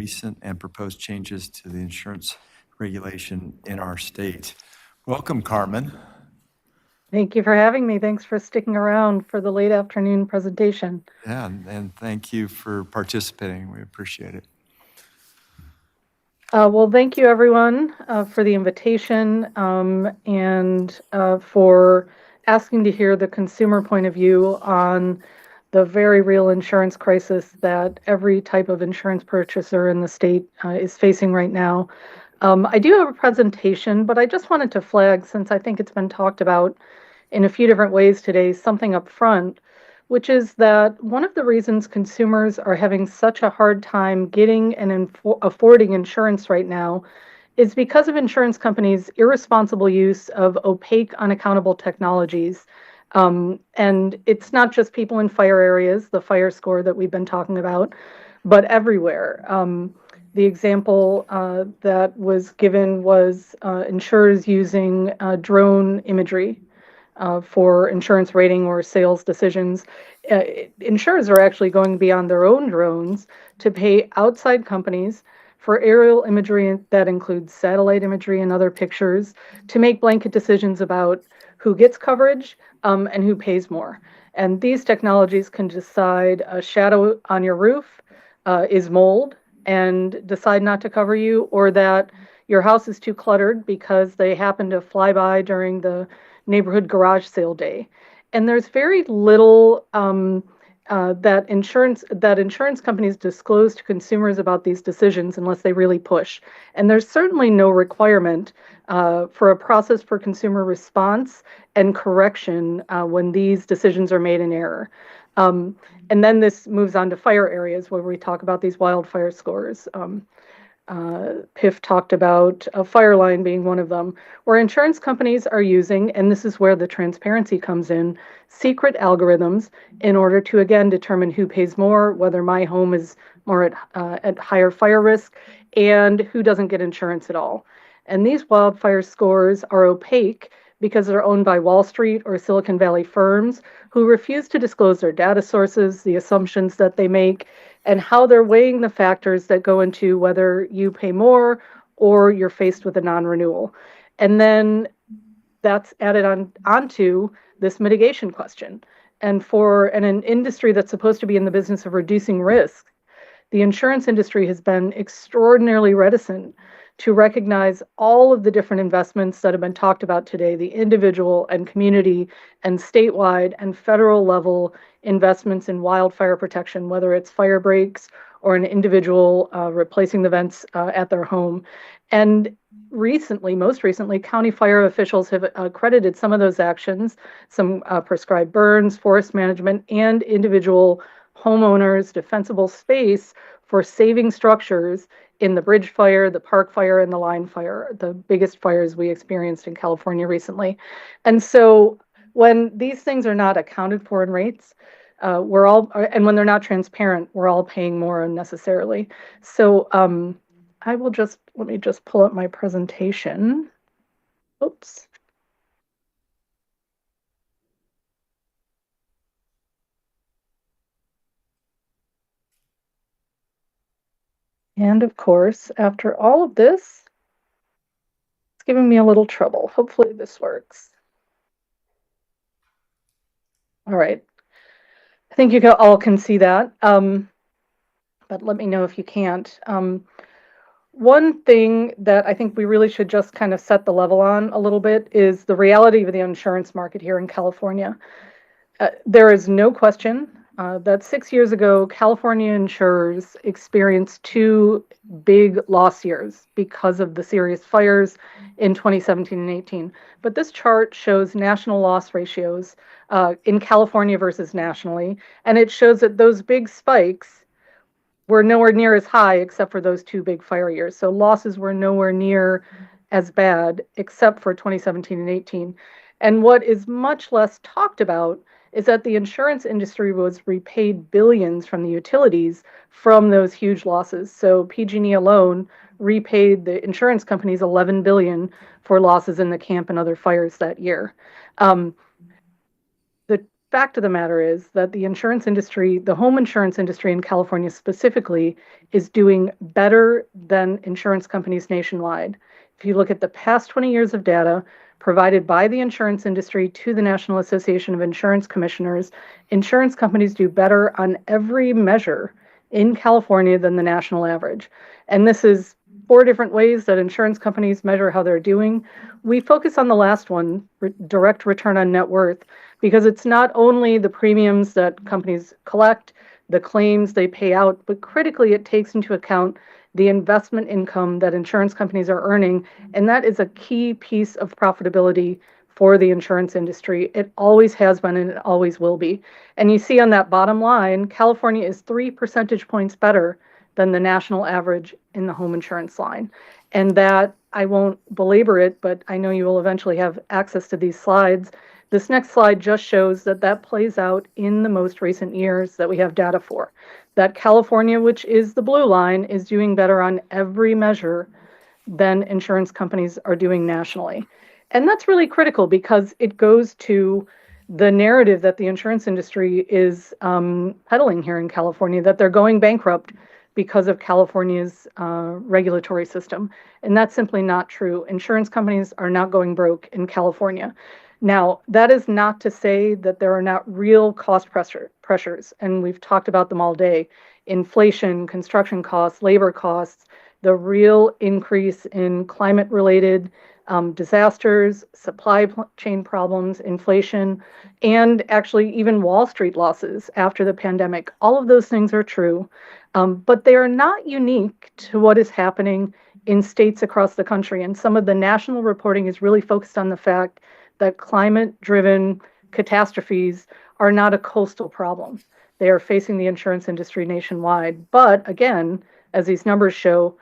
recent and proposed changes to the insurance regulation in our state. Welcome, Carmen. Thank you for having me. Thanks for sticking around for the late afternoon presentation. Yeah, and thank you for participating. We appreciate it. Well, thank you, everyone, for the invitation and for asking to hear the consumer point of view on the very real insurance crisis that every type of insurance purchaser in the state is facing right now. I do have a presentation, but I just wanted to flag, since I think it's been talked about in a few different ways today, something up front, which is that one of the reasons consumers are having such a hard time getting and affording insurance right now is because of insurance companies' irresponsible use of opaque, unaccountable technologies. And it's not just people in fire areas, the fire score that we've been talking about, but everywhere. The example that was given was insurers using drone imagery for insurance rating or sales decisions. Insurers are actually going beyond their own drones to pay outside companies for aerial imagery that includes satellite imagery and other pictures to make blanket decisions about who gets coverage and who pays more. And these technologies can decide a shadow on your roof is mold and decide not to cover you, or that your house is too cluttered because they happen to fly by during the neighborhood garage sale day. And there's very little that insurance companies disclose to consumers about these decisions unless they really push. And there's certainly no requirement for a process for consumer response and correction when these decisions are made in error. And then this moves on to fire areas where we talk about these wildfire scores. Piff talked about a fire line being one of them, where insurance companies are using, and this is where the transparency comes in, secret algorithms in order to, again, determine who pays more, whether my home is more at higher fire risk, and who doesn't get insurance at all. And these wildfire scores are opaque because they're owned by Wall Street or Silicon Valley firms who refuse to disclose their data sources, the assumptions that they make, and how they're weighing the factors that go into whether you pay more or you're faced with a non-renewal. And then that's added onto this mitigation question. And for an industry that's supposed to be in the business of reducing risk, the insurance industry has been extraordinarily reticent to recognize all of the different investments that have been talked about today, the individual and community and statewide and federal level investments in wildfire protection, whether it's fire breaks or an individual replacing the vents at their home. And recently, most recently, county fire officials have credited some of those actions, some prescribed burns, forest management, and individual homeowners' defensible space for saving structures in the bridge fire, the park fire, and the line fire, the biggest fires we experienced in California recently. And so when these things are not accounted for in rates, and when they're not transparent, we're all paying more unnecessarily. So let me just pull up my presentation. Oops. And of course, after all of this, it's giving me a little trouble. Hopefully this works. All right. I think you all can see that, but let me know if you can't. One thing that I think we really should just kind of set the level on a little bit is the reality of the insurance market here in California. There is no question that 6 years ago, California insurers experienced two big loss years because of the serious fires in 2017 and 18. But this chart shows national loss ratios in California versus nationally, and it shows that those big spikes were nowhere near as high except for those two big fire years. So losses were nowhere near as bad except for 2017 and 18. And what is much less talked about is that the insurance industry was repaid billions from the utilities from those huge losses. So PG&E alone repaid the insurance companies $11 billion for losses in the camp and other fires that year. The fact of the matter is that the insurance industry, the home insurance industry in California specifically, is doing better than insurance companies nationwide. If you look at the past 20 years of data provided by the insurance industry to the National Association of Insurance Commissioners, insurance companies do better on every measure in California than the national average. And this is 4 different ways that insurance companies measure how they're doing. We focus on the last one, direct return on net worth, because it's not only the premiums that companies collect, the claims they pay out, but critically it takes into account the investment income that insurance companies are earning, and that is a key piece of profitability for the insurance industry. It always has been and it always will be. And you see on that bottom line, California is 3 percentage points better than the national average in the home insurance line. And that, I won't belabor it, but I know you will eventually have access to these slides. This next slide just shows that that plays out in the most recent years that we have data for. That California, which is the blue line, is doing better on every measure than insurance companies are doing nationally. And that's really critical because it goes to the narrative that the insurance industry is peddling here in California, that they're going bankrupt because of California's regulatory system. And that's simply not true. Insurance companies are not going broke in California. Now, that is not to say that there are not real cost pressures, and we've talked about them all day. Inflation, construction costs, labor costs, the real increase in climate-related disasters, supply chain problems, inflation, and actually even Wall Street losses after the pandemic. All of those things are true, but they are not unique to what is happening in states across the country. And some of the national reporting is really focused on the fact that climate-driven catastrophes are not a coastal problem. They are facing the insurance industry nationwide. But again, as these numbers show,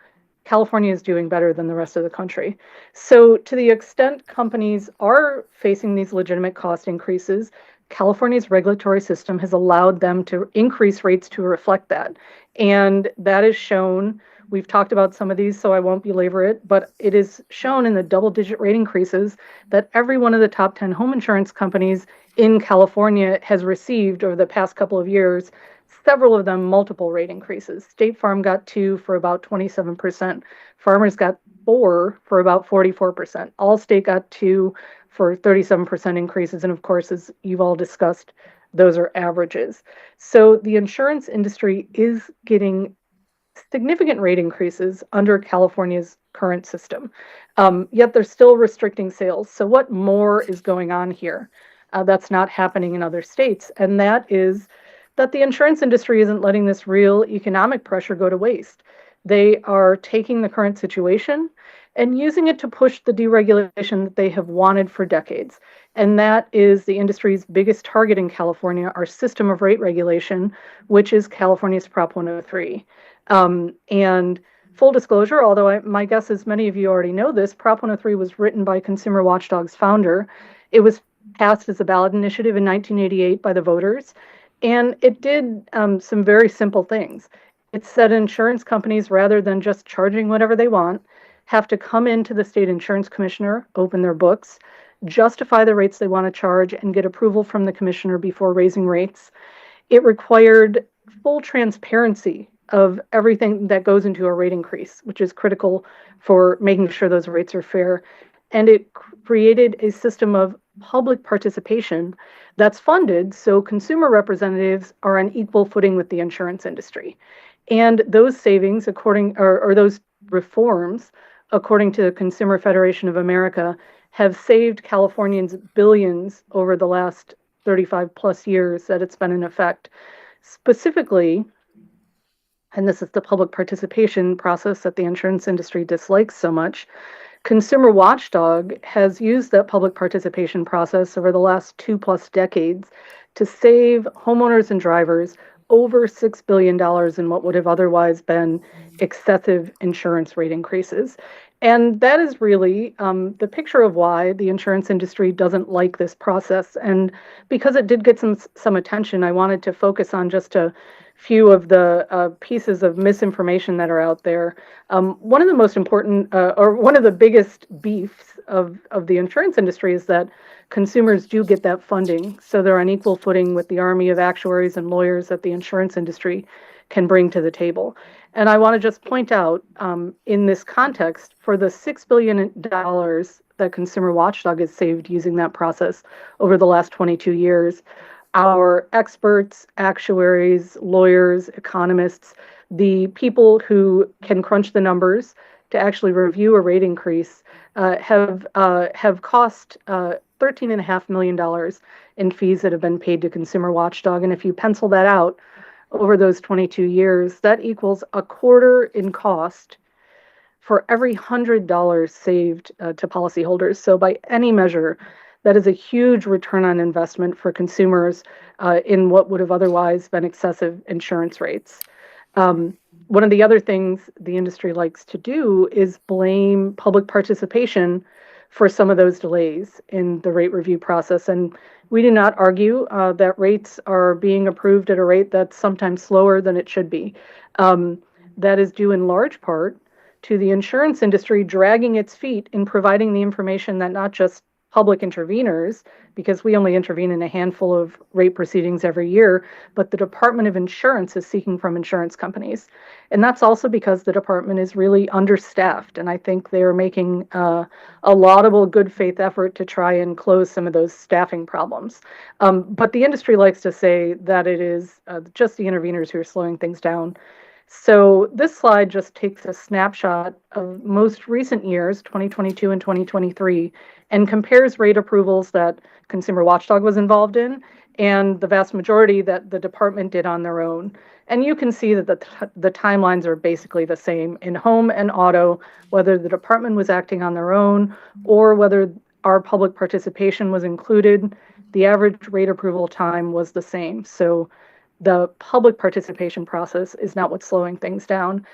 California is doing better than the rest of the country. So to the extent companies are facing these legitimate cost increases, California's regulatory system has allowed them to increase rates to reflect that. And that is shown. We've talked about some of these, so I won't belabor it, but it is shown in the double-digit rate increases that every one of the top 10 home insurance companies in California has received over the past couple of years, several of them multiple rate increases. State Farm got 2 for about 27%. Farmers got 4 for about 44%. Allstate got 2 for 37% increases. And of course, as you've all discussed, those are averages. So the insurance industry is getting significant rate increases under California's current system. Yet they're still restricting sales. So what more is going on here that's not happening in other states? And that is that the insurance industry isn't letting this real economic pressure go to waste. They are taking the current situation and using it to push the deregulation that they have wanted for decades. And that is the industry's biggest target in California, our system of rate regulation, which is California's Prop 103. And full disclosure, although my guess is many of you already know this, Prop 103 was written by Consumer Watchdog's founder. It was passed as a ballot initiative in 1988 by the voters, and it did some very simple things. It said insurance companies, rather than just charging whatever they want, have to come into the state insurance commissioner, open their books, justify the rates they want to charge, and get approval from the commissioner before raising rates. It required full transparency of everything that goes into a rate increase, which is critical for making sure those rates are fair. And it created a system of public participation that's funded so consumer representatives are on equal footing with the insurance industry. And those savings, or those reforms, according to the Consumer Federation of America, have saved Californians billions over the last 35 plus years that it's been in effect. Specifically, and this is the public participation process that the insurance industry dislikes so much, Consumer Watchdog has used that public participation process over the last 2+ decades to save homeowners and drivers over $6 billion in what would have otherwise been excessive insurance rate increases. And that is really the picture of why the insurance industry doesn't like this process. And because it did get some attention, I wanted to focus on just a few of the pieces of misinformation that are out there. One of the most important, or one of the biggest beefs of the insurance industry is that consumers do get that funding. So they're on equal footing with the army of actuaries and lawyers that the insurance industry can bring to the table. And I want to just point out, in this context, for the $6 billion that Consumer Watchdog has saved using that process over the last 22 years, our experts, actuaries, lawyers, economists, the people who can crunch the numbers to actually review a rate increase, have cost $13.5 million in fees that have been paid to Consumer Watchdog. And if you pencil that out over those 22 years, that equals a quarter in cost for every $100 saved to policyholders. So by any measure, that is a huge return on investment for consumers in what would have otherwise been excessive insurance rates. One of the other things the industry likes to do is blame public participation for some of those delays in the rate review process. And we do not argue that rates are being approved at a rate that's sometimes slower than it should be. That is due in large part to the insurance industry dragging its feet in providing the information that not just public interveners, because we only intervene in a handful of rate proceedings every year, but the Department of Insurance is seeking from insurance companies. And that's also because the department is really understaffed. And I think they are making a laudable good faith effort to try and close some of those staffing problems. But the industry likes to say that it is just the interveners who are slowing things down. So this slide just takes a snapshot of most recent years, 2022 and 2023, and compares rate approvals that Consumer Watchdog was involved in and the vast majority that the department did on their own. And you can see that the timelines are basically the same in home and auto, whether the department was acting on their own or whether our public participation was included, the average rate approval time was the same. So the public participation process is not what's slowing things down.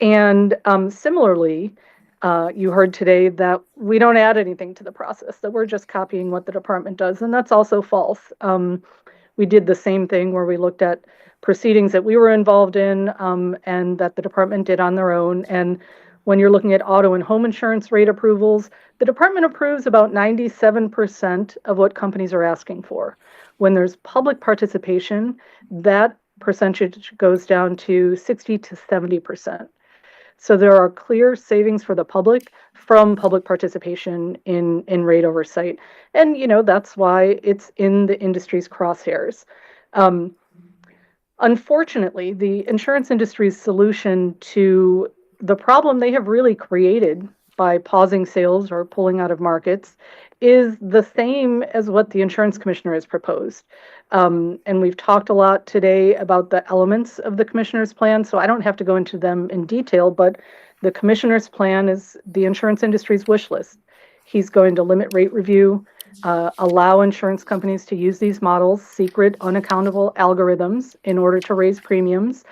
And similarly, you heard today that we don't add anything to the process, that we're just copying what the department does. And that's also false. We did the same thing where we looked at proceedings that we were involved in and that the department did on their own. And when you're looking at auto and home insurance rate approvals, the department approves about 97% of what companies are asking for. When there's public participation, that percentage goes down to 60 to 70%. So there are clear savings for the public from public participation in rate oversight. And, you know, that's why it's in the industry's crosshairs. Unfortunately, the insurance industry's solution to the problem they have really created by pausing sales or pulling out of markets is the same as what the insurance commissioner has proposed. And we've talked a lot today about the elements of the commissioner's plan, so I don't have to go into them in detail, but the commissioner's plan is the insurance industry's wish list. He's going to limit rate review, allow insurance companies to use these models, secret, unaccountable algorithms in order to raise premiums.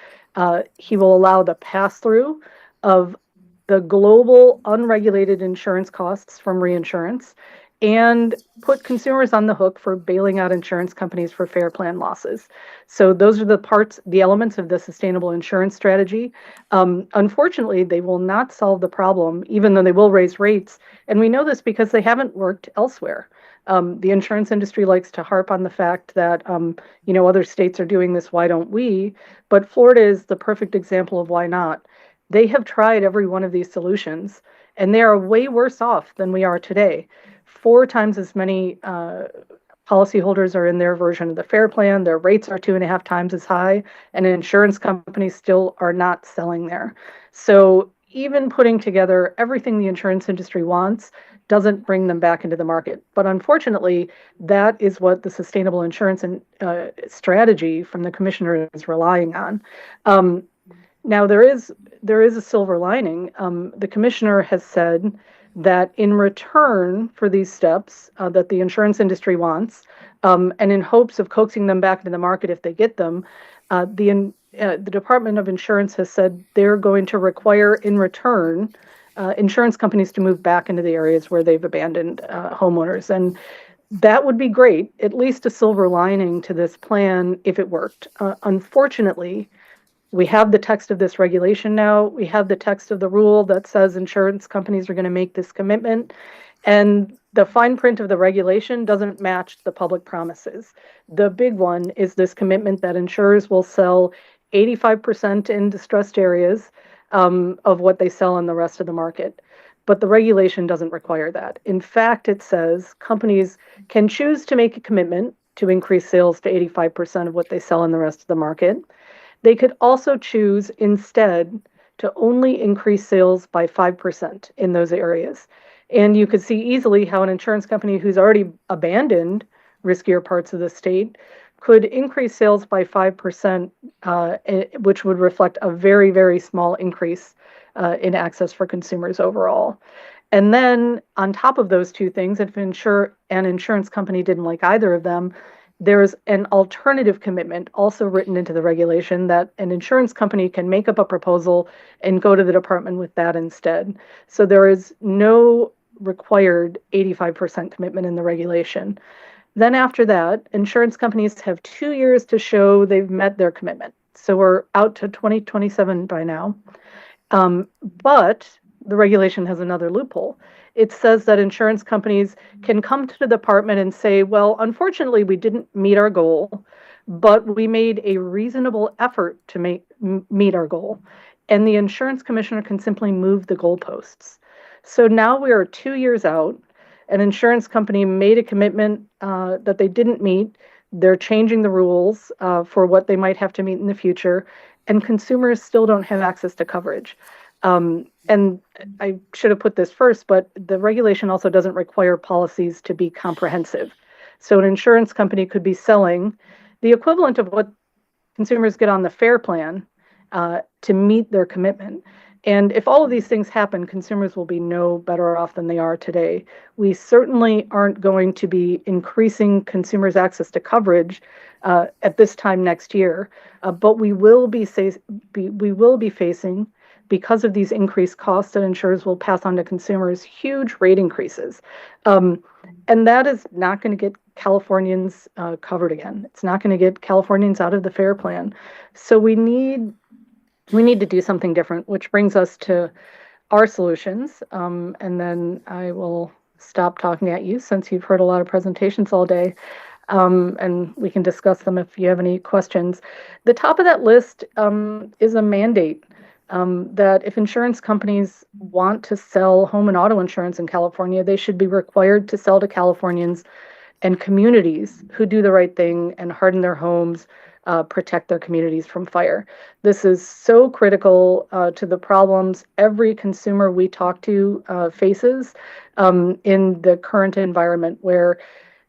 He will allow the pass-through of the global unregulated insurance costs from reinsurance and put consumers on the hook for bailing out insurance companies for fair plan losses. So those are the elements of the sustainable insurance strategy. Unfortunately, they will not solve the problem, even though they will raise rates. And we know this because they haven't worked elsewhere. The insurance industry likes to harp on the fact that, other states are doing this, why don't we? But Florida is the perfect example of why not. They have tried every one of these solutions, and they are way worse off than we are today. 4 times as many policyholders are in their version of the FAIR Plan. Their rates are 2.5 times as high, and insurance companies still are not selling there. So even putting together everything the insurance industry wants doesn't bring them back into the market. But unfortunately, that is what the sustainable insurance strategy from the commissioner is relying on. Now, there is a silver lining. The commissioner has said that in return for these steps that the insurance industry wants, and in hopes of coaxing them back into the market if they get them, the Department of Insurance has said they're going to require in return insurance companies to move back into the areas where they've abandoned homeowners. And that would be great, at least a silver lining to this plan if it worked. Unfortunately, We have the text of this regulation now. We have the text of the rule that says insurance companies are going to make this commitment. And the fine print of the regulation doesn't match the public promises. The big one is this commitment that insurers will sell 85% in distressed areas of what they sell in the rest of the market. But the regulation doesn't require that. In fact, it says companies can choose to make a commitment to increase sales to 85% of what they sell in the rest of the market. They could also choose instead to only increase sales by 5% in those areas. And you could see easily how an insurance company who's already abandoned riskier parts of the state could increase sales by 5%, which would reflect a very, very small increase in access for consumers overall. And then on top of those two things, if an insurance company didn't like either of them, there's an alternative commitment also written into the regulation that an insurance company can make up a proposal and go to the department with that instead. So there is no required 85% commitment in the regulation. Then after that, insurance companies have 2 years to show they've met their commitment. So we're out to 2027 by now. But the regulation has another loophole. It says that insurance companies can come to the department and say, well, unfortunately, we didn't meet our goal, but we made a reasonable effort to meet our goal. And the insurance commissioner can simply move the goalposts. So now we are 2 years out. An insurance company made a commitment that they didn't meet. They're changing the rules for what they might have to meet in the future, and consumers still don't have access to coverage. And I should have put this first, but the regulation also doesn't require policies to be comprehensive. So an insurance company could be selling the equivalent of what consumers get on the FAIR plan to meet their commitment. And if all of these things happen, consumers will be no better off than they are today. We certainly aren't going to be increasing consumers' access to coverage at this time next year, but we will be facing, because of these increased costs that insurers will pass on to consumers, huge rate increases. And that is not going to get Californians covered again. It's not going to get Californians out of the FAIR plan. So we need to do something different, which brings us to our solutions. And then I will stop talking at you since you've heard a lot of presentations all day. And we can discuss them if you have any questions. The top of that list is a mandate that if insurance companies want to sell home and auto insurance in California, they should be required to sell to Californians and communities who do the right thing and harden their homes, protect their communities from fire. This is so critical to the problems every consumer we talk to faces in the current environment, where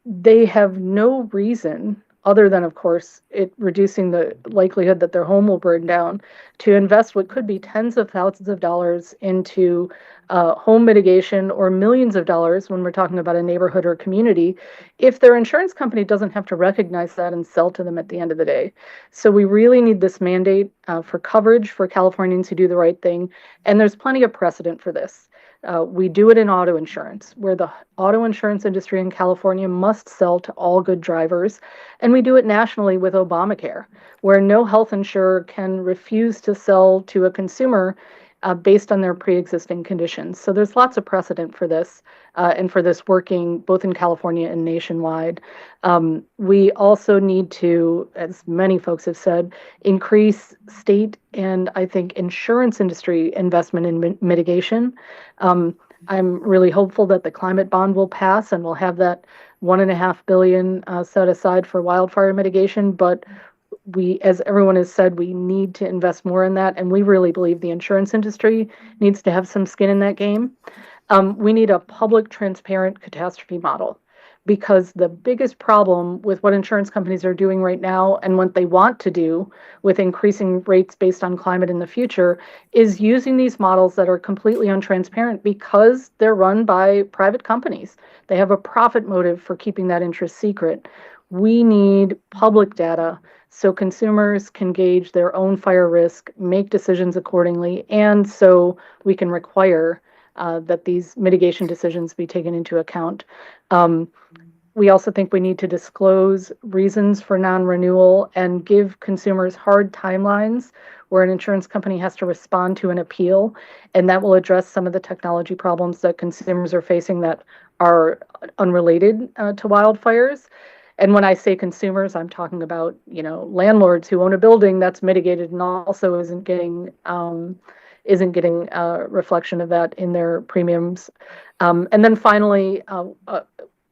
they have no reason, other than, of course, it reducing the likelihood that their home will burn down, to invest what could be tens of thousands of dollars into home mitigation, or millions of dollars when we're talking about a neighborhood or community, if their insurance company doesn't have to recognize that and sell to them at the end of the day. So we really need this mandate for coverage for Californians who do the right thing, and there's plenty of precedent for this. We do it in auto insurance, where the auto insurance industry in California must sell to all good drivers. And we do it nationally with Obamacare, where no health insurer can refuse to sell to a consumer based on their pre-existing conditions. So there's lots of precedent for this, and for this working both in California and nationwide. We also need to, as many folks have said, increase state and, I think, insurance industry investment in mitigation. I'm really hopeful that the climate bond will pass and we'll have that $1.5 billion set aside for wildfire mitigation. But we, as everyone has said, we need to invest more in that. And we really believe the insurance industry needs to have some skin in that game. We need a public, transparent catastrophe model, because the biggest problem with what insurance companies are doing right now and what they want to do with increasing rates based on climate in the future is using these models that are completely untransparent, because they're run by private companies. They have a profit motive for keeping that interest secret. We need public data so consumers can gauge their own fire risk, make decisions accordingly, and so we can require that these mitigation decisions be taken into account. We also think we need to disclose reasons for non-renewal and give consumers hard timelines where an insurance company has to respond to an appeal, and that will address some of the technology problems that consumers are facing that are unrelated to wildfires. And when I say consumers, I'm talking about, landlords who own a building that's mitigated and also isn't getting a reflection of that in their premiums. And then finally,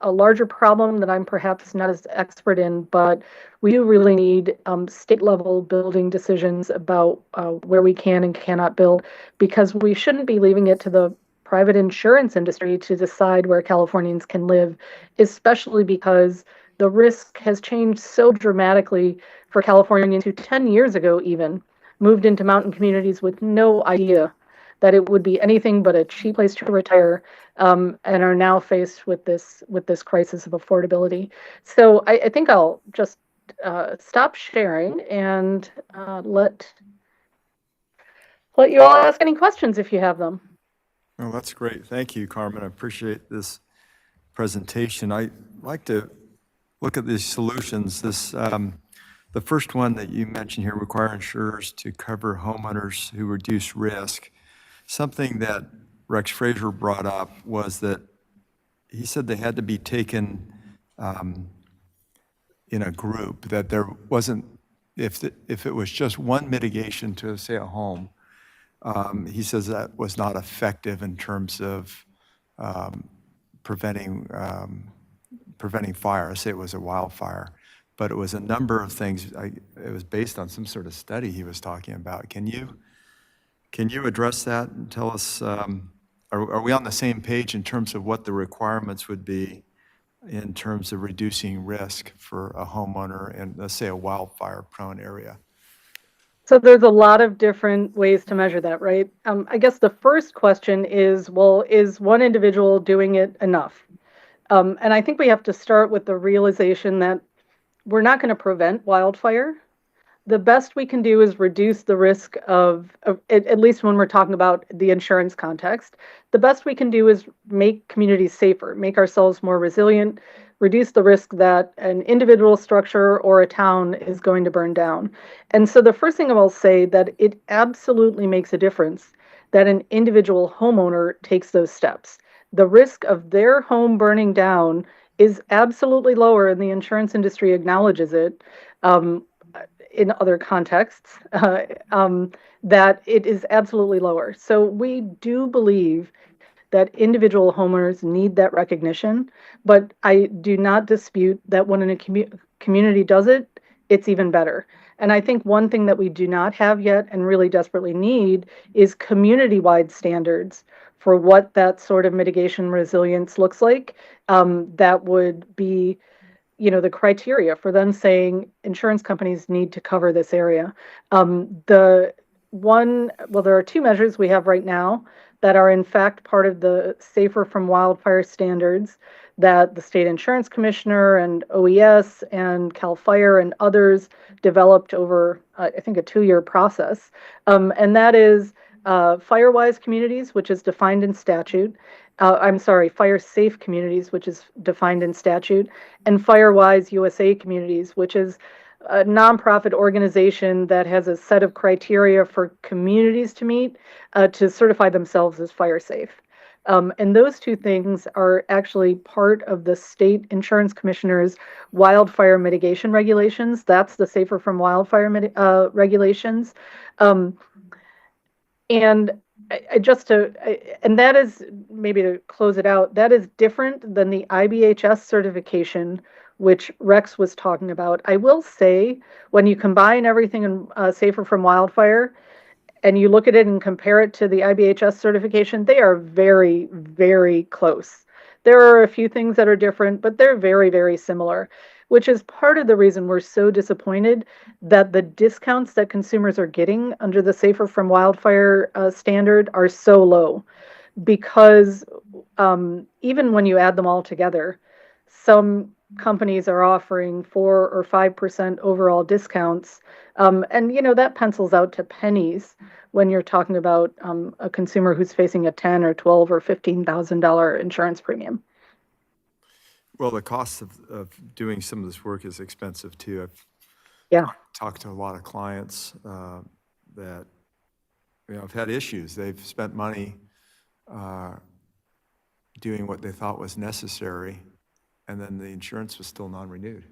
a larger problem that I'm perhaps not as expert in, but we do really need state level building decisions about where we can and cannot build, because we shouldn't be leaving it to the private insurance industry to decide where Californians can live, especially because the risk has changed so dramatically for Californians who 10 years ago even moved into mountain communities with no idea that it would be anything but a cheap place to retire, and are now faced with this crisis of affordability. So I think I'll just stop sharing and let you all ask any questions if you have them. Well, that's great. Thank you, Carmen. I appreciate this presentation. I'd like to look at these solutions. The first one that you mentioned here, require insurers to cover homeowners who reduce risk. Something that Rex Fraser brought up was that he said they had to be taken in a group, that there wasn't, if it was just one mitigation to, say, a home, he says that was not effective in terms of preventing fire. Say it was a wildfire, but it was a number of things. It was based on some sort of study he was talking about. Can you address that and tell us, are we on the same page in terms of what the requirements would be in terms of reducing risk for a homeowner in, let's say, a wildfire-prone area? So there's a lot of different ways to measure that, right? I guess the first question is, well, is one individual doing it enough? And I think we have to start with the realization that we're not going to prevent wildfire. The best we can do is reduce the risk of at least when we're talking about the insurance context, the best we can do is make communities safer, make ourselves more resilient, reduce the risk that an individual structure or a town is going to burn down. And so the first thing I will say that it absolutely makes a difference that an individual homeowner takes those steps. The risk of their home burning down is absolutely lower, and the insurance industry acknowledges it. In other contexts, that it is absolutely lower. So we do believe that individual homeowners need that recognition, but I do not dispute that when a community does it, it's even better. And I think one thing that we do not have yet and really desperately need is community-wide standards for what that sort of mitigation resilience looks like. That would be the criteria for them saying insurance companies need to cover this area. There are two measures we have right now that are in fact part of the Safer from Wildfire standards that the State Insurance Commissioner and OES and CAL FIRE and others developed over, I think, a 2-year process. And that is fire-wise communities, which is defined in statute. Fire-safe communities, which is defined in statute, and FireWise USA communities, which is a nonprofit organization that has a set of criteria for communities to meet to certify themselves as fire safe. And those two things are actually part of the State Insurance Commissioner's wildfire mitigation regulations. That's the Safer from Wildfire regulations. And that is, maybe to close it out, that is different than the IBHS certification, which Rex was talking about. I will say, when you combine everything in Safer from Wildfire, and you look at it and compare it to the IBHS certification, they are very, very close. There are a few things that are different, but they're very, very similar, which is part of the reason we're so disappointed that the discounts that consumers are getting under the Safer from Wildfire standard are so low. Because even when you add them all together, some companies are offering 4 or 5% overall discounts. And that pencils out to pennies when you're talking about a consumer who's facing a $10,000 or $12,000 or $15,000 insurance premium. Well, the cost of doing some of this work is expensive too. I've Yeah. talked to a lot of clients that, have had issues. They've spent money doing what they thought was necessary, and then the insurance was still non-renewed.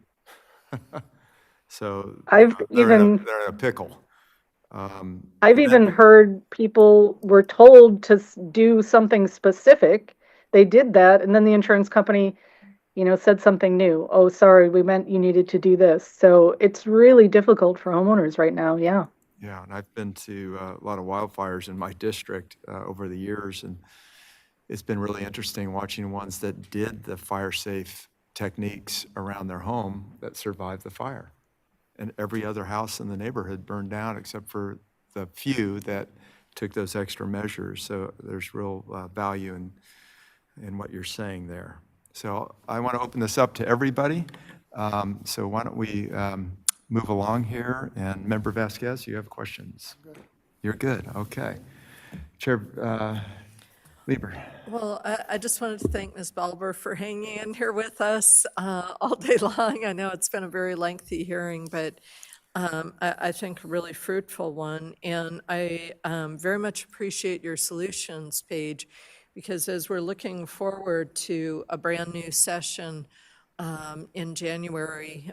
So I've they're in even a pickle. I've even heard people were told to do something specific. They did that, and then the insurance company, said something new. Oh, sorry, we meant you needed to do this. So it's really difficult for homeowners right now. Yeah. Yeah, and I've been to a lot of wildfires in my district over the years, and it's been really interesting watching ones that did the fire-safe techniques around their home that survived the fire. And every other house in the neighborhood burned down except for the few that took those extra measures. So there's real value in what you're saying there. So I want to open this up to everybody. So why don't we move along here? And Member Vasquez, you have questions? You're good, okay. Chair Lieber. Well, I just wanted to thank Ms. Balber for hanging in here with us all day long. I know it's been a very lengthy hearing, but I think a really fruitful one. And I very much appreciate your solutions page, because as we're looking forward to a brand-new session in January,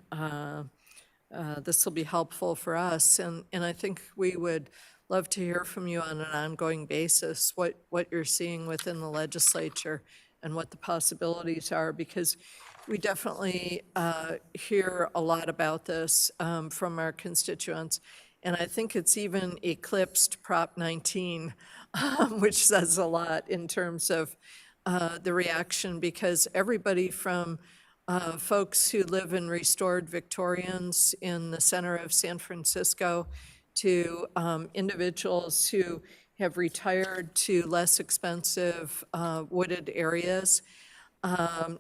this will be helpful for us. And I think we would love to hear from you on an ongoing basis, what you're seeing within the legislature and what the possibilities are, because we definitely hear a lot about this from our constituents. And I think it's even eclipsed Prop 19, which says a lot in terms of the reaction, because everybody from folks who live in restored Victorians in the center of San Francisco to individuals who have retired to less expensive wooded areas,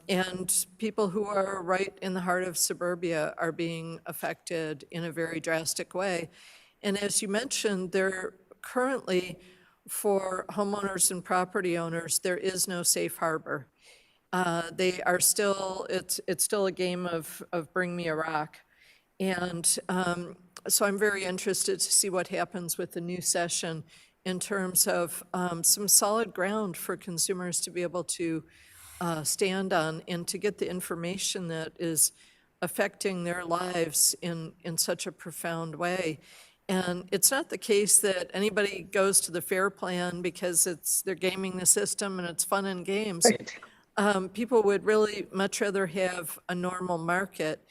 and people who are right in the heart of suburbia are being affected in a very drastic way. And as you mentioned, there currently, for homeowners and property owners, there is no safe harbor. They are still, it's still a game of bring me a rock. And so I'm very interested to see what happens with the new session in terms of some solid ground for consumers to be able to stand on and to get the information that is affecting their lives in such a profound way. And it's not the case that anybody goes to the FAIR plan because they're gaming the system and it's fun and games. Right. People would really much rather have a normal market.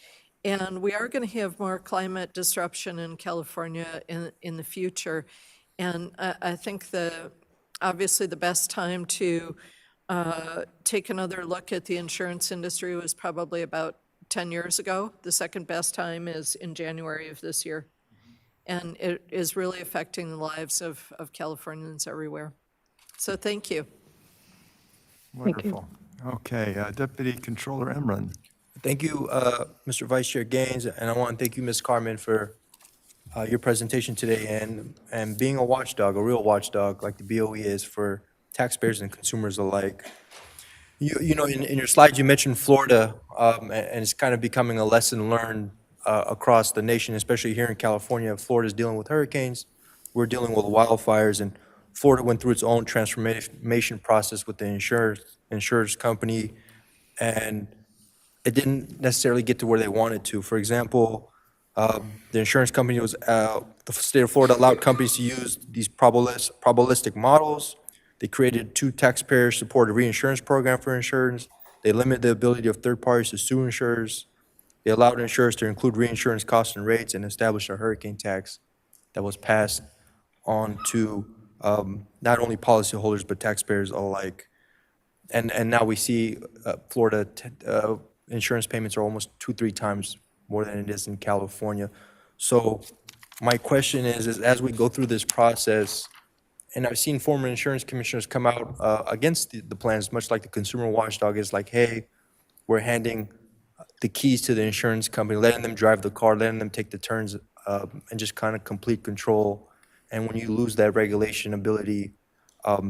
And we are going to have more climate disruption in California in the future. And I think obviously the best time to take another look at the insurance industry was probably about 10 years ago. The second best time is in January of this year. And it is really affecting the lives of Californians everywhere. So thank you. Wonderful. Okay, Deputy Controller Emron. Thank you, Mr. Vice Chair Gaines, and I want to thank you, Ms. Carmen, for your presentation today and being a watchdog, a real watchdog, like the BOE is for taxpayers and consumers alike. You know, in your slides, you mentioned Florida, and it's kind of becoming a lesson learned across the nation, especially here in California. Florida's dealing with hurricanes, we're dealing with wildfires, and Florida went through its own transformation process with the insurance company, and it didn't necessarily get to where they wanted to. For example, the insurance company the state of Florida allowed companies to use these probabilistic models. They created 2 taxpayer-supported reinsurance programs for insurance. They limited the ability of third parties to sue insurers. They allowed insurers to include reinsurance costs and rates and established a hurricane tax that was passed on to not only policyholders but taxpayers alike. And now we see Florida insurance payments are almost 2-3 times more than it is in California. So my question is as we go through this process, and I've seen former insurance commissioners come out against the plans, much like the consumer watchdog is like, hey, we're handing the keys to the insurance company, letting them drive the car, letting them take the turns, and just kind of complete control. And when you lose that regulation ability,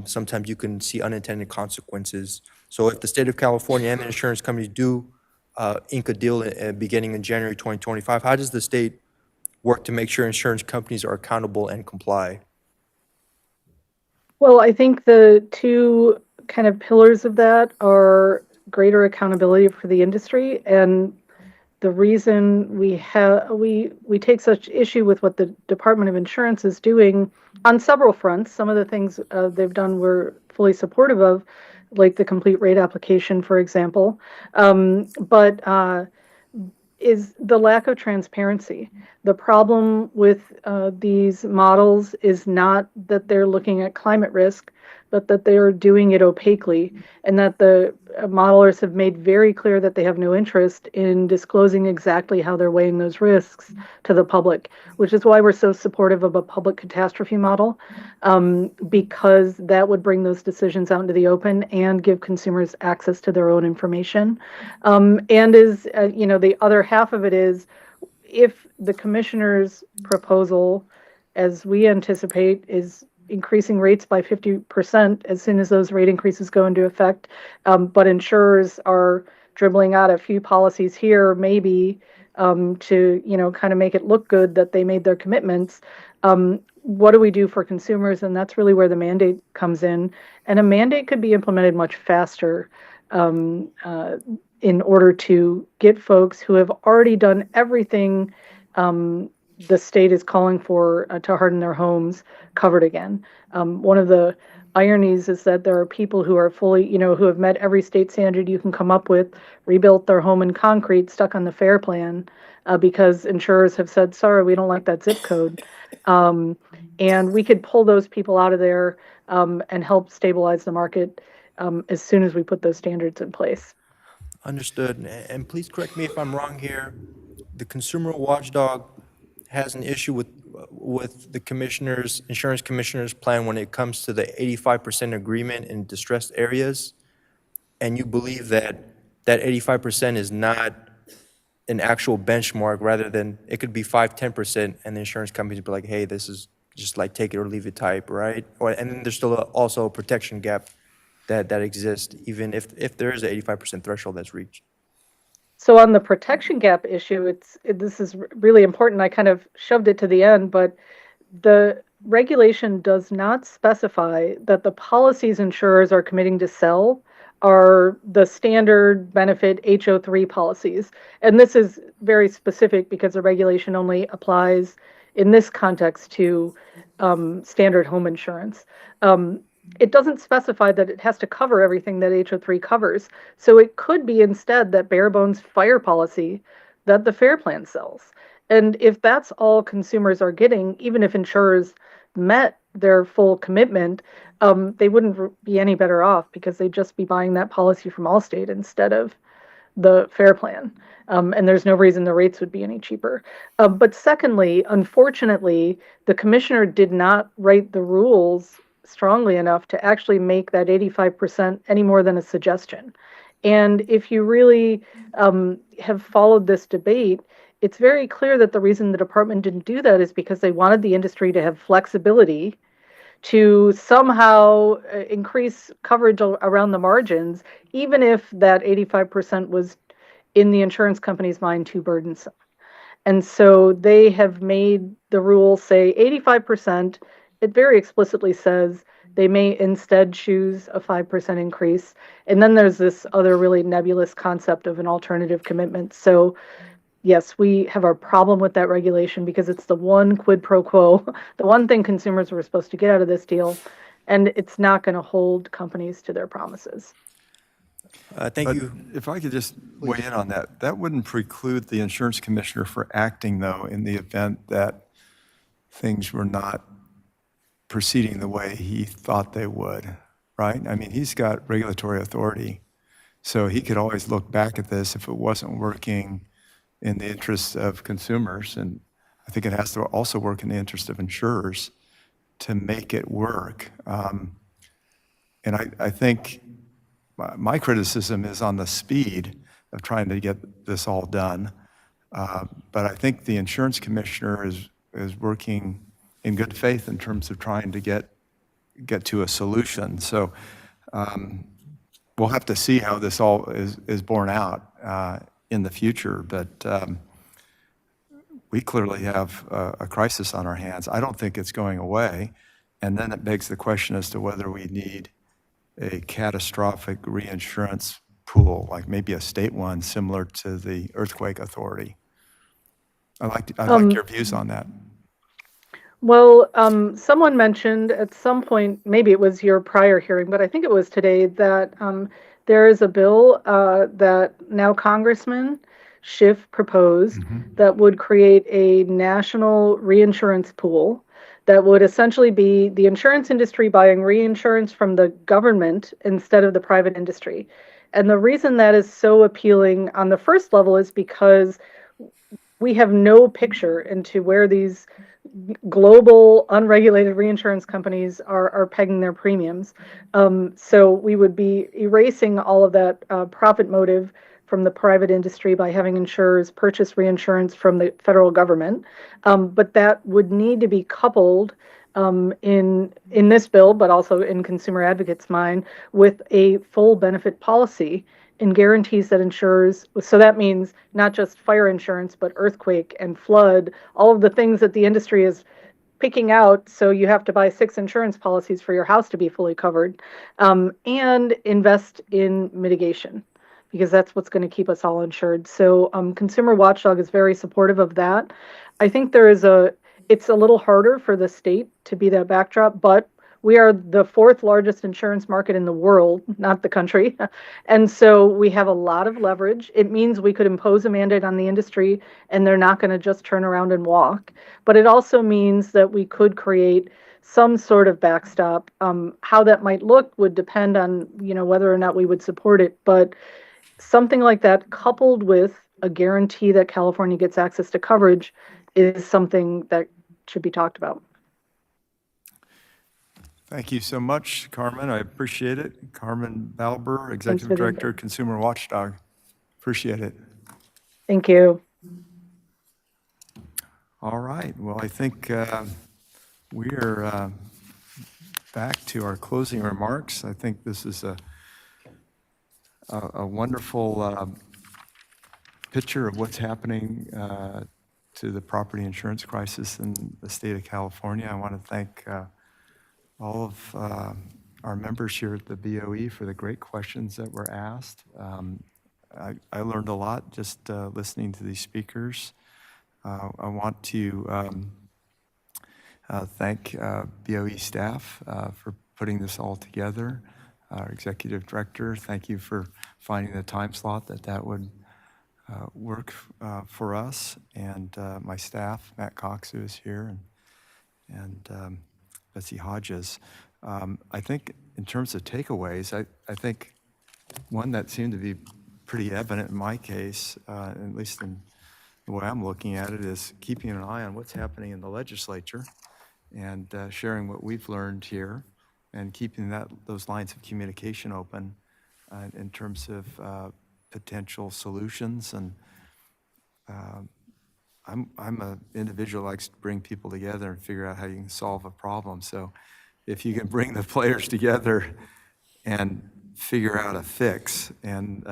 sometimes you can see unintended consequences. So if the state of California and the insurance companies do ink a deal beginning in January 2025. How does the state work to make sure insurance companies are accountable and comply? Well, I think the two kind of pillars of that are greater accountability for the industry, and the reason we take such issue with what the Department of Insurance is doing on several fronts. Some of the things they've done we're fully supportive of, like the complete rate application, for example. But is the lack of transparency. The problem with these models is not that they're looking at climate risk, but that they are doing it opaquely, and that the modelers have made very clear that they have no interest in disclosing exactly how they're weighing those risks to the public, which is why we're so supportive of a public catastrophe model, because that would bring those decisions out into the open and give consumers access to their own information. And is, the other half of it is, if the commissioner's proposal, as we anticipate, is increasing rates by 50% as soon as those rate increases go into effect, but insurers are dribbling out a few policies here, maybe to kind of make it look good that they made their commitments. What do we do for consumers? And that's really where the mandate comes in. And a mandate could be implemented much faster in order to get folks who have already done everything the state is calling for to harden their homes covered again. One of the ironies is that there are people who are fully, who have met every state standard you can come up with, rebuilt their home in concrete, stuck on the FAIR plan because insurers have said, sorry, we don't like that zip code. And we could pull those people out of there and help stabilize the market as soon as we put those standards in place. Understood. And please correct me if I'm wrong here. The consumer watchdog has an issue with the insurance commissioner's plan when it comes to the 85% agreement in distressed areas, and you believe that 85% is not an actual benchmark, rather than it could be 5-10%, and the insurance companies be like, hey, this is just like take it or leave it type, right? And then there's still also a protection gap that exists, even if there is an 85% threshold that's reached. So on the protection gap issue, this is really important. I kind of shoved it to the end, but the regulation does not specify that the policies insurers are committing to sell are the standard benefit HO3 policies. And this is very specific because the regulation only applies in this context to standard home insurance. It doesn't specify that it has to cover everything that HO3 covers. So it could be instead that bare bones fire policy that the FAIR plan sells. And if that's all consumers are getting, even if insurers met their full commitment, they wouldn't be any better off because they'd just be buying that policy from Allstate instead of the FAIR plan. And there's no reason the rates would be any cheaper. But secondly, unfortunately, the commissioner did not write the rules strongly enough to actually make that 85% any more than a suggestion. And if you really have followed this debate, it's very clear that the reason the department didn't do that is because they wanted the industry to have flexibility to somehow increase coverage around the margins, even if that 85% was in the insurance company's mind too burdensome. And so they have made the rule say 85%. It very explicitly says they may instead choose a 5% increase. And then there's this other really nebulous concept of an alternative commitment. So yes, we have a problem with that regulation because it's the one quid pro quo, the one thing consumers were supposed to get out of this deal, and it's not going to hold companies to their promises. Thank you. If I could just weigh in on that, that wouldn't preclude the insurance commissioner for acting, though, in the event that things were not proceeding the way he thought they would, right? I mean, he's got regulatory authority, so he could always look back at this if it wasn't working in the interest of consumers, and I think it has to also work in the interest of insurers to make it work. And I think my criticism is on the speed of trying to get this all done. But I think the insurance commissioner is working in good faith in terms of trying to get to a solution. So we'll have to see how this all is borne out in the future, but we clearly have a crisis on our hands. I don't think it's going away. And then it begs the question as to whether we need a catastrophic reinsurance pool, like maybe a state one similar to the Earthquake Authority. I'd like your views on that. Well, someone mentioned at some point, maybe it was your prior hearing, but I think it was today, that there is a bill that now Congressman Schiff proposed that would create a national reinsurance pool that would essentially be the insurance industry buying reinsurance from the government instead of the private industry. And the reason that is so appealing on the first level is because we have no picture into where these global unregulated reinsurance companies are pegging their premiums. So we would be erasing all of that profit motive from the private industry by having insurers purchase reinsurance from the federal government. But that would need to be coupled in this bill, but also in consumer advocates' mind, with a full benefit policy and guarantees that insurers, so that means not just fire insurance, but earthquake and flood, all of the things that the industry is picking out, so you have to buy 6 insurance policies for your house to be fully covered, and invest in mitigation, because that's what's going to keep us all insured. So Consumer Watchdog is very supportive of that. I think it's a little harder for the state to be that backdrop, but we are the 4th largest insurance market in the world, not the country. And so we have a lot of leverage. It means we could impose a mandate on the industry and they're not going to just turn around and walk. But it also means that we could create some sort of backstop. How that might look would depend on, whether or not we would support it. But something like that, coupled with a guarantee that California gets access to coverage, is something that should be talked about. Thank you so much, Carmen. I appreciate it. Carmen Balber, Executive Director, Consumer Watchdog. Appreciate it. Thank you. All right. Well, I think we are back to our closing remarks. I think this is a wonderful picture of what's happening to the property insurance crisis in the state of California. I want to thank all of our members here at the BOE for the great questions that were asked. I learned a lot just listening to these speakers. I want to thank BOE staff for putting this all together. Our Executive Director, thank you for finding the time slot that would work for us, and my staff, Matt Cox, who is here, and Betsy Hodges. I think in terms of takeaways, I think one that seemed to be pretty evident in my case, at least in the way I'm looking at it, is keeping an eye on what's happening in the legislature and sharing what we've learned here and keeping those lines of communication open in terms of potential solutions. And I'm an individual who likes to bring people together and figure out how you can solve a problem. So if you can bring the players together and figure out a fix, and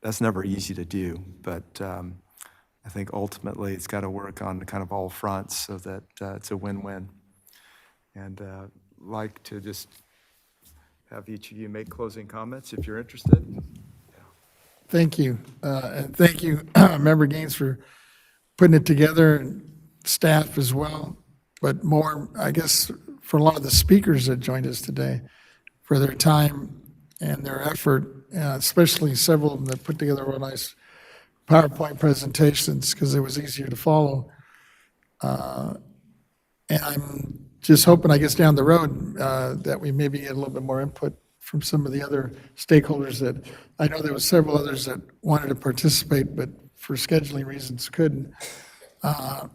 that's never easy to do, but I think ultimately it's got to work on kind of all fronts so that it's a win-win. And like to just have each of you make closing comments if you're interested. Thank you. And thank you, Member Gaines, for putting it together, and staff as well. But more, I guess, for a lot of the speakers that joined us today, for their time and their effort, especially several of them that put together real nice PowerPoint presentations because it was easier to follow. And I'm just hoping, I guess, down the road that we maybe get a little bit more input from some of the other stakeholders that I know there was several others that wanted to participate, but for scheduling reasons couldn't. And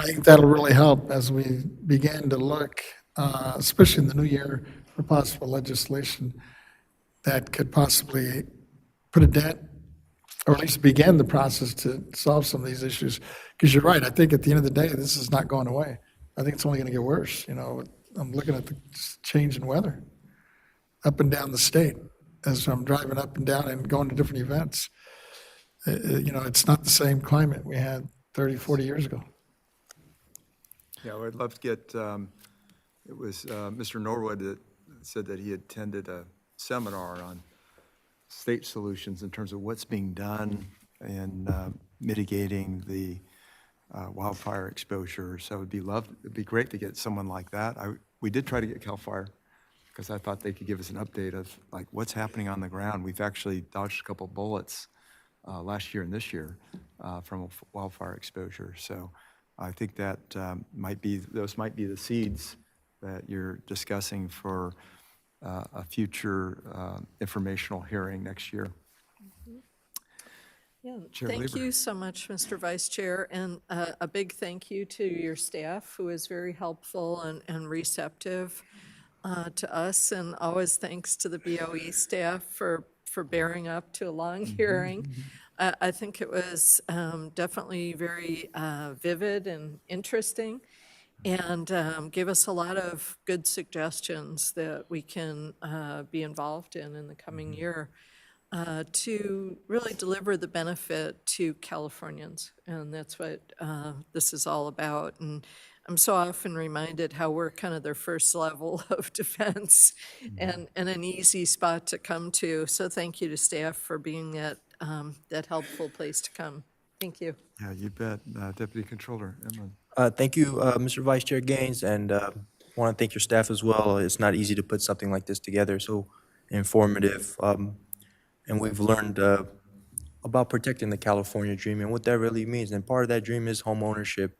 I think that'll really help as we begin to look, especially in the new year, for possible legislation that could possibly put a dent, or at least begin the process to solve some of these issues. Because you're right, I think at the end of the day, this is not going away. I think it's only going to get worse. I'm looking at the change in weather up and down the state as I'm driving up and down and going to different events. it's not the same climate we had 30, 40 years ago. Yeah, I'd love to get, it was Mr. Norwood that said that he attended a seminar on state solutions in terms of what's being done in mitigating the wildfire exposure. So it'd be great to get someone like that. We did try to get CAL FIRE because I thought they could give us an update of like what's happening on the ground. We've actually dodged a couple bullets last year and this year from wildfire exposure. So I think that those might be the seeds that you're discussing for a future informational hearing next year. Yeah, Chair thank Lieber. you so much, Mr. Vice Chair, and a big thank you to your staff, who is very helpful and receptive to us, and always thanks to the BOE staff for bearing up to a long hearing. I think it was definitely very vivid and interesting, and gave us a lot of good suggestions that we can be involved in the coming year. To really deliver the benefit to Californians. And that's what this is all about. And I'm so often reminded how we're kind of their first level of defense and an easy spot to come to. So thank you to staff for being that helpful place to come. Thank you. Yeah, you bet. Deputy Controller Emlyn. Thank you, Mr. Vice Chair Gaines, and I want to thank your staff as well. It's not easy to put something like this together, so informative. And we've learned about protecting the California dream and what that really means. And part of that dream is home ownership.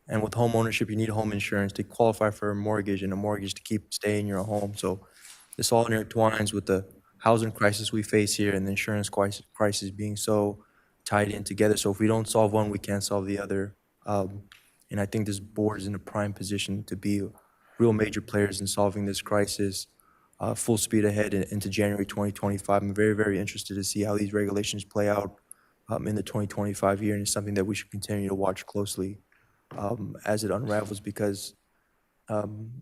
And with home ownership, you need home insurance to qualify for a mortgage and a mortgage to keep staying in your home. So this all intertwines with the housing crisis we face here and the insurance crisis being so tied in together. So if we don't solve one, we can't solve the other. And I think this board is in a prime position to be real major players in solving this crisis. Full speed ahead into January 2025. I'm very, very interested to see how these regulations play out in the 2025 year, and it's something that we should continue to watch closely as it unravels, because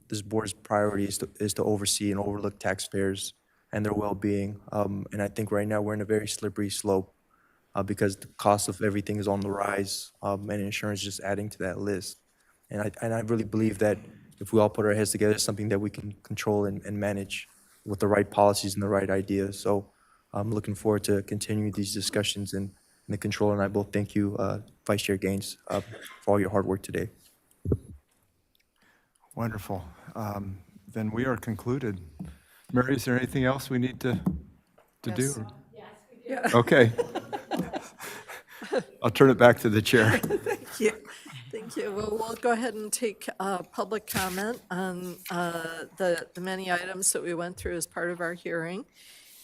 this board's priority is to oversee and overlook taxpayers and their well-being. And I think right now we're in a very slippery slope because the cost of everything is on the rise, and insurance is just adding to that list. And I really believe that if we all put our heads together, it's something that we can control and manage with the right policies and the right ideas. So I'm looking forward to continuing these discussions, and the Controller and I both thank you, Vice Chair Gaines, for all your hard work today. Wonderful. Then we are concluded. Mary, is there anything else we need to do? Yes, we do. Okay. I'll turn it back to the chair. Thank you. Thank you. Well, we'll go ahead and take public comment on the many items that we went through as part of our hearing.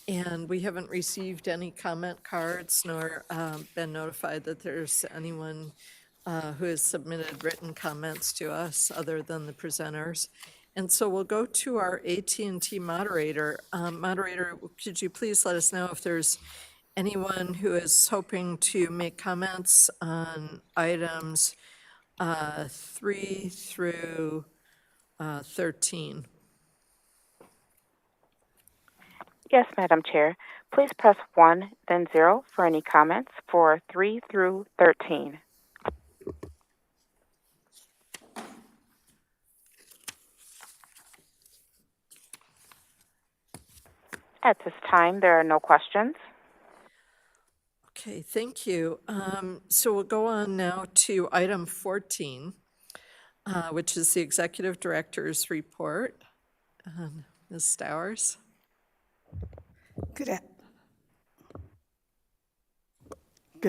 And we haven't received any comment cards nor been notified that there's anyone who has submitted written comments to us other than the presenters. And so we'll go to our AT&T moderator. Moderator, could you please let us know if there's anyone who is hoping to make comments on items 3 through 13. Yes, Madam Chair. Please press 1, then 0 for any comments for 3 through 13. At this time, there are no questions. Okay, thank you. So we'll go on now to item 14, which is the Executive Director's Report. Ms. Stowers. Good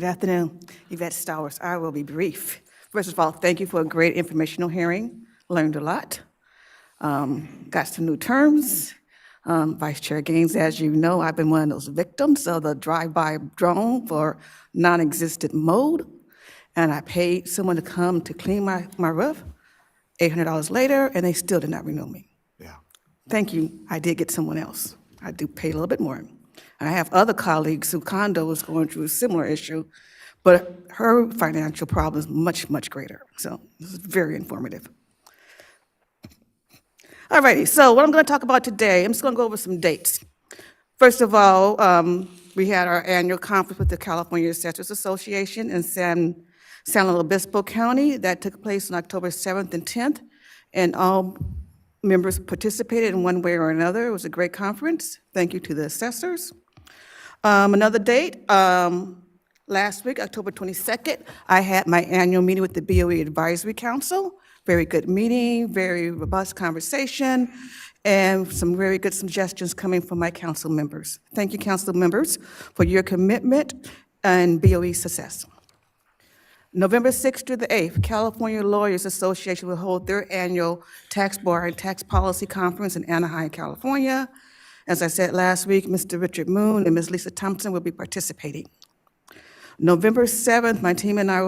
afternoon, Yvette Stowers. I will be brief. First of all, thank you for a great informational hearing. Learned a lot. Got some new terms. Vice Chair Gaines, as you know, I've been one of those victims of the drive-by drone for non-existent mode. And I paid someone to come to clean my roof, $800 later, and they still did not renew me. Yeah. Thank you. I did get someone else. I do pay a little bit more. And I have other colleagues whose condo is going through a similar issue, but her financial problem is much, much greater. So this is very informative. All righty, so what I'm going to talk about today, I'm just going to go over some dates. First of all, We had our annual conference with the California Assessors Association in San Luis Obispo County. That took place on October 7th and 10th, and all members participated in one way or another. It was a great conference. Thank you to the assessors. Another date, last week, October 22nd, I had my annual meeting with the BOE Advisory Council. Very good meeting, very robust conversation, and some very good suggestions coming from my council members. Thank you, council members, for your commitment and BOE success. November 6th to the 8th, California Lawyers Association will hold their annual Tax Bar and Tax Policy Conference in Anaheim, California. As I said last week, Mr. Richard Moon and Ms. Lisa Thompson will be participating. November 7th, my team and I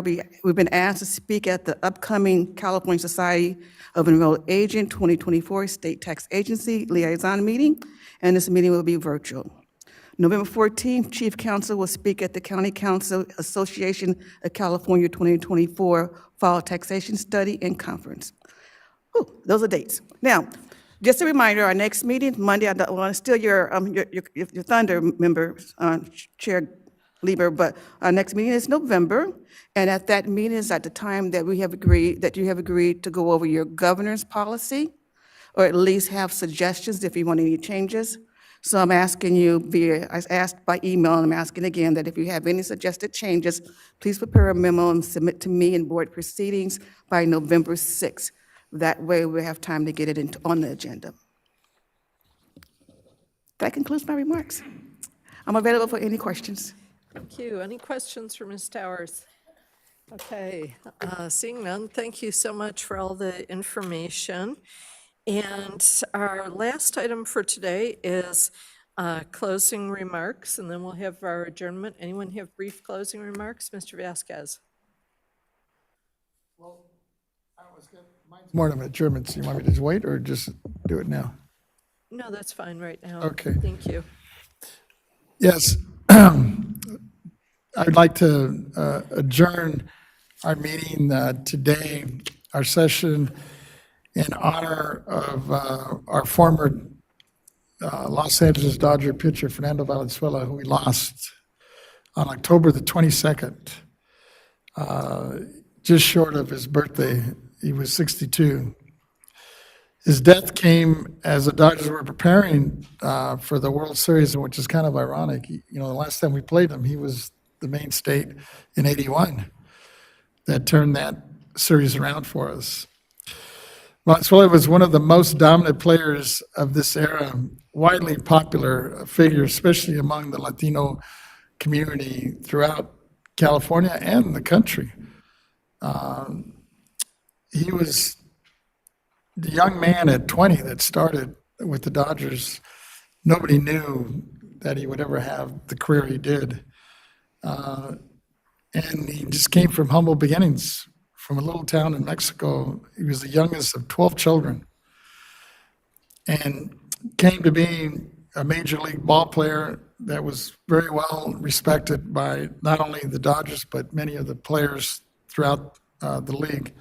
we've been asked to speak at the upcoming California Society of Enrolled Agent 2024 State Tax Agency Liaison Meeting, and this meeting will be virtual. November 14th, Chief Counsel will speak at the County Council Association of California 2024 Fall Taxation Study and Conference. Ooh, those are dates. Now, just a reminder, our next meeting, Monday, I don't want to steal your thunder, member, Chair Lieber, but our next meeting is November, and at that meeting is at the time that you have agreed to go over your governor's policy, or at least have suggestions if you want any changes. So I'm asking you I asked by email, and I'm asking again that if you have any suggested changes, please prepare a memo and submit to me in board proceedings by November 6th. That way we have time to get it on the agenda. That concludes my remarks. I'm available for any questions. Thank you. Any questions for Ms. Towers? Okay, seeing none, thank you so much for all the information. And our last item for today is closing remarks, and then we'll have our adjournment. Anyone have brief closing remarks? Mr. Vasquez. Well, mine's more of an adjournment. So you want me to just wait or just do it now? No, that's fine right now. Okay. Thank you. Yes. I'd like to adjourn our meeting today, our session, in honor of our former Los Angeles Dodger pitcher, Fernando Valenzuela, who we lost on October the 22nd, just short of his birthday. He was 62. His death came as the Dodgers were preparing for the World Series, which is kind of ironic. The last time we played him, he was the mainstay in '81 that turned that series around for us. Valenzuela was one of the most dominant players of this era, widely popular figure, especially among the Latino community throughout California and the country. He was the young man at 20 that started with the Dodgers. Nobody knew that he would ever have the career he did. And he just came from humble beginnings, from a little town in Mexico. He was the youngest of 12 children and came to being a major league ball player that was very well respected by not only the Dodgers, but many of the players throughout the league.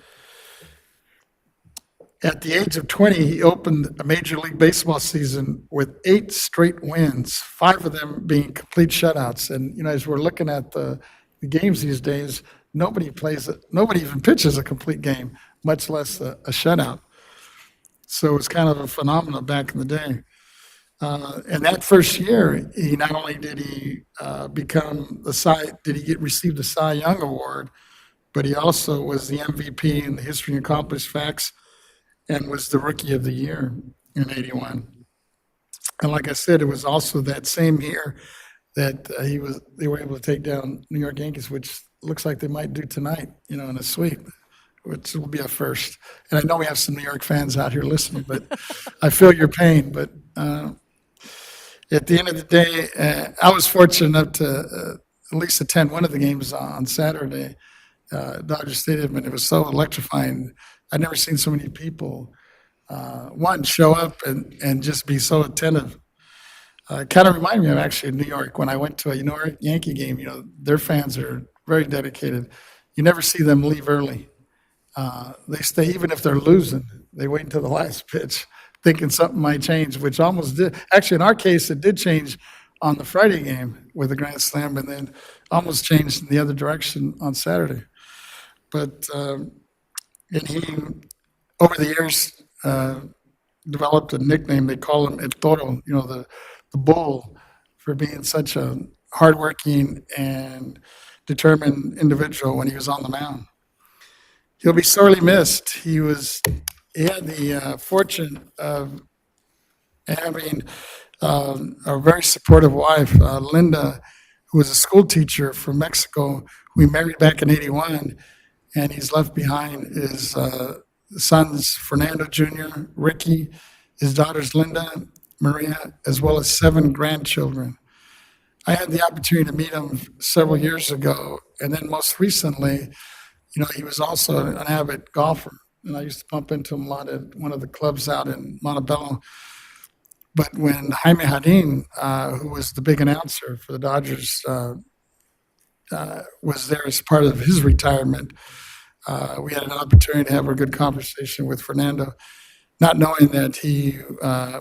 At the age of 20, he opened a Major League Baseball season with 8 straight wins, 5 of them being complete shutouts. And, as we're looking at the games these days, nobody even pitches a complete game, much less a shutout. So it was kind of a phenomenon back in the day. And that first year, he not only did he receive the Cy Young Award, but he also was the MVP in the History and Accomplished Facts and was the Rookie of the Year in '81. And like I said, it was also that same year that they were able to take down New York Yankees, which looks like they might do tonight, in a sweep, which will be a first. And I know we have some New York fans out here listening, but I feel your pain. But at the end of the day, I was fortunate enough to at least attend one of the games on Saturday, Dodger Stadium, and it was so electrifying. I'd never seen so many people, show up and just be so attentive. Kind of reminded me of actually New York when I went to a New York Yankee game. Their fans are very dedicated. You never see them leave early. They stay even if they're losing. They wait until the last pitch, thinking something might change, which almost did. Actually, in our case, it did change on the Friday game. with a grand slam and then almost changed in the other direction on Saturday. But and he, over the years, developed a nickname. They call him El Toro, the bull, for being such a hardworking and determined individual when he was on the mound. He'll be sorely missed. He had the fortune of having a very supportive wife, Linda, who was a school teacher from Mexico, who he married back in '81, and he's left behind his sons, Fernando Jr., Ricky, his daughters, Linda, Maria, as well as 7 grandchildren. I had the opportunity to meet him several years ago, and then most recently, he was also an avid golfer, and I used to bump into him a lot at one of the clubs out in Montebello. But when Jaime Jardín, who was the big announcer for the Dodgers, was there as part of his retirement, we had an opportunity to have a good conversation with Fernando, not knowing that he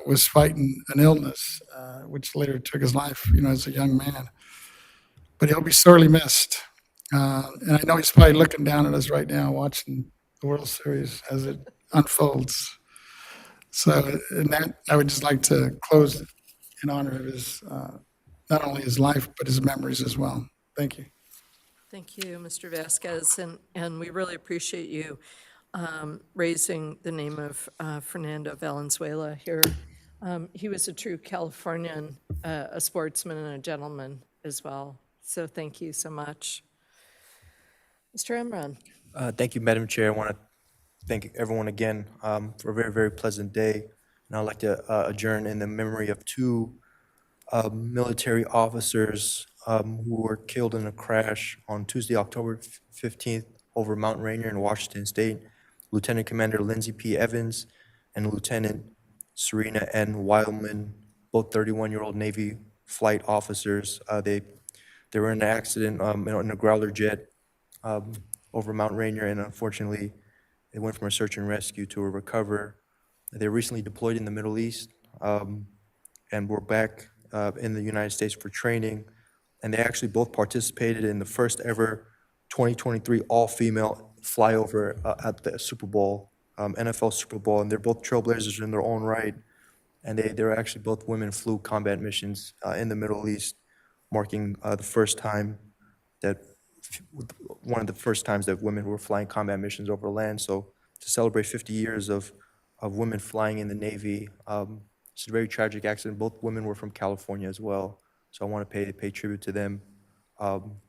was fighting an illness, which later took his life, as a young man. But he'll be sorely missed. And I know he's probably looking down at us right now, watching the World Series as it unfolds. So, and that, I would just like to close in honor of his, not only his life, but his memories as well. Thank you. Thank you, Mr. Vasquez, and we really appreciate you raising the name of Fernando Valenzuela here. He was a true Californian, a sportsman and a gentleman as well. So thank you so much. Mr. Emron. Thank you, Madam Chair. I want to thank everyone again for a very, very pleasant day. And I'd like to adjourn in the memory of 2 military officers who were killed in a crash on Tuesday, October 15th over Mount Rainier in Washington State. Lieutenant Commander Lindsey P. Evans and Lieutenant Serena N. Wildman, both 31-year-old Navy flight officers. They were in an accident in a Growler jet over Mount Rainier, and unfortunately, they went from a search and rescue to a recover. They were recently deployed in the Middle East and were back in the United States for training. And they actually both participated in the first ever 2023 all-female flyover at the Super Bowl, NFL Super Bowl. And they're both trailblazers in their own right. And they were actually both women flew combat missions in the Middle East, marking the first time that one of the first times that women were flying combat missions over land. So to celebrate 50 years of women flying in the Navy, it's a very tragic accident. Both women were from California as well. So I want to pay tribute to them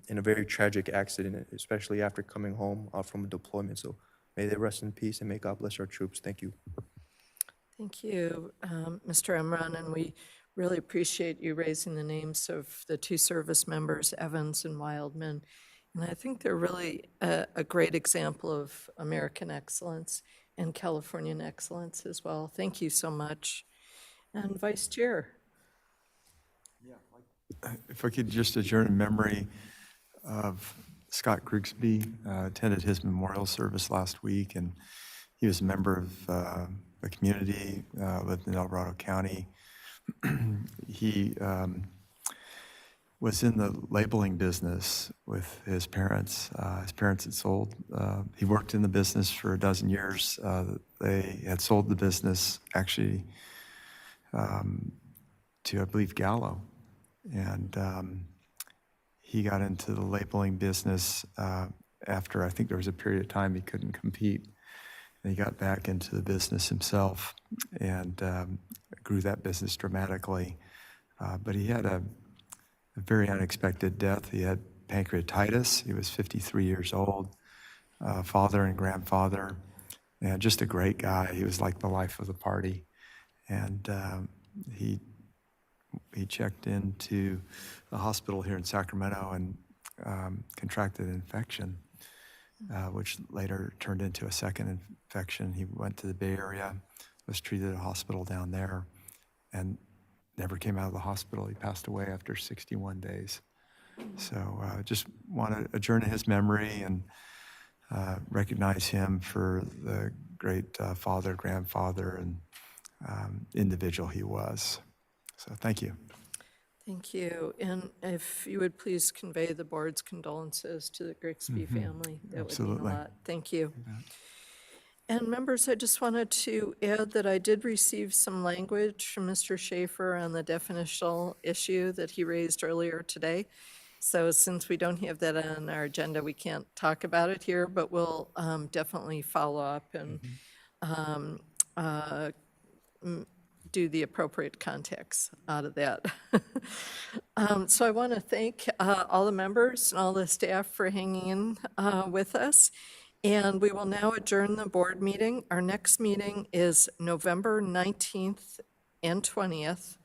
in a very tragic accident, especially after coming home from a deployment. So may they rest in peace and may God bless our troops. Thank you. Thank you, Mr. Emron, and we really appreciate you raising the names of the 2 service members, Evans and Wildman. And I think they're really a great example of American excellence and Californian excellence as well. Thank you so much. And Vice Chair. If I could just adjourn in memory of Scott Grigsby, attended his memorial service last week, and he was a member of the community, lived in El Dorado County. He was in the labeling business with his parents. His parents had sold. He worked in the business for a dozen years. They had sold the business actually to, I believe, Gallo. And he got into the labeling business after I think there was a period of time he couldn't compete. And he got back into the business himself and grew that business dramatically. But he had a very unexpected death. He had pancreatitis. He was 53 years old, father and grandfather, and just a great guy. He was like the life of the party. And he checked into the hospital here in Sacramento and contracted an infection, which later turned into a second infection. He went to the Bay Area, was treated at a hospital down there, and never came out of the hospital. He passed away after 61 days. So just want to adjourn in his memory and recognize him for the great father, grandfather, and individual he was. So thank you. Thank you. And if you would please convey the board's condolences to the Grigsby family, that would mean Absolutely. a lot. Thank you. And members, I just wanted to add that I did receive some language from Mr. Schaefer on the definitional issue that he raised earlier today. So since we don't have that on our agenda, we can't talk about it here, but we'll definitely follow up and do the appropriate context out of that. So I want to thank all the members and all the staff for hanging in with us. And we will now adjourn the board meeting. Our next meeting is November 19th and 20th,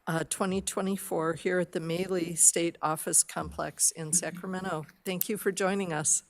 2024, here at the Maley State Office Complex in Sacramento. Thank you for joining us.